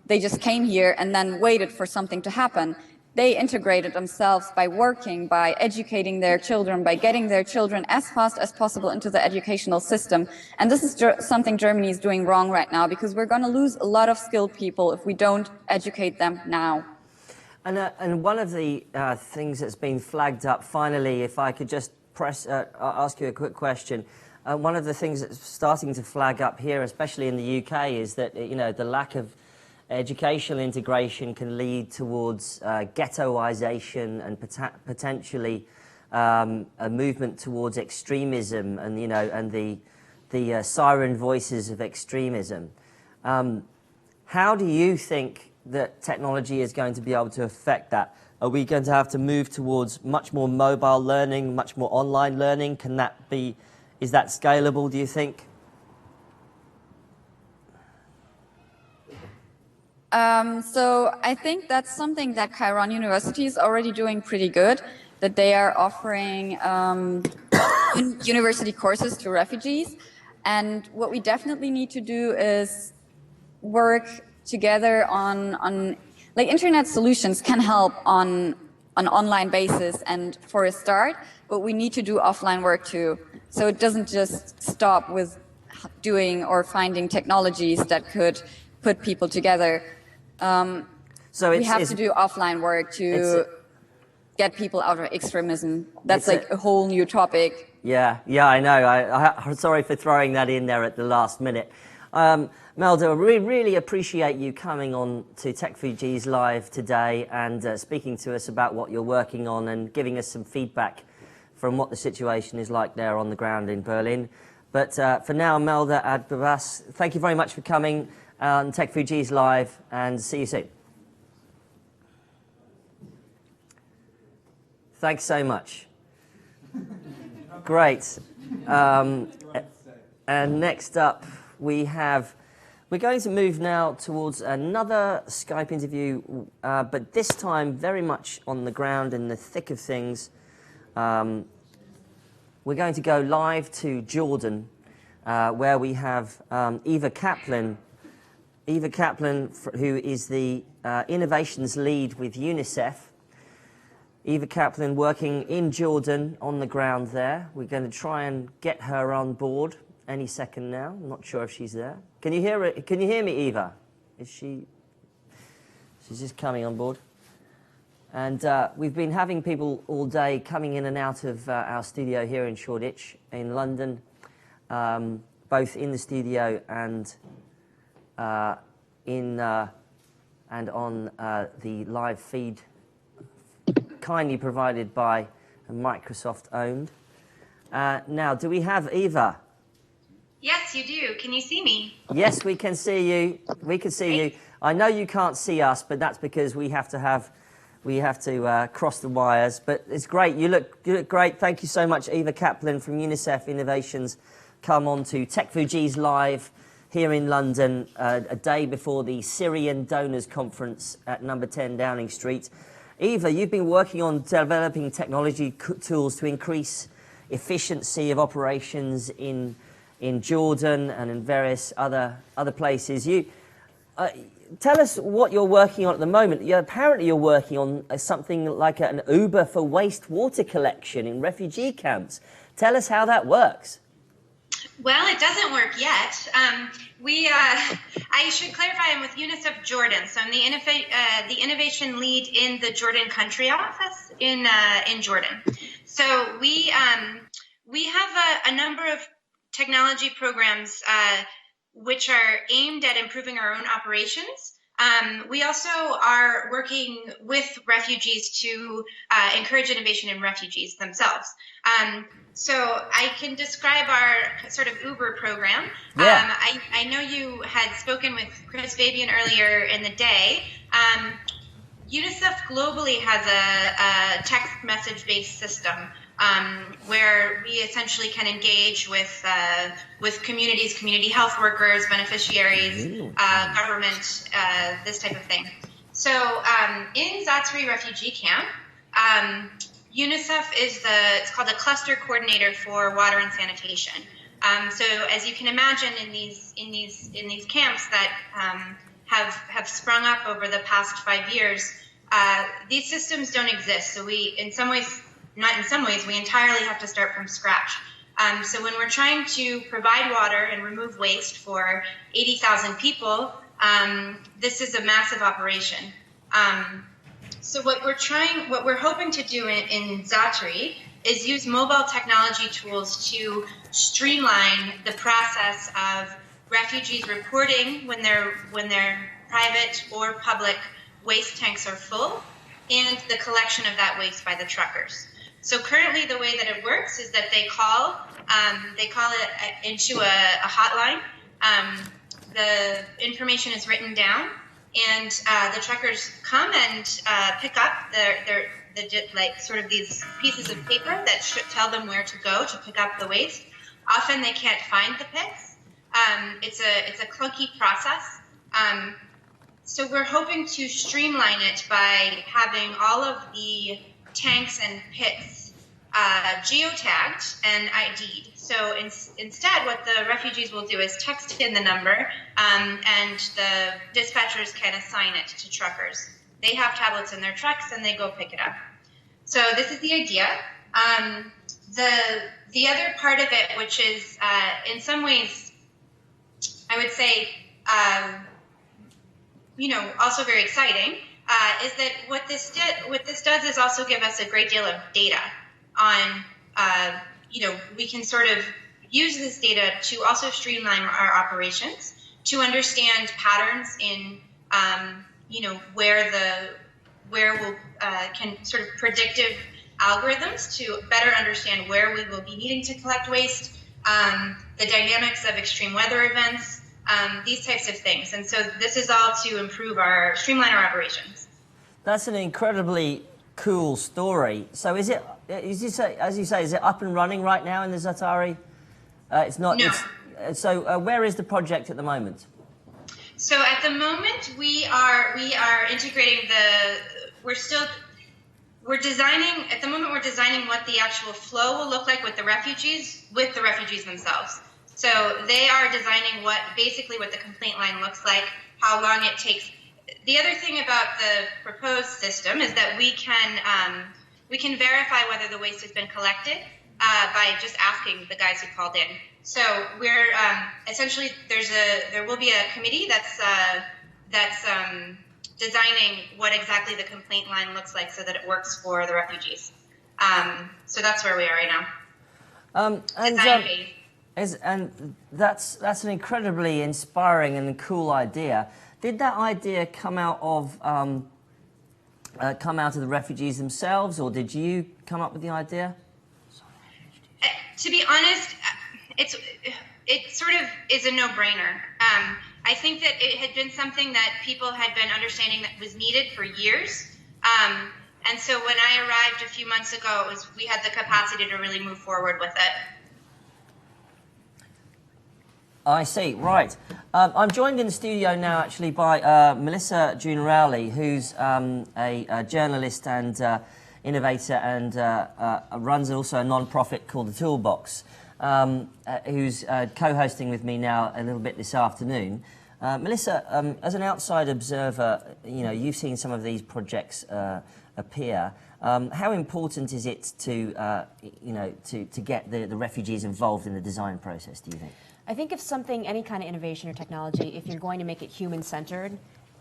they just came here and then waited for something to happen. They integrated themselves by working, by educating their children, by getting their children as fast as possible into the educational system. And this is something Germany is doing wrong right now, because we're going to lose a lot of skilled people if we don't educate them now. And one of the things that's been flagged up, finally, if I could just ask you a quick question. One of the things that's starting to flag up here, especially in the UK, is that the lack of educational integration can lead towards ghettoization and potentially a movement towards extremism and the siren voices of extremism. How do you think that technology is going to be able to affect that? Are we going to have to move towards much more mobile learning, much more online learning? Is that scalable, do you think? So I think that's something that Chiron University is already doing pretty good, that they are offering university courses to refugees. And what we definitely need to do is work together on like internet solutions can help on an online basis and for a start, but we need to do offline work too. So it doesn't just stop with doing or finding technologies that could put people together. So we have to do offline work to get people out of extremism. That's like a whole new topic. Yeah, I know. I'm sorry for throwing that in there at the last minute. Melda, we really appreciate you coming on to Techfugees Live today and speaking to us about what you're working on and giving us some feedback from what the situation is like there on the ground in Berlin. But for now, Melda Adbabas, thank you very much for coming on Techfugees Live, and see you soon. Thanks so much. Great. And next up, we're going to move now towards another Skype interview, but this time very much on the ground in the thick of things. We're going to go live to Jordan, where we have Eva Kaplan. Eva Kaplan, who is the innovations lead with UNICEF. Eva Kaplan working in Jordan on the ground there. We're going to try and get her on board any second now. I'm not sure if she's there. Can you hear it? Can you hear me, Eva? She's just coming on board. And we've been having people all day coming in and out of our studio here in Shoreditch in London, both in the studio and on the live feed, kindly provided by Microsoft owned. Now, do we have Eva? Yes, you do. Can you see me? Yes, we can see you. We can see you. I know you can't see us, but that's because we have to cross the wires. But it's great. You look great. Thank you so much, Eva Kaplan from UNICEF Innovations. Come on to Techfugees Live here in London, a day before the Syrian Donors Conference at number 10 Downing Street. Eva, you've been working on developing technology tools to increase efficiency of operations in Jordan and in various other places. Tell us what you're working on at the moment. Apparently you're working on something like an Uber for wastewater collection in refugee camps. Tell us how that works. Well, it doesn't work yet. I should clarify, I'm with UNICEF Jordan, so I'm the innovation lead in the Jordan country office in Jordan. So we have a number of technology programs which are aimed at improving our own operations. We also are working with refugees to encourage innovation in refugees themselves. So I can describe our sort of Uber program. Yeah. I know you had spoken with Chris Fabian earlier in the day. UNICEF globally has a text message-based system where we essentially can engage with communities, community health workers, beneficiaries, government, this type of thing. So in Zaatari refugee camp, UNICEF is it's called the cluster coordinator for water and sanitation. So as you can imagine, in these camps that have sprung up over the past 5 years, these systems don't exist. So we, not in some ways, we entirely have to start from scratch. So when we're trying to provide water and remove waste for 80,000 people, this is a massive operation. So what we're hoping to do in Zaatari is use mobile technology tools to streamline the process of refugees reporting when their private or public waste tanks are full, and the collection of that waste by the truckers. So currently the way that it works is that they call it into a hotline. The information is written down, and the truckers come and pick up sort of these pieces of paper that should tell them where to go to pick up the waste. Often they can't find the picks. It's a clunky process. So we're hoping to streamline it by having all of the tanks and pits geotagged and ID'd. So instead, what the refugees will do is text in the number, and the dispatchers can assign it to truckers. They have tablets in their trucks, and they go pick it up. So this is the idea. The other part of it, which is in some ways, I would say, also very exciting, is that what this does is also give us a great deal of data on, we can sort of use this data to also streamline our operations, to understand patterns in, where we'll can sort of predictive algorithms to better understand where we will be needing to collect waste, the dynamics of extreme weather events, these types of things. And so this is all to streamline our operations. That's an incredibly cool story. So is it, as you say, is it up and running right now in the Za'atari? It's not. No. So where is the project at the moment? So at the moment we are integrating we're designing what the actual flow will look like with the refugees themselves. So they are designing what the complaint line looks like, how long it takes. The other thing about the proposed system is that we can verify whether the waste has been collected by just asking the guys who called in. So we're essentially there will be a committee that's designing what exactly the complaint line looks like so that it works for the refugees. So that's where we are right now. And that's an incredibly inspiring and cool idea. Did that idea come out of the refugees themselves, or did you come up with the idea? To be honest, it sort of is a no-brainer. I think that it had been something that people had been understanding that was needed for years. And so when I arrived a few months ago, we had the capacity to really move forward with it. I see, right. I'm joined in the studio now actually by Melissa Jun Rowley, who's a journalist and innovator and runs also a non-profit called The Toolbox, who's co-hosting with me now a little bit this afternoon. Melissa, as an outside observer, you've seen some of these projects appear. How important is it to get the refugees involved in the design process, do you think? I think if any kind of innovation or technology, if you're going to make it human-centered,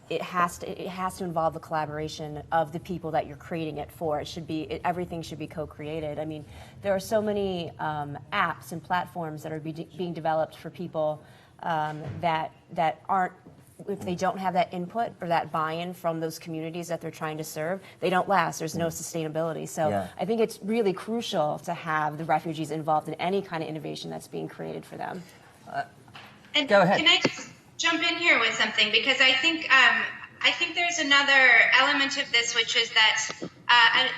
it has to involve the collaboration of the people that you're creating it for. Everything should be co-created. I mean, there are so many apps and platforms that are being developed for people that aren't, if they don't have that input or that buy-in from those communities that they're trying to serve, they don't last. There's no sustainability. So I think it's really crucial to have the refugees involved in any kind of innovation that's being created for them. Go ahead. Can I just jump in here with something? Because I think there's another element of this, which is that,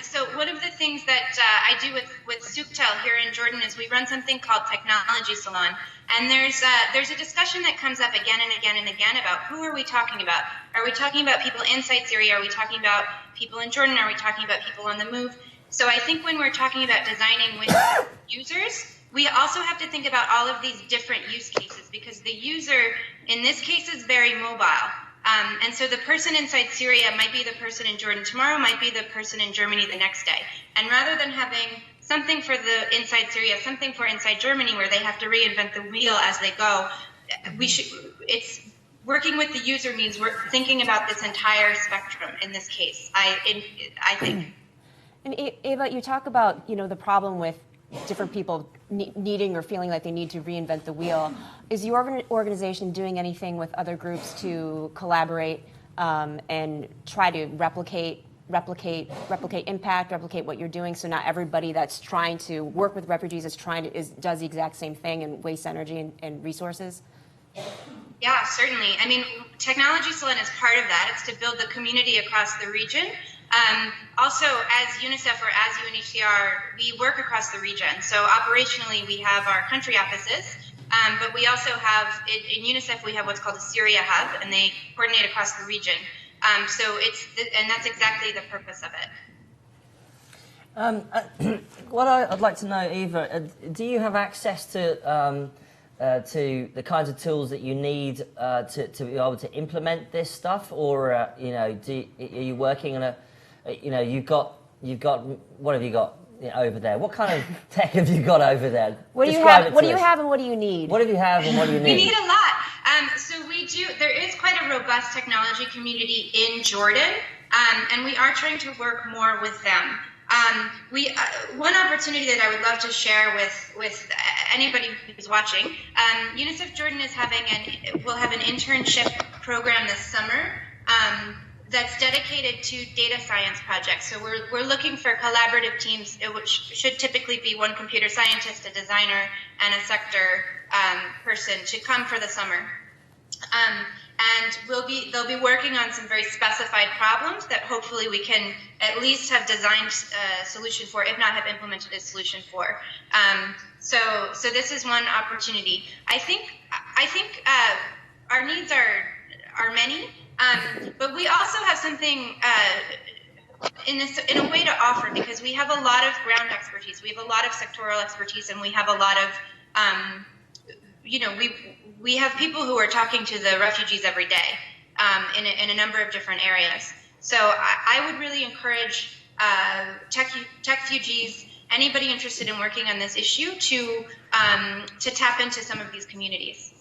so one of the things that I do with Suktel here in Jordan is we run something called Technology Salon. And there's a discussion that comes up again and again and again about who are we talking about? Are we talking about people inside Syria? Are we talking about people in Jordan? Are we talking about people on the move? So I think when we're talking about designing with users, we also have to think about all of these different use cases, because the user in this case is very mobile. And so the person inside Syria might be the person in Jordan tomorrow, might be the person in Germany the next day. And rather than having something for the inside Syria, something for inside Germany where they have to reinvent the wheel as they go, it's working with the user means we're thinking about this entire spectrum in this case, I think. And Eva, you talk about, the problem with different people needing or feeling like they need to reinvent the wheel. Is your organization doing anything with other groups to collaborate and try to replicate impact, replicate what you're doing, so not everybody that's trying to work with refugees does the exact same thing and wastes energy and resources? Yeah, certainly. I mean, Technology Salon is part of that. It's to build the community across the region. Also, as UNICEF or as UNHCR, we work across the region. So operationally, we have our country offices, But we also have, in UNICEF, we have what's called a Syria hub, and they coordinate across the region. And that's exactly the purpose of it. What I'd like to know, Eva, do you have access to the kinds of tools that you need to be able to implement this stuff, or are you working on you've got what have you got over there? What kind of tech have you got over there? What do you have? What do you have, and what do you need? What have you have, and what do you need? We need a lot. So we do. There is quite a robust technology community in Jordan, and we are trying to work more with them. One opportunity that I would love to share with anybody who's watching, UNICEF Jordan will have an internship program this summer that's dedicated to data science projects. So we're looking for collaborative teams, which should typically be one computer scientist, a designer, and a sector person to come for the summer. And they'll be working on some very specified problems that hopefully we can at least have designed a solution for, if not have implemented a solution for. So this is one opportunity. I think our needs are many, but we also have something in a way to offer, because we have a lot of ground expertise, we have a lot of sectoral expertise, and we have a lot of we have people who are talking to the refugees every day in a number of different areas. So I would really encourage Techfugees, anybody interested in working on this issue, to tap into some of these communities.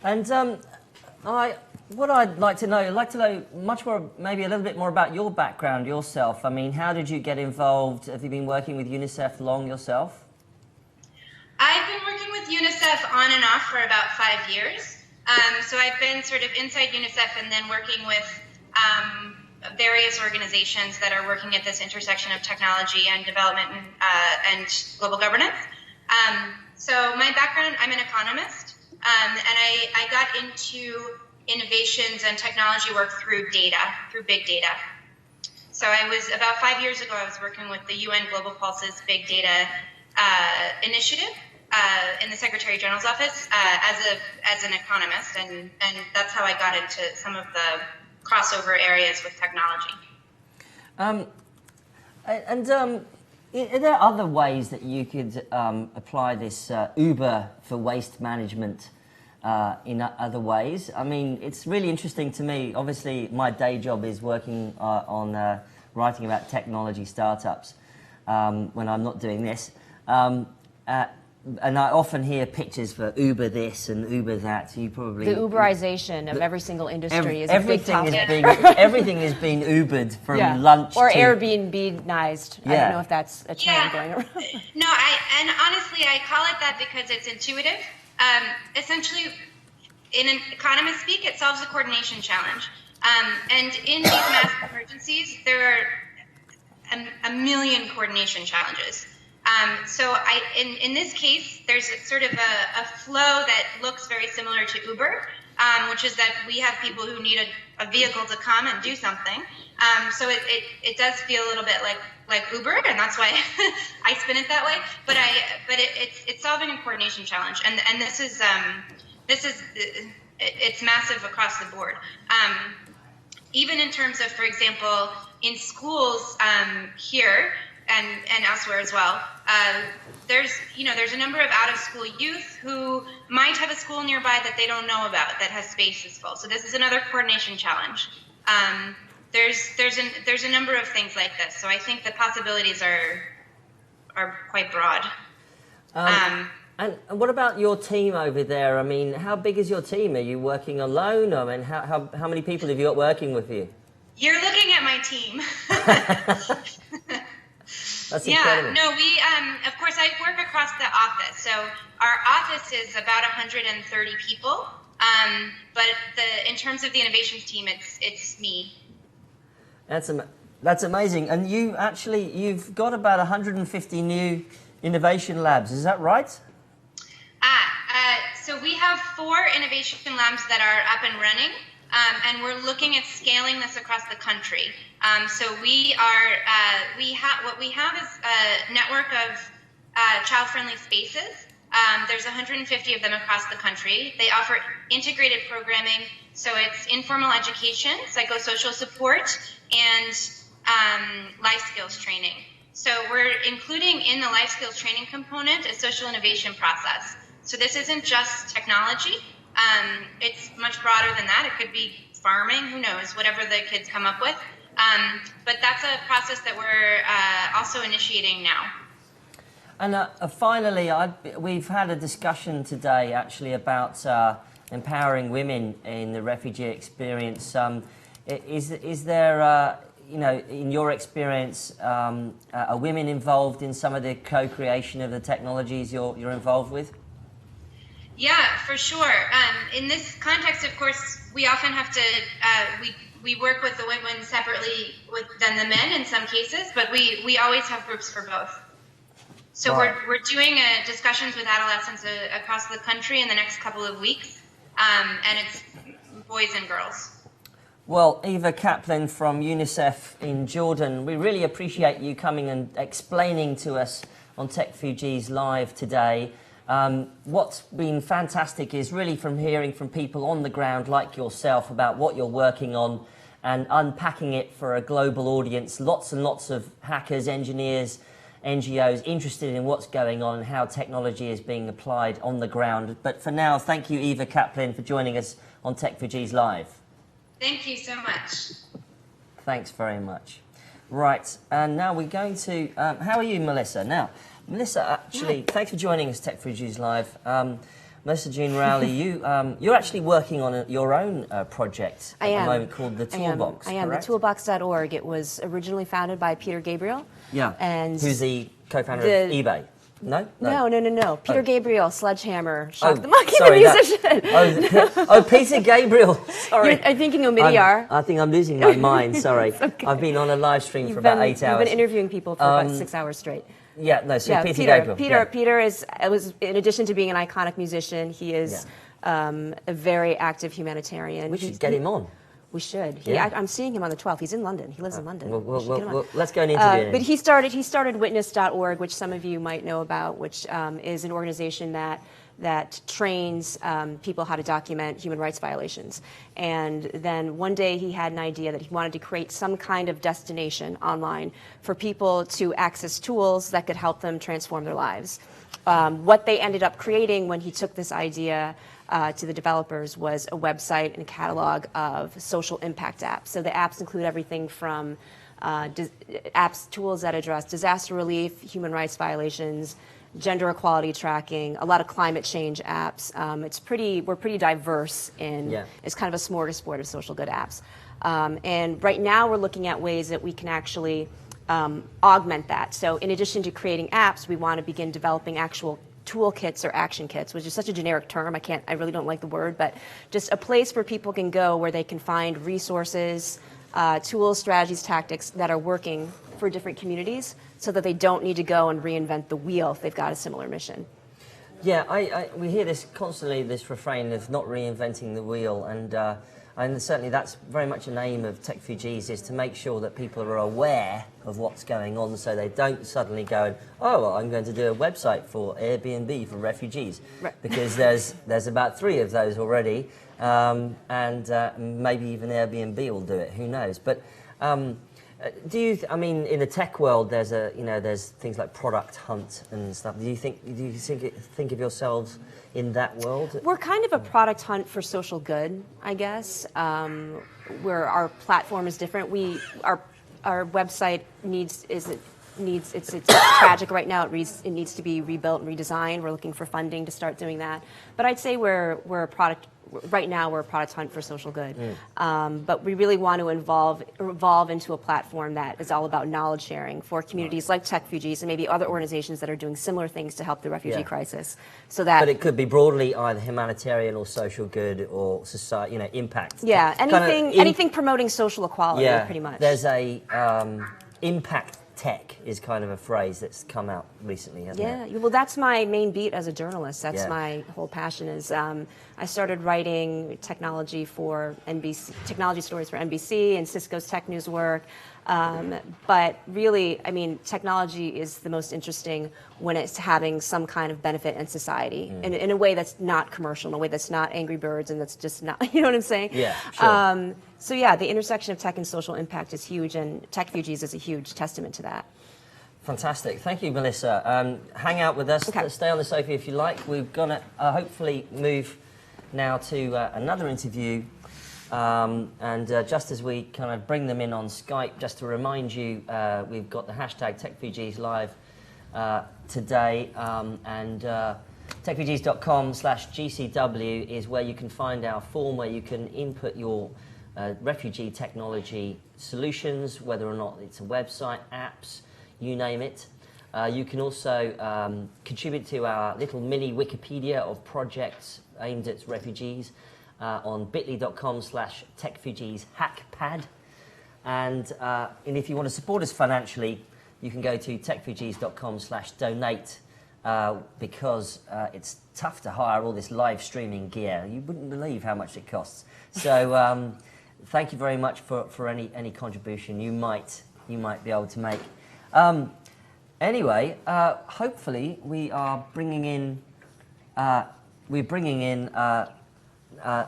And what I'd like to know much more, maybe a little bit more about your background yourself. I mean, how did you get involved? Have you been working with UNICEF long yourself? I've been working with UNICEF on and off for about 5 years. So I've been sort of inside UNICEF and then working with various organizations that are working at this intersection of technology and development and global governance. So my background, I'm an economist, and I got into innovations and technology work through big data. So I was, about 5 years ago, I was working with the UN Global Pulse's Big Data initiative in the Secretary General's office as an economist, and that's how I got into some of the crossover areas with technology. Are there other ways that you could apply this Uber for waste management in other ways? I mean, it's really interesting to me. Obviously, my day job is working on writing about technology startups when I'm not doing this. And I often hear pictures for Uber this and Uber that. So you probably the Uberization of every single industry is a big topic. Everything is being Ubered from lunch or to Airbnb-nized. I don't know if that's a term going around. No, and honestly, I call it that because it's intuitive. Essentially, in an economist speak, it solves a coordination challenge. And in these mass emergencies, there are a million coordination challenges. So in this case, there's sort of a flow that looks very similar to Uber, which is that we have people who need a vehicle to come and do something. So it does feel a little bit like Uber, and that's why I spin it that way. But it's solving a coordination challenge, and this is it's massive across the board. Even in terms of, for example, in schools here. And elsewhere as well. There's a number of out-of-school youth who might have a school nearby that they don't know about that has spaces full. So this is another coordination challenge. There's a number of things like this. So I think the possibilities are quite broad. And what about your team over there? I mean, how big is your team? Are you working alone? I mean, how many people have you got working with you? You're looking at my team. That's incredible. No, we, of course, I work across the office. So our office is about 130 people. But in terms of the innovations team, it's me. That's amazing. And you've got about 150 new innovation labs. Is that right? So we have 4 innovation labs that are up and running. And we're looking at scaling this across the country. So what we have is a network of child-friendly spaces There's 150 of them across the country. They offer integrated programming, so it's informal education, psychosocial support, and life skills training. So we're including in the life skills training component a social innovation process. So this isn't just technology. It's much broader than that. It could be farming, who knows, whatever the kids come up with. But that's a process that we're also initiating now. And finally, we've had a discussion today actually about empowering women in the refugee experience. Is there, you know, in your experience, are women involved in some of the co-creation of the technologies you're involved with? Yeah, for sure. In this context, of course, we often have to, we work with the women separately than the men in some cases, but we always have groups for both. So right. we're doing discussions with adolescents across the country in the next couple of weeks, and it's boys and girls. Well, Eva Kaplan from UNICEF in Jordan, we really appreciate you coming and explaining to us on Techfugees Live today. What's been fantastic is really from hearing from people on the ground like yourself about what you're working on and unpacking it for a global audience. Lots and lots of hackers, engineers, NGOs interested in what's going on and how technology is being applied on the ground. But for now, thank you, Eva Kaplan, for joining us on Techfugees Live. Thank you so much. Thanks very much. Right, and now we're going to... how are you, Melissa? Now, Melissa, actually, thanks for joining us, Techfugees Live. Melissa Jun Rowley, you're actually working on your own project at the moment called The Toolbox, I am. correct? TheToolbox.org. It was originally founded by Peter Gabriel. Yeah, and who's the co-founder of eBay. No? No. Peter Gabriel, Sledgehammer, Shock the Oh, Monkey, sorry, the musician. oh, Peter Gabriel. Sorry. You're thinking of Midyar. I think I'm losing my mind, sorry. Okay. I've been on a live stream for about 8 hours. You've been interviewing people for about 6 hours straight. Yeah, no, so Peter Gabriel. Peter was, in addition to being an iconic musician, he is a very active humanitarian. We should get him on. We should. I'm seeing him on the 12th. He's in London. He lives in London. Well, let's go and interview him. But he started Witness.org, which some of you might know about, which is an organization that trains people how to document human rights violations. And then one day he had an idea that he wanted to create some kind of destination online for people to access tools that could help them transform their lives. What they ended up creating when he took this idea to the developers was a website and a catalog of social impact apps. So the apps include everything from tools that address disaster relief, human rights violations, gender equality tracking, a lot of climate change apps. We're pretty diverse in, it's kind of a smorgasbord of social good apps. And right now we're looking at ways that we can actually augment that. So in addition to creating apps, we want to begin developing actual toolkits or action kits, which is such a generic term. I really don't like the word, but just a place where people can go where they can find resources, tools, strategies, tactics that are working for different communities so that they don't need to go and reinvent the wheel if they've got a similar mission. Yeah, we hear this constantly, this refrain of not reinventing the wheel, and certainly that's very much an aim of Techfugees, is to make sure that people are aware of what's going on so they don't suddenly go, oh, well, I'm going to do a website for Airbnb for refugees. Right. Because there's about 3 of those already, and maybe even Airbnb will do it, who knows. But I mean, in the tech world, there's things like product hunt and stuff. Do you think of yourselves in that world? We're kind of a product hunt for social good, I guess, where our platform is different. Our website it's tragic right now. It needs to be rebuilt and redesigned. We're looking for funding to start doing that. But I'd say we're a product. Right now, we're a product hunt for social good. But we really want to evolve into a platform that is all about knowledge sharing for communities like Techfugees and maybe other organizations that are doing similar things to help the refugee crisis. But it could be broadly either humanitarian or social good or society, impact. Yeah, anything promoting social equality, pretty much. There's a impact tech is kind of a phrase that's come out recently, hasn't it? Yeah, well, that's my main beat as a journalist. That's my whole passion is I started writing technology for NBC, technology stories for NBC and Cisco's Tech News work. But really, I mean, technology is the most interesting when it's having some kind of benefit in society, in a way that's not commercial, in a way that's not Angry Birds, and that's just not, you know what I'm saying? Yeah, sure. So yeah, the intersection of tech and social impact is huge, and Techfugees is a huge testament to that. Fantastic. Thank you, Melissa. Hang out with us. Okay. Stay on the sofa if you like. We're going to hopefully move now to another interview. Just as we kind of bring them in on Skype, just to remind you, we've got the hashtag Techfugees live today, techfugees.com/GCW is where you can find our form where you can input your refugee technology solutions, whether or not it's a website, apps, you name it. You can also contribute to our little mini Wikipedia of projects aimed at refugees on bit.ly.com/techfugeeshackpad. And if you want to support us financially, you can go to techfugees.com/donate because it's tough to hire all this live streaming gear. You wouldn't believe how much it costs. So thank you very much for any contribution you might be able to make. Anyway, hopefully we are bringing in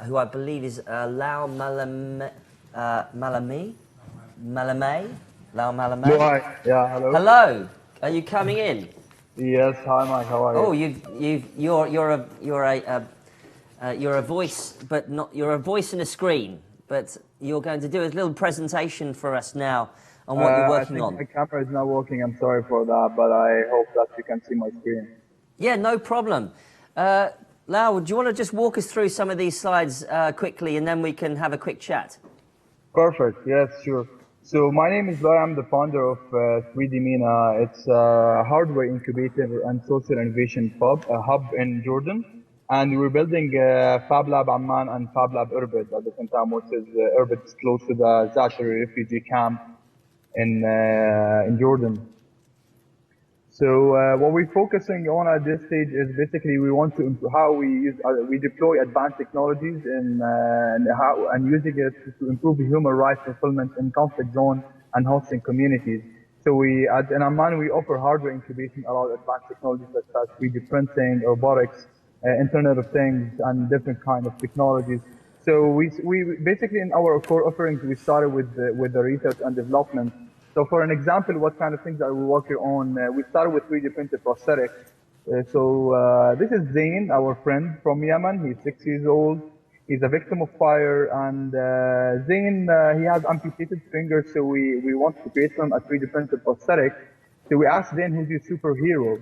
who I believe is Lau Malamé. Lau Malamé. Hi. Yeah, hello. Hello. Are you coming in? Yes. Hi, Mike. How are you? Oh, you're a voice, but not you're a voice and a screen. But you're going to do a little presentation for us now on what you're working on. My camera is not working. I'm sorry for that, but I hope that you can see my screen. Yeah, no problem. Lau, do you want to just walk us through some of these slides quickly, and then we can have a quick chat? Perfect. Yes, sure. So my name is Lau. I'm the founder of 3D Mina. It's a hardware incubator and social innovation hub in Jordan. And we're building Fab Lab Amman and Fab Lab Irbid at the same time, which is Irbid is close to the Za'atari refugee camp in Jordan. So what we're focusing on at this stage is basically we want to improve how we deploy advanced technologies and using it to improve human rights fulfillment in conflict zone and hosting communities. So in Amman we offer hardware incubation around advanced technologies such as 3D printing, robotics, Internet of Things, and different kind of technologies. So we basically in our core offerings we started with the research and development. So for an example, what kind of things are we working on? We started with 3D printed prosthetics. This is Zain, our friend from Yemen. He's 6 years old. He's a victim of fire, and Zain, he has amputated fingers, so we want to create him a 3D printed prosthetic. So we asked Zain, who's your superhero?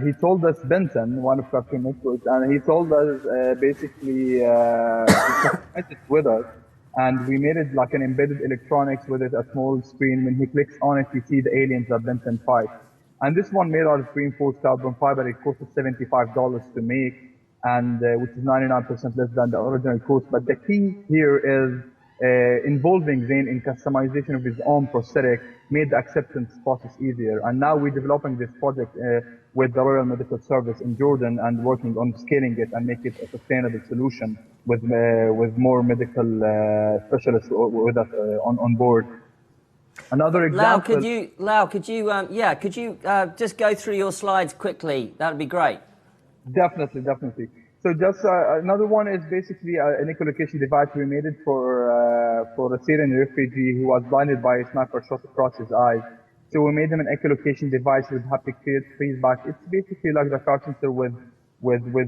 He told us Benson, one of Cartoon Networks, and he told us basically with us. And we made it like an embedded electronics with it, a small screen. When he clicks on it, you see the aliens that Benson fight. And this one made out of reinforced carbon fiber. It costed $75 to make, and which is 99% less than the original cost. But the key here is involving Zain in customization of his own prosthetic made the acceptance process easier. And now we're developing this project with the Royal Medical Service in Jordan and working on scaling it and make it a sustainable solution with more medical specialists with us on board. Another example. Lau, could you just go through your slides quickly? That would be great. Definitely. So just another one is basically an echolocation device. We made it for a Syrian refugee who was blinded by a sniper shot across his eyes. So we made him an echolocation device with haptic feedback. It's basically like the car sensor with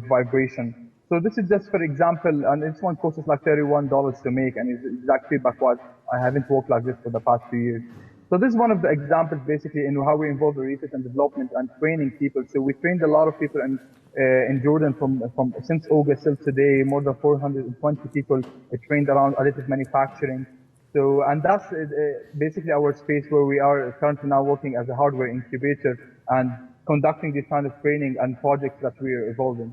vibration. So this is just for example, and this one costs us like $31 to make, and his exact feedback was, I haven't worked like this for the past 2 years. So this is one of the examples basically in how we involve the research and development and training people. So we trained a lot of people in Jordan from since August till today, more than 420 people trained around additive manufacturing. So, and that's basically our space where we are currently now working as a hardware incubator and conducting this kind of training and projects that we are evolving.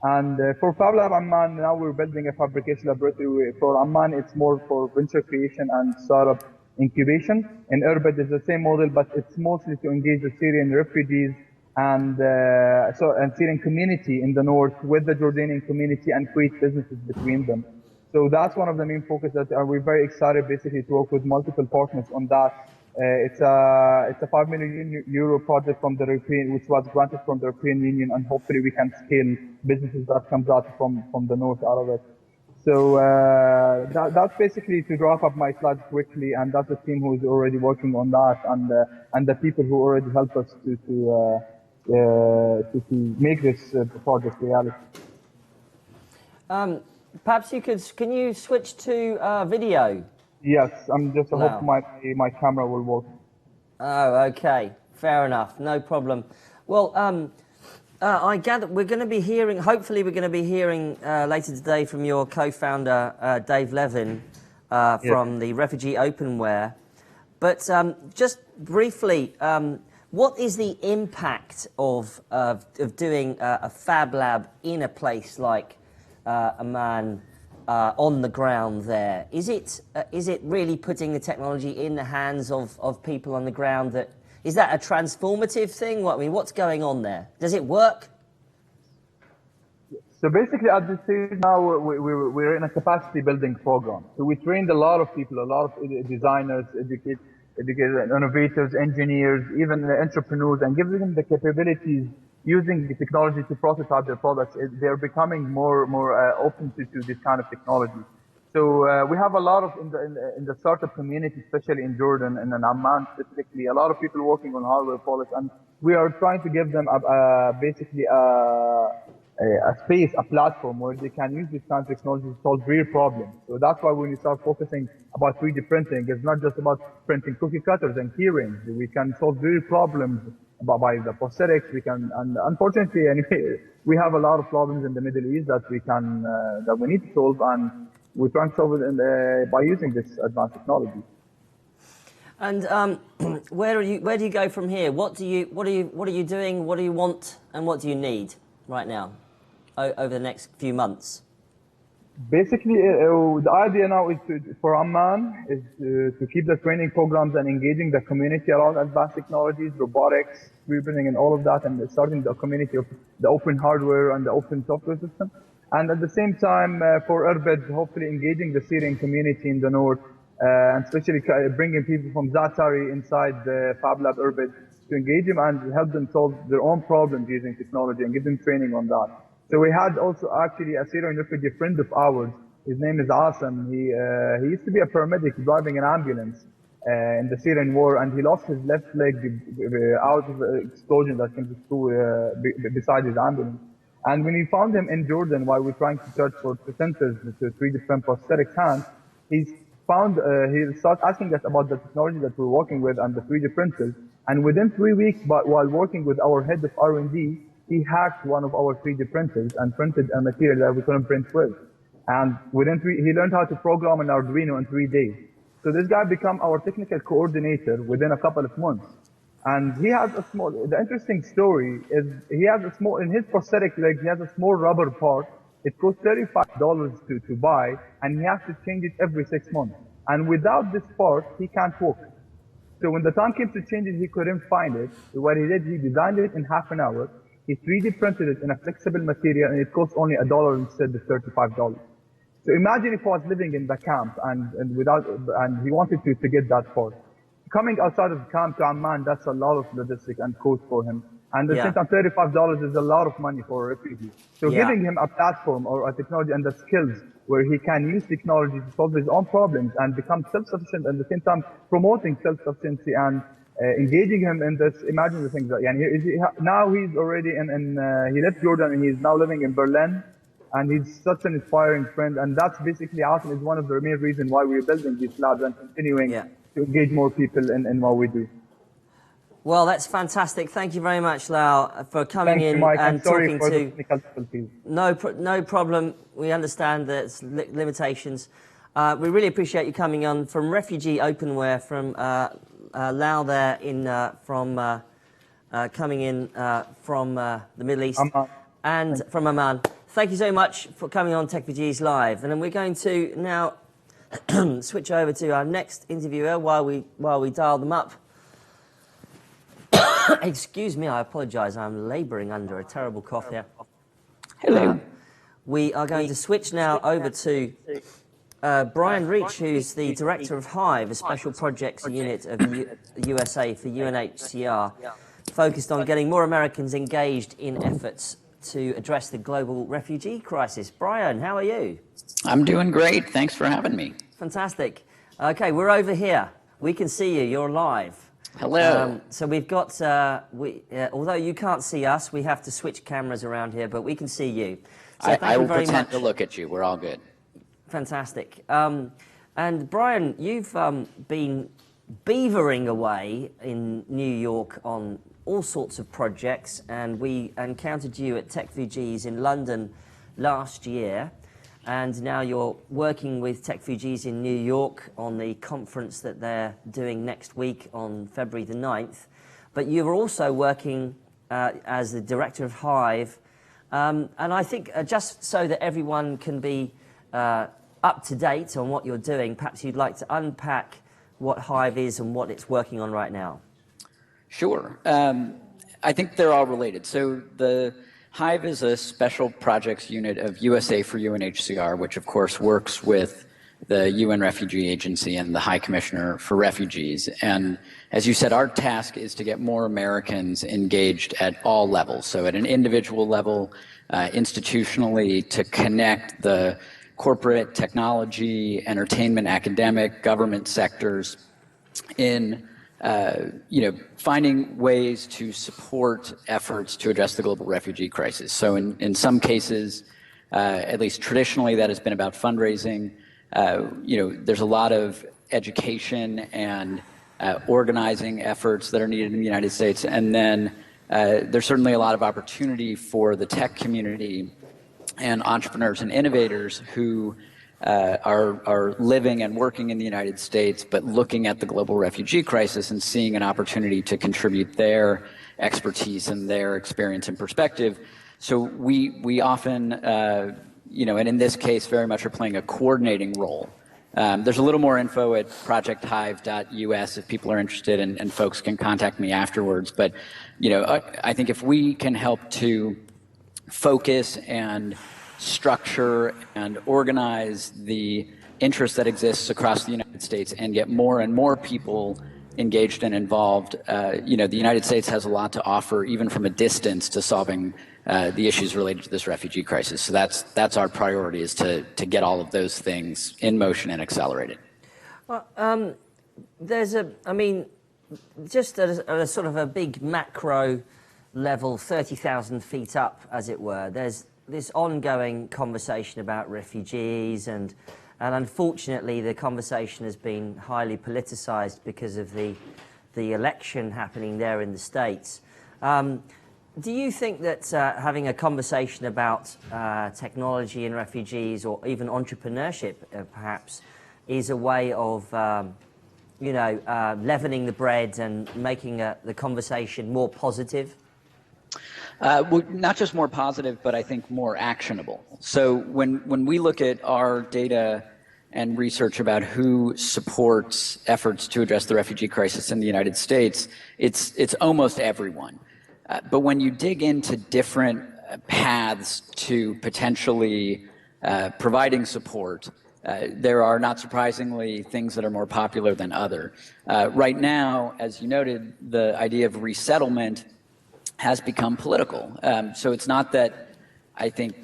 And for Fab Lab Amman, now we're building a fabrication laboratory. For Amman, it's more for venture creation and startup incubation. In Irbid, it's the same model, but it's mostly to engage the Syrian refugees and Syrian community in the north with the Jordanian community and create businesses between them. So that's one of the main focus that we're very excited basically to work with multiple partners on that. It's a 5 million euro project from the European, which was granted from the European Union, and hopefully we can scale businesses that comes out from the north out of it. So that's basically to wrap up my slides quickly, and that's the team who is already working on that, and the people who already help us to make this project reality. Perhaps can you switch to video? Yes, I'm just I hope my camera will work. Oh, okay, fair enough, no problem. Well, I gather we're going to be hearing. Hopefully, we're going to be hearing later today from your co-founder Dave Levin from the Refugee Openware. But just briefly, what is the impact of doing a Fab Lab in a place like Amman? On the ground there, is it really putting the technology in the hands of people on the ground? Is that a transformative thing? What's going on there? Does it work? So basically, at this stage now, we're in a capacity building program. So we trained a lot of people, a lot of designers, educators, innovators, engineers, even entrepreneurs, and give them the capabilities using the technology to prototype their products. They're becoming more open to this kind of technology. So we have a lot of in the startup community, especially in Jordan and in Amman specifically, a lot of people working on hardware products, and we are trying to give them basically a space, a platform where they can use this kind of technology to solve real problems. So that's why when you start focusing about 3D printing, it's not just about printing cookie cutters and key rings. We can solve real problems by the prosthetics. We can, and unfortunately, anyway, we have a lot of problems in the Middle East that we need to solve, and we're trying to solve it by using this advanced technology. And where do you go from here? What are you doing? What do you want, and what do you need right now over the next few months? Basically, the idea now is for Amman is to keep the training programs and engaging the community around advanced technologies, robotics, 3D printing, and all of that, and starting the community of the open hardware and the open software system. And at the same time, for Irbid, hopefully engaging the Syrian community in the north, and especially bringing people from Za'atari inside the Fab Lab Irbid to engage them and help them solve their own problems using technology and give them training on that. So we had also actually a Syrian refugee friend of ours. His name is Asim. He used to be a paramedic driving an ambulance in the Syrian war, and he lost his left leg out of an explosion that came through beside his ambulance. And when we found him in Jordan while we're trying to search for presenters to 3D print prosthetic hands, he started asking us about the technology that we're working with and the 3D printers. And within 3 weeks, while working with our head of R&D, he hacked one of our 3D printers and printed a material that we couldn't print with. And he learned how to program an Arduino in 3 days. So this guy became our technical coordinator within a couple of months. And he has the interesting story is he has in his prosthetic leg, he has a small rubber part. It costs $35 to buy, and he has to change it every 6 months. And without this part, he can't walk. So when the time came to change it, he couldn't find it. So what he did, he designed it in half an hour. He 3D printed it in a flexible material, and it cost only $1 instead of $35. So imagine if he was living in the camp and he wanted to get that part. Coming outside of the camp to Amman, that's a lot of logistics and cost for him. And at the same time, $35 is a lot of money for a refugee. So giving him a platform or a technology and the skills where he can use technology to solve his own problems and become self-sufficient, and at the same time promoting self-sufficiency and engaging him in this, imagine the things that, now he's already he left Jordan and he's now living in Berlin, and he's such an inspiring friend, and that's basically Asim is one of the main reasons why we're building these labs and continuing to engage more people in what we do. Well, that's fantastic. Thank you very much, Lau, for coming in Mike. and talking for to. The difficulties. No problem. We understand there's limitations. We really appreciate you coming on from Refugee Openware, from Lau there coming in from the Middle East and from Amman. Thank you so much for coming on Techfugees Live. And then we're going to now switch over to our next interviewer while we dial them up. Excuse me, I apologise. I'm labouring under a terrible cough here. Hello. We are going to switch now over to Brian Reach, who's the Director of Hive, a special projects unit of USA for UNHCR, focused on getting more Americans engaged in efforts to address the global refugee crisis. Brian, how are you? I'm doing great. Thanks for having me. Fantastic. Okay, we're over here. We can see you. You're live. Hello. So we've got, although you can't see us, we have to switch cameras around here, but we can see you. So I will pretend to look at you. We're all good. Fantastic. And Brian, you've been beavering away in New York on all sorts of projects, and we encountered you at Techfugees in London last year, and now you're working with Techfugees in New York on the conference that they're doing next week on February the 9th. But you're also working as the Director of Hive, and I think just so that everyone can be up to date on what you're doing, perhaps you'd like to unpack what Hive is and what it's working on right now. Sure. I think they're all related. So the Hive is a special projects unit of USA for UNHCR, which of course works with the UN Refugee Agency and the High Commissioner for Refugees. And as you said, our task is to get more Americans engaged at all levels. So at an individual level, institutionally, to connect the corporate, technology, entertainment, academic, government sectors in finding ways to support efforts to address the global refugee crisis. So in some cases, at least traditionally, that has been about fundraising. There's a lot of education and organizing efforts that are needed in the United States. And then there's certainly a lot of opportunity for the tech community and entrepreneurs and innovators who are living and working in the United States, but looking at the global refugee crisis and seeing an opportunity to contribute their expertise and their experience and perspective. So we often, and in this case, very much are playing a coordinating role. There's a little more info at projecthive.us if people are interested, and folks can contact me afterwards. But, I think if we can help to focus and structure and organize the interest that exists across the United States and get more and more people engaged and involved, the United States has a lot to offer, even from a distance, to solving the issues related to this refugee crisis. So that's our priority, is to get all of those things in motion and accelerated. Well, just at a sort of a big macro level, 30,000 feet up, as it were, there's this ongoing conversation about refugees, and unfortunately the conversation has been highly politicized because of the election happening there in the States. Do you think that having a conversation about technology and refugees, or even entrepreneurship perhaps, is a way of leavening the bread and making the conversation more positive? Well, not just more positive, but I think more actionable. So when we look at our data and research about who supports efforts to address the refugee crisis in the United States, it's almost everyone. But when you dig into different paths to potentially providing support, there are, not surprisingly, things that are more popular than other. Right now, as you noted, the idea of resettlement has become political. So it's not that I think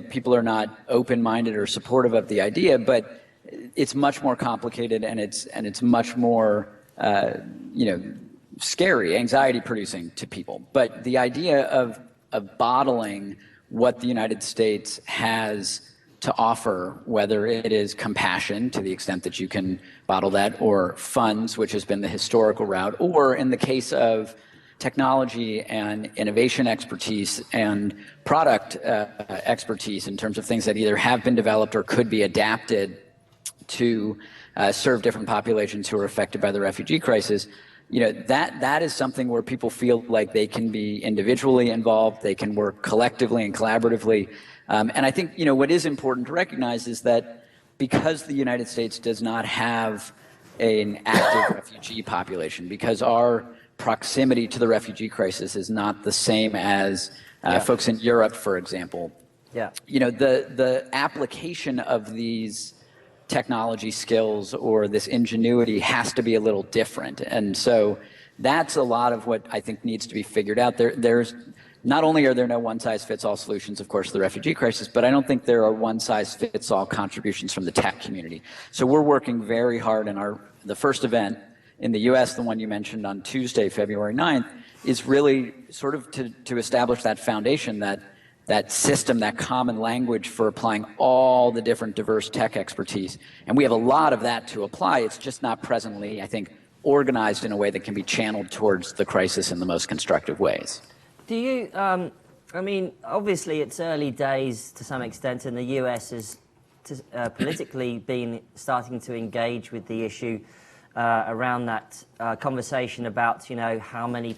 people are not open-minded or supportive of the idea, but it's much more complicated, and it's much more scary, anxiety-producing to people. But the idea of bottling what the United States has to offer, whether it is compassion, to the extent that you can bottle that, or funds, which has been the historical route, or in the case of technology and innovation expertise and product expertise in terms of things that either have been developed or could be adapted to serve different populations who are affected by the refugee crisis, that is something where people feel like they can be individually involved, they can work collectively and collaboratively. And I think, what is important to recognize is that because the United States does not have an active refugee population, because our proximity to the refugee crisis is not the same as folks in Europe, for example. Yeah. The application of these technology skills or this ingenuity has to be a little different. And so that's a lot of what I think needs to be figured out. There's not only are there no one-size-fits-all solutions, of course, to the refugee crisis, but I don't think there are one-size-fits-all contributions from the tech community. So we're working very hard in the first event in the US, the one you mentioned on Tuesday, February 9th, is really sort of to establish that foundation, that system, that common language for applying all the different diverse tech expertise. And we have a lot of that to apply. It's just not presently, I think, organized in a way that can be channeled towards the crisis in the most constructive ways. Do you, I mean, obviously it's early days to some extent, and the US has politically been starting to engage with the issue around that conversation about, you know, how many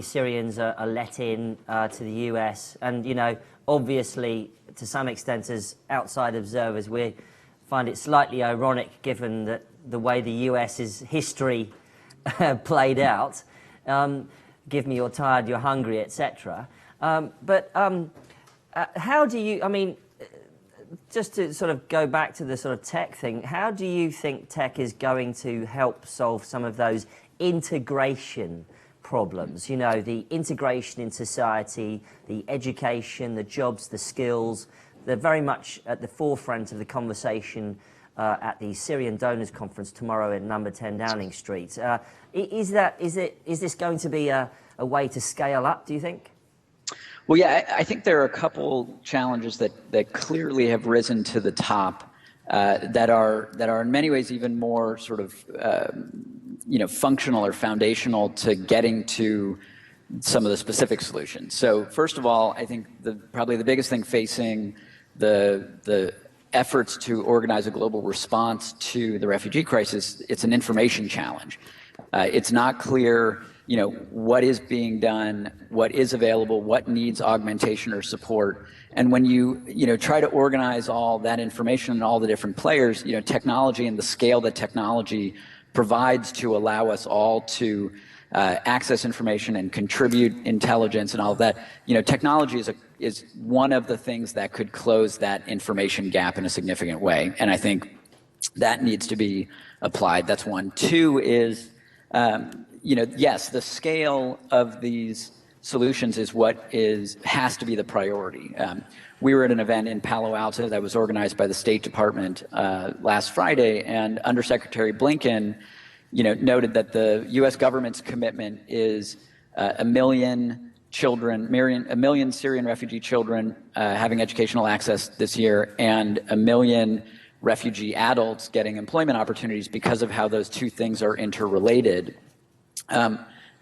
Syrians are let in to the US. And, you know, obviously, to some extent, as outside observers, we find it slightly ironic given that the way the US's history played out. Give me you're tired, you're hungry, etc. But how do you, I mean, just to sort of go back to the sort of tech thing, how do you think tech is going to help solve some of those integration problems? You know, the integration in society, the education, the jobs, the skills, they're very much at the forefront of the conversation at the Syrian Donors Conference tomorrow at number 10 Downing Street. Is this going to be a way to scale up, do you think? Well, yeah, I think there are a couple challenges that clearly have risen to the top that are in many ways even more sort of functional or foundational to getting to some of the specific solutions. So first of all, I think probably the biggest thing facing the efforts to organize a global response to the refugee crisis, it's an information challenge. It's not clear, what is being done, what is available, what needs augmentation or support. And when you, try to organize all that information and all the different players, technology and the scale that technology provides to allow us all to access information and contribute intelligence and all of that, technology is one of the things that could close that information gap in a significant way. And I think that needs to be applied. That's one. Two is, yes, the scale of these solutions is what has to be the priority. We were at an event in Palo Alto that was organized by the State Department last Friday, and Undersecretary Blinken, noted that the U.S. government's commitment is a million Syrian refugee children having educational access this year, and 1 million refugee adults getting employment opportunities because of how those two things are interrelated.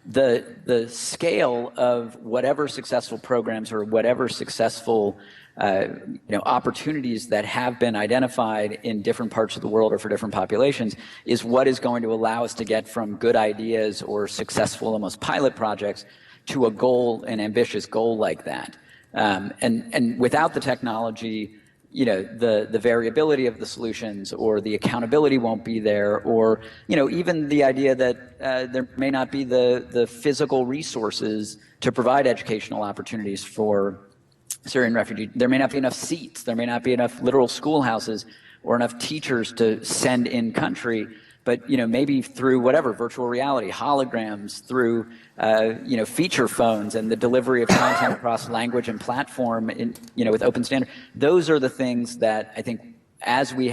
The scale of whatever successful programs or whatever successful opportunities that have been identified in different parts of the world or for different populations is what is going to allow us to get from good ideas or successful almost pilot projects to a goal, an ambitious goal like that. And without the technology, the variability of the solutions or the accountability won't be there, or, even the idea that there may not be the physical resources to provide educational opportunities for Syrian refugees. There may not be enough seats. There may not be enough literal schoolhouses or enough teachers to send in country. But, maybe through whatever, virtual reality, holograms, through, feature phones and the delivery of content across language and platform, with open standard. Those are the things that I think as we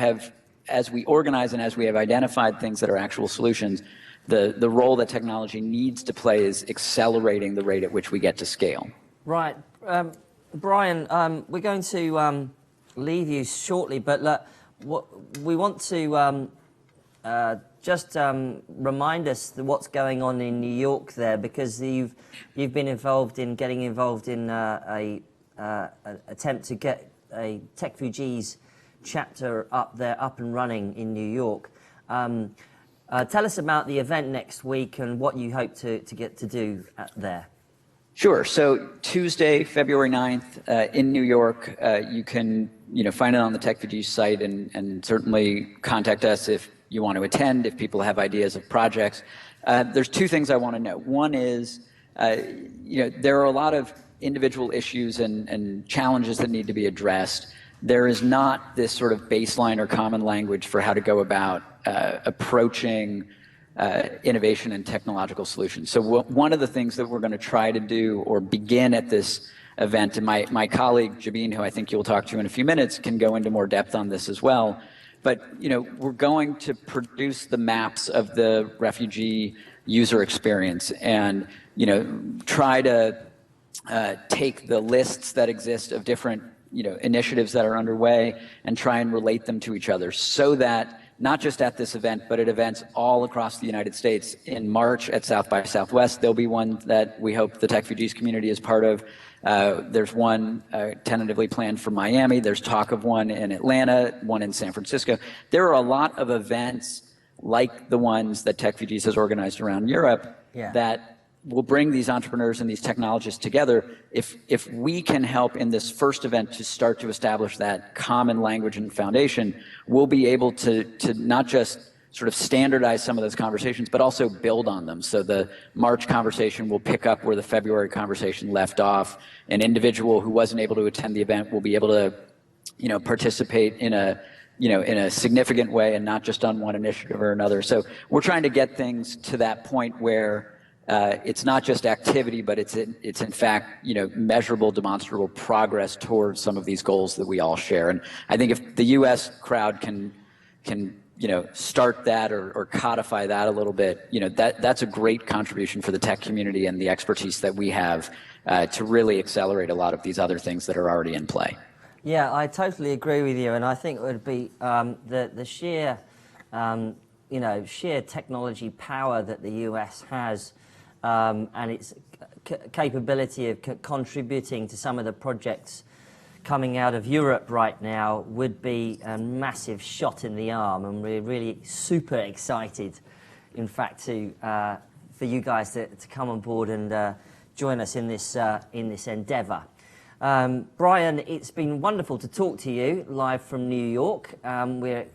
organize and as we have identified things that are actual solutions, the role that technology needs to play is accelerating the rate at which we get to scale. Right. Brian, we're going to leave you shortly, but we want to just remind us what's going on in New York there, because you've been getting involved in an attempt to get a Techfugees chapter up and running in New York. Tell us about the event next week and what you hope to get to do there. Sure. So Tuesday, February 9th, in New York, you can find it on the Techfugees site and certainly contact us if you want to attend, if people have ideas of projects. There's two things I want to know. One is, there are a lot of individual issues and challenges that need to be addressed. there is not this sort of baseline or common language for how to go about approaching innovation and technological solutions. So one of the things that we're going to try to do or begin at this event, and my colleague Jabin, who I think you'll talk to in a few minutes, can go into more depth on this as well. But we're going to produce the maps of the refugee user experience and try to take the lists that exist of different initiatives that are underway and try and relate them to each other, so that not just at this event, but at events all across the United States. In March at South by Southwest, there'll be one that we hope the Techfugees community is part of. There's one tentatively planned for Miami. There's talk of one in Atlanta, one in San Francisco. There are a lot of events like the ones that Techfugees has organized around Europe that will bring these entrepreneurs and these technologists together. If we can help in this first event to start to establish that common language and foundation, we'll be able to not just sort of standardize some of those conversations, but also build on them. So the March conversation will pick up where the February conversation left off. An individual who wasn't able to attend the event will be able to, participate in a significant way and not just on one initiative or another. So we're trying to get things to that point where it's not just activity, but it's in fact, measurable, demonstrable progress towards some of these goals that we all share. And I think if the U.S. crowd can start that or codify that a little bit, that's a great contribution for the tech community and the expertise that we have to really accelerate a lot of these other things that are already in play. Yeah, I totally agree with you, and I think it would be the sheer, sheer technology power that the US has. And its capability of contributing to some of the projects coming out of Europe right now would be a massive shot in the arm, and we're really super excited, in fact, for you guys to come on board and join us in this endeavour. Brian, it's been wonderful to talk to you live from New York. We're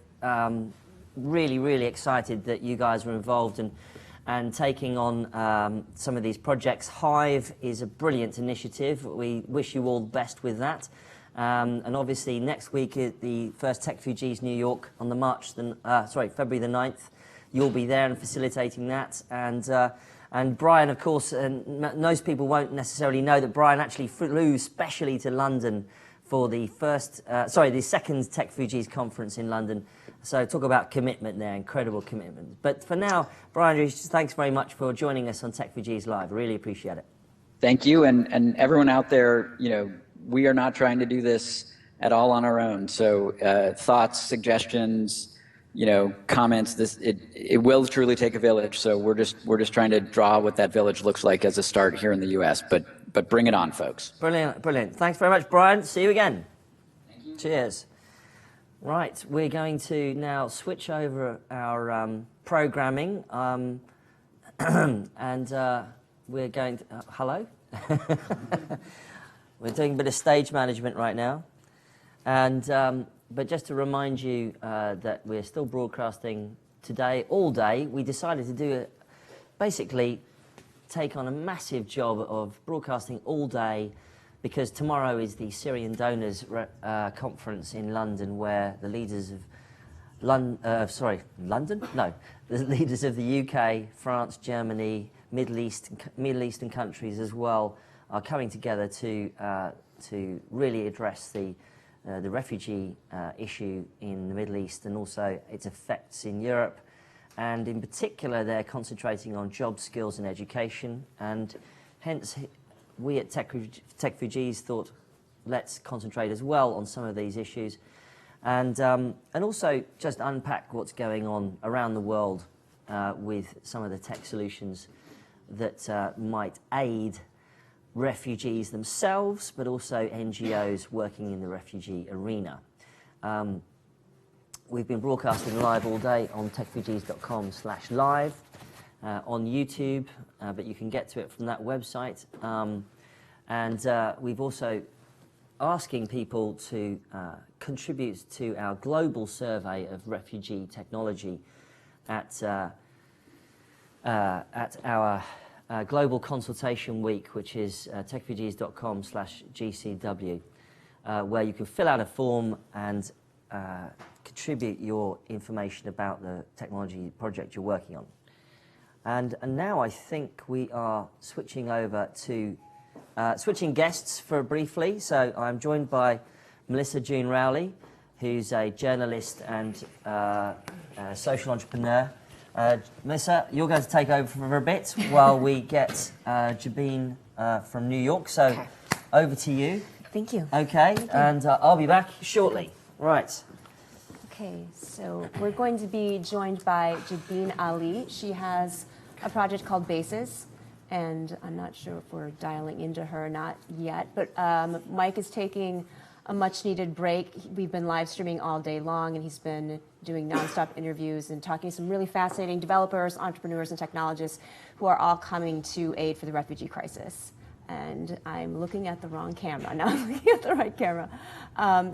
really, really excited that you guys were involved and taking on some of these projects. Hive is a brilliant initiative. We wish you all the best with that. And obviously next week is the first Techfugees New York on the February the 9th. You'll be there and facilitating that. And Brian, of course, most people won't necessarily know that Brian actually flew specially to London for the second Techfugees conference in London. So talk about commitment there, incredible commitment. But for now, Brian, thanks very much for joining us on Techfugees Live. Really appreciate it. Thank you, and everyone out there, we are not trying to do this at all on our own. So thoughts, suggestions, comments. It will truly take a village. So we're just trying to draw what that village looks like as a start here in the U.S. But bring it on, folks. Brilliant, brilliant. Thanks very much, Brian. See you again. Thank you. Cheers. Right, we're going to now switch over our programming, and we're going to, hello? We're doing a bit of stage management right now, and but just to remind you that we're still broadcasting today, all day. We decided to do it, basically take on a massive job of broadcasting all day, because tomorrow is the Syrian Donors Conference in London, where the leaders of the leaders of the UK, France, Germany, Middle Eastern countries as well are coming together to really address the refugee issue in the Middle East and also its effects in Europe. And in particular, they're concentrating on job skills and education, and hence we at Techfugees thought, let's concentrate as well on some of these issues, and also just unpack what's going on around the world with some of the tech solutions that might aid refugees themselves, but also NGOs working in the refugee arena. We've been broadcasting live all day on techfugees.com/live. On YouTube, but you can get to it from that website. And we've also asking people to contribute to our global survey of refugee technology at our global consultation week, which is techfugees.com/GCW. where you can fill out a form and contribute your information about the technology project you're working on. And now I think we are switching over to switching guests for briefly. So I'm joined by Melissa Jun Rowley, who's a journalist and social entrepreneur. Melissa, you're going to take over for a bit while we get Jabin from New York. So over to you. Thank you. Okay, and I'll be back shortly. Right. Okay, so we're going to be joined by Jabin Ali. She has a project called Bases, and I'm not sure if we're dialing into her or not yet, but Mike is taking a much-needed break. We've been live streaming all day long, and he's been doing nonstop interviews and talking to some really fascinating developers, entrepreneurs, and technologists who are all coming to aid for the refugee crisis. And I'm looking at the wrong camera. Now I'm looking at the right camera.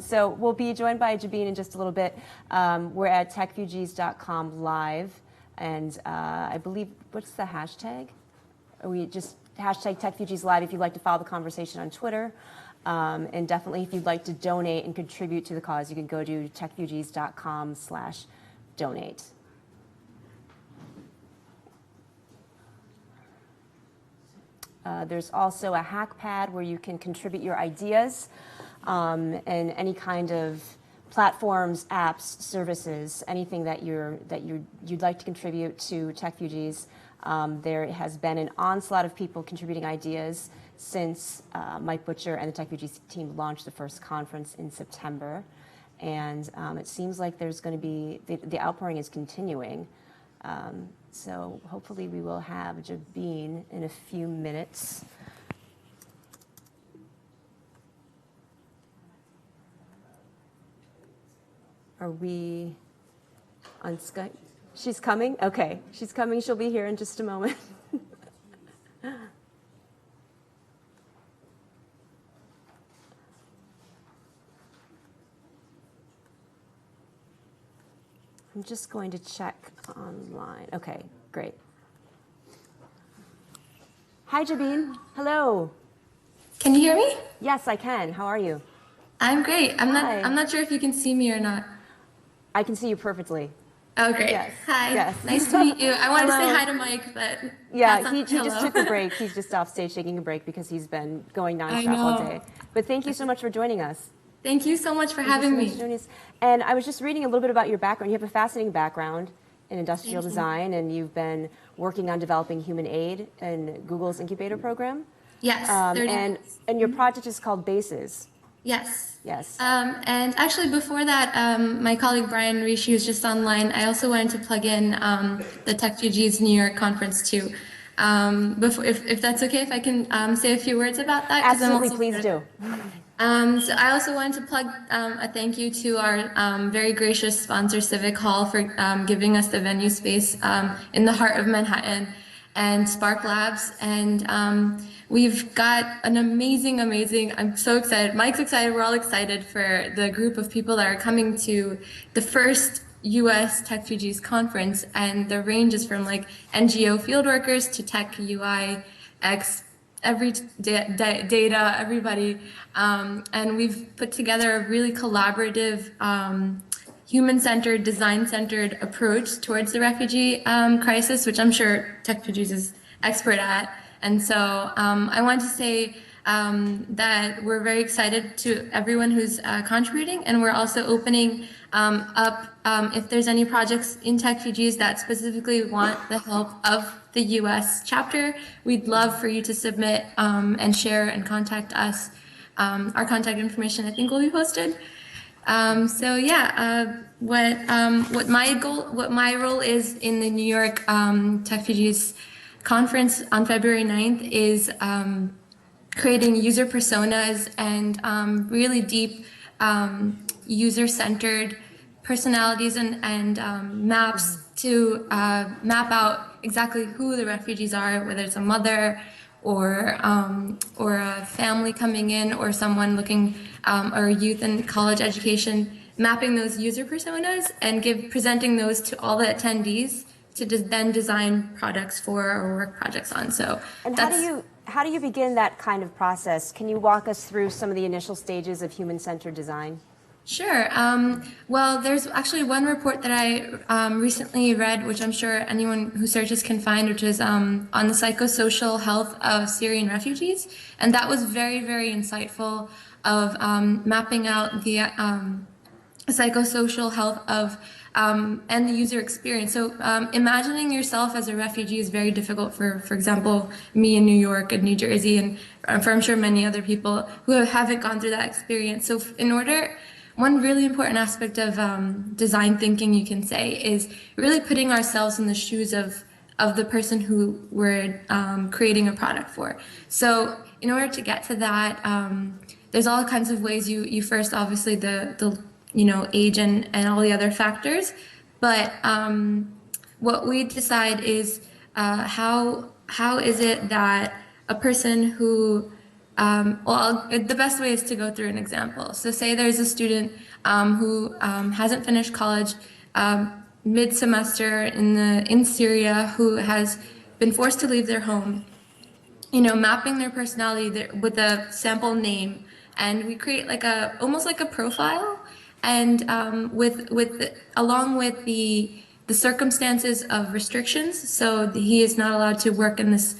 So we'll be joined by Jabin in just a little bit. We're at techfugees.com live. And I believe, what's the hashtag? Are we just hashtag TechFugees Live if you'd like to follow the conversation on Twitter. And definitely if you'd like to donate and contribute to the cause, you can go to techfugees.com/donate. There's also a hack pad where you can contribute your ideas and any kind of platforms, apps, services, anything that you'd like to contribute to Techfugees. There has been an onslaught of people contributing ideas since Mike Butcher and the Techfugees team launched the first conference in September. And it seems like there's going to be, the outpouring is continuing. So hopefully we will have Jabin in a few minutes. Are we on Skype? She's coming? Okay, she's coming. She'll be here in just a moment. I'm just going to check online. Okay, great. Hi, Jabin. Hello. Can you hear me? Yes, I can. How are you? I'm great. I'm not sure if you can see me or not. I can see you perfectly. Oh, great. Yes. Hi. Yes. Nice to meet you. I wanted to say hi to Mike, but yeah, he just took a break. He's just off stage taking a break because he's been going nonstop all day. But thank you so much for joining us. Thank you so much for having me. And I was just reading a little bit about your background. You have a fascinating background in industrial design, and you've been working on developing human aid in Google's incubator program. Yes. And your project is called Bases. Yes. Yes. And actually, before that, my colleague Brian Rishi, who's just online, I also wanted to plug in the Techfugees New York conference too. Before, if that's okay, if I can say a few words about that. Absolutely, please do. So I also wanted to plug a thank you to our very gracious sponsor, Civic Hall, for giving us the venue space in the heart of Manhattan, and Spark Labs. And we've got an amazing, I'm so excited. Mike's excited. We're all excited for the group of people that are coming to the first US Techfugees conference. And the range is from like NGO field workers to tech, UI, X, every data, everybody. And we've put together a really collaborative, human-centered, design-centered approach towards the refugee crisis, which I'm sure Techfugees is expert at. And so I want to say that we're very excited to everyone who's contributing, and we're also opening up if there's any projects in Techfugees that specifically want the help of the US chapter, we'd love for you to submit and share and contact us. Our contact information, I think, will be posted. So yeah, what my role is in the New York Techfugees conference on February 9th is creating user personas and really deep user-centered personalities and maps to map out exactly who the refugees are, whether it's a mother or a family coming in or someone looking, or youth in college education, mapping those user personas and presenting those to all the attendees to then design products for or work projects on. So and how do you begin that kind of process? Can you walk us through some of the initial stages of human-centered design? Sure. Well, there's actually one report that I recently read, which I'm sure anyone who searches can find, which is on the psychosocial health of Syrian refugees. And that was very, very insightful of mapping out the psychosocial health of and the user experience. So imagining yourself as a refugee is very difficult for example, me in New York and New Jersey, and for I'm sure many other people who haven't gone through that experience. So one really important aspect of design thinking, you can say, is really putting ourselves in the shoes of the person who we're creating a product for. So in order to get to that, there's all kinds of ways. You first, obviously, the age and all the other factors. But what we decide is how is it that a person who the best way is to go through an example. So say there's a student who hasn't finished college mid-semester in Syria, who has been forced to leave their home, mapping their personality with a sample name, and we create almost like a profile, and along with the circumstances of restrictions. So he is not allowed to work in this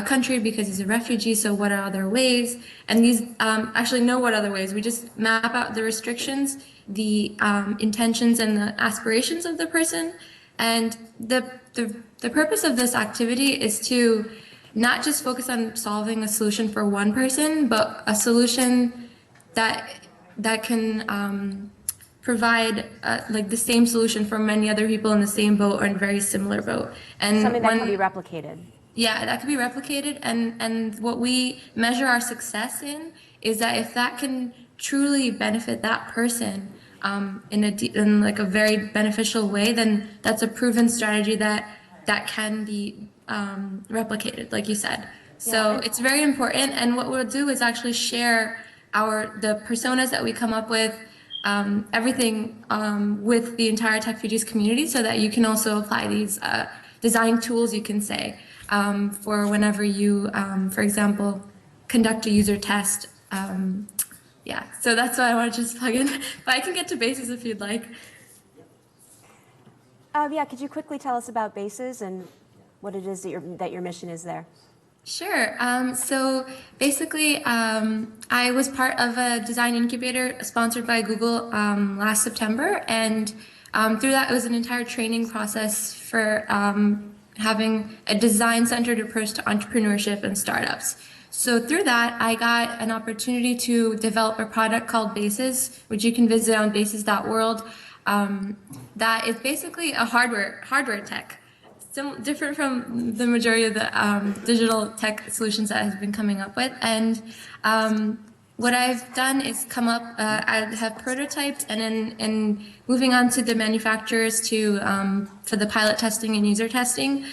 country because he's a refugee. So what are other ways? And these actually know what other ways. We just map out the restrictions, the intentions, and the aspirations of the person. And the purpose of this activity is to not just focus on solving a solution for one person, but a solution that can provide the same solution for many other people in the same boat or in a very similar boat. And something that can be replicated. Yeah, that can be replicated, and what we measure our success in is that if that can truly benefit that person in a very beneficial way, then that's a proven strategy that can be replicated, like you said. So it's very important, and what we'll do is actually share the personas that we come up with, everything with the entire Techfugees community, so that you can also apply these design tools, you can say, for whenever you, for example, conduct a user test. So that's why I want to just plug in. But I can get to Bases if you'd like. Could you quickly tell us about Bases and what it is that your mission is there? Sure. So basically, I was part of a design incubator sponsored by Google last September, and through that, it was an entire training process for having a design-centered approach to entrepreneurship and startups. So through that, I got an opportunity to develop a product called Bases, which you can visit on bases.world. That is basically a hardware tech, different from the majority of the digital tech solutions that I've been coming up with. And what I've done is come up, I have prototyped, and then moving on to the manufacturers for the pilot testing and user testing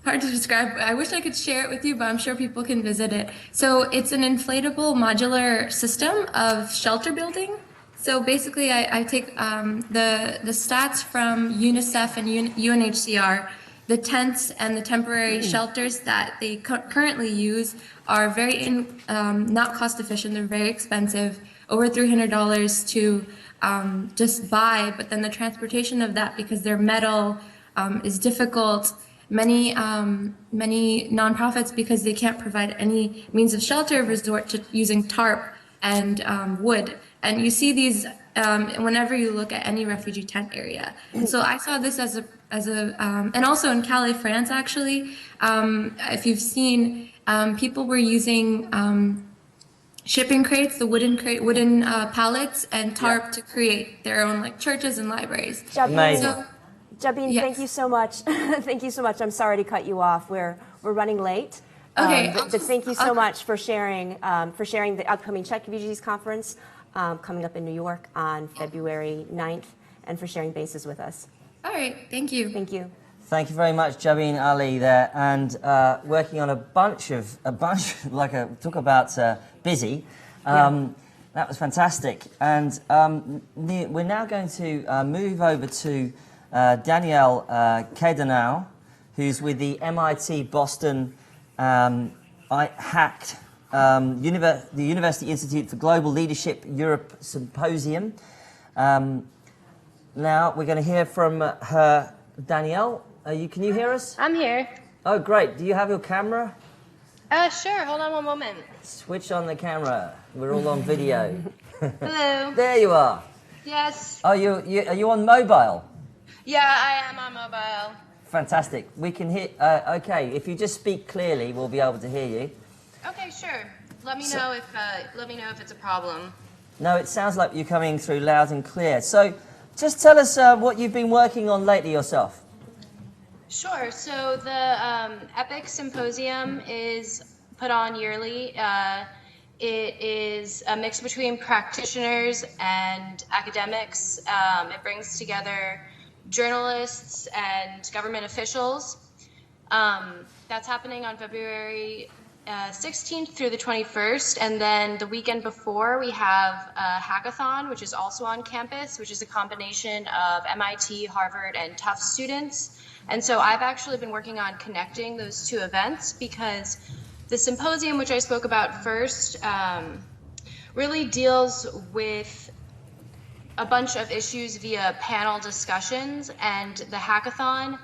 hard to describe. I wish I could share it with you, but I'm sure people can visit it. So it's an inflatable modular system of shelter building. So basically, I take the stats from UNICEF and UNHCR. The tents and the temporary shelters that they currently use are very not cost efficient. They're very expensive, over $300 to just buy. But then the transportation of that, because they're metal, is difficult. Many nonprofits, because they can't provide any means of shelter, resort to using tarp and wood. And you see these whenever you look at any refugee tent area. And so I saw this as a and also in Calais, France, actually, if you've seen, people were using shipping crates, the wooden pallets, and tarp to create their own churches and libraries. Amazing. Jabin, thank you so much. Thank you so much. I'm sorry to cut you off. We're running late. Okay. But thank you so much for sharing the upcoming Techfugees conference coming up in New York on February 9th, and for sharing Bases with us. All right. Thank you. Thank you. Thank you very much, Jabin Ali there, and working on a bunch, talk about busy. That was fantastic. And we're now going to move over to Danielle Kedanau, who's with the MIT Boston HACT, the University Institute for Global Leadership Europe Symposium. Now we're going to hear from her. Danielle, can you hear us? I'm here. Oh, great. Do you have your camera? Sure. Hold on one moment. Switch on the camera. We're all on video. Hello. There you are. Yes. Oh, are you on mobile? Yeah, I am on mobile. Fantastic. We can hear. Okay, if you just speak clearly, we'll be able to hear you. Okay, sure. Let me know if it's a problem. No, it sounds like you're coming through loud and clear. So, just tell us what you've been working on lately yourself. Sure. So the EPIC Symposium is put on yearly. It is a mix between practitioners and academics. It brings together journalists and government officials. That's happening on February 16th through the 21st, and then the weekend before we have a hackathon, which is also on campus, which is a combination of MIT, Harvard, and Tufts students. And so I've actually been working on connecting those two events because the symposium, which I spoke about first, really deals with a bunch of issues via panel discussions, and the hackathon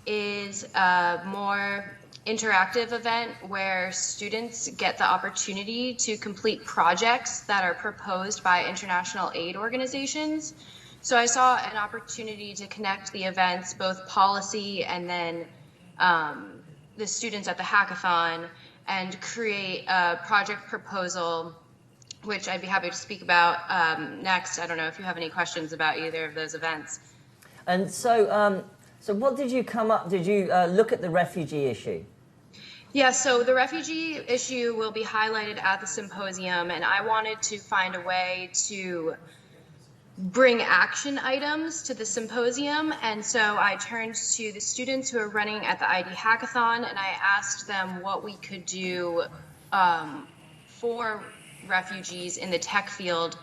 is a more interactive event where students get the opportunity to complete projects that are proposed by international aid organizations. So I saw an opportunity to connect the events, both policy and then the students at the hackathon, and create a project proposal, which I'd be happy to speak about next. I don't know if you have any questions about either of those events. And so, so what did you come up? Did you look at the refugee issue? Yeah, so the refugee issue will be highlighted at the symposium, and I wanted to find a way to bring action items to the symposium, and so I turned to the students who are running at the ID Hackathon, and I asked them what we could do for refugees in the tech field,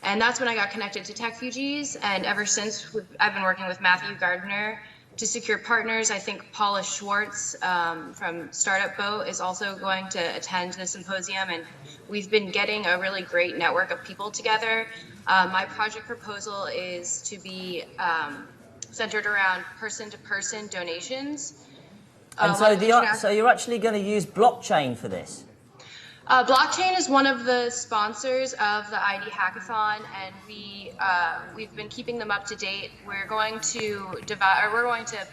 and that's when I got connected to Techfugees, and ever since I've been working with Matthew Gardner to secure partners. I think Paula Schwartz from Startup Boat is also going to attend the symposium, and we've been getting a really great network of people together. My project proposal is to be centered around person-to-person donations. And so you're actually going to use blockchain for this? Blockchain is one of the sponsors of the ID Hackathon, and we've been keeping them up to date. We're going to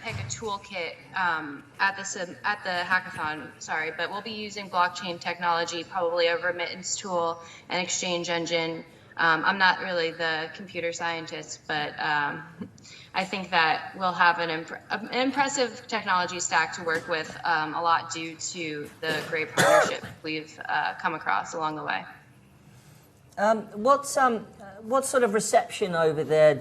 pick a toolkit at the hackathon. But we'll be using blockchain technology, probably a remittance tool, an exchange engine. I'm not really the computer scientist, but I think that we'll have an impressive technology stack to work with, a lot due to the great partnership we've come across along the way. What sort of reception over there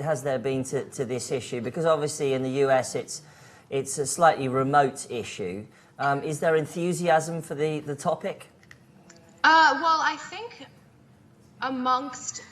has there been to this issue? Because obviously in the US it's a slightly remote issue. Is there enthusiasm for the topic? Well, I think amongst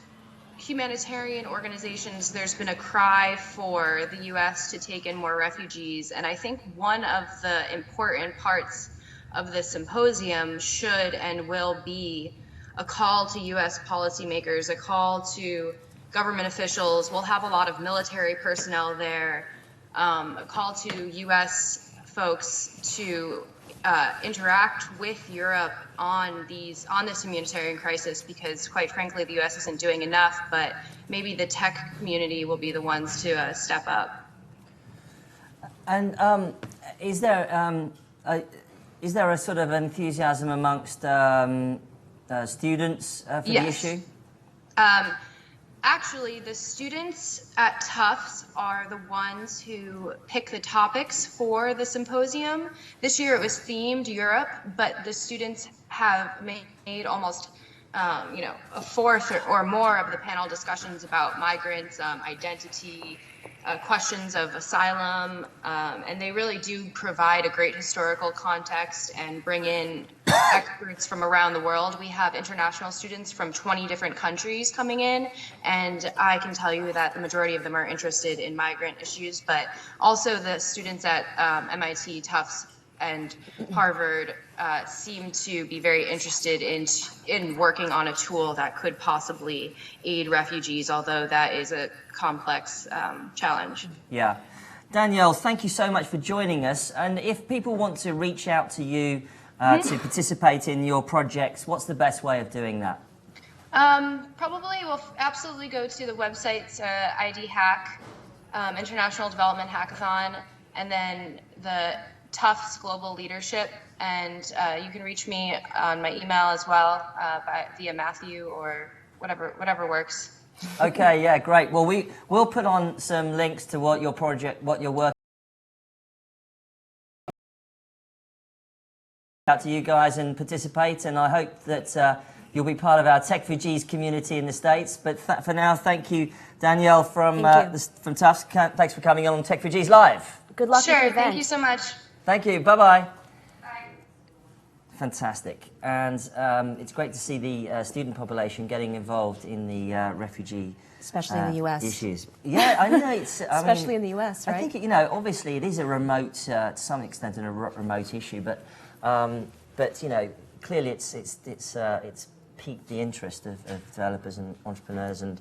humanitarian organizations, there's been a cry for the U.S. to take in more refugees, and I think one of the important parts of the symposium should and will be a call to U.S. policymakers, a call to government officials. We'll have a lot of military personnel there, a call to U.S. folks to interact with Europe on this humanitarian crisis, because quite frankly the US isn't doing enough, but maybe the tech community will be the ones to step up. And is there a sort of enthusiasm amongst students for the issue? Actually, the students at Tufts are the ones who pick the topics for the symposium. This year it was themed Europe, but the students have made almost a fourth or more of the panel discussions about migrants, identity, questions of asylum, and they really do provide a great historical context and bring in experts from around the world. We have international students from 20 different countries coming in, and I can tell you that the majority of them are interested in migrant issues, but also the students at MIT, Tufts, and Harvard seem to be very interested in working on a tool that could possibly aid refugees, although that is a complex challenge. Yeah. Danielle, thank you so much for joining us. And if people want to reach out to you to participate in your projects, what's the best way of doing that? Probably we'll absolutely go to the website's ID Hack, International Development Hackathon, and then the Tufts Global Leadership. And you can reach me on my email as well via Matthew or whatever works. Okay, yeah, great. Well, we'll put on some links to what your project, what your work out to you guys and participate. And I hope that you'll be part of our Techfugees community in the States. But for now, thank you, Danielle from Tufts. Thanks for coming on Techfugees Live. Good luck with your event. Thank you so much. Thank you. Bye-bye. Fantastic. And it's great to see the student population getting involved in the refugee especially in the US. Issues. Yeah, I know. Especially in the US, right? I think, obviously it is a remote, to some extent, a remote issue, but clearly it's piqued the interest of developers and entrepreneurs and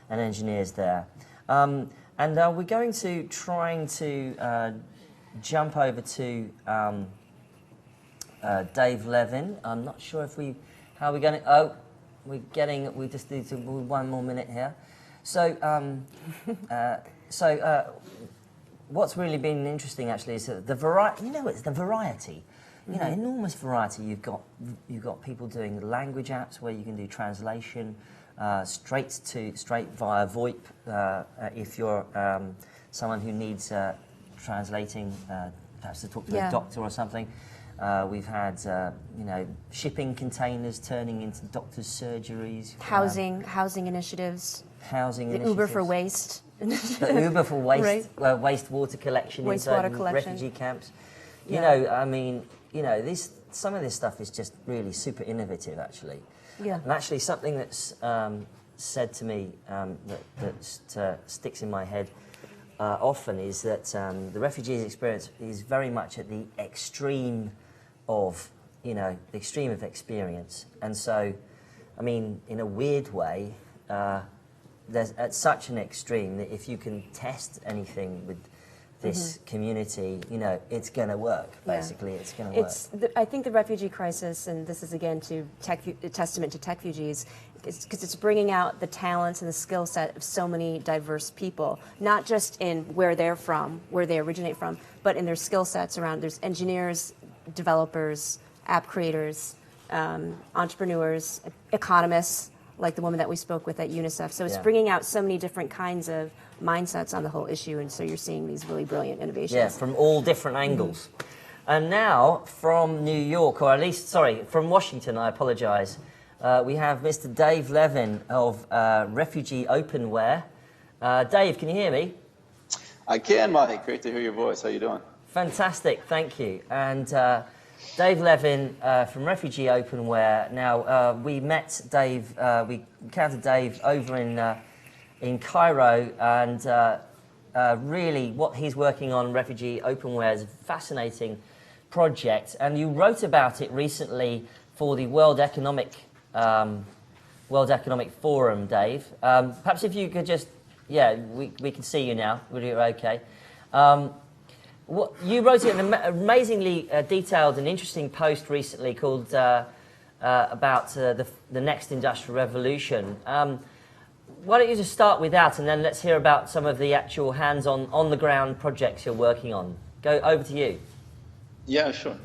engineers there. And we're going to trying to jump over to Dave Levin. I'm not sure if how we're going to, we just need to one more minute here. So, what's really been interesting actually is the variety, it's the variety. Enormous variety. You've got people doing language apps where you can do translation straight via VoIP if you're someone who needs translating, perhaps to talk to a doctor or something. We've had shipping containers turning into doctors' surgeries. Housing initiatives. The Uber for waste. The Uber for waste. Right. Wastewater collection inside refugee camps. Some of this stuff is just really super innovative, actually. Yeah. And actually, something that's said to me that sticks in my head often is that the refugees' experience is very much at the extreme of, experience. And so, in a weird way, there's at such an extreme that if you can test anything with this community, it's going to work. Basically, it's going to work. I think the refugee crisis, and this is again a testament to Techfugees, because it's bringing out the talents and the skill set of so many diverse people, not just in where they're from, where they originate from, but in their skill sets around. There's engineers, developers, app creators, entrepreneurs, economists, like the woman that we spoke with at UNICEF. So it's bringing out so many different kinds of mindsets on the whole issue, and so you're seeing these really brilliant innovations. Yeah, from all different angles. And now, from New York, or at least, from Washington, I apologize, we have Mr. Dave Levin of Refugee Openware. Dave, can you hear me? I can, Mike. Great to hear your voice. How you doing? Fantastic, thank you. And Dave Levin from Refugee Openware. Now, we met Dave, we encountered Dave over in Cairo, and really what he's working on, Refugee Openware, is a fascinating project. And you wrote about it recently for the World Economic Forum, Dave. Perhaps if you could just, we can see you now. You're okay. You wrote an amazingly detailed and interesting post recently called about the next industrial revolution. Why don't you just start with that, and then let's hear about some of the actual hands-on, on-the-ground projects you're working on. Go over to you. Yeah, sure.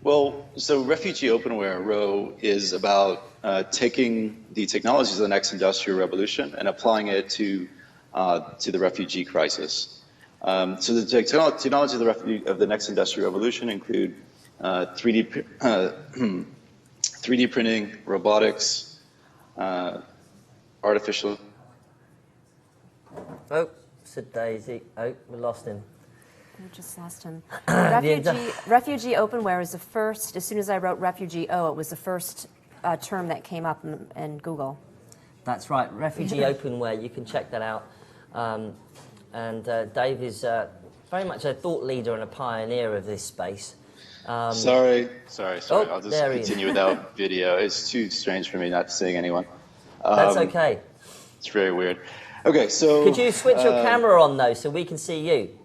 Well, so Refugee Openware, Ro, is about taking the technologies of the next industrial revolution and applying it to the refugee crisis. So the technology of the next industrial revolution include 3D printing, robotics, artificial. Oh, said Daisy. Oh, we lost him. I just lost him. Refugee openware is the first, as soon as I wrote refugee, it was the first term that came up in Google. That's right, refugee openware, you can check that out. And Dave is very much a thought leader and a pioneer of this space. Sorry. Oh, I'll just there he continue is. without video. It's too strange for me not seeing anyone. That's okay. It's very weird. Okay, so... Could you switch your camera on, though, so we can see you?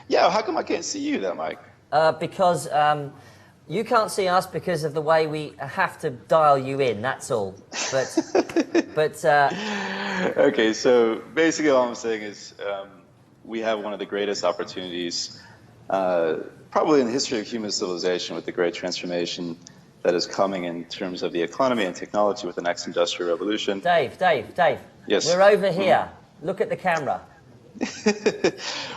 Yeah, how come I can't see you then, Mike? Because you can't see us because of the way we have to dial you in, that's all. But Okay, so basically all I'm saying is we have one of the greatest opportunities probably in the history of human civilization with the great transformation that is coming in terms of the economy and technology with the next industrial revolution. Dave. Yes. We're over here. Look at the camera.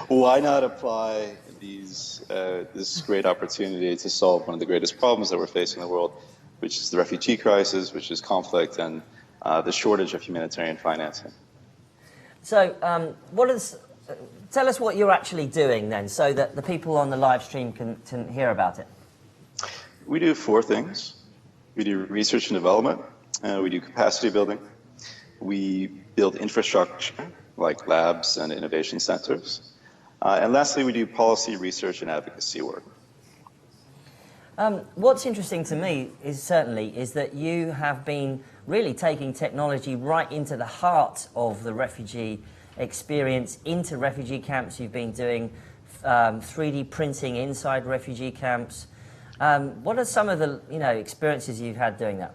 Why not apply this great opportunity to solve one of the greatest problems that we're facing in the world, which is the refugee crisis, which is conflict, and the shortage of humanitarian financing. So tell us what you're actually doing then, so that the people on the live stream can hear about it. We do 4 things. We do research and development. We do capacity building. We build infrastructure like labs and innovation centers. And lastly, we do policy research and advocacy work. What's interesting to me is that you have been really taking technology right into the heart of the refugee experience, into refugee camps. You've been doing 3D printing inside refugee camps. What are some of the experiences you've had doing that?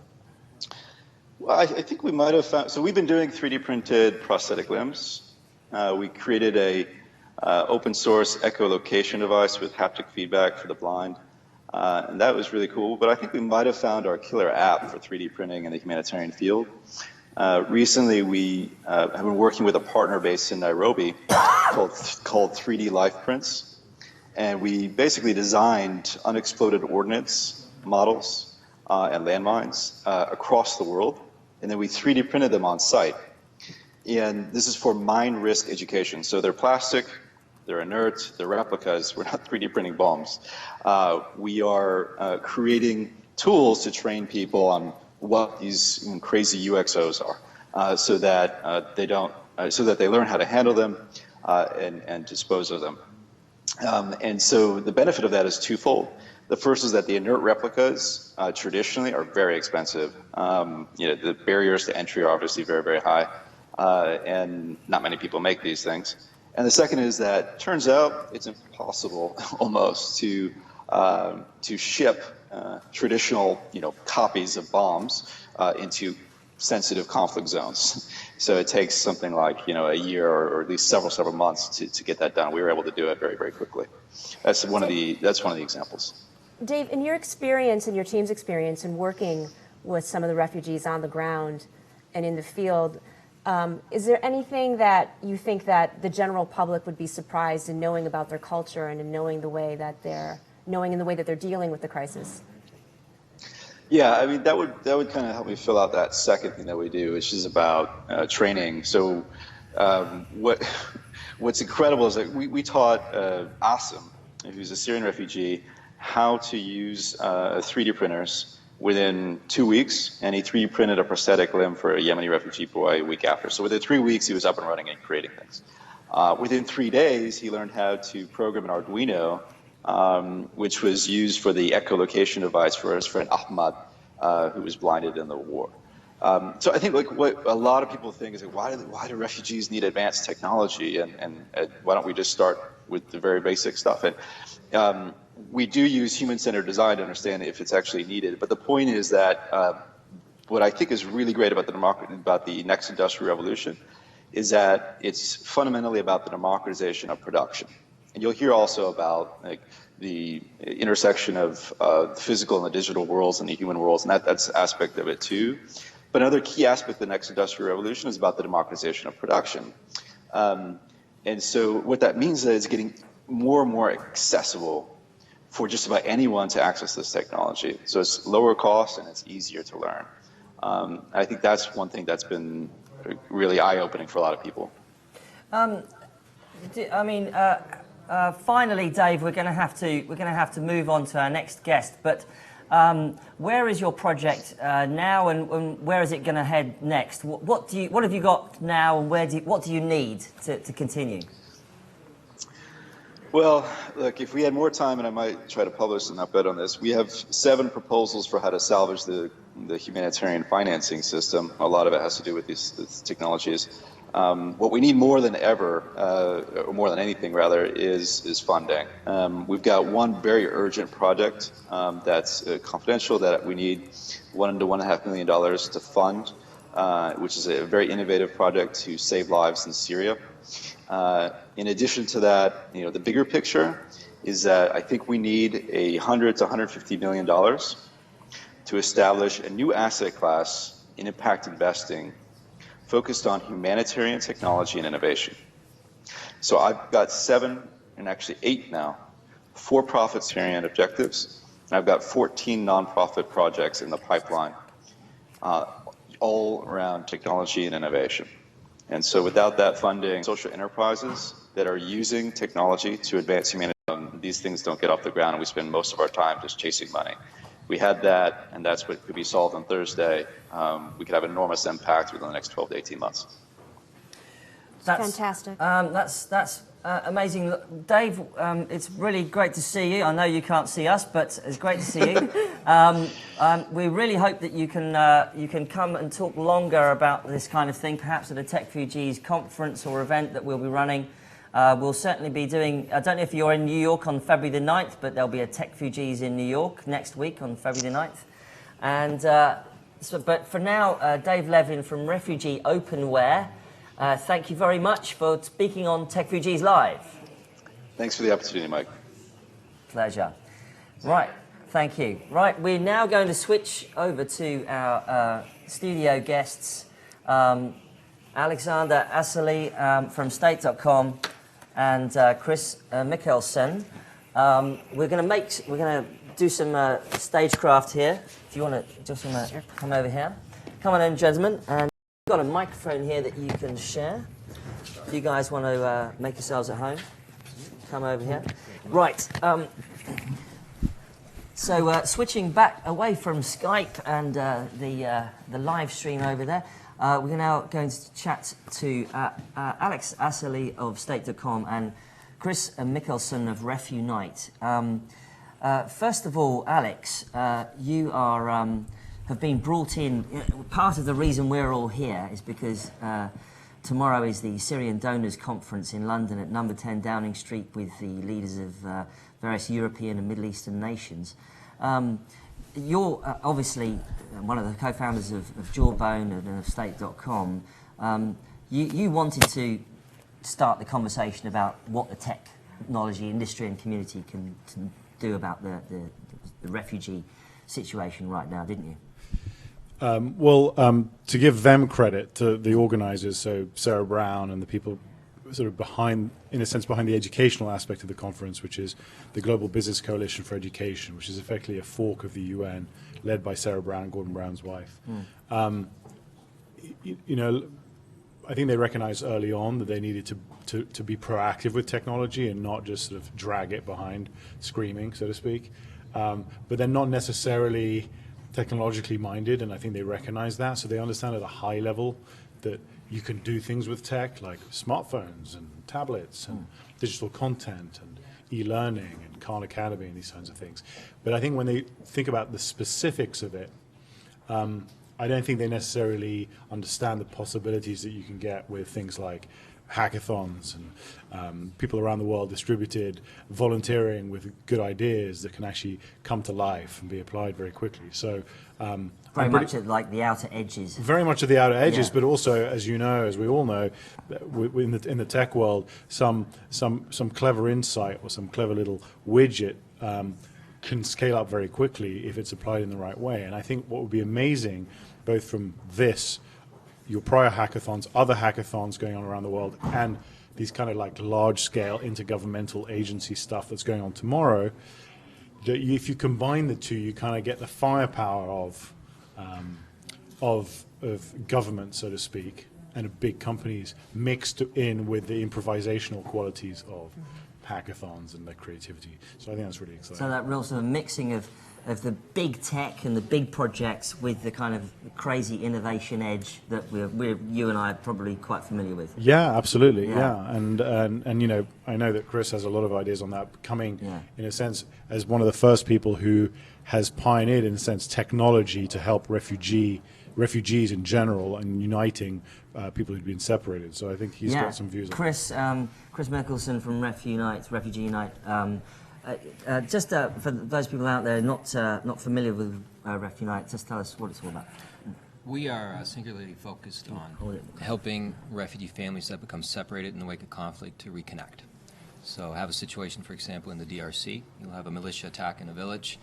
Well, I think we might have found, so we've been doing 3D printed prosthetic limbs. We created a open source echolocation device with haptic feedback for the blind. And that was really cool, but I think we might have found our killer app for 3D printing in the humanitarian field. Recently, we have been working with a partner based in Nairobi called 3D Life Prints. And we basically designed unexploded ordnance models and landmines across the world. And then we 3D printed them on site. And this is for mine risk education. So they're plastic, they're inert, they're replicas. We're not 3D printing bombs. We are creating tools to train people on what these crazy UXOs are, so that they learn how to handle them and dispose of them. And so the benefit of that is twofold. The first is that the inert replicas traditionally are very expensive. The barriers to entry are obviously very, very high, and not many people make these things. And the second is that turns out it's impossible almost to ship traditional copies of bombs into sensitive conflict zones. So it takes something like a year or at least several months to get that done. We were able to do it very, very quickly. That's one of the examples. Dave, in your experience and your team's experience in working with some of the refugees on the ground and in the field, is there anything that you think that the general public would be surprised in knowing about their culture and in knowing in the way that they're dealing with the crisis? Yeah, I mean that would kind of help me fill out that second thing that we do, which is about training. So what's incredible is that we taught Asim, who's a Syrian refugee, how to use 3D printers within 2 weeks, and he 3D printed a prosthetic limb for a Yemeni refugee boy a week after. So within 3 weeks, he was up and running and creating things. Within 3 days, he learned how to program an Arduino, which was used for the echolocation device for his friend Ahmad, who was blinded in the war. So I think what a lot of people think is why do refugees need advanced technology, and why don't we just start with the very basic stuff? And we do use human-centered design to understand if it's actually needed. But the point is that what I think is really great about the next industrial revolution is that it's fundamentally about the democratization of production. And you'll hear also about the intersection of the physical and the digital worlds and the human worlds, and that's an aspect of it too. But another key aspect of the next industrial revolution is about the democratization of production. And so what that means is that it's getting more and more accessible for just about anyone to access this technology. So it's lower cost and it's easier to learn. I think that's one thing that's been really eye-opening for a lot of people. finally, Dave, we're going to have to move on to our next guest. But where is your project now, and where is it going to head next? What have you got now, and what do you need to continue? Well, look, if we had more time, and I might try to publish an op-ed on this, we have 7 proposals for how to salvage the humanitarian financing system. A lot of it has to do with these technologies. What we need more than ever, or more than anything rather, is funding. We've got one very urgent project that's confidential that we need $1 to $1.5 million to fund, which is a very innovative project to save lives in Syria. In addition to that, the bigger picture is that I think we need $100 to $150 million to establish a new asset class in impact investing focused on humanitarian technology and innovation. So I've got 7, and actually 8 now, for-profit humanitarian objectives, and I've got 14 nonprofit projects in the pipeline, all around technology and innovation. And so without that funding, social enterprises that are using technology to advance humanity, these things don't get off the ground, and we spend most of our time just chasing money. We had that, and that's what could be solved on Thursday. We could have enormous impact within the next 12 to 18 months. That's fantastic. That's amazing. Dave, it's really great to see you. I know you can't see us, but it's great to see you. We really hope that you can come and talk longer about this kind of thing, perhaps at a Techfugees conference or event that we'll be running. We'll certainly be doing, I don't know if you're in New York on February the 9th, but there'll be a Techfugees in New York next week on February the 9th. And, but for now, Dave Levin from Refugee Openware, thank you very much for speaking on Techfugees Live. Thanks for the opportunity, Mike. Pleasure. Right, thank you. Right, we're now going to switch over to our studio guests, Alexander Asseli from State.com and Chris Mikkelsen. We're going to do some stagecraft here. If you want to just come over here. Come on in, gentlemen. And we've got a microphone here that you can share. If you guys want to make yourselves at home, come over here. Right. So switching back away from Skype and the live stream over there, we're now going to chat to Alex Asseli of State.com and Chris Mikkelsen of Refunite. First of all, Alex, you have been brought in. Part of the reason we're all here is because tomorrow is the Syrian Donors Conference in London at number 10 Downing Street with the leaders of various European and Middle Eastern nations. You're obviously one of the co-founders of Jawbone and of State.com. You wanted to start the conversation about what the technology industry and community can do about the refugee situation right now, didn't you? To give them credit, to the organisers, so Sarah Brown and the people sort of behind the educational aspect of the conference, which is the Global Business Coalition for Education, which is effectively a fork of the UN, led by Sarah Brown and Gordon Brown's wife. I think they recognized early on that they needed to be proactive with technology and not just sort of drag it behind screaming, so to speak. But they're not necessarily technologically minded, and I think they recognize that. So they understand at a high level that you can do things with tech like smartphones and tablets and digital content and e-learning and Khan Academy and these kinds of things. But I think when they think about the specifics of it, I don't think they necessarily understand the possibilities that you can get with things like hackathons and people around the world distributed volunteering with good ideas that can actually come to life and be applied very quickly. So very much at like the outer edges. Very much at the outer edges, yeah. But also, as you know, as we all know, in the tech world, some clever insight or some clever little widget can scale up very quickly if it's applied in the right way. And I think what would be amazing, both from this, your prior hackathons, other hackathons going on around the world, and these kind of like large-scale intergovernmental agency stuff that's going on tomorrow, that if you combine the two, you kind of get the firepower of government, so to speak, and of big companies mixed in with the improvisational qualities of hackathons and their creativity. So I think that's really exciting. So that real sort of mixing of the big tech and the big projects with the kind of crazy innovation edge that you and I are probably quite familiar with. Yeah, absolutely. Yeah. And you know, I know that Chris has a lot of ideas on that, coming in a sense as one of the first people who has pioneered, in a sense, technology to help refugees in general and uniting people who've been separated. So I think he's got some views on that. Chris Mickelson from Refugee Unite. Just for those people out there not familiar with Refugee Unite, just tell us what it's all about. We are singularly focused on helping refugee families that become separated in the wake of conflict to reconnect. So have a situation, for example, in the DRC. You'll have a militia attack in a village,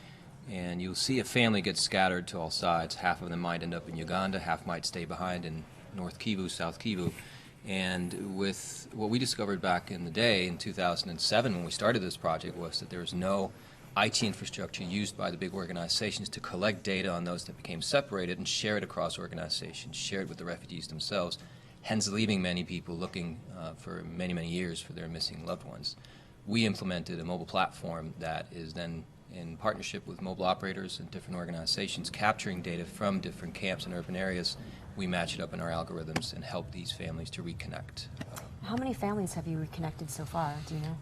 and you'll see a family get scattered to all sides. Half of them might end up in Uganda, half might stay behind in North Kivu, South Kivu. And with what we discovered back in the day, in 2007, when we started this project, was that there was no IT infrastructure used by the big organizations to collect data on those that became separated and share it across organizations, share it with the refugees themselves, hence leaving many people looking for many, many years for their missing loved ones. We implemented a mobile platform that is then in partnership with mobile operators and different organizations capturing data from different camps and urban areas. We match it up in our algorithms and help these families to reconnect. How many families have you reconnected so far, do you know?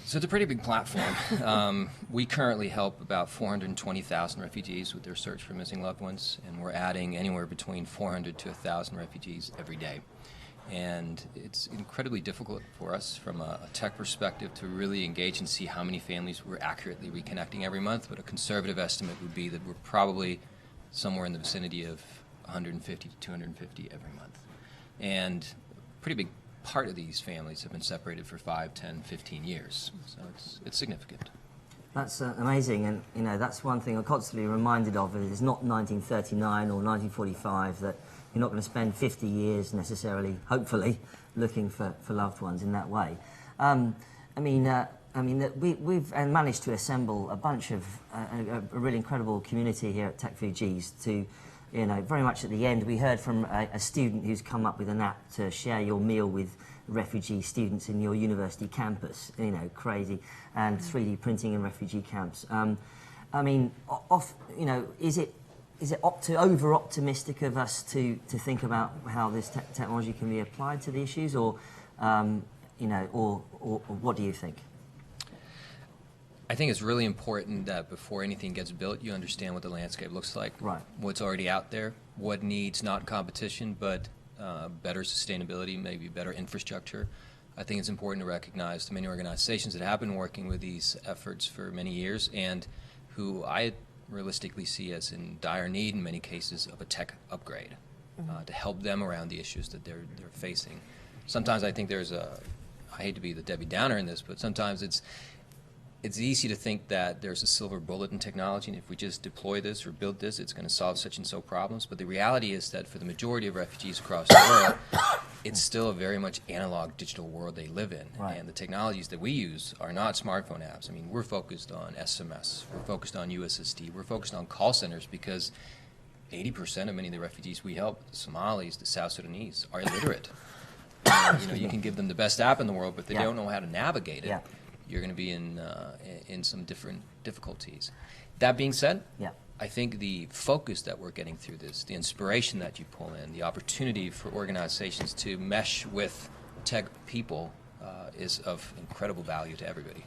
So it's a pretty big platform. We currently help about 420,000 refugees with their search for missing loved ones, and we're adding anywhere between 400 to 1,000 refugees every day. And it's incredibly difficult for us from a tech perspective to really engage and see how many families we're accurately reconnecting every month, but a conservative estimate would be that we're probably somewhere in the vicinity of 150 to 250 every month. And a pretty big part of these families have been separated for 5, 10, 15 years. So it's significant. That's amazing, and you know, that's one thing I'm constantly reminded of. It's not 1939 or 1945 that you're not going to spend 50 years necessarily, hopefully, looking for loved ones in that way. We've managed to assemble a bunch of a really incredible community here at Techfugees to, you know, very much at the end, we heard from a student who's come up with an app to share your meal with refugee students in your university campus, you know, crazy, and 3D printing in refugee camps. Is it over-optimistic of us to think about how this technology can be applied to the issues, or what do you think? I think it's really important that before anything gets built, you understand what the landscape looks like, what's already out there, what needs not competition, but better sustainability, maybe better infrastructure. I think it's important to recognize the many organizations that have been working with these efforts for many years and who I realistically see as in dire need in many cases of a tech upgrade to help them around the issues that they're facing. Sometimes I think there's I hate to be the Debbie Downer in this, but sometimes it's easy to think that there's a silver bullet in technology, and if we just deploy this or build this, it's going to solve such and so problems. But the reality is that for the majority of refugees across the world, it's still a very much analog digital world they live in. And the technologies that we use are not smartphone apps. I mean, we're focused on SMS, we're focused on USSD, we're focused on call centers because 80% of many of the refugees we help, the Somalis, the South Sudanese, are illiterate. You can give them the best app in the world, but they don't know how to navigate it. You're going to be in some different difficulties. That being said, I think the focus that we're getting through this, the inspiration that you pull in, the opportunity for organizations to mesh with tech people is of incredible value to everybody.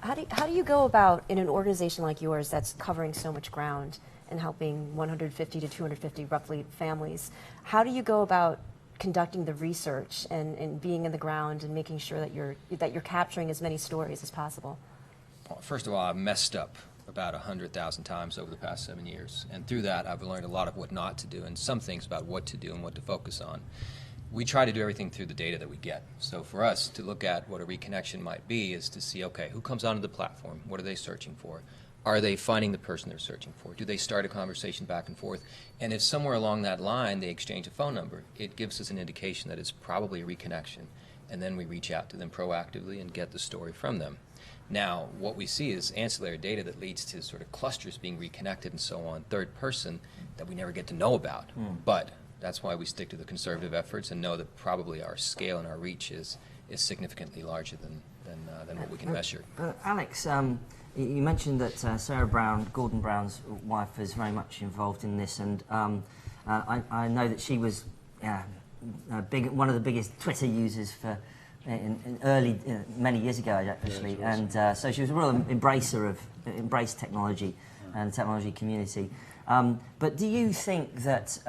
How do you go about, in an organization like yours that's covering so much ground and helping 150 to 250 roughly families, how do you go about conducting the research and being in the ground and making sure that you're capturing as many stories as possible? Well, first of all, I've messed up about 100,000 times over the past 7 years, and through that I've learned a lot of what not to do and some things about what to do and what to focus on. We try to do everything through the data that we get. So for us to look at what a reconnection might be is to see, okay, who comes onto the platform? What are they searching for? Are they finding the person they're searching for? Do they start a conversation back and forth? And if somewhere along that line they exchange a phone number, it gives us an indication that it's probably a reconnection. And then we reach out to them proactively and get the story from them. Now, what we see is ancillary data that leads to sort of clusters being reconnected and so on, third person, that we never get to know about. But that's why we stick to the conservative efforts and know that probably our scale and our reach is significantly larger than than what we can measure. Alex, you mentioned that Sarah Brown, Gordon Brown's wife, is very much involved in this, and I know that she was one of the biggest Twitter users for in early many years ago, actually, and so she was a real embraced technology and the technology community. But do you think that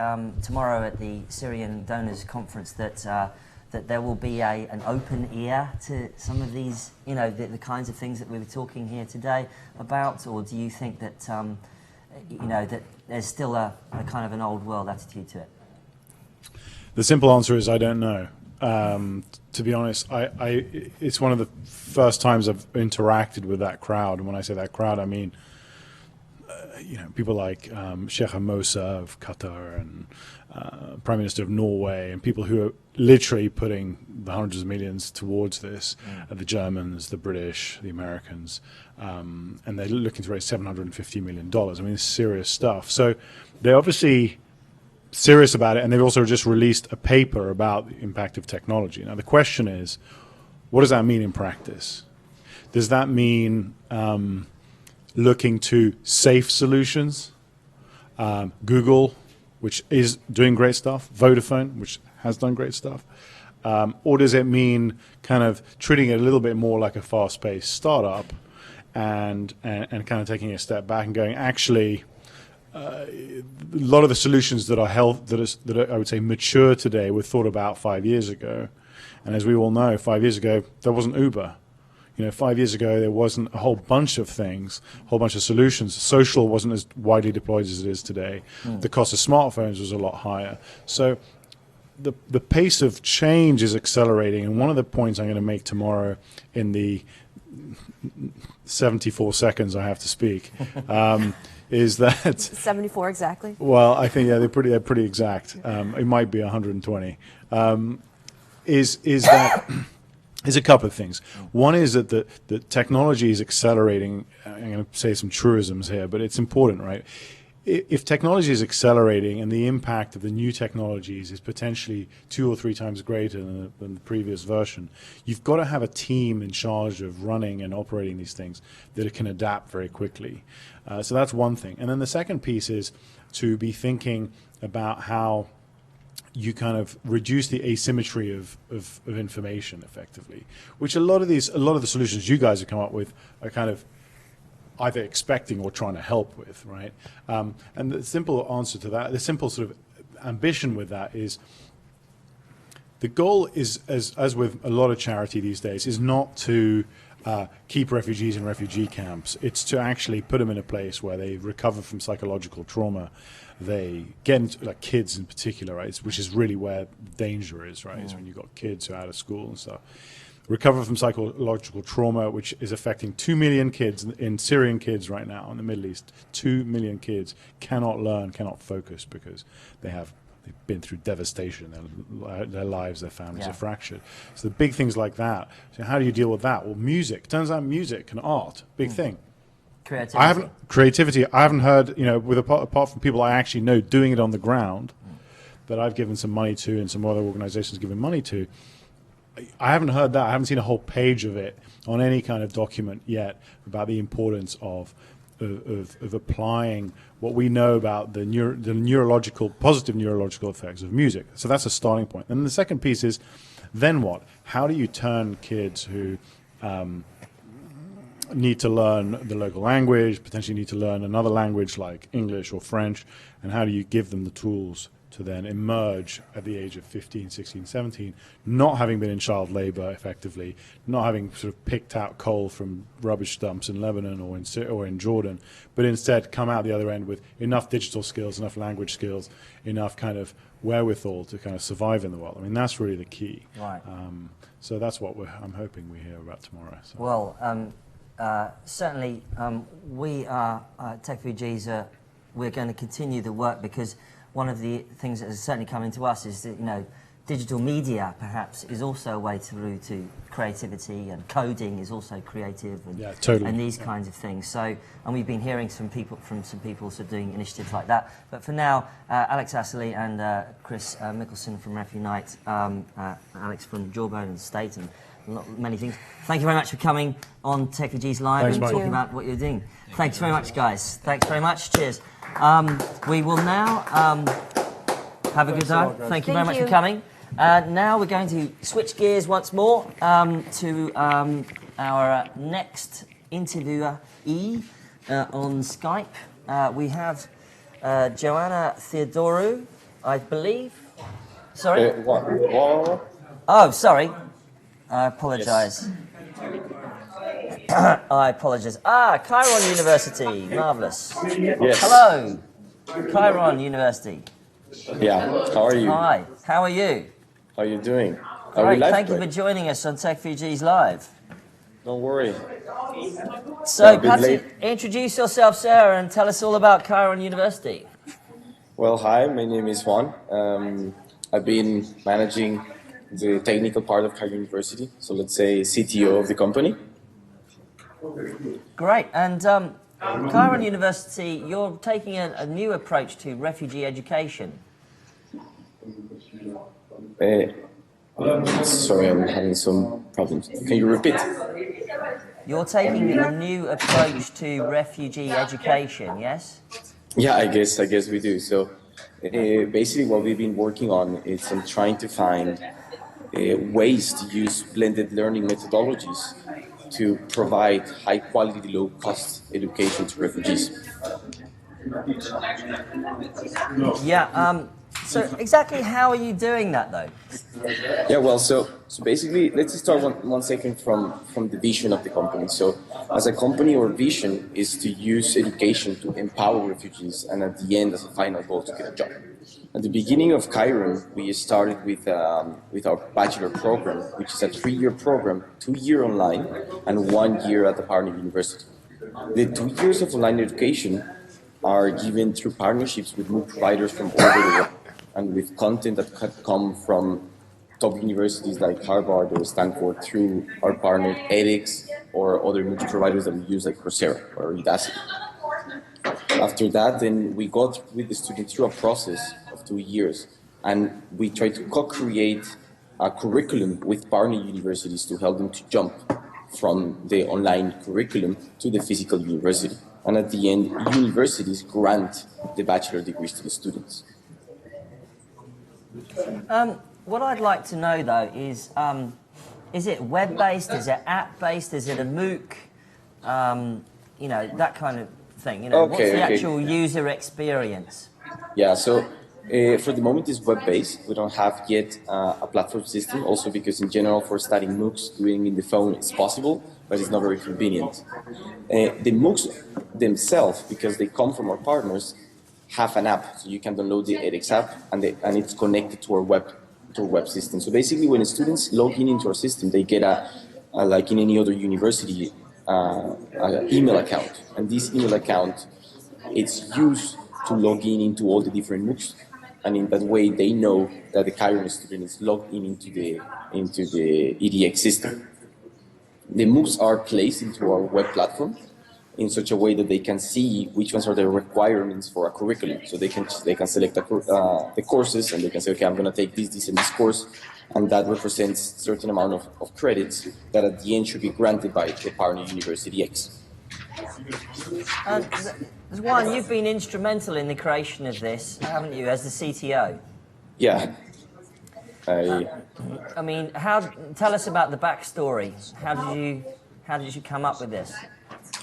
tomorrow at the Syrian Donors Conference that there will be an open ear to some of these, the kinds of things that we were talking here today about, or do you think that, that there's still a kind of an old world attitude to it? The simple answer is I don't know. To be honest, it's one of the first times I've interacted with that crowd, and when I say that crowd, I mean people like Sheikh Mosa of Qatar and Prime Minister of Norway, and people who are literally putting the hundreds of millions towards this, the Germans, the British, the Americans, and they're looking to raise $750 million. I mean, it's serious stuff. So they're obviously serious about it, and they've also just released a paper about the impact of technology. Now, the question is, what does that mean in practice? Does that mean looking to safe solutions, Google, which is doing great stuff, Vodafone, which has done great stuff, or does it mean kind of treating it a little bit more like a fast-paced startup and kind of taking a step back and going, actually, a lot of the solutions that are that are, I would say, mature today were thought about 5 years ago, and as we all know, 5 years ago there wasn't Uber. 5 years ago, there wasn't a whole bunch of things, a whole bunch of solutions. Social wasn't as widely deployed as it is today. The cost of smartphones was a lot higher. So the pace of change is accelerating. And one of the points I'm going to make tomorrow in the 74 seconds I have to speak is that 74 exactly. Well, I think they're pretty exact. It might be 120. Is that is a couple of things. One is that the technology is accelerating. I'm going to say some truisms here, but it's important, right? If technology is accelerating and the impact of the new technologies is potentially 2 or 3 times greater than the previous version, you've got to have a team in charge of running and operating these things that can adapt very quickly. So that's one thing. And then the second piece is to be thinking about how you kind of reduce the asymmetry of information effectively, which a lot of the solutions you guys have come up with are kind of either expecting or trying to help with, right? And the simple answer to that, the simple sort of ambition with that is, the goal is, as with a lot of charity these days, is not to keep refugees in refugee camps. It's to actually put them in a place where they recover from psychological trauma. They get into, like kids in particular, right? Which is really where danger is, right? Is when you've got kids who are out of school and stuff. Recover from psychological trauma, which is affecting 2 million kids in Syrian kids right now in the Middle East. 2 million kids cannot learn, cannot focus because they've been through devastation. Their lives, their families are fractured. So the big things like that. So how do you deal with that? Well, music. Turns out music and art, big thing. Creativity. I haven't heard, apart from people I actually know doing it on the ground, that I've given some money to and some other organizations given money to. I haven't heard that. I haven't seen a whole page of it on any kind of document yet about the importance of applying what we know about the positive neurological effects of music. So that's a starting point. And the second piece is, then what? How do you turn kids who need to learn the local language, potentially need to learn another language like English or French, and how do you give them the tools to then emerge at the age of 15, 16, 17, not having been in child labor effectively, not having sort of picked out coal from rubbish dumps in Lebanon or in Jordan, but instead come out the other end with enough digital skills, enough language skills, enough kind of wherewithal to kind of survive in the world. I mean, that's really the key. Right. So that's what I'm hoping we hear about tomorrow. So. Well, certainly we are Techfugees. We're going to continue the work, because one of the things that has certainly come into us is that, digital media perhaps is also a way through to creativity, and coding is also creative, and these kinds of things. So, and we've been hearing some people sort of doing initiatives like that. But for now, Alex Astley and Chris Mickelson from RefUnite, Alex from Jawbone and State, and not many things. Thank you very much for coming on Techfugees Live Thanks, and Mike. talking about what you're doing. Thanks very much, guys. Thanks very much. Cheers. We will now have a good day. Thank you very much for coming. Now we're going to switch gears once more to our next interviewee on Skype. We have Joanna Theodorou, I believe. Sorry? Oh, sorry. I apologise. Yes. I apologise. Chiron University. Marvellous. Yes. Hello. Chiron University. Yeah, how are you? Hi. How are you? How are you doing? Great. Thank you for joining us on Techfugees Live. Don't worry. So, perhaps introduce yourself, Sarah, and tell us all about Chiron University. Well, hi, my name is Juan. I've been managing the technical part of Chiron University, so let's say CTO of the company. Great. And Chiron University, you're taking a new approach to refugee education. Sorry, I'm having some problems. Can you repeat? You're taking a new approach to refugee education, yes? Yeah, I guess we do. So basically what we've been working on is trying to find ways to use blended learning methodologies to provide high quality, low cost education to refugees. Yeah, so exactly how are you doing that though? Yeah, well, so basically, let's start one second from the vision of the company. So as a company, our vision is to use education to empower refugees and at the end as a final goal to get a job. At the beginning of Chiron, we started with our bachelor program, which is a 3-year program, 2-year online and 1 year at the partner university. The 2 years of online education are given through partnerships with MOOC providers from all over the world and with content that could come from top universities like Harvard or Stanford through our partner edX or other MOOC providers that we use like Coursera or Udacity. After that, then we go with the students through a process of 2 years and we try to co-create a curriculum with partner universities to help them to jump from the online curriculum to the physical university. And at the end, universities grant the bachelor degrees to the students. What I'd like to know though is it web-based, is it app-based, is it a MOOC, you know, that kind of thing, you know, what's the actual user experience? Yeah, so for the moment it's web-based. We don't have yet a platform system, also because in general for studying MOOCs, doing in the phone is possible, but it's not very convenient. The MOOCs themselves, because they come from our partners, have an app, so you can download the edX app, and it's connected to our web system. So basically, when students log in into our system, they get like in any other university, an email account, and this email account it's used to log in into all the different MOOCs, and in that way, they know that the Chiron student is logged in into the EDX system. The MOOCs are placed into our web platform in such a way that they can see which ones are the requirements for a curriculum. So they can select the courses and they can say, okay, I'm going to take this, and this course, and that represents a certain amount of credits that at the end should be granted by the partner University X. Juan, you've been instrumental in the creation of this, haven't you, as the CTO? Yeah. I mean, tell us about the backstory. How did you come up with this?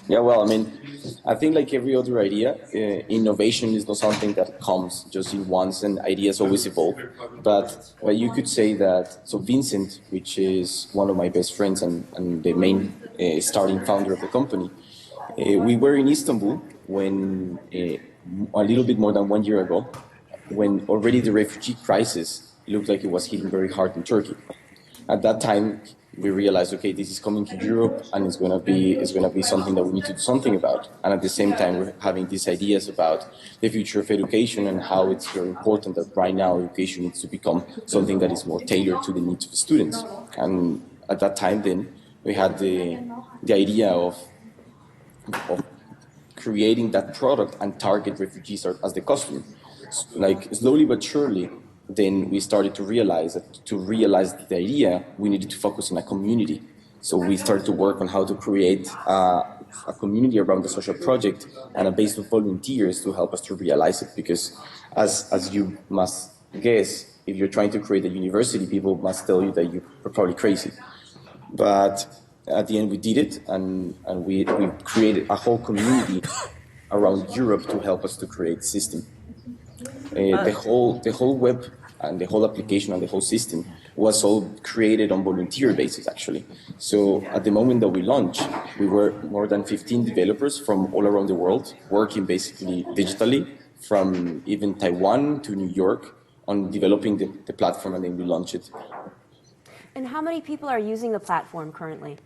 Yeah, well, I mean, I think like every other idea, innovation is not something that comes just in once, and ideas always evolve. But you could say that, so Vincent, which is one of my best friends and the main starting founder of the company, we were in Istanbul when, a little bit more than 1 year ago, when already the refugee crisis looked like it was hitting very hard in Turkey. At that time, we realized, okay, this is coming to Europe, and it's going to be something that we need to do something about. And at the same time, we're having these ideas about the future of education and how it's very important that right now education needs to become something that is more tailored to the needs of the students. And at that time, then we had the idea of creating that product and target refugees as the customer. Like slowly but surely, then we started to realize that to realize the idea, we needed to focus on a community. So we started to work on how to create a community around the social project and a base of volunteers to help us to realize it. Because as you must guess, if you're trying to create a university, people must tell you that you're probably crazy. But at the end, we did it, and we created a whole community around Europe to help us to create the system. The whole web and the whole application and the whole system was all created on volunteer basis, actually. So at the moment that we launched, we were more than 15 developers from all around the world, working basically digitally, from even Taiwan to New York, on developing the platform, and then we launched it. And how many people are using the platform currently?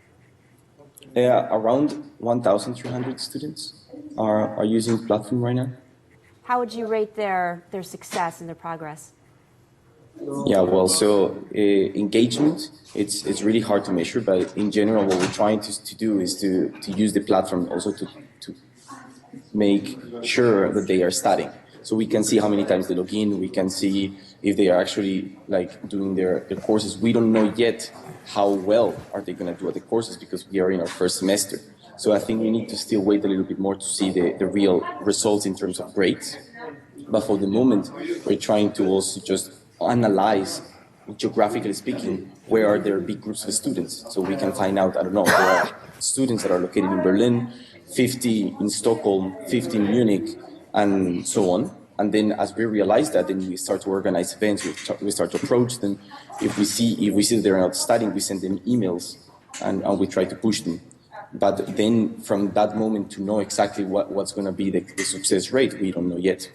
Around 1,300 students are using the platform right now. How would you rate their success and their progress? Yeah, well, so engagement, it's really hard to measure, but in general, what we're trying to do is to use the platform also to make sure that they are studying. So we can see how many times they log in, we can see if they are actually like doing their courses. We don't know yet how well are they going to do at the courses because we are in our first semester. So I think we need to still wait a little bit more to see the real results in terms of grades. But for the moment, we're trying to also just analyze, geographically speaking, where are there big groups of students. So we can find out, I don't know, there are students that are located in Berlin, 50 in Stockholm, 50 in Munich, and so on. And then as we realize that, then we start to organize events, we start to approach them. If we see that they're not studying, we send them emails and we try to push them. But then from that moment to know exactly what's going to be the success rate, we don't know yet.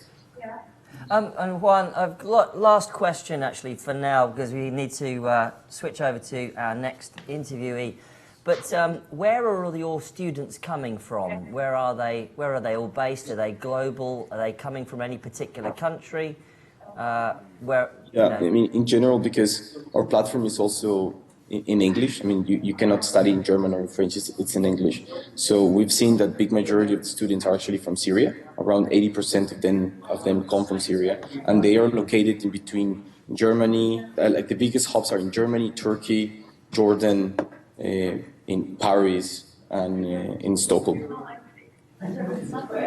And Juan, I've got last question actually for now, because we need to switch over to our next interviewee. But where are all your students coming from? Where are they all based? Are they global? Are they coming from any particular country? I mean, in general, because our platform is also in English. I mean, you cannot study in German or in French, it's in English. So we've seen that big majority of the students are actually from Syria. Around 80% of them come from Syria. And they are located in between Germany, like the biggest hubs are in Germany, Turkey, Jordan, in Paris, and in Stockholm.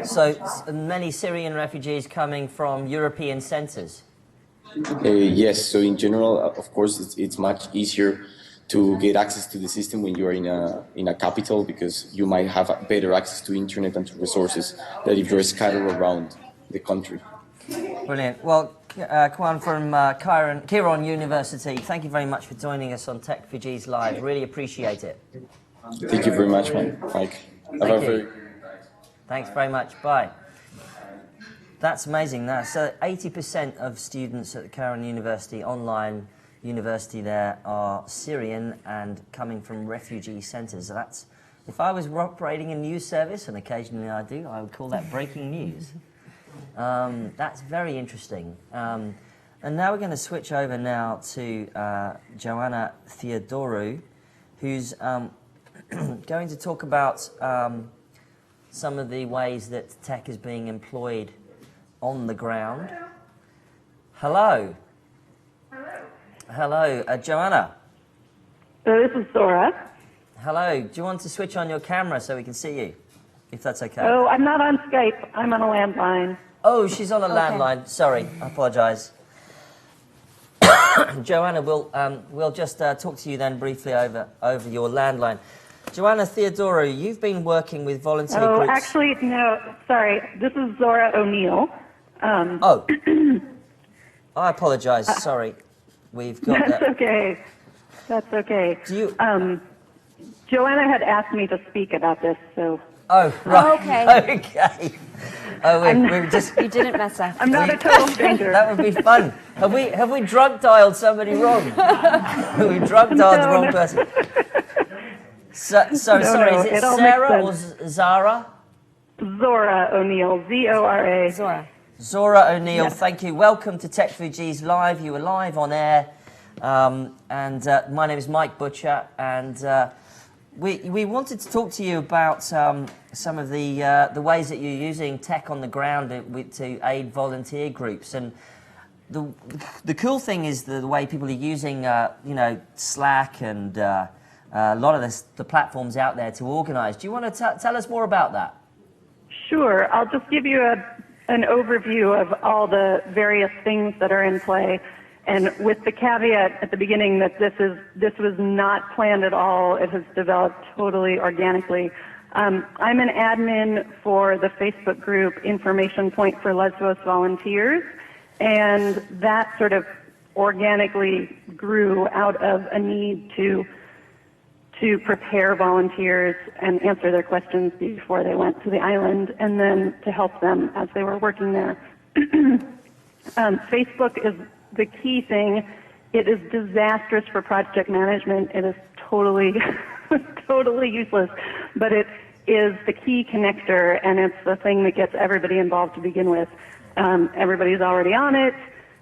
So many Syrian refugees coming from European centres? Yes, so in general, of course, it's much easier to get access to the system when you are in a capital, because you might have better access to internet and to resources than if you're scattered around the country. Brilliant. Well, Cowan from Cowan University, thank you very much for joining us on Techfugees Live. Really appreciate it. Thank you very much, Mike. Thanks very much. Bye. That's amazing. So 80% of students at the Cowan University, online university there, are Syrian and coming from refugee centres. That's, if I was operating a news service, and occasionally I do, I would call that breaking news. That's very interesting. And now we're going to switch over now to Joanna Theodorou, who's going to talk about some of the ways that tech is being employed on the ground. Hello. Hello, Joanna. This is Zora. Hello. Do you want to switch on your camera so we can see you, if that's okay? Oh, I'm not on Skype. I'm on a landline. Oh, she's on a landline. Sorry, I apologise. Joanna, we'll just talk to you then briefly over your landline. Joanna Theodorou, you've been working with volunteer groups. Oh, actually, no. Sorry. This is Zora O'Neill. I apologise. Sorry. We've got That's okay. That's okay. Do you... Joanna had asked me to speak about this, so... Oh, right. Okay. Okay. Oh, we're just... You didn't mess up. I'm not a total stranger. That would be fun. Have we drunk dialed somebody wrong? We drunk dialed the wrong person. Sorry, is it Sarah or Zara? Zora O'Neill, Z-O-R-A. Zora O'Neill, Yes. Thank you. Welcome to Techfugees Live. You are live on air. And my name is Mike Butcher. And we wanted to talk to you about some of the ways that you're using tech on the ground to aid volunteer groups. And the cool thing is the way people are using, Slack and a lot of the platforms out there to organize. Do you want to tell us more about that? Sure. I'll just give you an overview of all the various things that are in play, and with the caveat at the beginning that this was not planned at all. It has developed totally organically. I'm an admin for the Facebook group Information Point for Lesbos Volunteers, and that sort of organically grew out of a need to prepare volunteers and answer their questions before they went to the island, and then to help them as they were working there. Facebook is the key thing. It is disastrous for project management. It is totally, totally useless, but it is the key connector, and it's the thing that gets everybody involved to begin with. Everybody's already on it.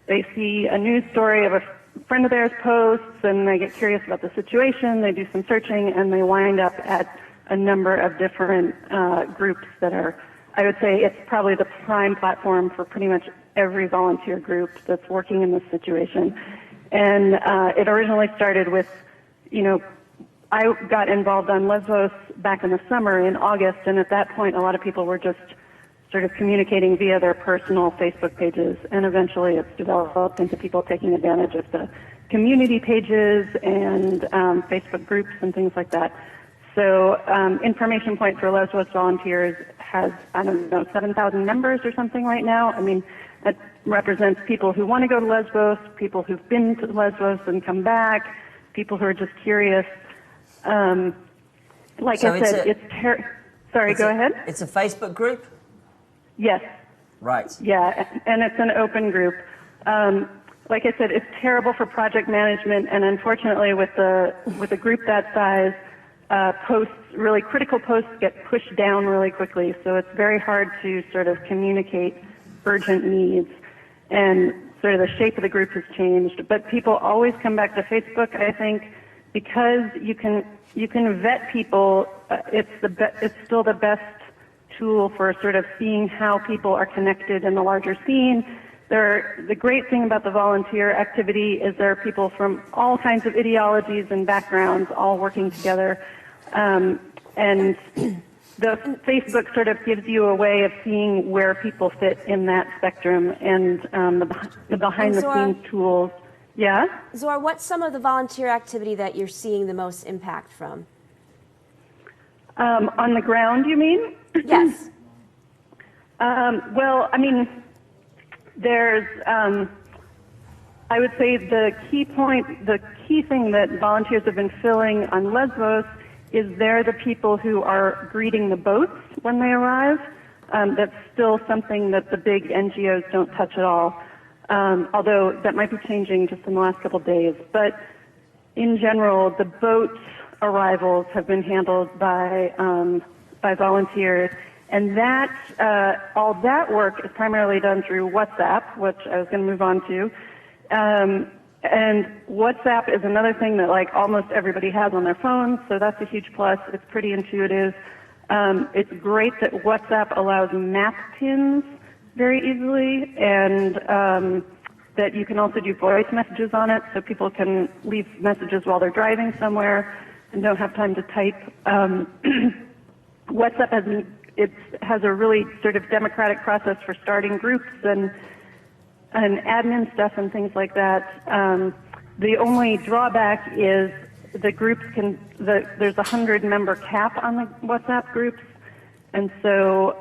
They see a news story of a friend of theirs posts, and they get curious about the situation. They do some searching, and they wind up at a number of different groups that are, I would say it's probably the prime platform for pretty much every volunteer group that's working in this situation. And it originally started with, I got involved on Lesbos back in the summer in August, and at that point a lot of people were just sort of communicating via their personal Facebook pages, and eventually it's developed into people taking advantage of the community pages and Facebook groups and things like that. So Information Point for Lesbos Volunteers has, 7,000 members or something right now. I mean, that represents people who want to go to Lesbos, people who've been to Lesbos and come back, people who are just curious. Like so I said, go ahead. It's a Facebook group? Yes. Right. Yeah, and it's an open group. Like I said, it's terrible for project management, and unfortunately with a group that size, really critical posts get pushed down really quickly, so it's very hard to sort of communicate urgent needs, and sort of the shape of the group has changed. But people always come back to Facebook, I think, because you can vet people. It's still the best tool for sort of seeing how people are connected in the larger scene. The great thing about the volunteer activity is there are people from all kinds of ideologies and backgrounds all working together. And the Facebook sort of gives you a way of seeing where people fit in that spectrum, and the behind-the-scenes tools. Yeah? Zora, what's some of the volunteer activity that you're seeing the most impact from? On the ground, you mean? Yes. Well, I mean, there's, I would say the key thing that volunteers have been filling on Lesbos is they're the people who are greeting the boats when they arrive. That's still something that the big NGOs don't touch at all, although that might be changing just in the last couple of days. But in general, the boat arrivals have been handled by volunteers, and that all that work is primarily done through WhatsApp, which I was going to move on to. And WhatsApp is another thing that like almost everybody has on their phones, so that's a huge plus. It's pretty intuitive. It's great that WhatsApp allows map pins very easily, and that you can also do voice messages on it, so people can leave messages while they're driving somewhere and don't have time to type. WhatsApp has a really sort of democratic process for starting groups and admin stuff and things like that. The only drawback is the groups there's a 100-member cap on the WhatsApp groups, and so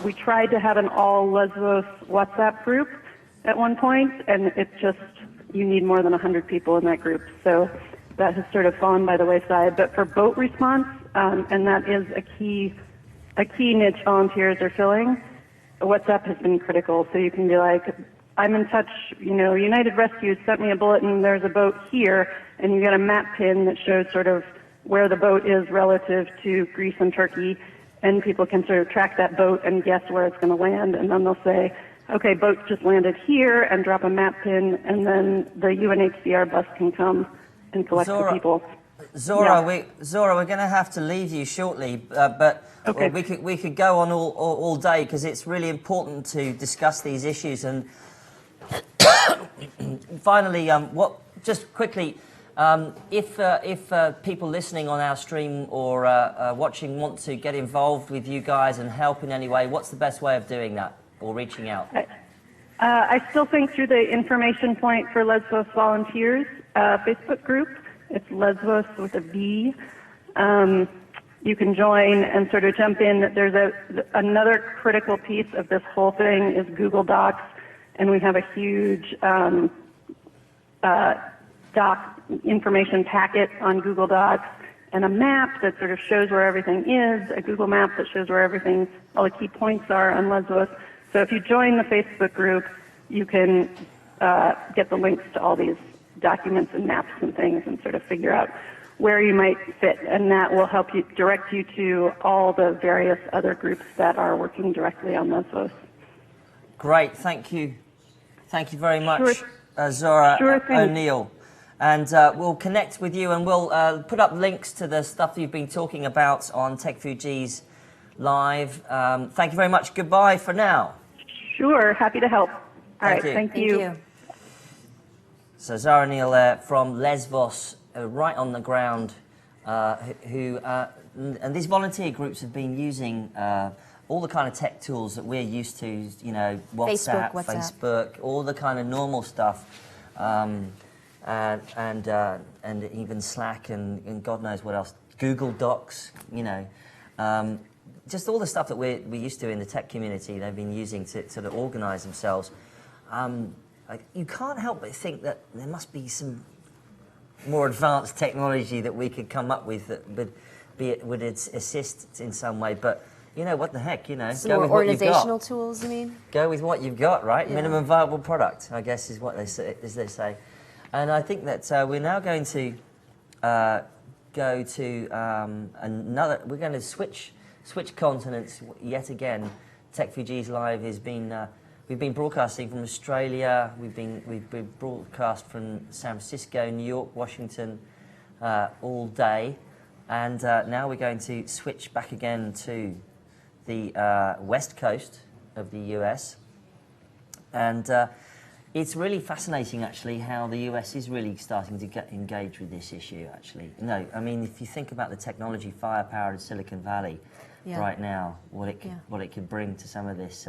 we tried to have an all Lesbos WhatsApp group at one point, and it's just, you need more than 100 people in that group, so that has sort of fallen by the wayside. But for boat response, and that is a key niche volunteers are filling, WhatsApp has been critical, so you can be like, I'm in touch, United Rescue sent me a bulletin, there's a boat here, and you get a map pin that shows sort of where the boat is relative to Greece and Turkey, and people can sort of track that boat and guess where it's going to land, and then they'll say, okay, boat just landed here, and drop a map pin, and then the UNHCR bus can come and collect the people. Zora, we're going to have to leave you shortly, but okay. we could go on all day, because it's really important to discuss these issues, and finally, just quickly, if people listening on our stream or watching want to get involved with you guys and help in any way, what's the best way of doing that or reaching out? I still think through the information point for Lesbos Volunteers Facebook group. It's Lesbos with a V. You can join and sort of jump in. There's another critical piece of this whole thing is Google Docs, and we have a huge doc information packet on Google Docs and a map that sort of shows where everything is, a Google map that shows where everything, all the key points are on Lesbos. So if you join the Facebook group, you can get the links to all these documents and maps and things and sort of figure out where you might fit, and that will help you direct you to all the various other groups that are working directly on Lesbos. Great, thank you. Thank you very much, Zora O'Neill. And we'll connect with you and we'll put up links to the stuff you've been talking about on Techfugees Live. Thank you very much. Goodbye for now. Sure, happy to help. All right, thank you. So Zara O'Neill there from Lesbos, right on the ground, and these volunteer groups have been using all the kind of tech tools that we're used to, you know, WhatsApp, Facebook, all the kind of normal stuff, and even Slack and God knows what else, Google Docs, you know, just all the stuff that we're used to in the tech community. They've been using to sort of organise themselves. You can't help but think that there must be some more advanced technology that we could come up with that would assist in some way. But you know, what the heck, you know, some more organizational tools. You mean? Go with what you've got, right? Yeah. Minimum viable product, I guess, is what they say. And I think that we're now going to go to another. We're going to switch continents yet again. Techfugees Live has been. We've been broadcasting from Australia. We've been broadcast from San Francisco, New York, Washington, all day, and now we're going to switch back again to the west coast of the US, and it's really fascinating, actually, how the US is really starting to get engaged with this issue. Actually, no, I mean, if you think about the technology firepower of Silicon Valley right now, what it could bring to some of this.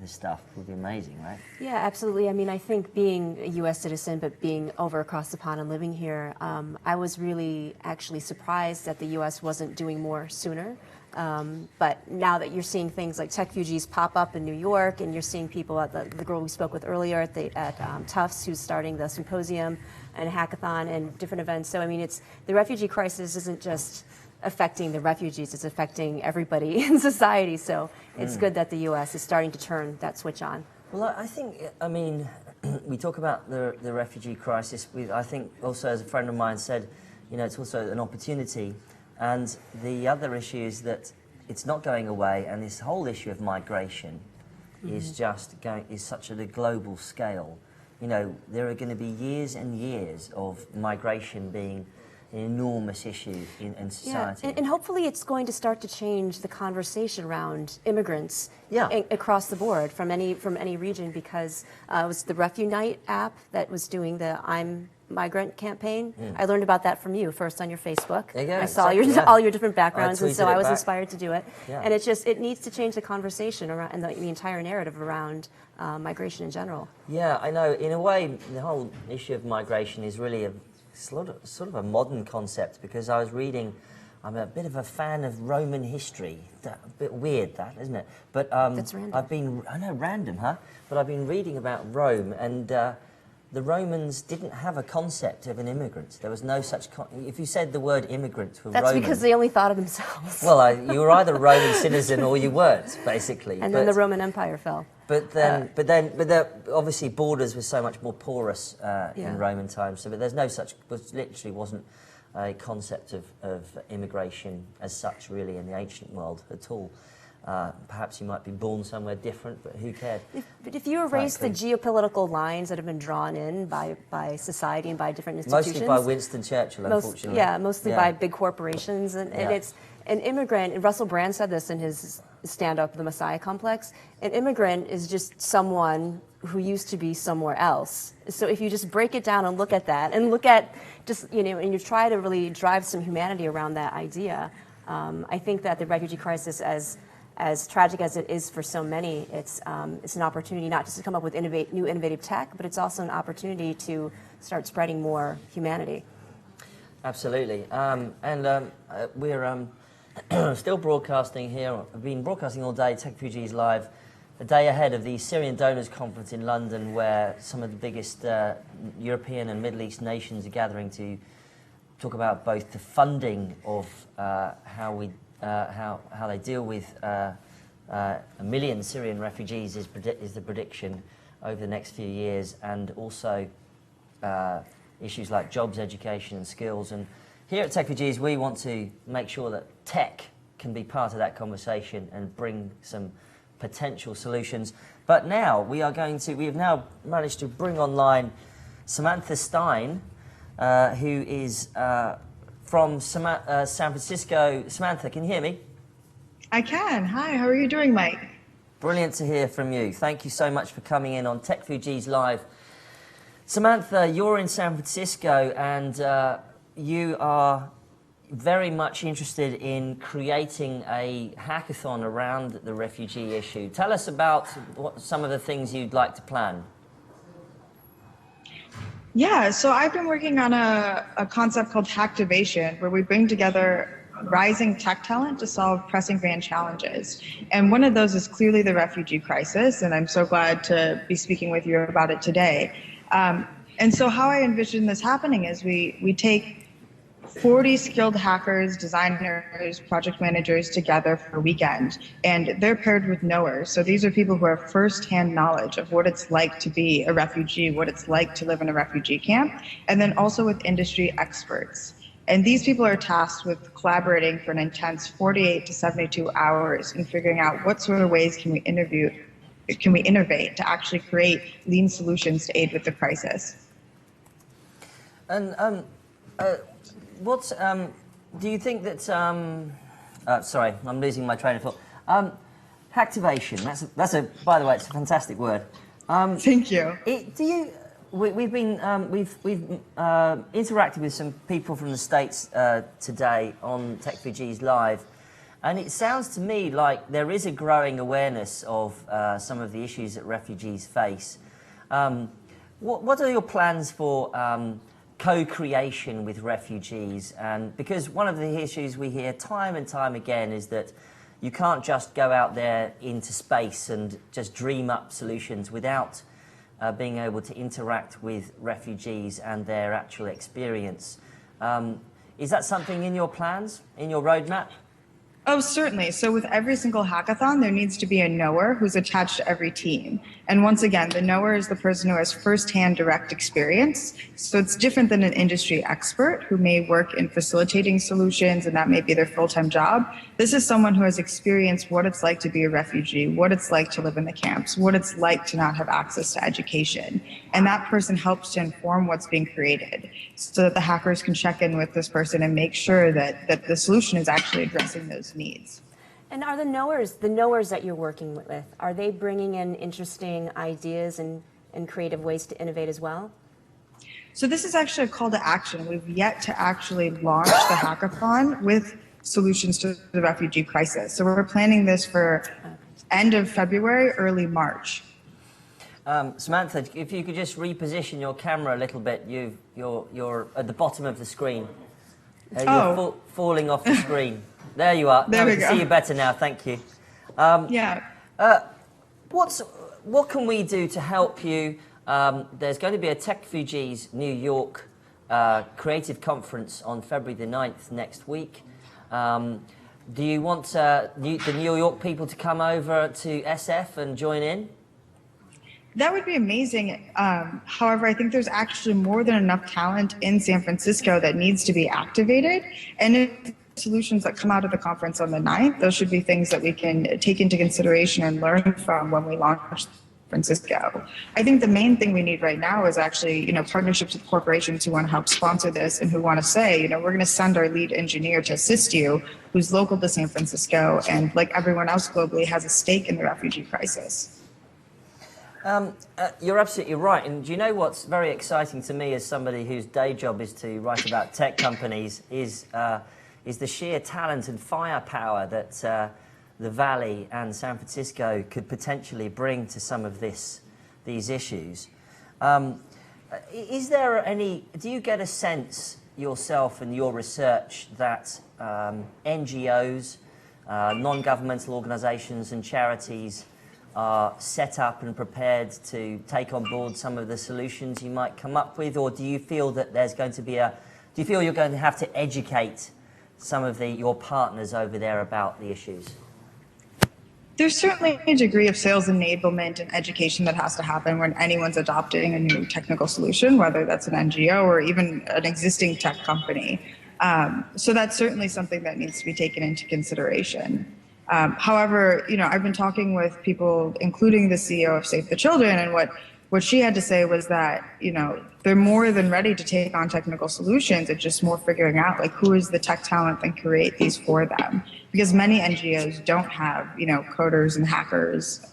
This stuff would be amazing, right? Yeah, absolutely. I mean, I think being a U.S. citizen, but being over across the pond and living here, I was really actually surprised that the U.S. wasn't doing more sooner. But now that you're seeing things like Techfugees pop up in New York, and you're seeing people at the girl we spoke with earlier at Tufts, who's starting the symposium and hackathon and different events. So I mean, the refugee crisis isn't just affecting the refugees, it's affecting everybody in society. So it's good that the U.S. is starting to turn that switch on. Well, I think, I mean, we talk about the refugee crisis. I think also, as a friend of mine said, you know, it's also an opportunity. And the other issue is that it's not going away, and this whole issue of migration is such at a global scale. You know, there are going to be years and years of migration being an enormous issue in society. Yeah, and hopefully it's going to start to change the conversation around immigrants across the board from any region, because it was the Refunite app that was doing the I'm Migrant campaign. I learned about that from you first on your Facebook. There you go, I saw all your different backgrounds, and so I was inspired to do it. Yeah. And it needs to change the conversation around and the entire narrative around migration in general. Yeah, I know. In a way, the whole issue of migration is really sort of a modern concept, because I was reading, I'm a bit of a fan of Roman history. A bit weird, that, isn't it? But that's random. I know, random, huh? But I've been reading about Rome, and the Romans didn't have a concept of an immigrant. There was no such. If you said the word immigrant for Roman, that's because they only thought of themselves. Well, you were either a Roman citizen or you weren't, basically. And then the Roman Empire fell. But obviously borders were so much more porous in Roman times. So, but there's no such. Literally wasn't a concept of immigration as such, really, in the ancient world at all. Perhaps you might be born somewhere different, but who cared? But if you erase the geopolitical lines that have been drawn in by society and by different institutions, mostly by Winston Churchill, unfortunately. Mostly by big corporations, and it's an immigrant. And Russell Brand said this in his stand-up, The Messiah Complex. An immigrant is just someone who used to be somewhere else. So if you just break it down and look at that, and look at just, you know, and you try to really drive some humanity around that idea, I think that the refugee crisis, as tragic as it is for so many, it's an opportunity not just to come up with new innovative tech, but it's also an opportunity to start spreading more humanity. Absolutely. We're still broadcasting here. I've been broadcasting all day, Techfugees Live, a day ahead of the Syrian Donors Conference in London, where some of the biggest European and Middle East nations are gathering to talk about both the funding of how they deal with 1 million Syrian refugees is the prediction over the next few years, and also issues like jobs, education and skills. And here at Techfugees, we want to make sure that tech can be part of that conversation and bring some potential solutions. But now we have now managed to bring online Samantha Stein, who is from San Francisco. Samantha, can you hear me? I can. Hi, how are you doing, Mike? Brilliant to hear from you. Thank you so much for coming in on Techfugees Live. Samantha, you're in San Francisco, and you are very much interested in creating a hackathon around the refugee issue. Tell us about some of the things you'd like to plan. Yeah, so I've been working on a concept called Hacktivation, where we bring together rising tech talent to solve pressing grand challenges. And one of those is clearly the refugee crisis, and I'm so glad to be speaking with you about it today. And so how I envision this happening is we take 40 skilled hackers, designers, project managers together for a weekend, and they're paired with knowers. So these are people who have firsthand knowledge of what it's like to be a refugee, what it's like to live in a refugee camp, and then also with industry experts. And these people are tasked with collaborating for an intense 48 to 72 hours and figuring out what sort of ways can we innovate to actually create lean solutions to aid with the crisis. And do you think that, sorry, I'm losing my train of thought. Hacktivation, by the way, it's a fantastic word. Thank you. We've interacted with some people from the States today on Techfugees Live, and it sounds to me like there is a growing awareness of some of the issues that refugees face. What are your plans for co-creation with refugees? And because one of the issues we hear time and time again is that you can't just go out there into space and just dream up solutions without being able to interact with refugees and their actual experience. Is that something in your plans, in your roadmap? Oh, certainly. So with every single hackathon, there needs to be a knower who's attached to every team. And once again, the knower is the person who has firsthand direct experience. So it's different than an industry expert who may work in facilitating solutions, and that may be their full-time job. This is someone who has experienced what it's like to be a refugee, what it's like to live in the camps, what it's like to not have access to education. And that person helps to inform what's being created so that the hackers can check in with this person and make sure that the solution is actually addressing those needs. And are the knowers that you're working with, are they bringing in interesting ideas and creative ways to innovate as well? So this is actually a call to action. We've yet to actually launch the hackathon with solutions to the refugee crisis. So we're planning this for end of February, early March. Samantha, if you could just reposition your camera a little bit, you're at the bottom of the screen. You're falling off the screen. There you are. There we can go. see you better now. Thank you. What can we do to help you? There's going to be a Techfugees New York creative conference on February the 9th next week. Do you want the New York people to come over to SF and join in? That would be amazing. However, I think there's actually more than enough talent in San Francisco that needs to be activated. And if solutions that come out of the conference on the 9th, those should be things that we can take into consideration and learn from when we launch Francisco. I think the main thing we need right now is actually, partnerships with corporations who want to help sponsor this and who want to say, we're going to send our lead engineer to assist you, who's local to San Francisco and, like everyone else globally, has a stake in the refugee crisis. You're absolutely right. And do you know what's very exciting to me as somebody whose day job is to write about tech companies is the sheer talent and firepower that the Valley and San Francisco could potentially bring to some of these issues. Is there any, do you get a sense yourself in your research that NGOs, non-governmental organizations and charities are set up and prepared to take on board some of the solutions you might come up with, or do you feel that there's going to be do you feel you're going to have to educate some of your partners over there about the issues? There's certainly a degree of sales enablement and education that has to happen when anyone's adopting a new technical solution, whether that's an NGO or even an existing tech company. So that's certainly something that needs to be taken into consideration. However, I've been talking with people, including the CEO of Save the Children, and what she had to say was that, they're more than ready to take on technical solutions. It's just more figuring out who is the tech talent that can create these for them. Because many NGOs don't have, coders and hackers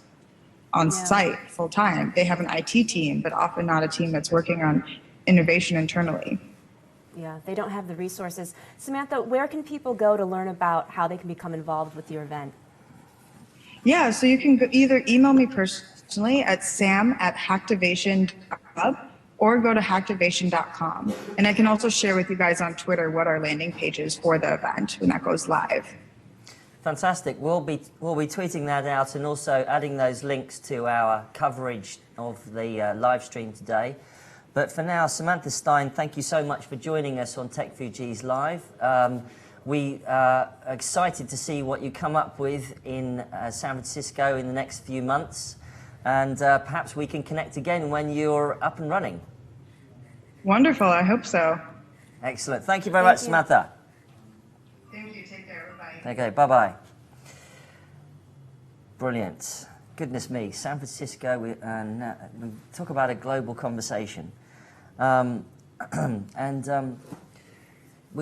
on site full time. They have an IT team, but often not a team that's working on innovation internally. Yeah, they don't have the resources. Samantha, where can people go to learn about how they can become involved with your event? Yeah, so you can either email me personally at sam@hacktivation.club or go to hacktivation.com. And I can also share with you guys on Twitter what our landing page is for the event when that goes live. Fantastic. We'll be tweeting that out and also adding those links to our coverage of the live stream today. But for now, Samantha Stein, thank you so much for joining us on Techfugees Live. We are excited to see what you come up with in San Francisco in the next few months. And perhaps we can connect again when you're up and running. Wonderful. I hope so. Excellent. Thank you very much, Samantha. Thank you. Take care. Bye-bye. Okay, bye-bye. Brilliant. Goodness me, San Francisco, we talk about a global conversation. We're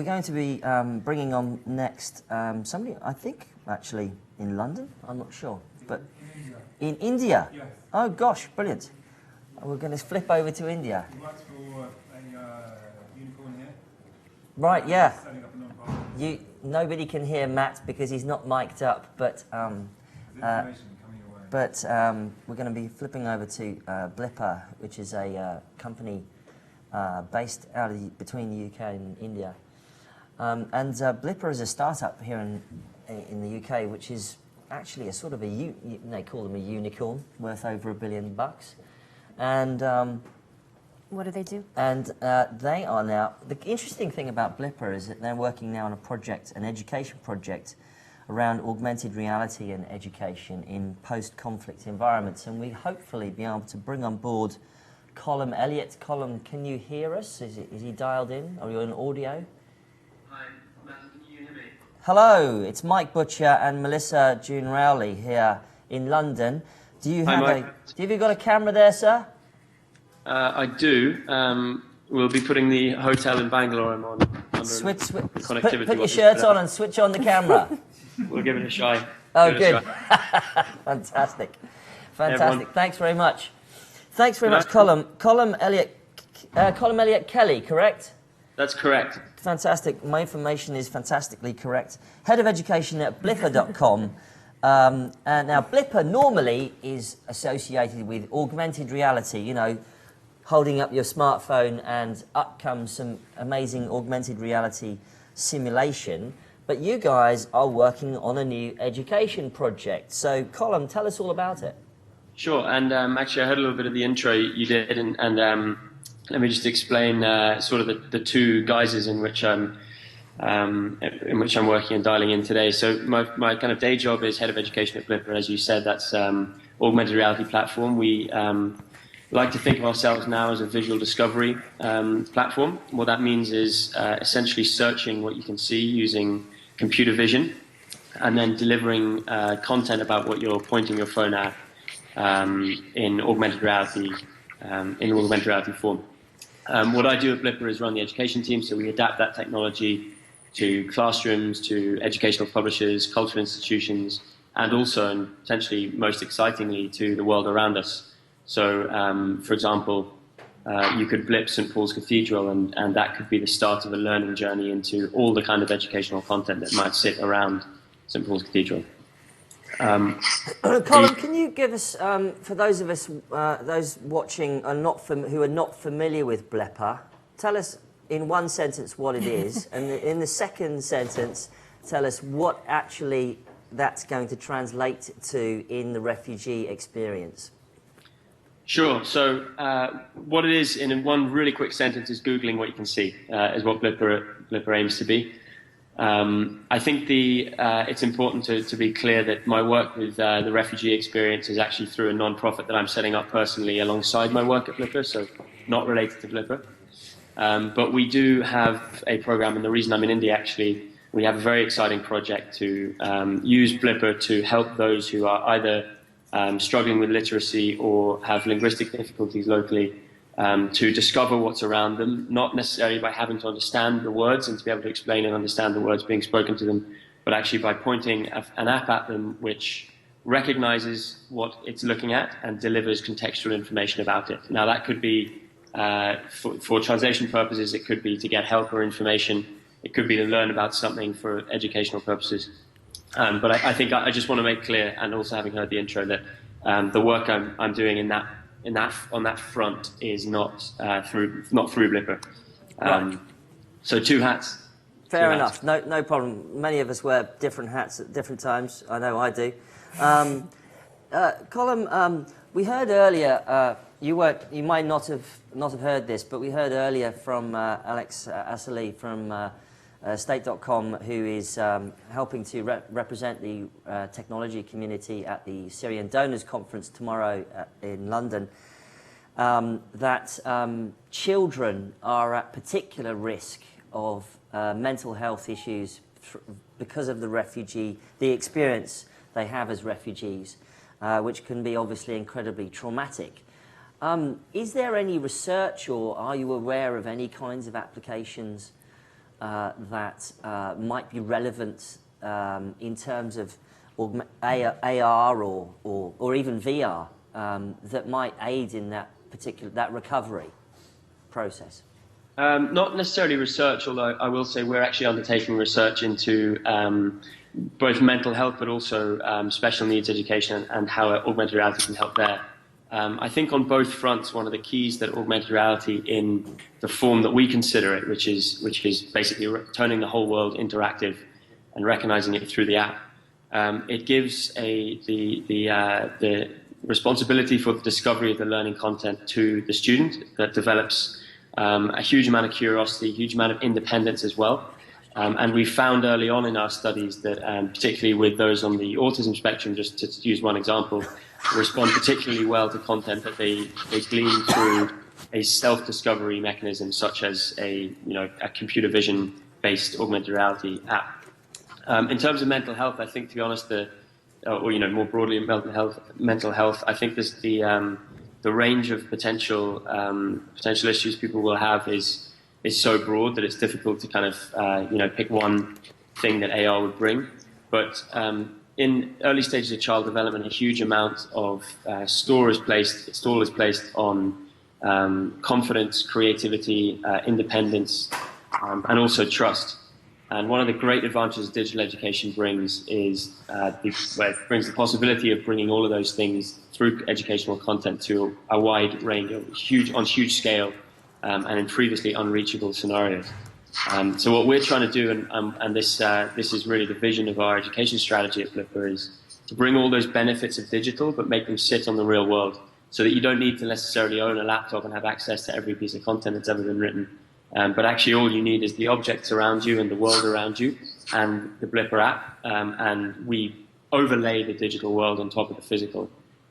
going to be bringing on next somebody, I think, actually in London. I'm not sure, but in India. Yes. Oh gosh, brilliant. We're going to flip over to India. He works for a unicorn here. Right, yeah. Setting up a non-profit. Nobody can hear Matt because he's not mic'd up, but we're going to be flipping over to Blipper, which is a company based between the UK and India. Blipper is a startup here in the UK, which is actually a sort of they call them a unicorn, worth over $1 billion. And what do they do? And they are now, the interesting thing about Blipper is that they're working now on a project, an education project around augmented reality and education in post-conflict environments. And we hopefully be able to bring on board Colm Elliott. Colm, can you hear us? Is he dialed in? Are you on audio? Hi, Matt, can you hear me? Hello, it's Mike Butcher and Melissa Jun Rowley here in London. Do you have you got a camera there, sir? I do. We'll be putting the hotel in Bangalore I'm on. Put your shirt on and switch on the camera. We'll give it a try. Oh, good. Fantastic. Fantastic. Thanks very much. Thanks very much, Colm Elliott Kelly, correct? That's correct. Fantastic. My information is fantastically correct. Head of Education at Blipper.com. And now, Blipper normally is associated with augmented reality, holding up your smartphone and up comes some amazing augmented reality simulation. But you guys are working on a new education project. So, Colm, tell us all about it. Sure. And actually, I heard a little bit of the intro you did, and let me just explain sort of the two guises in which I'm working and dialing in today. So my kind of day job is head of education at Blipper. As you said, that's augmented reality platform. We like to think of ourselves now as a visual discovery platform. What that means is essentially searching what you can see using computer vision, and then delivering content about what you're pointing your phone at in augmented reality form. What I do at Blipper is run the education team, so we adapt that technology to classrooms, to educational publishers, cultural institutions, and also, and potentially most excitingly, to the world around us. So, for example, you could blip St. Paul's Cathedral, and that could be the start of a learning journey into all the kind of educational content that might sit around St. Paul's Cathedral. Colin, can you give us, for those of us, those watching who are not familiar with Blepper, tell us in one sentence what it is, and in the second sentence, tell us what actually that's going to translate to in the refugee experience. Sure. So what it is, in one really quick sentence, is Googling what you can see, is what Blepper aims to be. I think it's important to be clear that my work with the refugee experience is actually through a non-profit that I'm setting up personally alongside my work at Blepper, so not related to Blepper. But we do have a program, and the reason I'm in India, actually, we have a very exciting project to use Blepper to help those who are either struggling with literacy or have linguistic difficulties locally to discover what's around them, not necessarily by having to understand the words and to be able to explain and understand the words being spoken to them, but actually by pointing an app at them which recognizes what it's looking at and delivers contextual information about it. Now, that could be, for translation purposes, it could be to get help or information. It could be to learn about something for educational purposes. But I think I just want to make clear, and also having heard the intro, that the work I'm doing on that front is not through Blepper. Right. So two hats. Fair enough. No problem. Many of us wear different hats at different times. I know I do. Colin, we heard earlier. You might not have heard this, but we heard earlier from Alex Asali from State.com, who is helping to represent the technology community at the Syrian Donors Conference tomorrow in London, that children are at particular risk of mental health issues because of the experience they have as refugees, which can be obviously incredibly traumatic. Is there any research, or are you aware of any kinds of applications that might be relevant in terms of AR or even VR that might aid in that recovery process? Not necessarily research, although I will say we're actually undertaking research into both mental health but also special needs education and how augmented reality can help there. I think on both fronts, one of the keys that augmented reality in the form that we consider it, which is basically turning the whole world interactive and recognizing it through the app, it gives the responsibility for the discovery of the learning content to the student that develops a huge amount of curiosity, a huge amount of independence as well. And we found early on in our studies that, particularly with those on the autism spectrum, just to use one example, respond particularly well to content that they glean through a self-discovery mechanism, such as a computer vision-based augmented reality app. In terms of mental health, I think, to be honest, more broadly mental health, I think the range of potential issues people will have is so broad that it's difficult to kind of pick one thing that AR would bring. But in early stages of child development, a huge amount of store is placed on confidence, creativity, independence, and also trust. And one of the great advantages digital education brings is it brings the possibility of bringing all of those things through educational content to a wide range, on huge scale, and in previously unreachable scenarios. So what we're trying to do, and this is really the vision of our education strategy at Blepper, is to bring all those benefits of digital, but make them sit on the real world, so that you don't need to necessarily own a laptop and have access to every piece of content that's ever been written. But actually all you need is the objects around you and the world around you and the Blepper app, and we overlay the digital world on top of the physical,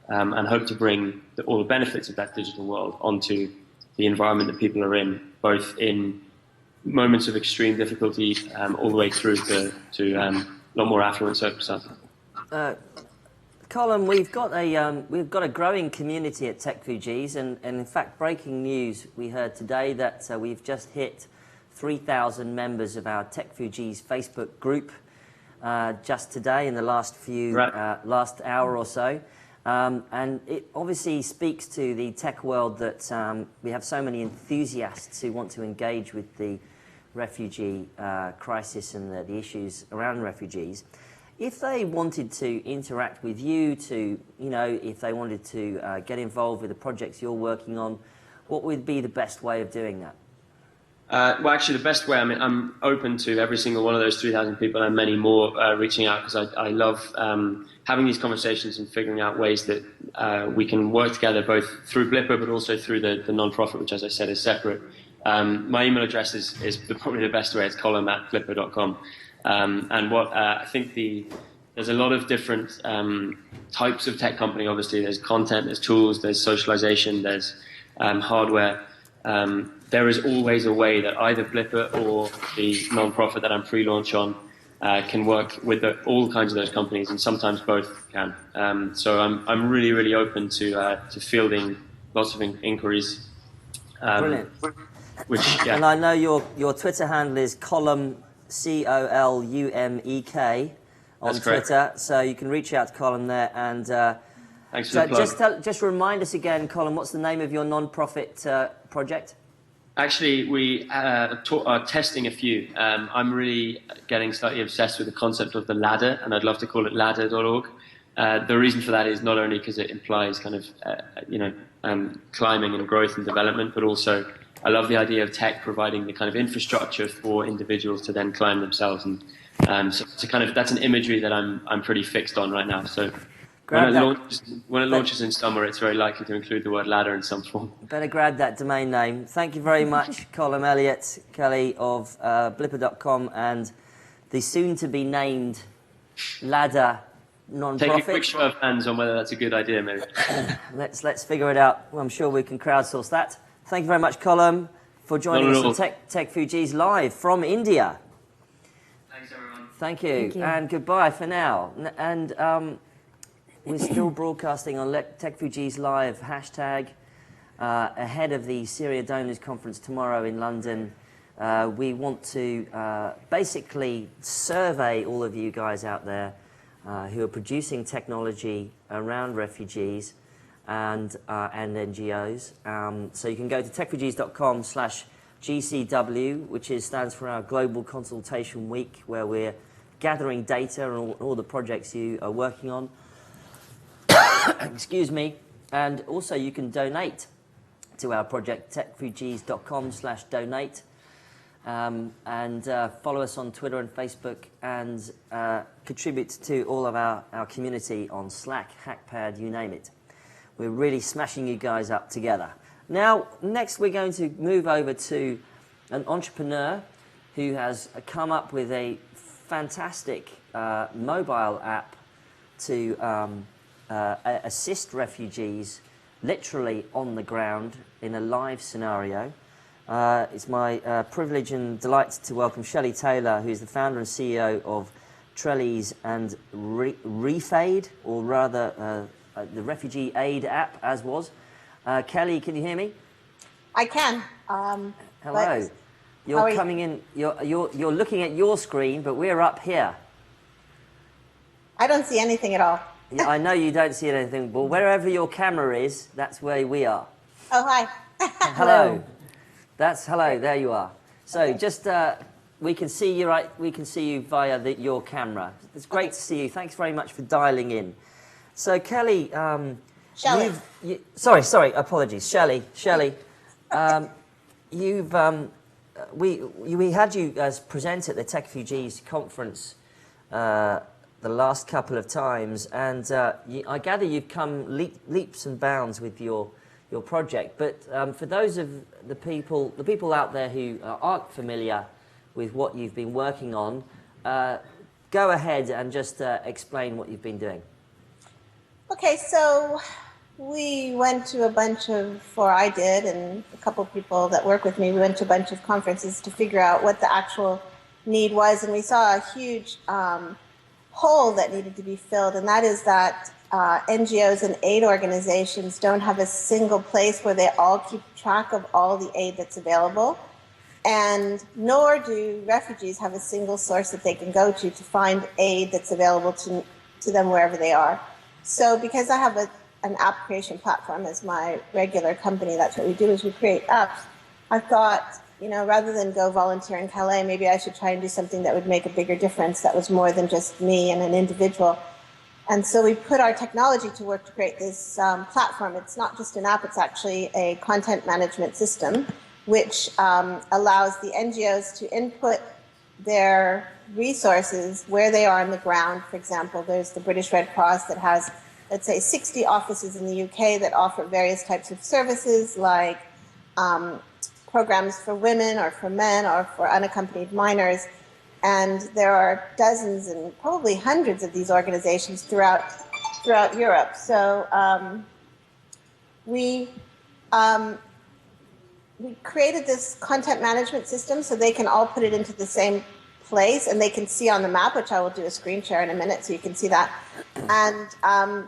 and hope to bring all the benefits of that digital world onto the environment that people are in, both in moments of extreme difficulty all the way through to a lot more affluent circumstances. Colin, we've got a growing community at Techfugees, and in fact, breaking news, we heard today that we've just hit 3,000 members of our Techfugees Facebook group just today in the last hour or so. And it obviously speaks to the tech world that we have so many enthusiasts who want to engage with the refugee crisis and the issues around refugees. If they wanted to interact with you, if they wanted to get involved with the projects you're working on, what would be the best way of doing that? Well, actually, the best way, I'm open to every single one of those 3,000 people and many more reaching out, because I love having these conversations and figuring out ways that we can work together, both through Blipper but also through the non-profit, which, as I said, is separate. My email address is probably the best way. It's column@blipper.com. And what I think there's a lot of different types of tech company. Obviously, there's content, there's tools, there's socialization, there's hardware. There is always a way that either Blipper or the non-profit that I'm pre-launch on can work with all kinds of those companies, and sometimes both can. So I'm really, really open to fielding lots of inquiries. Brilliant. Yeah. And I know your Twitter handle is Colum, COLUMEK on That's correct. Twitter, so you can reach out to Colum there. And thanks for the plug. just remind us again, Colum, what's the name of your non-profit project? Actually, we are testing a few. I'm really getting slightly obsessed with the concept of the ladder, and I'd love to call it ladder.org. The reason for that is not only because it implies kind of, climbing and growth and development, but also I love the idea of tech providing the kind of infrastructure for individuals to then climb themselves. And so kind of that's an imagery that I'm pretty fixed on right now. So when it launches in summer, it's very likely to include the word ladder in some form. Better grab that domain name. Thank you very much, Colum Elliott Kelly of Blipper.com and the soon-to-be-named Ladder non-profit. Take a quick show of hands on whether that's a good idea, maybe. Let's figure it out. Well, I'm sure we can crowdsource that. Thank you very much, Colum, for joining us on Techfugees live from India. Thanks, everyone. Thank you. And goodbye for now. And we're still broadcasting on Techfugees live hashtag ahead of the Syria Donors Conference tomorrow in London. We want to basically survey all of you guys out there who are producing technology around refugees and NGOs. So you can go to techfugees.com/GCW, which stands for our Global Consultation Week, where we're gathering data on all the projects you are working on. Excuse me. And also you can donate to our project, techfugees.com/donate. And follow us on Twitter and Facebook, and contribute to all of our community on Slack, Hackpad, you name it. We're really smashing you guys up together. Now, next we're going to move over to an entrepreneur who has come up with a fantastic mobile app to assist refugees literally on the ground in a live scenario. It's my privilege and delight to welcome Shelley Taylor, who is the founder and CEO of Trellis and Refade, or rather the Refugee Aid app, as was. Kelly, can you hear me? I can. Hello. You're coming in. You're looking at your screen, but we're up here. I don't see anything at all. Yeah, I know you don't see anything, but wherever your camera is, that's where we are. Oh, hi. Hello. Hello. There you are. So just we can see you We can see you via your camera. It's great to see you. Thanks very much for dialing in. So Kelly, Shelley. Sorry. Apologies, Shelley. We had you present at the Techfugees conference the last couple of times, and I gather you've come leaps and bounds with your project. But for those of the people out there who aren't familiar with what you've been working on, go ahead and just explain what you've been doing. Okay, so we went to I did, and a couple of people that work with me, we went to a bunch of conferences to figure out what the actual need was, and we saw a huge hole that needed to be filled, and that is that NGOs and aid organizations don't have a single place where they all keep track of all the aid that's available, and nor do refugees have a single source that they can go to find aid that's available to them wherever they are. So because I have an app creation platform as my regular company, that's what we do, is we create apps. I thought, you know, rather than go volunteer in Calais, maybe I should try and do something that would make a bigger difference, that was more than just me and an individual. And so we put our technology to work to create this platform. It's not just an app, it's actually a content management system, which allows the NGOs to input their resources where they are on the ground. For example, there's the British Red Cross that has, let's say, 60 offices in the UK that offer various types of services like programs for women or for men or for unaccompanied minors. And there are dozens and probably hundreds of these organizations throughout Europe. So we created this content management system so they can all put it into the same place and they can see on the map, which I will do a screen share in a minute so you can see that. And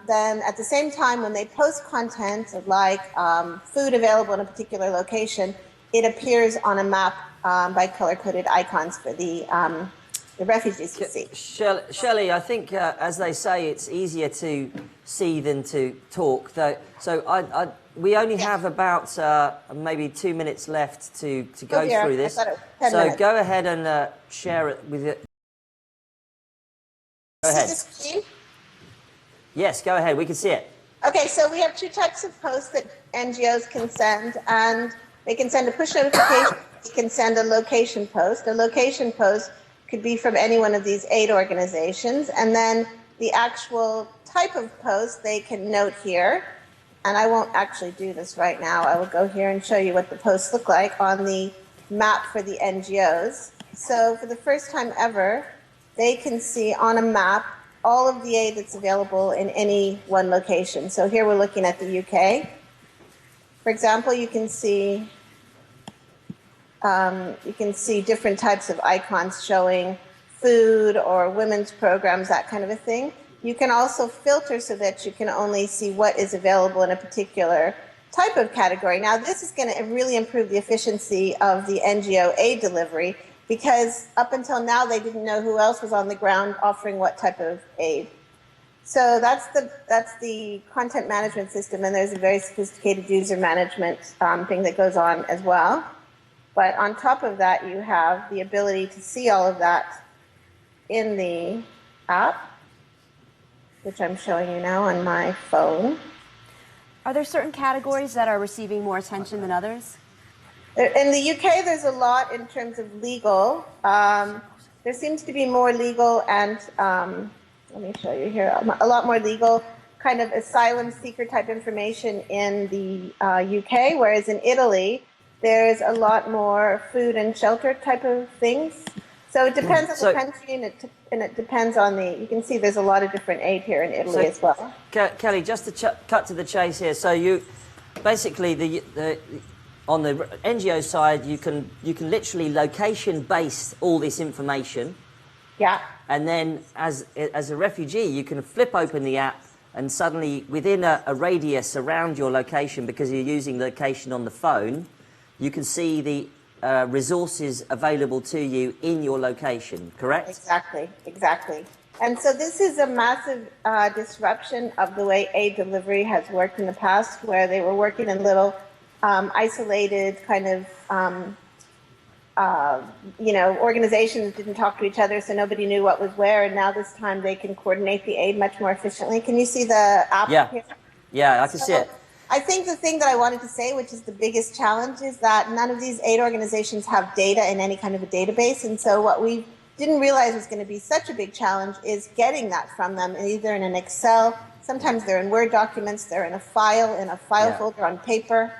then at the same time, when they post content like food available in a particular location, it appears on a map by color-coded icons for the refugees to see. Shelley, I think, as they say, it's easier to see than to talk. So we only have about maybe 2 minutes left to go through this. So go ahead and share it with it. Go ahead. See the screen? Yes, go ahead. We can see it. Okay, so we have two types of posts that NGOs can send, and they can send a push notification. They can send a location post. A location post could be from any one of these 8 organizations, and then the actual type of post they can note here. And I won't actually do this right now. I will go here and show you what the posts look like on the map for the NGOs. So for the first time ever, they can see on a map all of the aid that's available in any one location. So here we're looking at the UK. For example, you can see different types of icons showing food or women's programs, that kind of a thing. You can also filter so that you can only see what is available in a particular type of category. Now, this is going to really improve the efficiency of the NGO aid delivery, because up until now, they didn't know who else was on the ground offering what type of aid. So that's the content management system, and there's a very sophisticated user management thing that goes on as well. But on top of that, you have the ability to see all of that in the app, which I'm showing you now on my phone. Are there certain categories that are receiving more attention than others? In the UK, there's a lot in terms of legal. There seems to be more legal and, let me show you here, a lot more legal kind of asylum seeker type information in the UK, whereas in Italy, there's a lot more food and shelter type of things. So it depends on the country, and it depends on the, you can see there's a lot of different aid here in Italy as well. Kelly, just to cut to the chase here. So you, basically, on the NGO side, you can literally location base all this information. Yeah. And then as a refugee, you can flip open the app and suddenly within a radius around your location, because you're using location on the phone, you can see the resources available to you in your location, correct? Exactly. And so this is a massive disruption of the way aid delivery has worked in the past, where they were working in little isolated kind of, organizations didn't talk to each other, so nobody knew what was where, and now this time they can coordinate the aid much more efficiently. Can you see the app here? Yeah, I can see it. I think the thing that I wanted to say, which is the biggest challenge, is that none of these aid organizations have data in any kind of a database. And so what we didn't realize was going to be such a big challenge is getting that from them, either in an Excel, sometimes they're in Word documents, they're in a file folder on paper.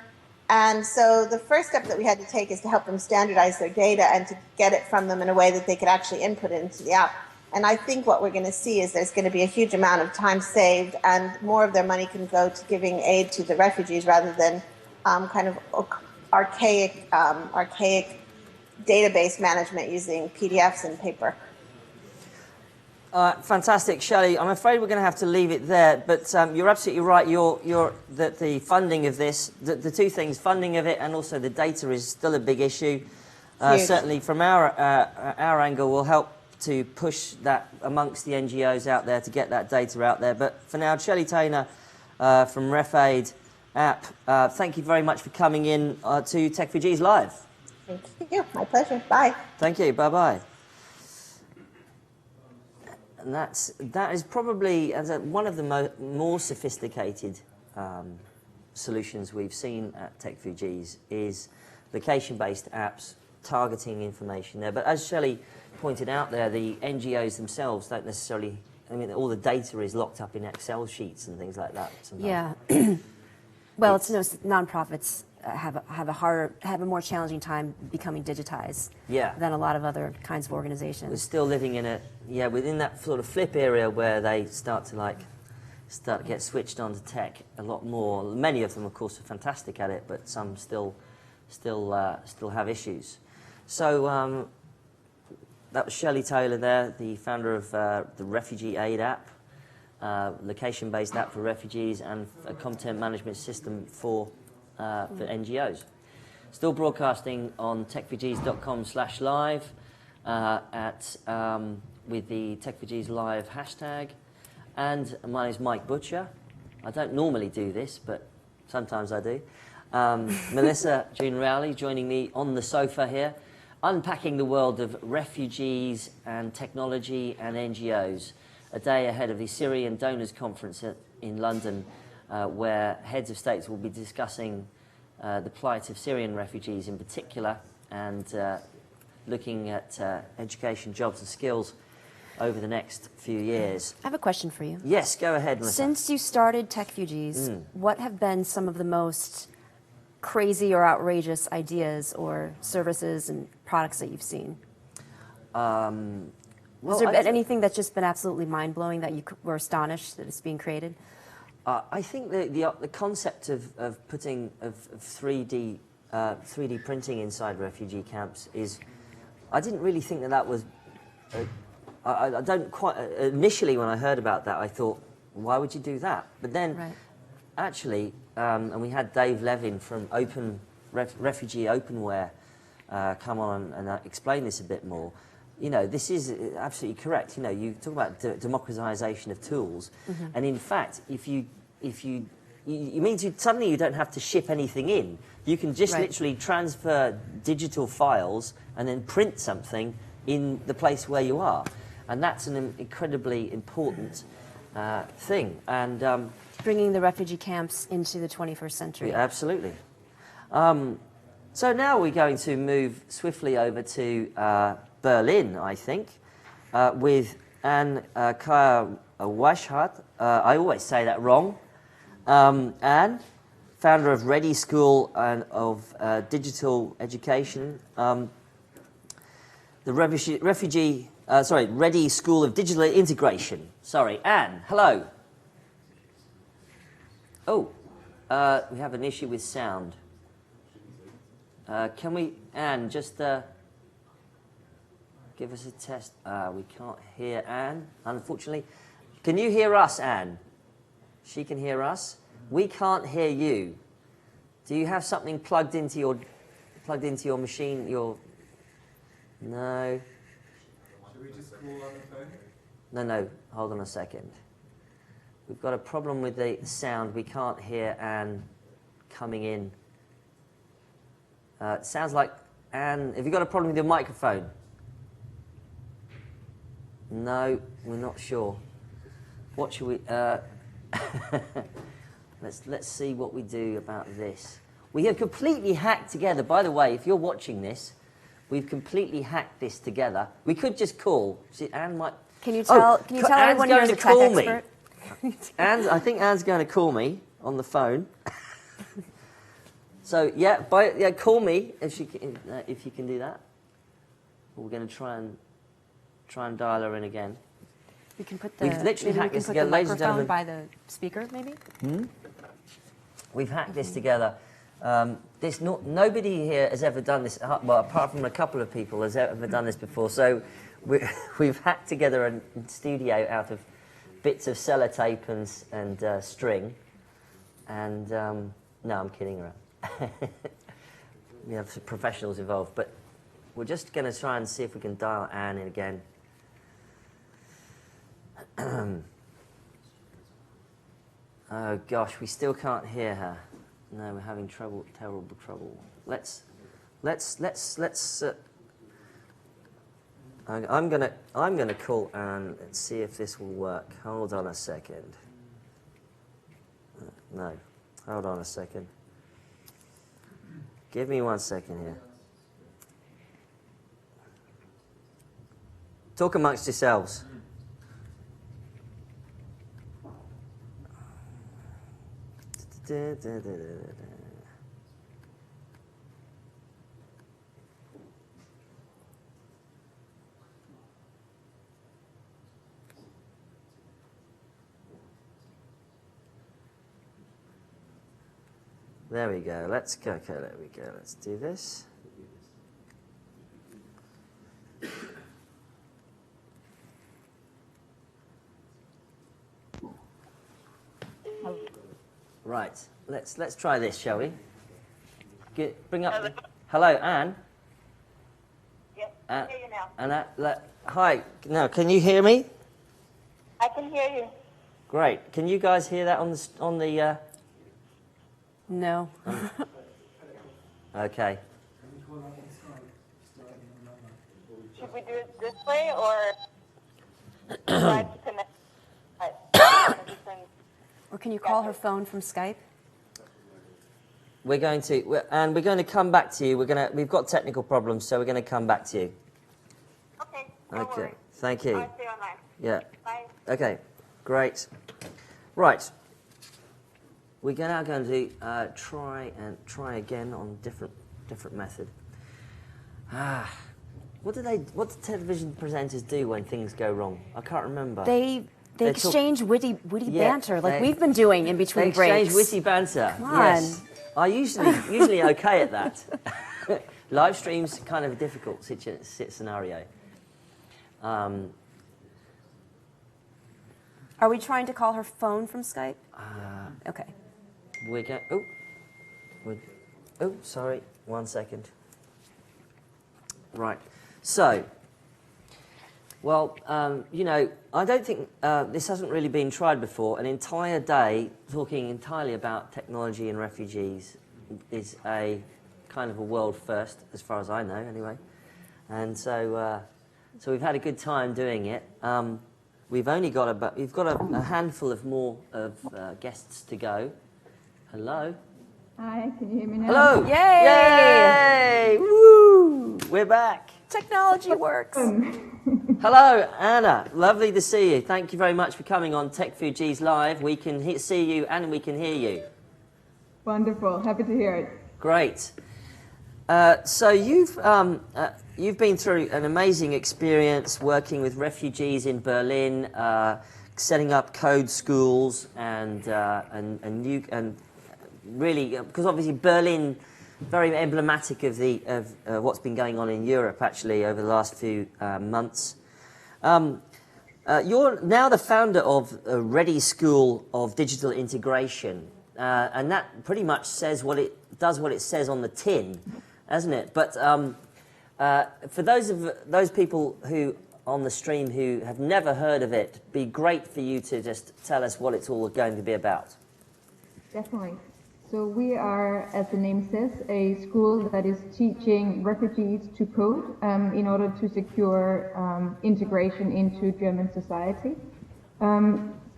And so the first step that we had to take is to help them standardize their data and to get it from them in a way that they could actually input it into the app. And I think what we're going to see is there's going to be a huge amount of time saved, and more of their money can go to giving aid to the refugees rather than kind of archaic database management using PDFs and paper. Fantastic, Shelley. I'm afraid we're going to have to leave it there, but you're absolutely right. That the funding of this, the two things, funding of it and also the data, is still a big issue. Certainly from our angle, will help to push that amongst the NGOs out there to get that data out there. But for now, Shelley Taylor from RefAid app, thank you very much for coming in to Techfugees Live. Thank you. My pleasure. Bye. Thank you. Bye-bye. And that is probably one of the more sophisticated solutions we've seen at Techfugees is location-based apps targeting information there. But as Shelley pointed out there, the NGOs themselves don't necessarily, I mean, all the data is locked up in Excel sheets and things like that sometimes. Yeah. Well, it's nonprofits have a more challenging time becoming digitized than a lot of other kinds of organizations. We're still living in within that sort of flip area where they start to get switched on to tech a lot more. Many of them, of course, are fantastic at it, but some still have issues. So that was Shelley Taylor there, the founder of the Refugee Aid app, location-based app for refugees, and a content management system for NGOs. Still broadcasting on techfugees.com/live with the Techfugees Live hashtag. And my name is Mike Butcher. I don't normally do this, but sometimes I do. Melissa Jun Rowley joining me on the sofa here, unpacking the world of refugees and technology and NGOs, a day ahead of the Syrian Donors Conference in London, where heads of states will be discussing the plight of Syrian refugees in particular, and looking at education, jobs and skills over the next few years. I have a question for you. Yes, go ahead, Melissa. Since you started Techfugees, what have been some of the most crazy or outrageous ideas or services and products that you've seen? Has there been anything that's just been absolutely mind-blowing that you were astonished that it's being created? I think the concept of putting 3D printing inside refugee camps is, I didn't really think that was, I don't quite, initially when I heard about that I thought, why would you do that? But then actually, and we had Dave Levin from Refugee Openware come on and explain this a bit more. You know, this is absolutely correct. You know, you talk about democratization of tools, and in fact, you mean suddenly you don't have to ship anything in. You can just literally transfer digital files and then print something in the place where you are, and that's an incredibly important thing. And bringing the refugee camps into the 21st century. Yeah, absolutely. So now we're going to move swiftly over to Berlin, I think, with Anne Kaya Waschhardt. I always say that wrong. Anne, founder of Ready School and of Digital Education, the Ready School of Digital Integration. Sorry, Anne, hello. Oh, we have an issue with sound. Can we, Anne, just give us a test? We can't hear Anne, unfortunately. Can you hear us, Anne? She can hear us. We can't hear you. Do you have something plugged into your machine? No. Should we just call on the phone? No. Hold on a second. We've got a problem with the sound. We can't hear Anne coming in. It sounds like Anne. Have you got a problem with your microphone? No, we're not sure. What should we? Let's see what we do about this. We have completely hacked together. By the way, if you're watching this, we've completely hacked this together. We could just call. See, Anne might. Can you tell everyone you're the tech expert? I think Anne's going to call me on the phone. So call me if you can do that. We're going to try and dial her in again. We can put We've literally hacked this together, ladies and gentlemen. By the speaker, maybe. We've hacked this together. Nobody here has ever done this. Well, apart from a couple of people, has ever done this before. So we've hacked together a studio out of bits of sellotape and string. And no, I'm kidding around. We have some professionals involved, but we're just going to try and see if we can dial Anne in again. Oh gosh, we still can't hear her. No, we're having trouble, terrible trouble. Let's. I'm gonna call Anne and see if this will work. Hold on a second. No, hold on a second. Give me 1 second here. Talk amongst yourselves. There we go. Let's go. Okay, there we go. Let's do this. Right. Let's try this, shall we? Bring up. Hello, Anne. Yes, I can hear you now. Anne, hi. Now, can you hear me? I can hear you. Great. Can you guys hear that on the? No. Okay. Should we do it this way or try to connect? Or can you call her phone from Skype? We're going to come back to you. We've got technical problems, so we're going to come back to you. Okay. Okay. Thank you. I'll stay online. Yeah. Bye. Okay. Great. Right. We're now going to try again on different method. What do television presenters do when things go wrong? I can't remember. They exchange witty banter like we've been doing in between breaks. They exchange witty banter. Come on. Yes. I usually okay at that. Live streams kind of a difficult scenario. Are we trying to call her phone from Skype? Okay. We go. Oh, sorry. 1 second. Right. So, well, I don't think this hasn't really been tried before. An entire day talking entirely about technology and refugees is a kind of a world first, as far as I know, anyway. And so we've had a good time doing it. We've got a handful of more guests to go. Hello. Hi, can you hear me now? Hello. Yay! Yay! Woo! We're back. Technology works. Hello, Anna. Lovely to see you. Thank you very much for coming on Techfugees Live. We can see you and we can hear you. Wonderful. Happy to hear it. Great. So you've been through an amazing experience working with refugees in Berlin, setting up code schools and really, because obviously Berlin, very emblematic of what's been going on in Europe actually over the last few months. You're now the founder of Ready School of Digital Integration, and that pretty much says what it says on the tin, hasn't it? But for those people who on the stream who have never heard of it, it'd be great for you to just tell us what it's all going to be about. Definitely. So we are, as the name says, a school that is teaching refugees to code in order to secure integration into German society.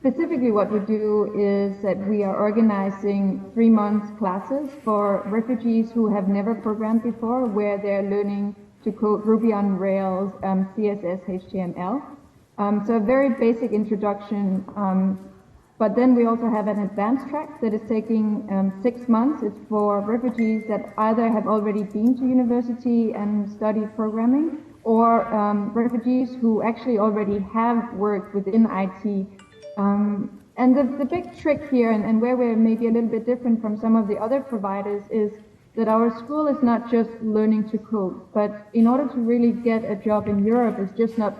Specifically what we do is that we are organizing 3-month classes for refugees who have never programmed before, where they're learning to code Ruby on Rails, CSS, HTML. So a very basic introduction. But then we also have an advanced track that is taking 6 months. It's for refugees that either have already been to university and studied programming, or refugees who actually already have worked within IT. And the big trick here, and where we're maybe a little bit different from some of the other providers, is that our school is not just learning to code, but in order to really get a job in Europe, it's just not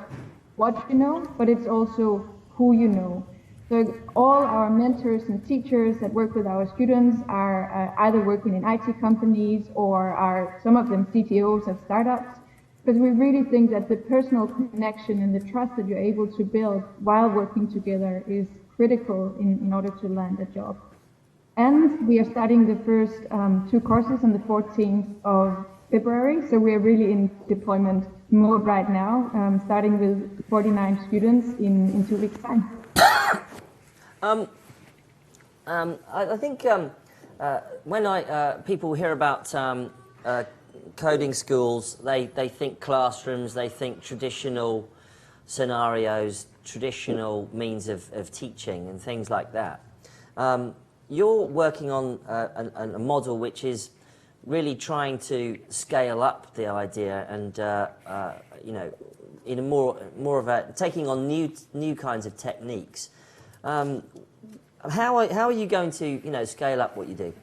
what you know, but it's also who you know. So all our mentors and teachers that work with our students are either working in IT companies or are some of them CTOs of startups. because we really think that the personal connection and the trust that you're able to build while working together is critical in order to land a job. And we are starting the first 2 courses on the 14th of February, so we're really in deployment mode right now, starting with 49 students in 2 weeks' time. I think when people hear about coding schools, they think classrooms, they think traditional scenarios, traditional means of teaching and things like that. You're working on a model which is really trying to scale up the idea and you know, in a more of a taking on new kinds of techniques. How are you going to scale up what you do?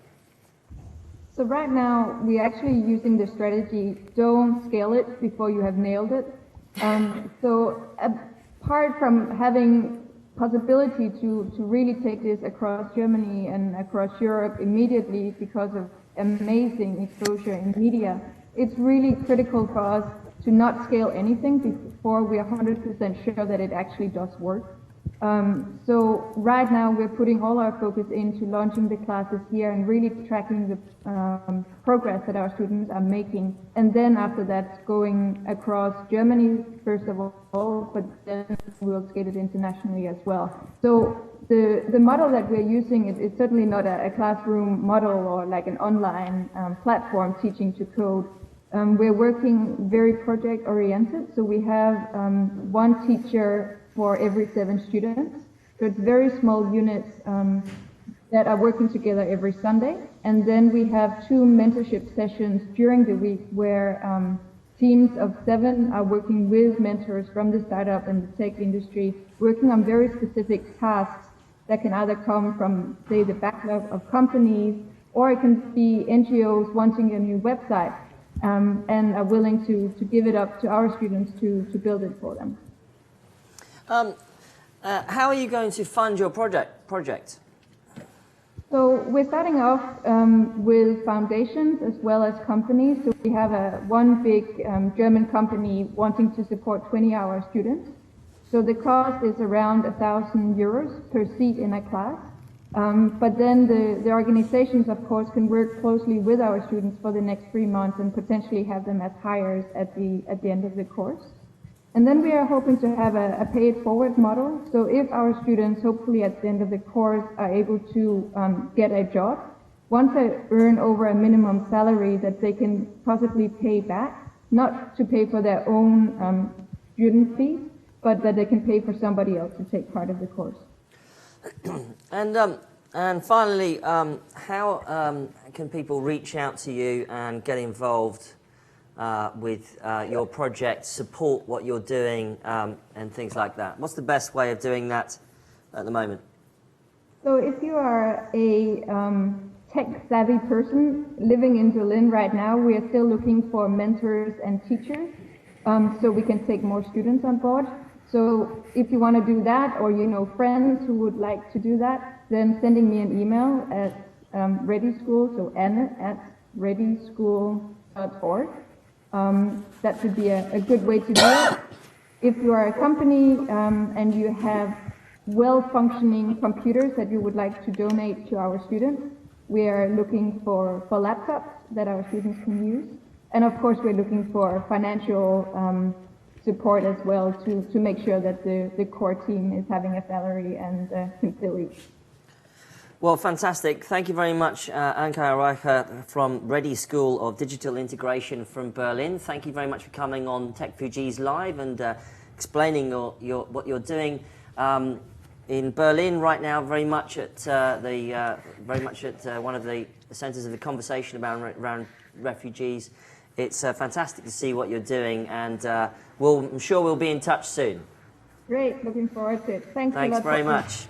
So right now we're actually using the strategy: don't scale it before you have nailed it. So apart from having possibility to really take this across Germany and across Europe immediately because of amazing exposure in media, it's really critical for us to not scale anything before we are 100% sure that it actually does work. So right now we're putting all our focus into launching the classes here and really tracking the progress that our students are making. And then after that, going across Germany first of all, but then we'll scale it internationally as well. So the model that we're using is certainly not a classroom model or like an online platform teaching to code. We're working very project oriented. So we have 1 teacher for every 7 students. So it's very small units that are working together every Sunday. And then we have 2 mentorship sessions during the week where teams of 7 are working with mentors from the startup and the tech industry, working on very specific tasks that can either come from, say, the backlog of companies, or it can be NGOs wanting a new website and are willing to give it up to our students to build it for them. How are you going to fund your project? So we're starting off with foundations as well as companies. So we have one big German company wanting to support 20-hour students. So the cost is around €1,000 per seat in a class. But then the organizations, of course, can work closely with our students for the next 3 months and potentially have them as hires at the end of the course. And then we are hoping to have a pay-it-forward model. So if our students, hopefully at the end of the course, are able to get a job, once they earn over a minimum salary that they can possibly pay back, not to pay for their own student fees, but that they can pay for somebody else to take part of the course. And finally, how can people reach out to you and get involved with your project, support what you're doing, and things like that? What's the best way of doing that at the moment? So if you are a tech-savvy person living in Berlin right now, we are still looking for mentors and teachers so we can take more students on board. So if you want to do that, or you know friends who would like to do that, then sending me an email at ReadySchool, so anna@readyschool.org. That would be a good way to do it. If you are a company and you have well-functioning computers that you would like to donate to our students, we are looking for laptops that our students can use. And of course, we're looking for financial support as well to make sure that the core team is having a salary and can still eat. Well, fantastic. Thank you very much, Anke Reicher from Ready School of Digital Integration from Berlin. Thank you very much for coming on Techfugees Live and explaining what you're doing in Berlin right now. Very much at one of the centres of the conversation around refugees. It's fantastic to see what you're doing, and I'm sure we'll be in touch soon. Great, looking forward to it. Thanks a lot very much.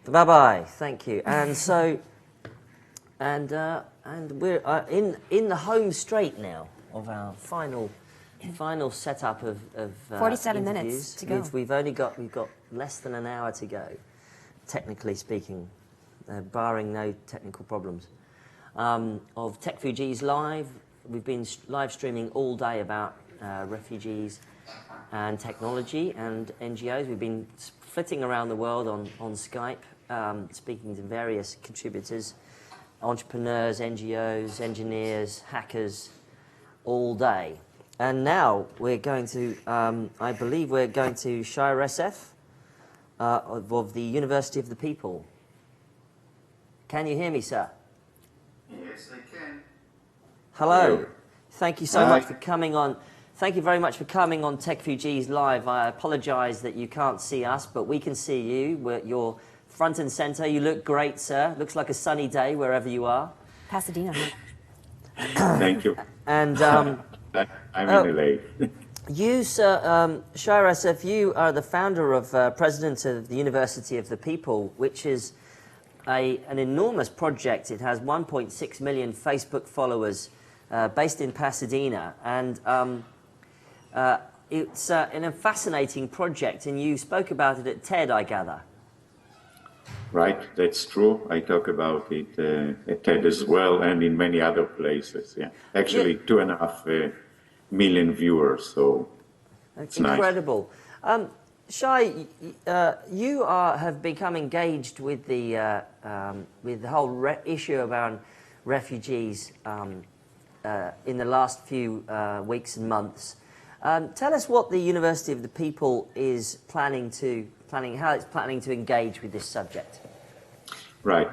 Bye-bye. Thank you. And so, and we're in the home straight now of our final setup of 47 interviews. minutes to go. We've got less than an hour to go, technically speaking, barring no technical problems. Of Techfugees Live, we've been live streaming all day about refugees and technology and NGOs. We've been flitting around the world on Skype, speaking to various contributors, entrepreneurs, NGOs, engineers, hackers, all day. And now we're going to, I believe we're going to Shire SF of the University of the People. Can you hear me, sir? Yes, I can. Hello. Thank you so much for coming on. Thank you very much for coming on Techfugees Live. I apologise that you can't see us, but we can see you. You're front and centre. You look great, sir. Looks like a sunny day wherever you are. Pasadena. Thank you. And I'm in LA. You, sir, Shire SF, you are the founder of, president of the University of the People, which is an enormous project. It has 1.6 million Facebook followers, based in Pasadena, and it's a fascinating project, and you spoke about it at TED, I gather. Right, that's true. I talk about it at TED as well, and in many other places. Yeah, actually, 2.5 million viewers. So it's nice. Incredible. Shai, you have become engaged with the whole issue about refugees in the last few weeks and months. Tell us what the University of the People is how it's planning to engage with this subject. Right.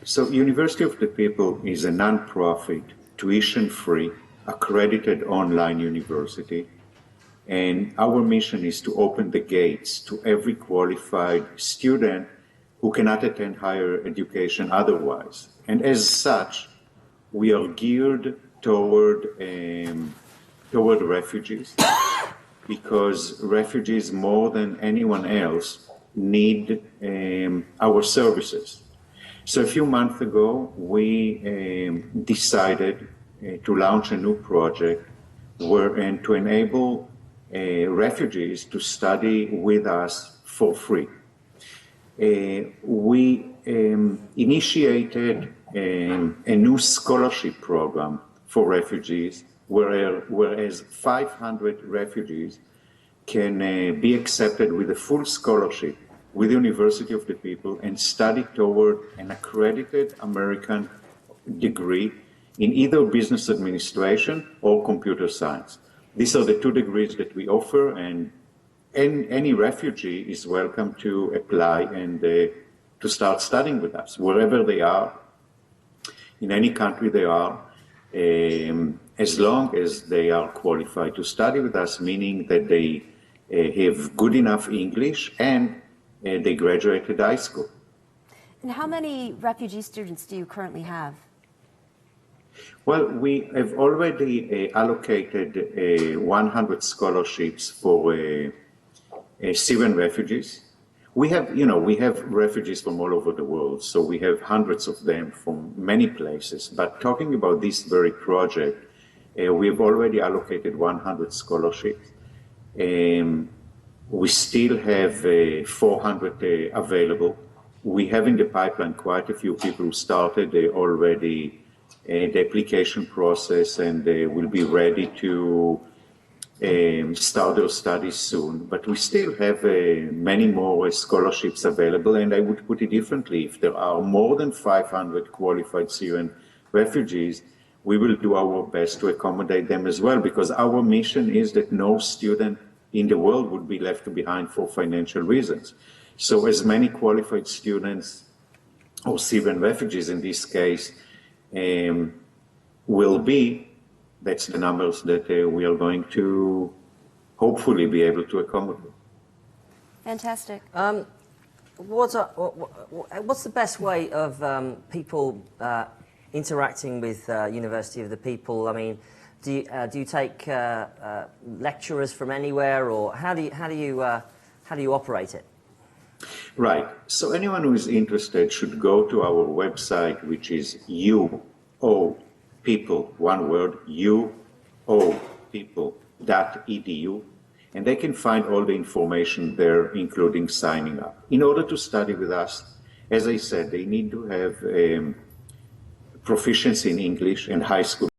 So University of the People is a non-profit, tuition-free, accredited online university. And our mission is to open the gates to every qualified student who cannot attend higher education otherwise. And as such, we are geared toward refugees, because refugees more than anyone else need our services. So a few months ago, we decided to launch a new project and to enable refugees to study with us for free. We initiated a new scholarship program for refugees, whereas 500 refugees can be accepted with a full scholarship with the University of the People and study toward an accredited American degree in either business administration or computer science. These are the two degrees that we offer, and any refugee is welcome to apply and to start studying with us, wherever they are, in any country they are, as long as they are qualified to study with us, meaning that they have good enough English and they graduated high school. And how many refugee students do you currently have? Well, we have already allocated 100 scholarships for Syrian refugees. We have refugees from all over the world, so we have hundreds of them from many places. But talking about this very project, we have already allocated 100 scholarships. We still have 400 available. We have in the pipeline quite a few people who started already the application process, and they will be ready to start their studies soon. But we still have many more scholarships available, and I would put it differently. If there are more than 500 qualified Syrian refugees, we will do our best to accommodate them as well, because our mission is that no student in the world would be left behind for financial reasons. So as many qualified students, or Syrian refugees in this case, will be, that's the numbers that we are going to hopefully be able to accommodate. Fantastic. What's the best way of people interacting with University of the People? I mean, do you take lecturers from anywhere, or how do you operate it? Right. So anyone who is interested should go to our website, which is people, one word, people.edu, and they can find all the information there, including signing up. In order to study with us, as I said, they need to have proficiency in English and high school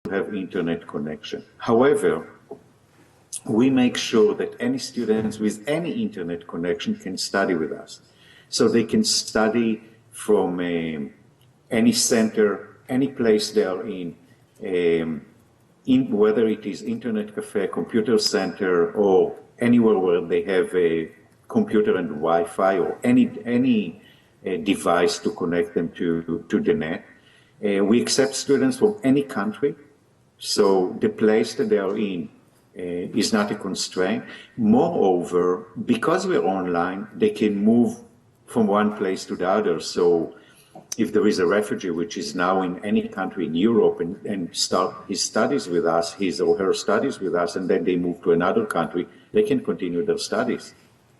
have internet connection. However, we make sure that any students with any internet connection can study with us. So they can study from any center, any place they are in whether it is internet cafe, computer center, or anywhere where they have a computer and Wi-Fi or any device to connect them to the net. We accept students from any country, so the place that they are in is not a constraint. Moreover, because we're online, they can move from one place to the other. So if there is a refugee which is now in any country in Europe and start his studies with us, his or her studies with us, and then they move to another country, they can continue their studies.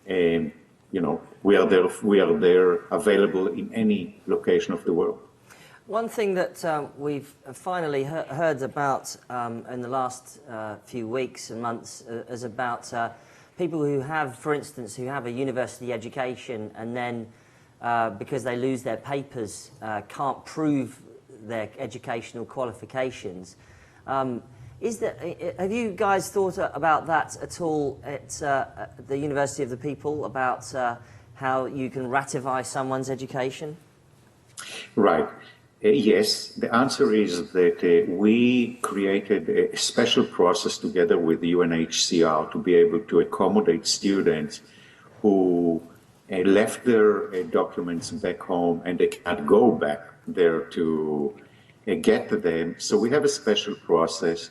And, you know, we are there available in any location of the world. One thing that we've finally heard about in the last few weeks and months is about people who have, for instance, who have a university education and then because they lose their papers, can't prove their educational qualifications. Have you guys thought about that at all at the University of the People, about how you can ratify someone's education? Right. Yes, the answer is that we created a special process together with UNHCR to be able to accommodate students who left their documents back home and they cannot go back there to get to them. So we have a special process.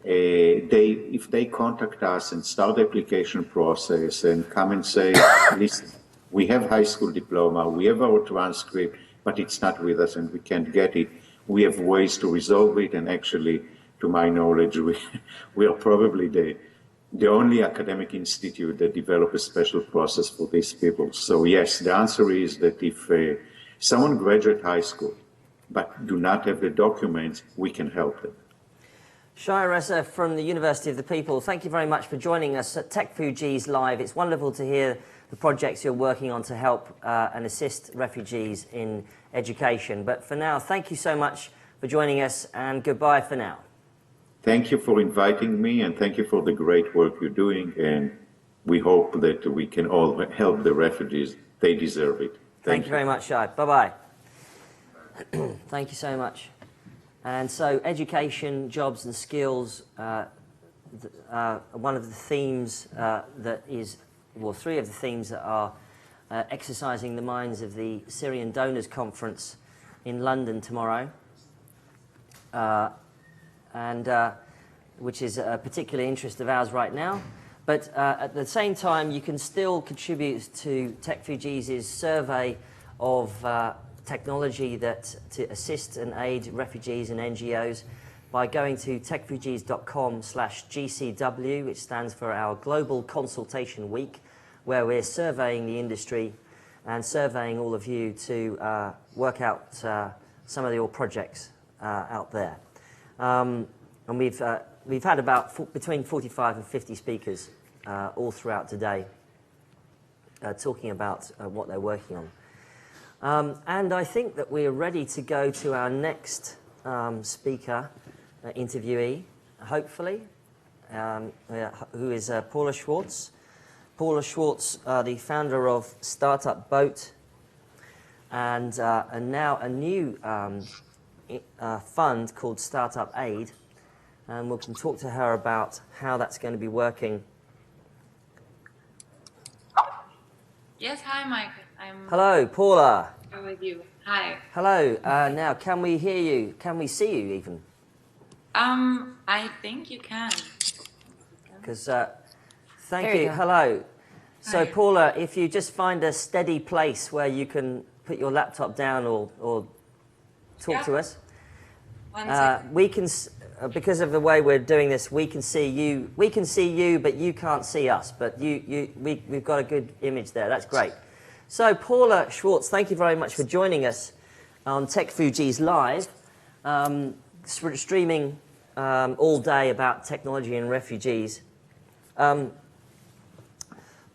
If they contact us and start the application process and come and say, listen, we have high school diploma, we have our transcript, but it's not with us and we can't get it, we have ways to resolve it. And actually, to my knowledge, we are probably the only academic institute that develop a special process for these people. So yes, the answer is that if someone graduates high school but do not have the documents, we can help them. Shai Reza from the University of the People, thank you very much for joining us at Techfugees Live. It's wonderful to hear the projects you're working on to help and assist refugees in education. But for now, thank you so much for joining us, and goodbye for now. Thank you for inviting me, and thank you for the great work you're doing, and we hope that we can all help the refugees. They deserve it. Thank you very much, Shai. Bye-bye. Thank you so much. And so education, jobs and skills, one of the themes that is, well, three of the themes that are exercising the minds of the Syrian Donors Conference in London tomorrow, which is a particular interest of ours right now. But at the same time, you can still contribute to Techfugees' survey of technology to assist and aid refugees and NGOs by going to techfugees.com/GCW, which stands for our Global Consultation Week, where we're surveying the industry and surveying all of you to work out some of your projects out there. And we've had about between 45 and 50 speakers all throughout today talking about what they're working on. And I think that we're ready to go to our next speaker, interviewee, hopefully, who is Paula Schwartz. Paula Schwartz, the founder of Startup Boat, and now a new fund called Startup Aid, and we can talk to her about how that's going to be working. Yes, hi, Mike. Hello, Paula. I'm with you. Hi. Hello. Now, can we hear you? Can we see you even? I think you can. Because, thank There you. you go. Hello. So, Hi. Paula, if you just find a steady place where you can put your laptop down or talk to us. One second. We can, because of the way we're doing this, we can see you. We can see you, but you can't see us. But we've got a good image there. That's great. So, Paula Schwartz, thank you very much for joining us on Techfugees Live, streaming all day about technology and refugees.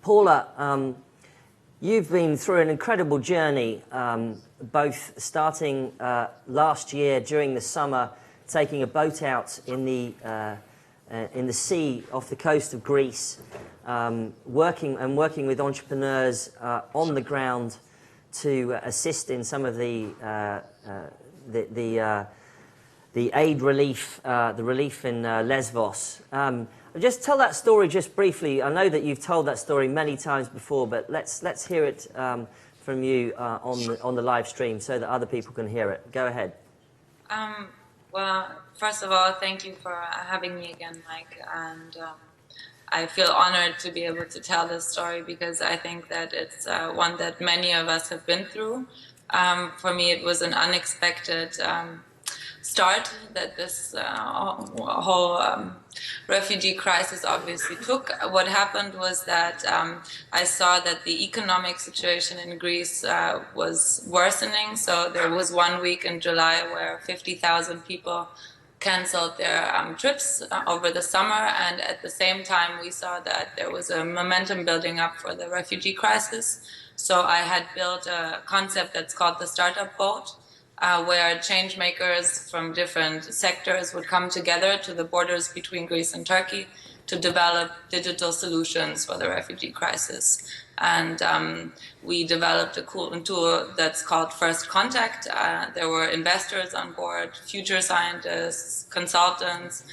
Paula, you've been through an incredible journey, both starting last year during the summer taking a boat out in the sea off the coast of Greece, working with entrepreneurs on the ground to assist in some of the aid relief, the relief in Lesbos. Just tell that story just briefly. I know that you've told that story many times before, but let's hear it from you on the live stream so that other people can hear it. Go ahead. Well, first of all, thank you for having me again, Mike. And I feel honored to be able to tell this story because I think that it's one that many of us have been through. For me, it was an unexpected start that this whole refugee crisis obviously took. What happened was that I saw that the economic situation in Greece was worsening. So there was 1 week in July where 50,000 people canceled their trips over the summer, and at the same time we saw that there was a momentum building up for the refugee crisis. So I had built a concept that's called the Startup Boat, where change makers from different sectors would come together to the borders between Greece and Turkey to develop digital solutions for the refugee crisis. And we developed a cool tool that's called First Contact. There were investors on board, future scientists, consultants,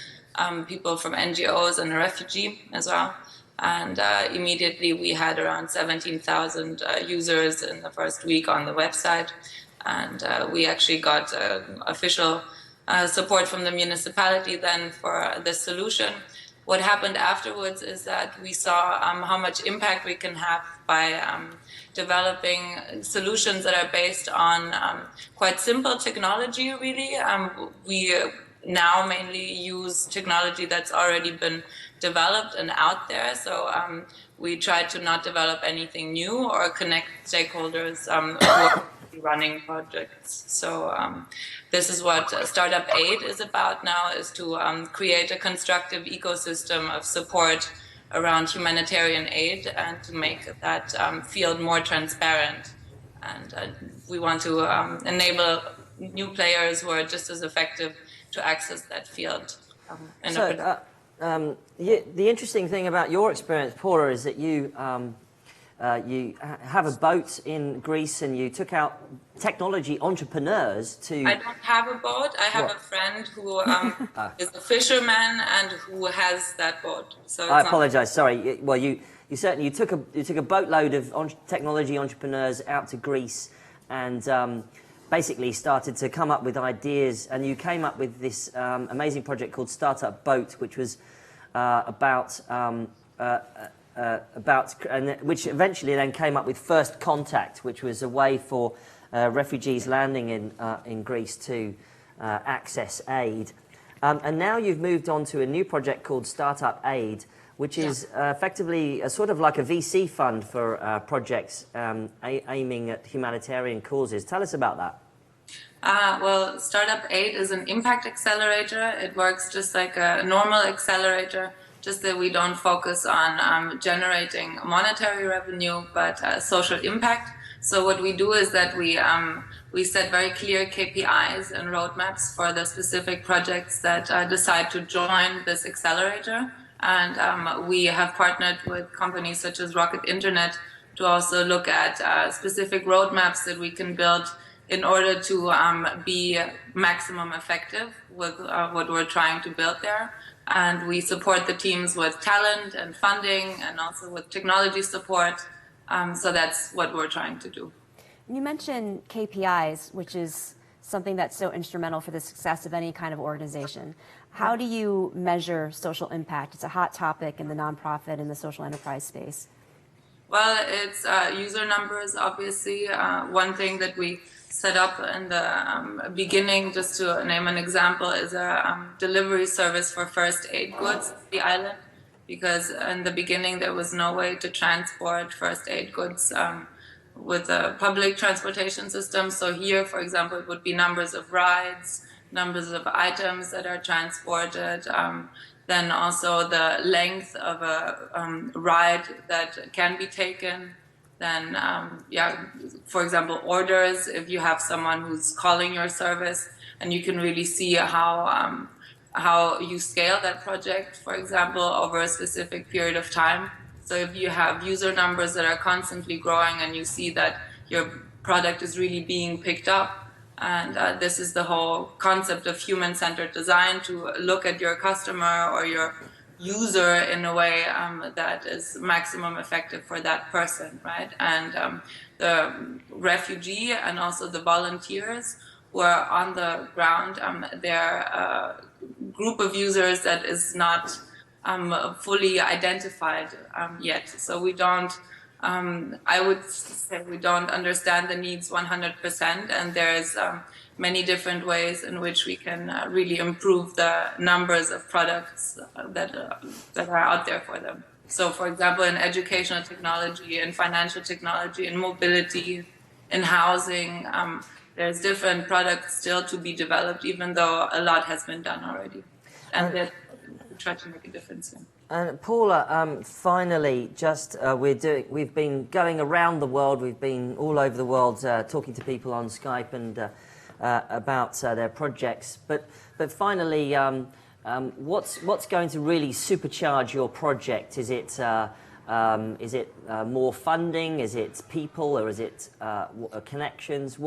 people from NGOs and a refugee as well. And immediately we had around 17,000 users in the first week on the website. And we actually got official support from the municipality then for this solution. What happened afterwards is that we saw how much impact we can have by developing solutions that are based on quite simple technology, really. We now mainly use technology that's already been developed and out there. So we try to not develop anything new or connect stakeholders who are running projects. So this is what Startup Aid is about now, is to create a constructive ecosystem of support around humanitarian aid and to make that field more transparent. And we want to enable new players who are just as effective to access that field. The interesting thing about your experience, Paula, is that you have a boat in Greece and you took out technology entrepreneurs to... I don't have a boat. I have a friend who is a fisherman and who has that boat. So I apologize. Sorry. Well, you took a boatload of technology entrepreneurs out to Greece and basically started to come up with ideas, and you came up with this amazing project called Startup Boat, which was which eventually then came up with First Contact, which was a way for refugees landing in Greece to access aid. And now you've moved on to a new project called Startup Aid, which is effectively a sort of like a VC fund for projects aiming at humanitarian causes. Tell us about that. Well, Startup Aid is an impact accelerator. It works just like a normal accelerator, just that we don't focus on generating monetary revenue, but social impact. So what we do is that we set very clear KPIs and roadmaps for the specific projects that decide to join this accelerator. And we have partnered with companies such as Rocket Internet to also look at specific roadmaps that we can build in order to be maximum effective with what we're trying to build there. And we support the teams with talent and funding and also with technology support. So that's what we're trying to do. You mentioned KPIs, which is something that's so instrumental for the success of any kind of organization. How do you measure social impact? It's a hot topic in the nonprofit and the social enterprise space. Well, it's user numbers, obviously. One thing that we set up in the beginning, just to name an example, is a delivery service for first aid goods on the island, because in the beginning there was no way to transport first aid goods with a public transportation system. So here, for example, it would be numbers of rides, numbers of items that are transported, then also the length of a ride that can be taken. Then, for example, orders, if you have someone who's calling your service, and you can really see how you scale that project, for example, over a specific period of time. So if you have user numbers that are constantly growing and you see that your product is really being picked up, and this is the whole concept of human-centered design, to look at your customer or your user in a way that is maximum effective for that person, right? And the refugee and also the volunteers who are on the ground, they're a group of users that is not fully identified yet. So we don't, I would say we don't understand the needs 100%, and there's many different ways in which we can really improve the numbers of products that are out there for them. So, for example, in educational technology, in financial technology, in mobility, in housing, there's different products still to be developed, even though a lot has been done already. And that we try to make a difference in. And Paula, finally, just we've been going around the world. We've been all over the world talking to people on Skype and about their projects. But finally, what's going to really supercharge your project? Is it more funding? Is it people? Or is it connections?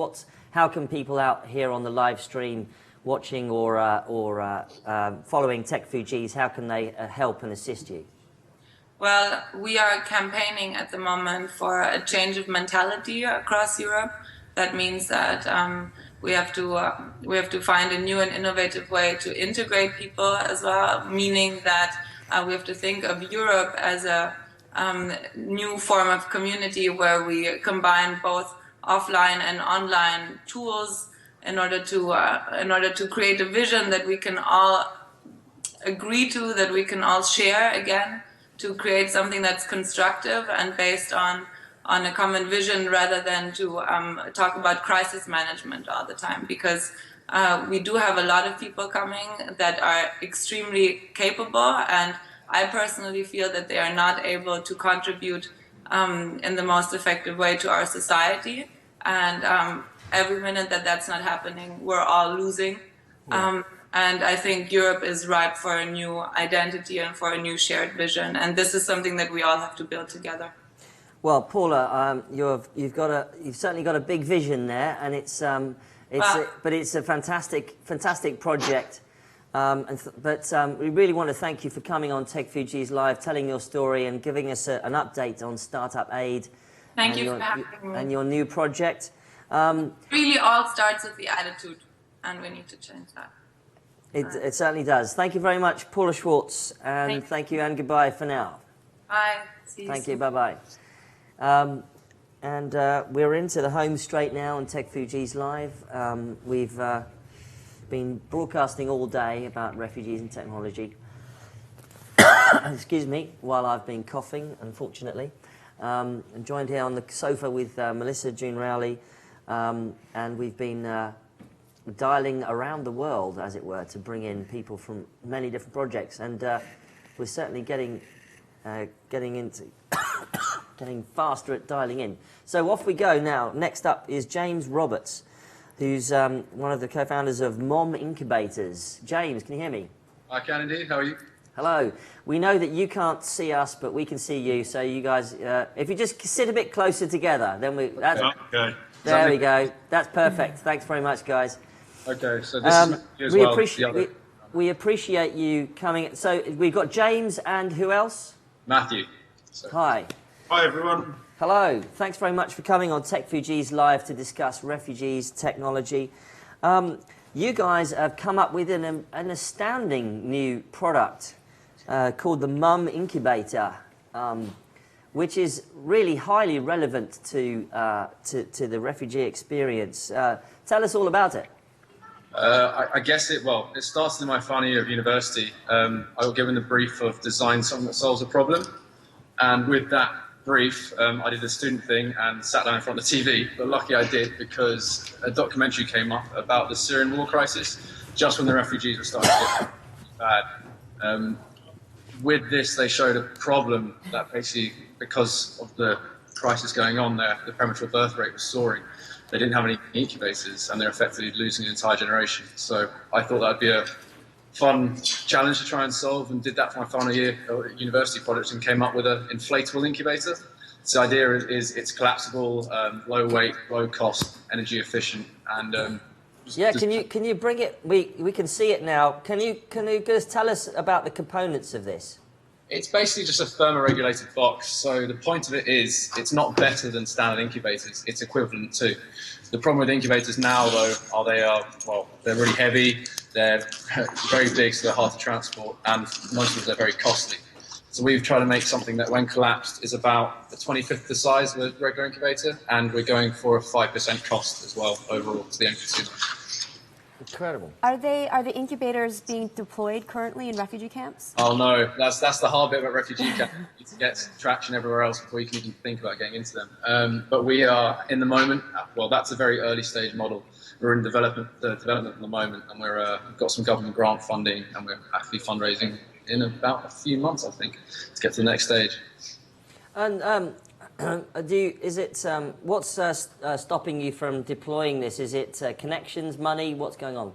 How can people out here on the live stream watching or following Techfugees, how can they help and assist you? Well, we are campaigning at the moment for a change of mentality across Europe. That means that we have to find a new and innovative way to integrate people as well, meaning that we have to think of Europe as a new form of community where we combine both offline and online tools in order to create a vision that we can all agree to, that we can all share again, to create something that's constructive and based on a common vision, rather than to talk about crisis management all the time, because we do have a lot of people coming that are extremely capable, and I personally feel that they are not able to contribute in the most effective way to our society, and every minute that that's not happening, we're all losing. Yeah. And I think Europe is ripe for a new identity and for a new shared vision, and this is something that we all have to build together. Well, Paula, you've certainly got a big vision there, and but it's a fantastic project. But we really want to thank you for coming on Techfugees Live, telling your story and giving us an update on Startup Aid. Thank you for having me. And your new project. Really all starts with the attitude, and we need to change that. It certainly does. Thank you very much, Paula Schwartz, and thank you and goodbye for now. Bye. See you Thank soon. you. Bye-bye. And we're into the home straight now on Techfugees Live. We've been broadcasting all day about refugees and technology. Excuse me, while I've been coughing, unfortunately. I'm joined here on the sofa with Melissa, Jun Rowley, and we've been dialing around the world, as it were, to bring in people from many different projects. And we're certainly getting faster at dialing in. So off we go now. Next up is James Roberts, who's one of the co-founders of Mom Incubators. James, can you hear me? I can indeed. How are you? Hello. We know that you can't see us, but we can see you. So you guys, if you just sit a bit closer together, then we... Okay. There we go. That's perfect. Thanks very much, guys. Okay, so this is Matthew as well. We appreciate you coming. So we've got James and who else? Matthew. So. Hi. Hi, everyone. Hello. Thanks very much for coming on Techfugees Live to discuss refugees, technology. You guys have come up with an astounding new product called the Mum Incubator, which is really highly relevant to the refugee experience. Tell us all about it. I guess it started in my final year of university. I was given the brief of design something that solves a problem. And with that brief, I did a student thing and sat down in front of the TV. But lucky I did, because a documentary came up about the Syrian war crisis, just when the refugees were starting to get bad. With this, they showed a problem that basically, because of the crisis going on there, the premature birth rate was soaring. they didn't have any incubators, and they're effectively losing an entire generation. So I thought that'd be a fun challenge to try and solve, and did that for my final year university project, and came up with an inflatable incubator. So the idea is it's collapsible, low weight, low cost, energy efficient, and yeah. Can you bring it? We can see it now. Can you just tell us about the components of this? it's basically just a thermoregulated box. So the point of it is, it's not better than standard incubators. It's equivalent to. The problem with incubators now, though, well, they're really heavy. They're very big, so they're hard to transport, and most of them are very costly. So we've tried to make something that, when collapsed, is about the 25th the size of a regular incubator, and we're going for a 5% cost as well overall to the end consumer. Incredible. Are the incubators being deployed currently in refugee camps? Oh no, that's the hard bit about refugee camps. You need to get traction everywhere else before you can even think about getting into them. But we are, in the moment, well, that's a very early stage model. We're in development at the moment, and we've got some government grant funding, and we're actually fundraising in about a few months, I think, to get to the next stage. And what's stopping you from deploying this? Is it connections, money? What's going on?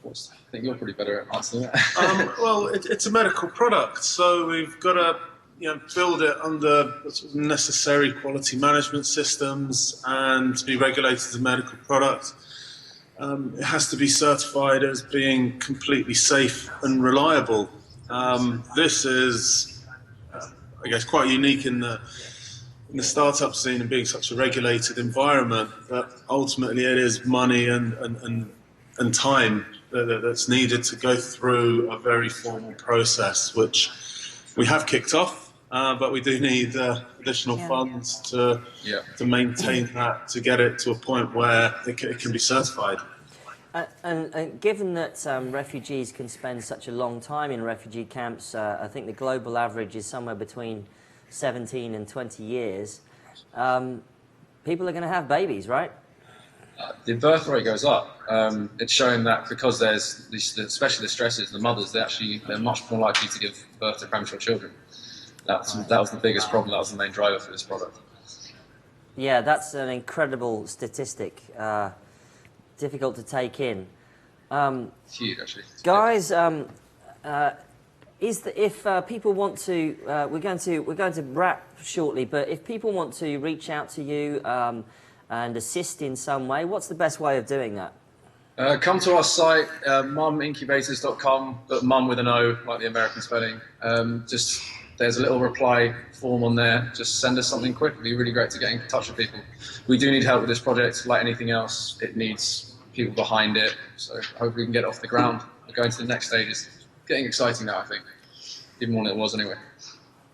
I think you're pretty better at answering that. Well, it's a medical product, so we've got to build it under sort of necessary quality management systems and to be regulated as a medical product. It has to be certified as being completely safe and reliable. This is, I guess, quite unique in the startup scene and being such a regulated environment, that ultimately it is money and time that's needed to go through a very formal process, which we have kicked off, but we do need additional funds to maintain that, to get it to a point where it can be certified. And given that refugees can spend such a long time in refugee camps, I think the global average is somewhere between 17 and 20 years, people are going to have babies, right? The birth rate goes up. It's shown that because there's, especially the stresses, the mothers, they're much more likely to give birth to premature children. That was the biggest problem. That was the main driver for this product. Yeah, that's an incredible statistic. Difficult to take in. It's huge, actually. Guys, if people want to, we're going to wrap shortly. But if people want to reach out to you and assist in some way, what's the best way of doing that? Come to our site, mumincubators.com, but mum with an O, like the American spelling. There's a little reply form on there. Just send us something quick. It'd be really great to get in touch with people. We do need help with this project. Like anything else, it needs people behind it. So hopefully we can get it off the ground. We're going to the next stage. It's getting exciting now, I think, even more than it was anyway.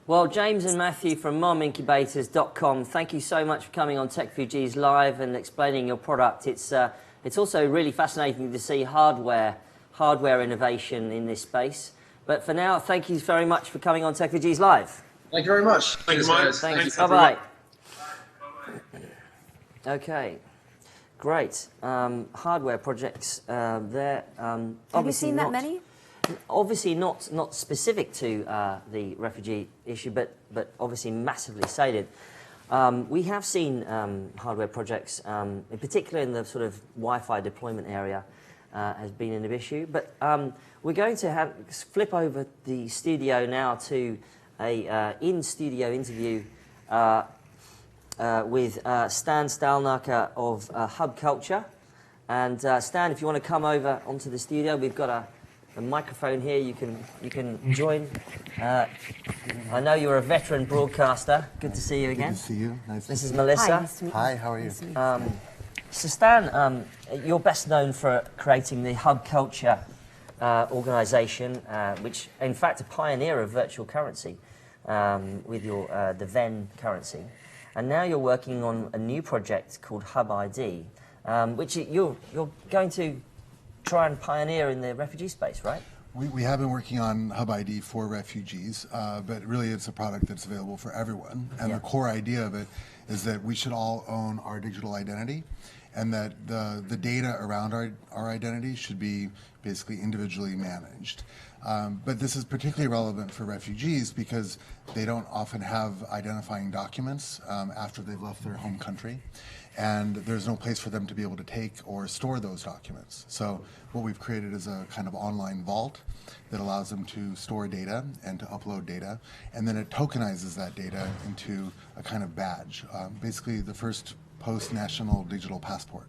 Well, James and Matthew from mumincubators.com, thank you so much for coming on Techfugees Live and explaining your product. It's also really fascinating to see hardware innovation in this space. But for now, thank you very much for coming on Techfugees Live. Thank you very much. Thank you, Mike. Thank you. Bye-bye. Okay. Great. Hardware projects there. Have you seen that many? Obviously not specific to the refugee issue, but obviously massively salient. We have seen hardware projects, in particular in the sort of Wi-Fi deployment area, has been an issue. But we're going to flip over the studio now to a in-studio interview with Stan Stalnaker of Hub Culture. And Stan, if you want to come over onto the studio, we've got a microphone here. You can join. I know you're a veteran broadcaster. Good to see you again. Good to see you. Nice this to is see Melissa. Hi, nice to meet you. Hi, how are you? So Stan, you're best known for creating the Hub Culture organisation, which, in fact, a pioneer of virtual currency with your the Ven currency, and now you're working on a new project called Hub ID, which you're going to try and pioneer in the refugee space, right? We have been working on Hub ID for refugees, but really it's a product that's available for everyone. And the core idea of it is that we should all own our digital identity. and that the data around our identity should be basically individually managed. But this is particularly relevant for refugees because they don't often have identifying documents after they've left their home country, and there's no place for them to be able to take or store those documents. So what we've created is a kind of online vault that allows them to store data and to upload data, and then it tokenizes that data into a kind of badge, basically the first post-national digital passport.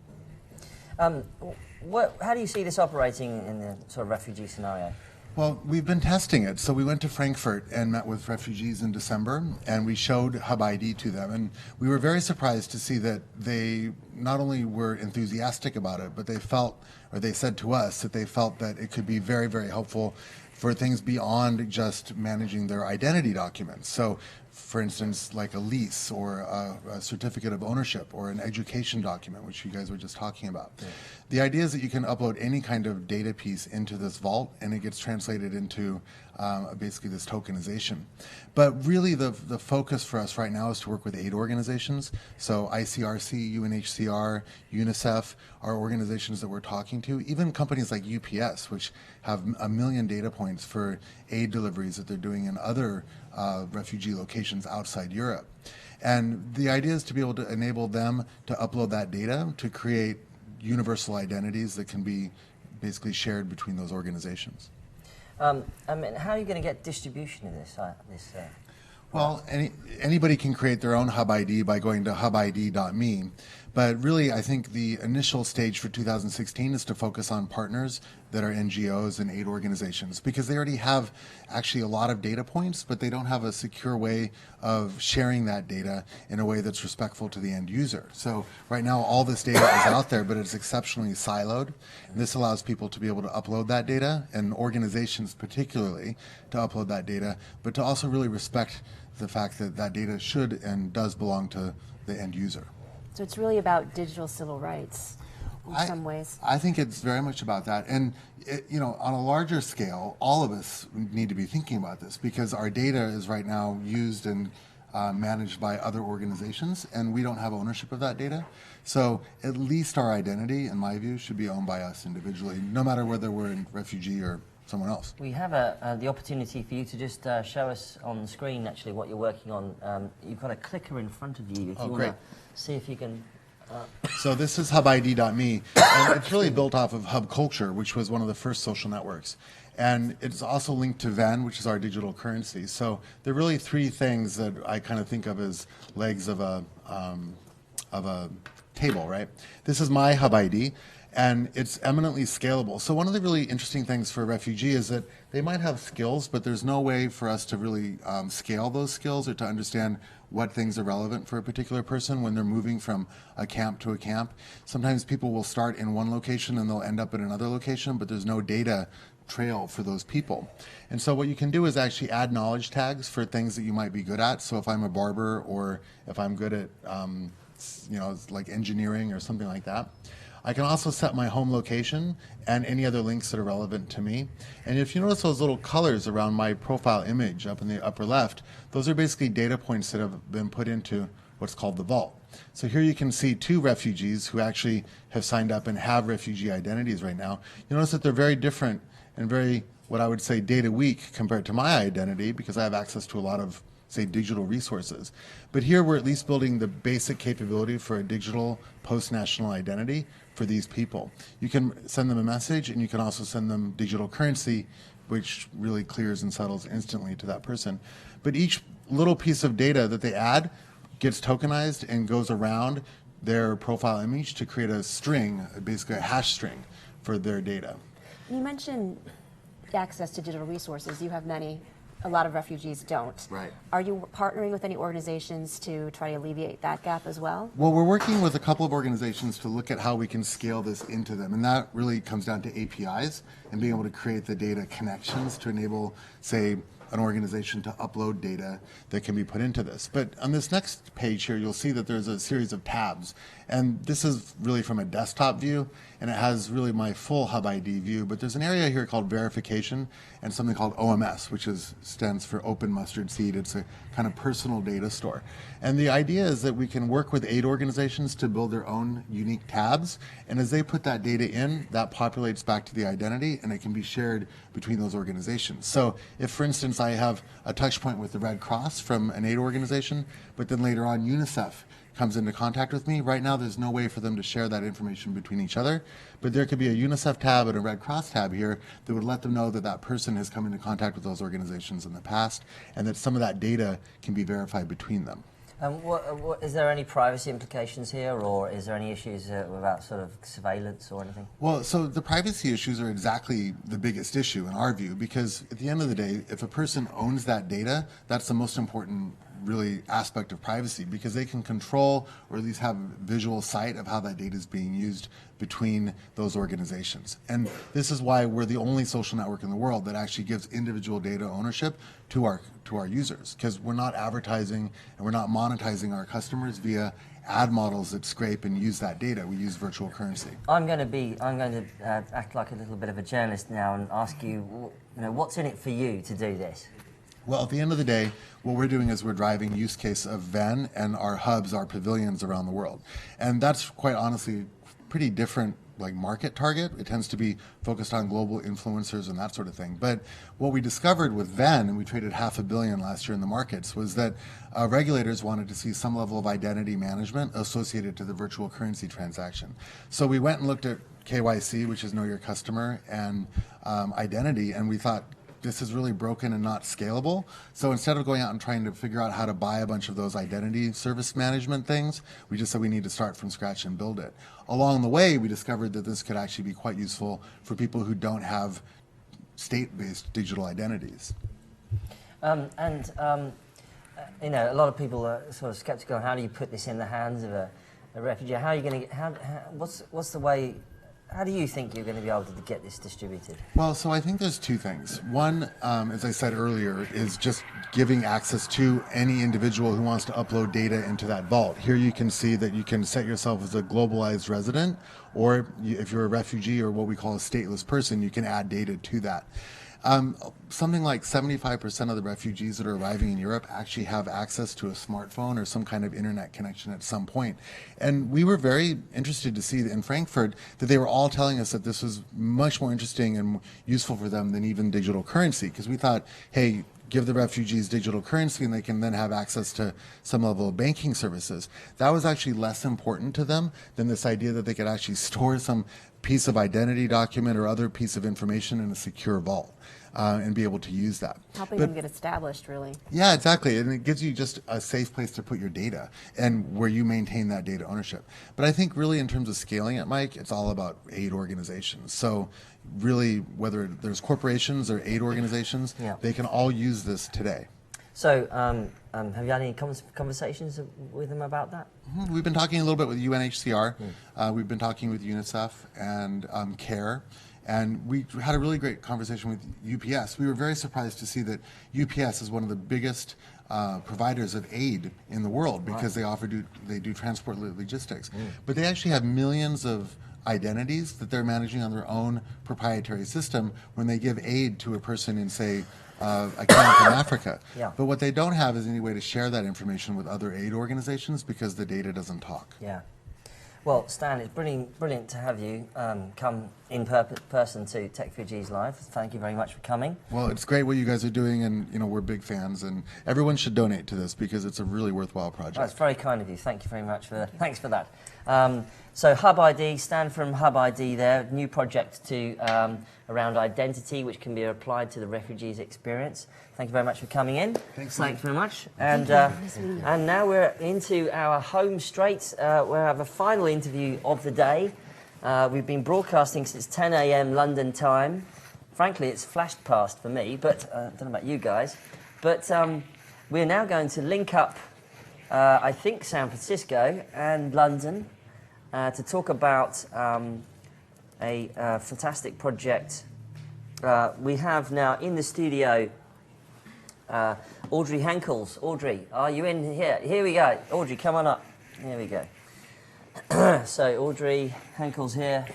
How do you see this operating in the sort of refugee scenario? Well, we've been testing it. So we went to Frankfurt and met with refugees in December, and we showed Hub ID to them. And we were very surprised to see that they not only were enthusiastic about it, but they felt, or they said to us, that they felt that it could be very, very helpful for things beyond just managing their identity documents. So, for instance, like a lease or a certificate of ownership or an education document, which you guys were just talking about. Yeah. The idea is that you can upload any kind of data piece into this vault, and it gets translated into basically this tokenization. But really the focus for us right now is to work with aid organizations. So ICRC, UNHCR, UNICEF are organizations that we're talking to, even companies like UPS, which have 1 million data points for aid deliveries that they're doing in other refugee locations outside Europe. And the idea is to be able to enable them to upload that data to create universal identities that can be basically shared between those organizations. I mean, how are you going to get distribution of this? Well, anybody can create their own Hub ID by going to hubid.me. But really, I think the initial stage for 2016 is to focus on partners that are NGOs and aid organizations, because they already have actually a lot of data points, but they don't have a secure way of sharing that data in a way that's respectful to the end user. So right now, all this data is out there, but it's exceptionally siloed. And this allows people to be able to upload that data, and organizations particularly to upload that data, but to also really respect the fact that that data should and does belong to the end user. So it's really about digital civil rights in some ways. I think it's very much about that. And, on a larger scale, all of us need to be thinking about this, because our data is right now used and managed by other organizations, and we don't have ownership of that data. So at least our identity, in my view, should be owned by us individually, no matter whether we're a refugee or someone else. We have the opportunity for you to just show us on the screen actually what you're working on. You've got a clicker in front of you if you want to see if you can... So this is hubid.me, and it's really built off of Hub Culture, which was one of the first social networks. And it's also linked to VEN, which is our digital currency. So there are really three things that I kind of think of as legs of a table, right? This is my Hub ID, and it's eminently scalable. So one of the really interesting things for a refugee is that they might have skills, but there's no way for us to really scale those skills or to understand what things are relevant for a particular person when they're moving from a camp to a camp. Sometimes people will start in one location and they'll end up at another location, but there's no data trail for those people. And so what you can do is actually add knowledge tags for things that you might be good at. So if I'm a barber, or if I'm good at like engineering or something like that. I can also set my home location and any other links that are relevant to me. And if you notice those little colors around my profile image up in the upper left, those are basically data points that have been put into what's called the vault. So here you can see 2 refugees who actually have signed up and have refugee identities right now. You notice that they're very different and very, what I would say, data weak compared to my identity, because I have access to a lot of, say, digital resources. But here we're at least building the basic capability for a digital post-national identity for these people. You can send them a message, and you can also send them digital currency, which really clears and settles instantly to that person. But each little piece of data that they add gets tokenized and goes around their profile image to create a string, basically a hash string for their data. You mentioned access to digital resources. You have many. A lot of refugees don't. Right. Are you partnering with any organizations to try to alleviate that gap as well? Well, we're working with a couple of organizations to look at how we can scale this into them. And that really comes down to APIs and being able to create the data connections to enable, say, an organization to upload data that can be put into this. But on this next page here, you'll see that there's a series of tabs. And this is really from a desktop view, and it has really my full Hub ID view. But there's an area here called verification and something called OMS, which stands for Open Mustard Seed. It's a kind of personal data store. And the idea is that we can work with aid organizations to build their own unique tabs. And as they put that data in, that populates back to the identity, and it can be shared between those organizations. So if, for instance, I have a touch point with the Red Cross from an aid organization, but then later on UNICEF comes into contact with me, right now there's no way for them to share that information between each other, but there could be a UNICEF tab and a Red Cross tab here that would let them know that that person has come into contact with those organizations in the past, and that some of that data can be verified between them. Is there any privacy implications here, or is there any issues about sort of surveillance or anything? Well, so the privacy issues are exactly the biggest issue in our view, because at the end of the day, if a person owns that data, that's the most important really aspect of privacy, because they can control or at least have visual sight of how that data is being used between those organizations. And this is why we're the only social network in the world that actually gives individual data ownership to our users, because we're not advertising and we're not monetizing our customers via ad models that scrape and use that data. We use virtual currency. I'm going to act like a little bit of a journalist now and ask you, what's in it for you to do this? Well, at the end of the day, what we're doing is we're driving use case of Venn and our hubs, our pavilions around the world. And that's quite honestly pretty different like market target. It tends to be focused on global influencers and that sort of thing. But what we discovered with Venn, and we traded $500 million last year in the markets, was that regulators wanted to see some level of identity management associated to the virtual currency transaction. So we went and looked at KYC, which is Know Your Customer, and identity, and we thought, this is really broken and not scalable. So instead of going out and trying to figure out how to buy a bunch of those identity service management things, we just said we need to start from scratch and build it. Along the way, we discovered that this could actually be quite useful for people who don't have state-based digital identities. A lot of people are sort of skeptical. How do you put this in the hands of a refugee? How are you going to? What's the way? How do you think you're going to be able to get this distributed? Well, so I think there's two things. One, as I said earlier, is just giving access to any individual who wants to upload data into that vault. Here you can see that you can set yourself as a globalized resident, or if you're a refugee or what we call a stateless person, you can add data to that. Something like 75% of the refugees that are arriving in Europe actually have access to a smartphone or some kind of internet connection at some point. And we were very interested to see in Frankfurt that they were all telling us that this was much more interesting and useful for them than even digital currency, because we thought, hey, give the refugees digital currency and they can then have access to some level of banking services. That was actually less important to them than this idea that they could actually store some piece of identity document or other piece of information in a secure vault. And be able to use that. Helping them get established, really. Yeah, exactly. And it gives you just a safe place to put your data and where you maintain that data ownership. But I think really in terms of scaling it, Mike, it's all about aid organizations. So really, whether there's corporations or aid organizations, they can all use this today. So have you had any conversations with them about that? We've been talking a little bit with UNHCR. We've been talking with UNICEF and CARE. And we had a really great conversation with UPS. We were very surprised to see that UPS is one of the biggest providers of aid in the world, because they do transport logistics. But they actually have millions of identities that they're managing on their own proprietary system when they give aid to a person in, say, a camp in Africa. But what they don't have is any way to share that information with other aid organizations, because the data doesn't talk. Well, Stan, it's brilliant to have you come in person to Techfugees Live. Thank you very much for coming. Well, it's great what you guys are doing, and we're big fans, and everyone should donate to this because it's a really worthwhile project. That's very kind of you. Thank you very much thanks for that. So Hub ID, Stan from Hub ID there, new project around identity, which can be applied to the refugees' experience. Thank you very much for coming in. Thanks very much. And now we're into our home straight. We have a final interview of the day. We've been broadcasting since 10 a.m. London time. Frankly, it's flashed past for me, but I don't know about you guys. But we're now going to link up, I think, San Francisco and London to talk about a fantastic project. We have now in the studio Audrey Henkels. Audrey, are you in here? Here we go. Audrey, come on up. Here we go. So Audrey Henkels here.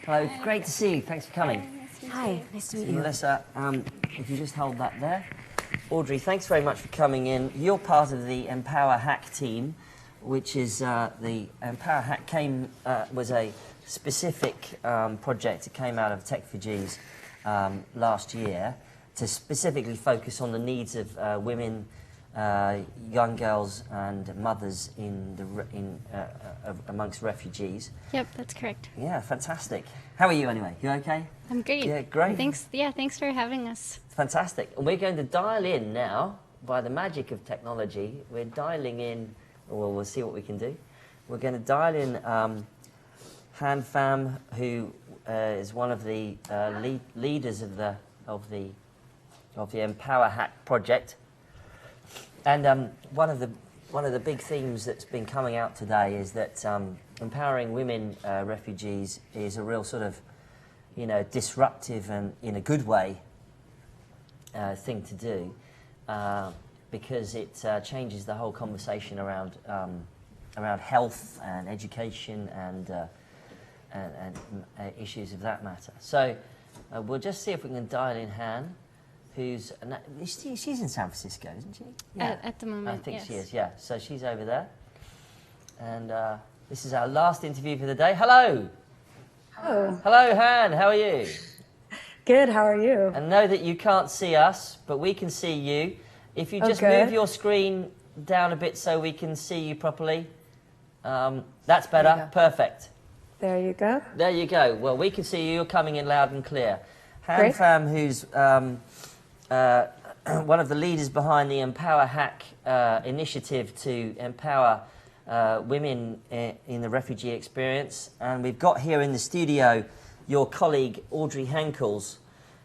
Hello, great to see you. Thanks for coming. Hi, nice to meet you. Melissa, if you just hold that there. Audrey, thanks very much for coming in. You're part of the Empower Hack team, which is the Empower Hack was a specific project that came out of Techfugees last year to specifically focus on the needs of women, young girls and mothers amongst refugees. Yep, that's correct. Yeah, fantastic. How are you anyway? You okay? I'm great. Yeah, great. Thanks. Yeah, thanks for having us. Fantastic. And we're going to dial in now, by the magic of technology, we're dialing in, well, we'll see what we can do. We're going to dial in Han Pham, who is one of the leaders of the Empower Hack project. And one of the big themes that's been coming out today is that empowering women refugees is a real sort of, disruptive and in a good way thing to do, because it changes the whole conversation around health and education and issues of that matter. So we'll just see if we can dial in Han, who's she's in San Francisco, isn't she? Yeah. At the moment, I think yes. she is. Yeah. So she's over there, and this is our last interview for the day. Hello. Hello. Hello, Han. How are you? Good. How are you? And know that you can't see us, but we can see you. If you just move your screen down a bit so we can see you properly, that's better. Perfect. There you go. There you go. Well, we can see you. You're coming in loud and clear. Han Great. Pham, who's one of the leaders behind the Empower Hack initiative to empower women in the refugee experience. And we've got here in the studio your colleague Audrey Henkels,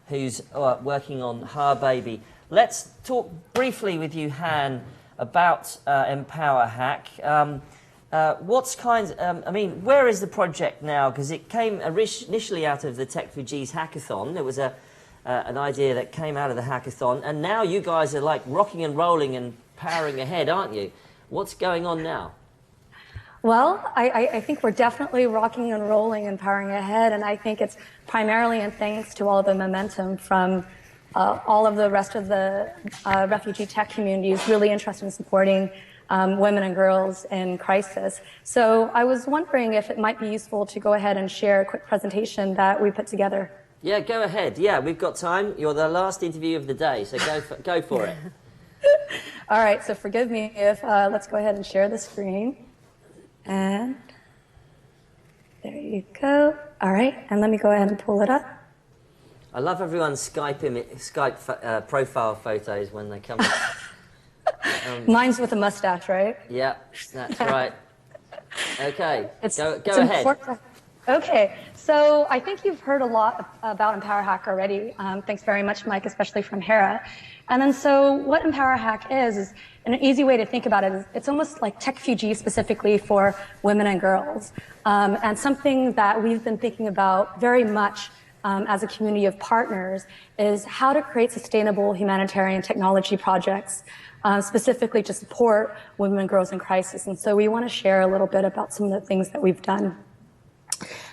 who's working on Her Baby. Let's talk briefly with you, Han, about Empower Hack. Where is the project now? Because it came initially out of the Techfugees hackathon. There was an idea that came out of the hackathon, and now you guys are like rocking and rolling and powering ahead, aren't you? What's going on now? Well, I think we're definitely rocking and rolling and powering ahead, and I think it's primarily in thanks to all the momentum from all of the rest of the refugee tech community is really interested in supporting women and girls in crisis. So I was wondering if it might be useful to go ahead and share a quick presentation that we put together. Yeah, go ahead. Yeah, we've got time. You're the last interview of the day, so go for it. All right, so forgive me if let's go ahead and share the screen. And there you go. All right, and let me go ahead and pull it up. I love everyone's Skype profile photos when they come up. Mine's with a mustache, right? Yeah, that's right. Okay, go ahead. Important. Okay, so I think you've heard a lot about Empower Hack already. Thanks very much, Mike, especially from Hera. And then so what Empower Hack is an easy way to think about it is it's almost like Techfugees specifically for women and girls. And something that we've been thinking about very much as a community of partners is how to create sustainable humanitarian technology projects specifically to support women and girls in crisis. And so we want to share a little bit about some of the things that we've done.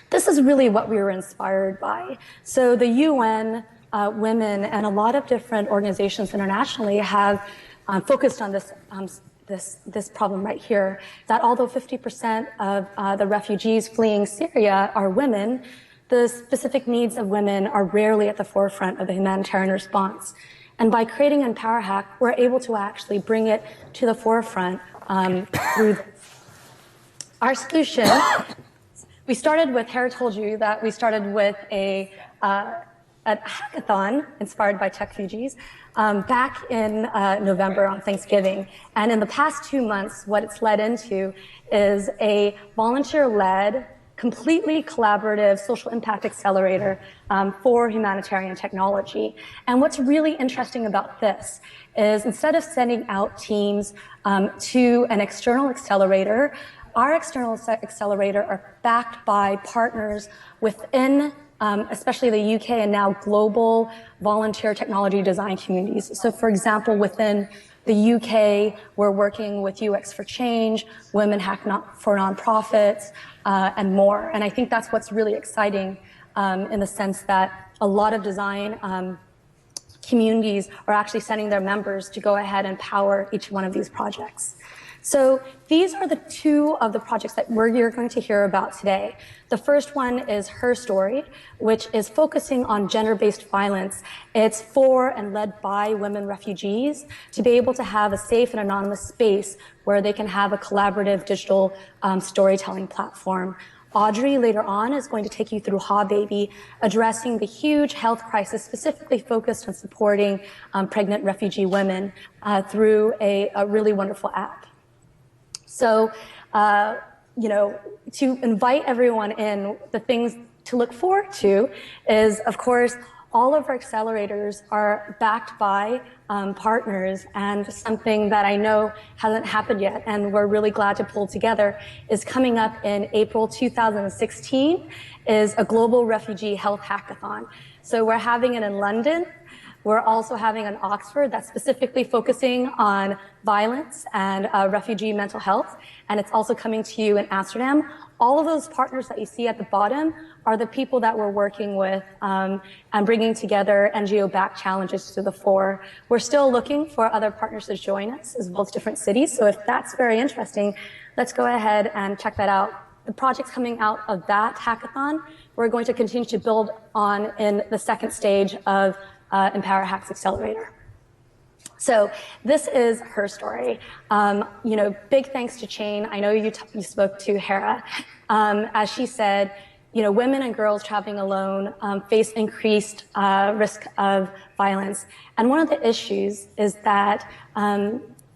This is really what we were inspired by. So the UN, women, and a lot of different organizations internationally have focused on this problem right here, that although 50% of the refugees fleeing Syria are women, the specific needs of women are rarely at the forefront of the humanitarian response. And by creating Empower Hack, we're able to actually bring it to the forefront through our solution. We started with, Hera told you that we started with a hackathon inspired by Techfugees back in November on Thanksgiving. And in the past 2 months, what it's led into is a volunteer-led, completely collaborative social impact accelerator for humanitarian technology. And what's really interesting about this is instead of sending out teams to an external accelerator, our external accelerator are backed by partners within especially the UK and now global volunteer technology design communities. So for example, within the UK, we're working with UX for Change, Women Hack for Nonprofits, and more. And I think that's what's really exciting in the sense that a lot of design communities are actually sending their members to go ahead and power each one of these projects. So these are the two of the projects that you're going to hear about today. The first one is Her Story, which is focusing on gender-based violence. It's for and led by women refugees to be able to have a safe and anonymous space where they can have a collaborative digital storytelling platform. Audrey later on is going to take you through Ha Baby, addressing the huge health crisis specifically focused on supporting pregnant refugee women through a really wonderful app. So, you know, to invite everyone in, the things to look forward to is, of course, all of our accelerators are backed by partners, and something that I know hasn't happened yet and we're really glad to pull together is coming up in April 2016 is a global refugee health hackathon. So we're having it in London. We're also having an Oxford that's specifically focusing on violence and refugee mental health, and it's also coming to you in Amsterdam. All of those partners that you see at the bottom are the people that we're working with and bringing together NGO-backed challenges to the fore. We're still looking for other partners to join us, as well as different cities, so if that's very interesting, let's go ahead and check that out. The projects coming out of that hackathon, we're going to continue to build on in the second stage of Empower Hack's Accelerator. So this is Her Story. You know, big thanks to Chain. I know you spoke to Hera. As she said, you know, women and girls traveling alone face increased risk of violence. And one of the issues is that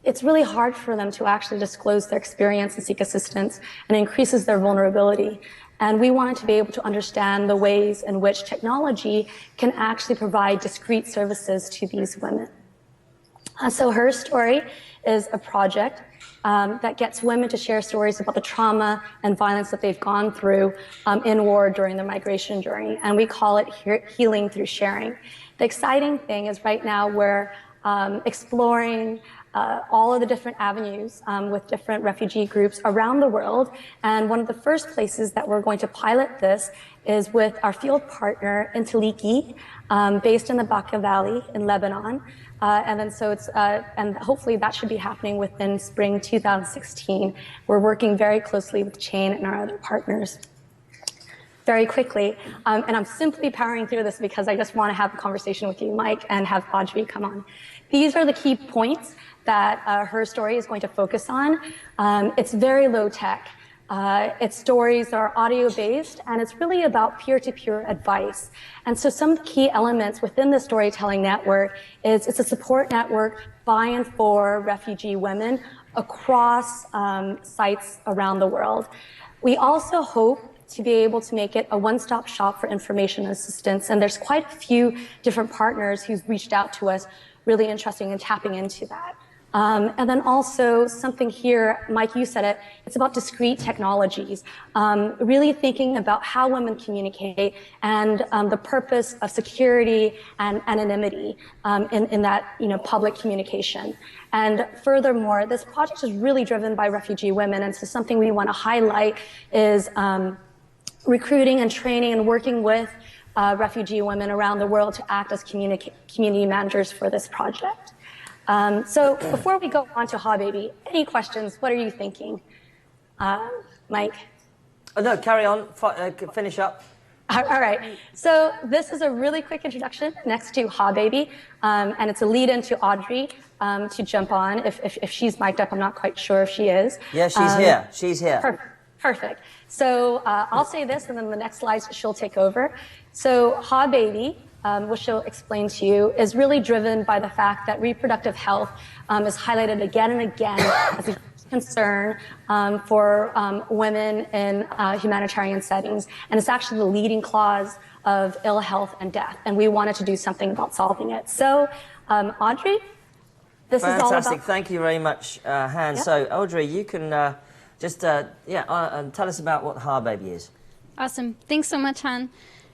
it's really hard for them to actually disclose their experience and seek assistance, and increases their vulnerability. And we wanted to be able to understand the ways in which technology can actually provide discrete services to these women. So Her Story is a project that gets women to share stories about the trauma and violence that they've gone through in war during their migration journey. And we call it Healing Through Sharing. The exciting thing is right now we're exploring all of the different avenues with different refugee groups around the world. And one of the first places that we're going to pilot this is with our field partner, Inteliki, based in the Bekaa Valley in Lebanon. And then so it's, and hopefully that should be happening within spring 2016. We're working very closely with Chain and our other partners. Very quickly, and I'm simply powering through this because I just want to have a conversation with you, Mike, and have Audrey come on. These are the key points that Her Story is going to focus on. It's very low tech. Its stories are audio-based, and it's really about peer-to-peer advice. And so some of the key elements within the storytelling network is it's a support network by and for refugee women across sites around the world. We also hope to be able to make it a one-stop shop for information and assistance, and there's quite a few different partners who've reached out to us really interested in tapping into that. And then also something here, Mike, you said it, it's about discrete technologies, really thinking about how women communicate and the purpose of security and anonymity in that, you know, public communication. And furthermore, this project is really driven by refugee women, and so something we want to highlight is recruiting and training and working with refugee women around the world to act as community managers for this project. So before we go on to Ha Baby, any questions? What are you thinking? Mike? Oh, no, carry on. Finish up. All right. So this is a really quick introduction next to Ha Baby, and it's a lead into Audrey to jump on. If she's mic'd up, I'm not quite sure if she is. Yeah, she's here. She's here. Perfect. So I'll say this, and then the next slides she'll take over. So Ha Baby, which she'll explain to you, is really driven by the fact that reproductive health is highlighted again and again as a concern for women in humanitarian settings. And it's actually the leading cause of ill health and death. And we wanted to do something about solving it. So Audrey, this is all about... Fantastic. Thank you very much, Han. Yep. So Audrey, you can just tell us about what Ha Baby is. Awesome. Thanks so much, Han.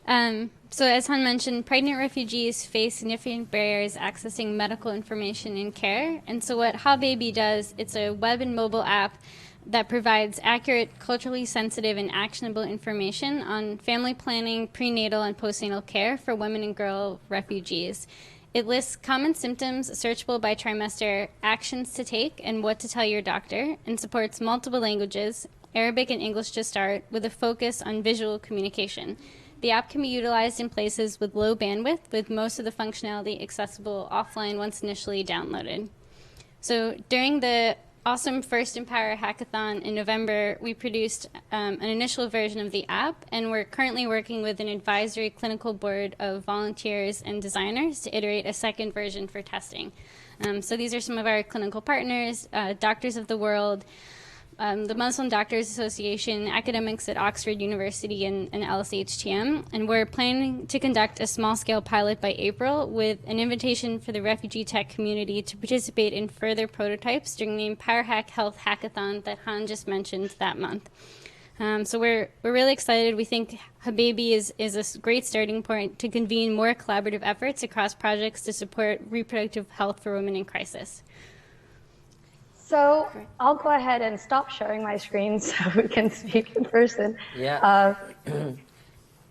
So as Han mentioned, pregnant refugees face significant barriers accessing medical information and care. And so what HaBaby does, it's a web and mobile app that provides accurate, culturally sensitive, and actionable information on family planning, prenatal, and postnatal care for women and girl refugees. It lists common symptoms, searchable by trimester, actions to take, and what to tell your doctor, and supports multiple languages, Arabic and English to start, with a focus on visual communication. The app can be utilized in places with low bandwidth, with most of the functionality accessible offline once initially downloaded. So during the awesome first Empower Hackathon in November, we produced an initial version of the app, and we're currently working with an advisory clinical board of volunteers and designers to iterate a second version for testing. So these are some of our clinical partners, Doctors of the World, the Muslim Doctors Association, academics at Oxford University, and LSHTM. And we're planning to conduct a small-scale pilot by April with an invitation for the refugee tech community to participate in further prototypes during the Empower Hack Health Hackathon that Han just mentioned that month. So we're really excited. We think HaBaby is a great starting point to convene more collaborative efforts across projects to support reproductive health for women in crisis. So I'll go ahead and stop sharing my screen so we can speak in person. Yeah.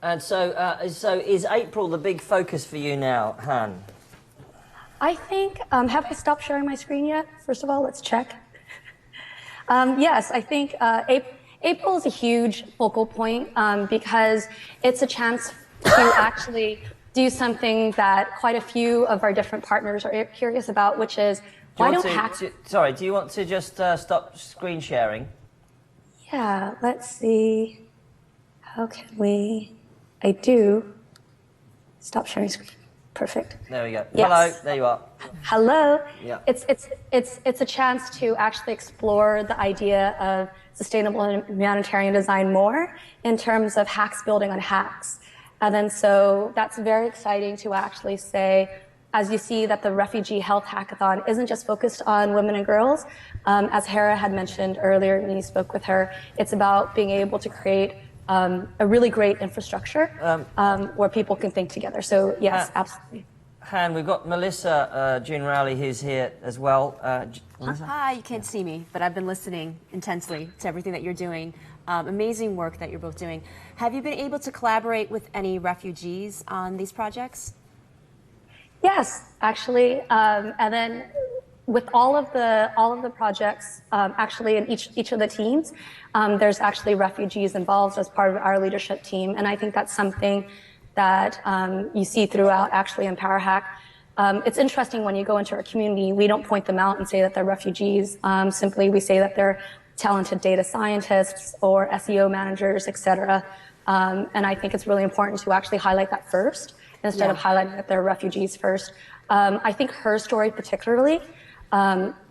And so is April the big focus for you now, Han? I think, have I stopped sharing my screen yet? First of all, let's check. Yes, I think April is a huge focal point because it's a chance to actually do something that quite a few of our different partners are curious about, which is do you want to just stop screen sharing? Yeah, let's see. How can we? I do. Stop sharing screen. Perfect. There we go. Yes. Hello, there you are. Hello. Yeah. It's a chance to actually explore the idea of sustainable humanitarian design more in terms of hacks building on hacks. And then so that's very exciting to actually say, as you see that the Refugee Health Hackathon isn't just focused on women and girls. As Hera had mentioned earlier when you spoke with her, it's about being able to create a really great infrastructure where people can think together. So yes, absolutely. Han, we've got Melissa Jun Rowley who's here as well. Hi, you can't see me, but I've been listening intensely to everything that you're doing. Amazing work that you're both doing. Have you been able to collaborate with any refugees on these projects? Yes, actually, and then with all of the projects, actually in each of the teams, there's actually refugees involved as part of our leadership team, and I think that's something that you see throughout actually Empower Hack. It's interesting when you go into our community, we don't point them out and say that they're refugees. Simply, we say that they're talented data scientists or SEO managers, etc. And I think it's really important to actually highlight that first, instead of highlighting that they're refugees first. I think her story particularly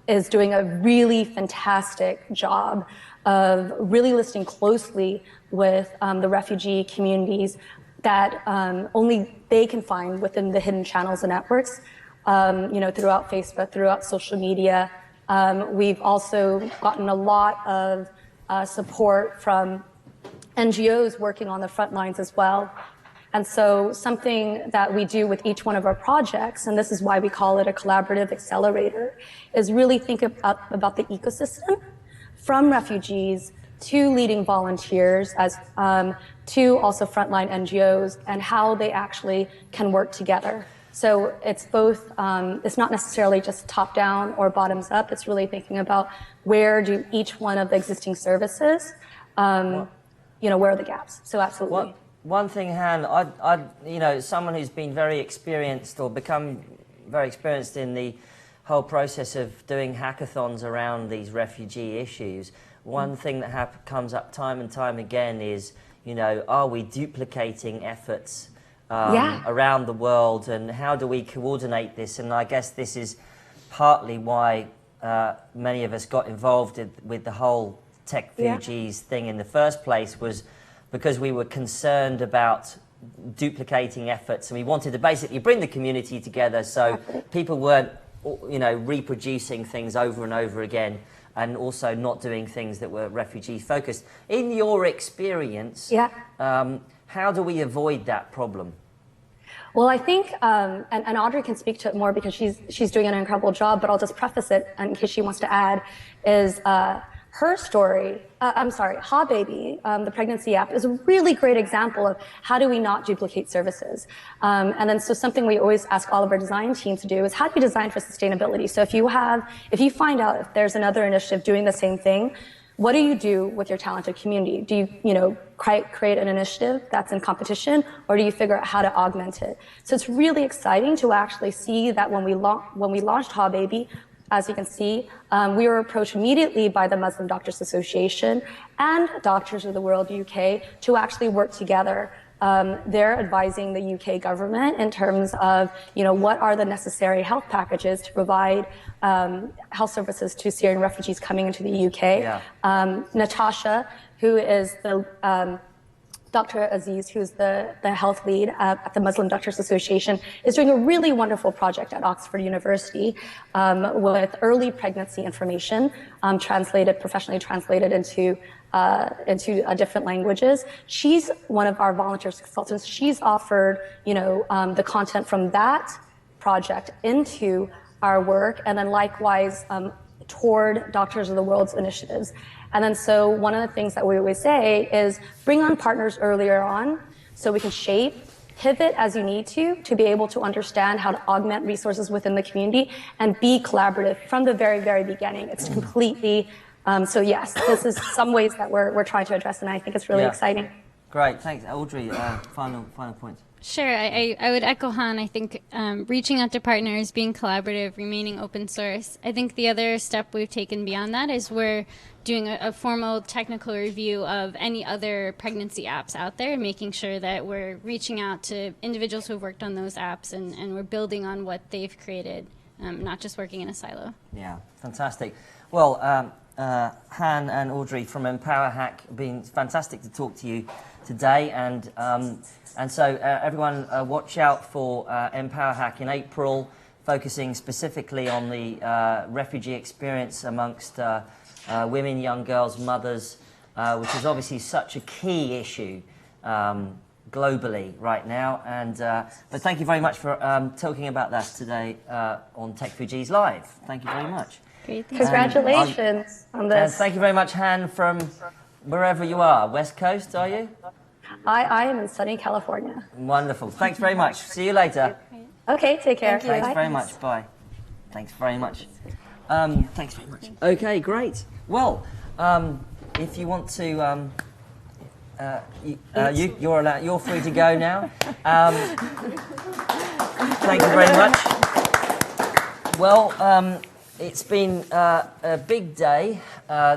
is doing a really fantastic job of really listening closely with the refugee communities that only they can find within the hidden channels and networks, throughout Facebook, throughout social media. We've also gotten a lot of support from NGOs working on the front lines as well. And so something that we do with each one of our projects, and this is why we call it a collaborative accelerator, is really think about the ecosystem from refugees to leading volunteers as to also frontline NGOs and how they actually can work together. So it's both, it's not necessarily just top down or bottoms up, it's really thinking about where do each one of the existing services, where are the gaps? So absolutely. One thing, Han, someone who's been very experienced or become very experienced in the whole process of doing hackathons around these refugee issues, one thing that comes up time and time again is, are we duplicating efforts around the world, and how do we coordinate this? And I guess this is partly why many of us got involved with the whole Techfugees thing in the first place, was because we were concerned about duplicating efforts, and we wanted to basically bring the community together so people weren't, reproducing things over and over again, and also not doing things that were refugee focused. In your experience, How do we avoid that problem? Well, I think, and Audrey can speak to it more because she's doing an incredible job, but I'll just preface it in case she wants to add, is her story, Ha Baby, the pregnancy app, is a really great example of how do we not duplicate services. And then so something we always ask all of our design teams to do is how do we design for sustainability? So if you find out if there's another initiative doing the same thing, what do you do with your talented community? Do you create an initiative that's in competition, or do you figure out how to augment it? So it's really exciting to actually see that when we launched Ha Baby, as you can see, we were approached immediately by the Muslim Doctors Association and Doctors of the World UK to actually work together. They're advising the UK government in terms of, what are the necessary health packages to provide health services to Syrian refugees coming into the UK. Yeah. Natasha, who is Dr. Aziz, who's the health lead at the Muslim Doctors Association, is doing a really wonderful project at Oxford University with early pregnancy information professionally translated into different languages. She's one of our volunteers consultants. She's offered, the content from that project into our work, and then likewise toward Doctors of the World's initiatives. And then so one of the things that we always say is bring on partners earlier on so we can pivot as you need to be able to understand how to augment resources within the community and be collaborative from the very, very beginning. It's completely, so yes, this is some ways that we're trying to address, and I think it's really exciting. Great, thanks. Audrey, final points. Sure, I would echo Han. I think reaching out to partners, being collaborative, remaining open source. I think the other step we've taken beyond that is we're doing a formal technical review of any other pregnancy apps out there, making sure that we're reaching out to individuals who have worked on those apps and we're building on what they've created, not just working in a silo. Yeah, fantastic. Well, Han and Audrey from EmpowerHack, been fantastic to talk to you today, and so everyone watch out for EmpowerHack in April, focusing specifically on the refugee experience amongst women, young girls, mothers, which is obviously such a key issue globally right now. And but thank you very much for talking about that today on Techfugees Live. Thank you very much. Great, congratulations on this. And thank you very much, Han, from wherever you are. West Coast, are you? I am in sunny California. Wonderful. Thanks very much. See you later. Okay, take care. Thanks very much. Bye. Thanks very much. Thanks very much. Okay, great. Well, if you want to, you're allowed. You're free to go now. Thank you very much. Well, it's been a big day.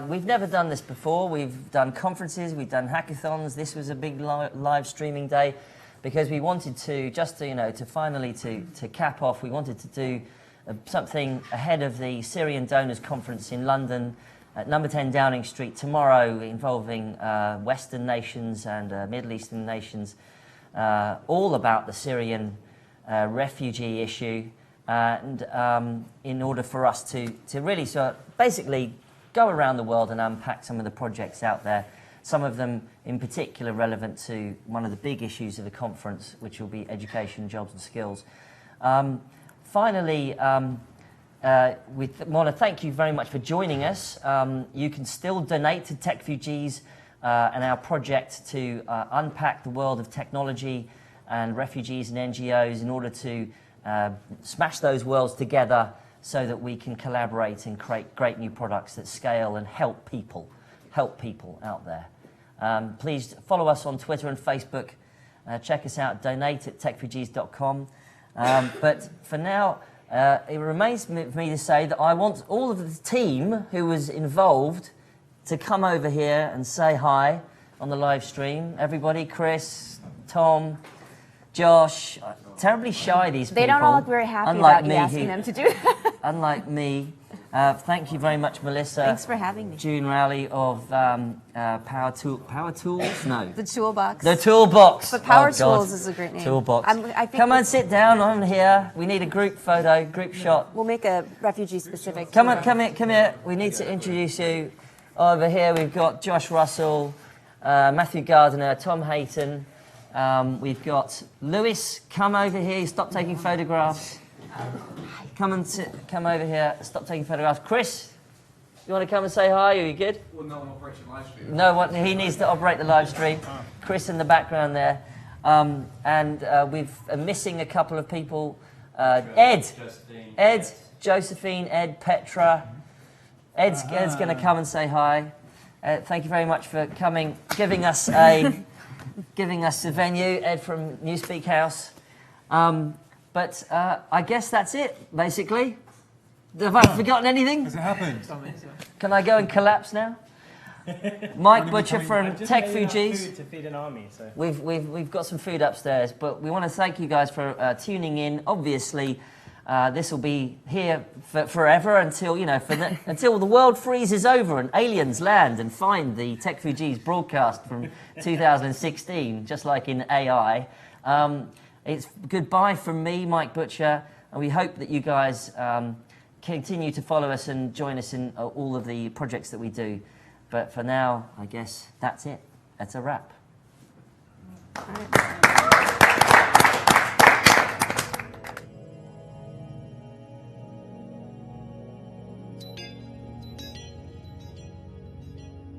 We've never done this before. We've done conferences, we've done hackathons. This was a big live streaming day because we wanted to to finally cap off. We wanted to do something ahead of the Syrian Donors Conference in London at number 10 Downing Street tomorrow, involving Western nations and Middle Eastern nations, all about the Syrian refugee issue. And in order for us to really basically go around the world and unpack some of the projects out there, some of them in particular relevant to one of the big issues of the conference, which will be education, jobs and skills. Finally, we want to thank you very much for joining us. You can still donate to Techfugees and our project to unpack the world of technology and refugees and NGOs in order to smash those worlds together so that we can collaborate and create great new products that scale and help people out there. Please follow us on Twitter and Facebook. Check us out, donate@techfugees.com. But for now, it remains for me to say that I want all of the team who was involved to come over here and say hi on the live stream. Everybody, Chris, Tom, Josh, terribly shy, these people. They don't all look very happy about you asking them to do that. Unlike me. Thank you very much, Melissa. Thanks for having me. Jun Rowley of Power Tools? No. The Toolbox. The Toolbox. But Power Tools is a great name. Toolbox. I think come on, sit down. I'm here. We need a group photo, group shot. We'll make a refugee-specific. Come here. We need to introduce you. Over here, we've got Josh Russell, Matthew Gardiner, Tom Hayton, We've got Lewis, come over here, stop taking photographs. Come over here, stop taking photographs. Chris, you want to come and say hi? Are you good? Well, no one operates the live stream. No, he needs to operate the live stream. Chris in the background there. And we're missing a couple of people. Ed, Josephine, Ed, Petra. Ed's going to come and say hi. Thank you very much for coming, giving us the venue, Ed from Newspeak House. But I guess that's it, basically. Have I forgotten anything? Has it happened? Can I go and collapse now? Mike Butcher from Techfugees. Food to feed an army. So. We've got some food upstairs, but we want to thank you guys for tuning in. Obviously, this will be here forever until until the world freezes over and aliens land and find the Techfugees broadcast from 2016, just like in AI. It's goodbye from me, Mike Butcher, and we hope that you guys continue to follow us and join us in all of the projects that we do. But for now, I guess that's it. That's a wrap.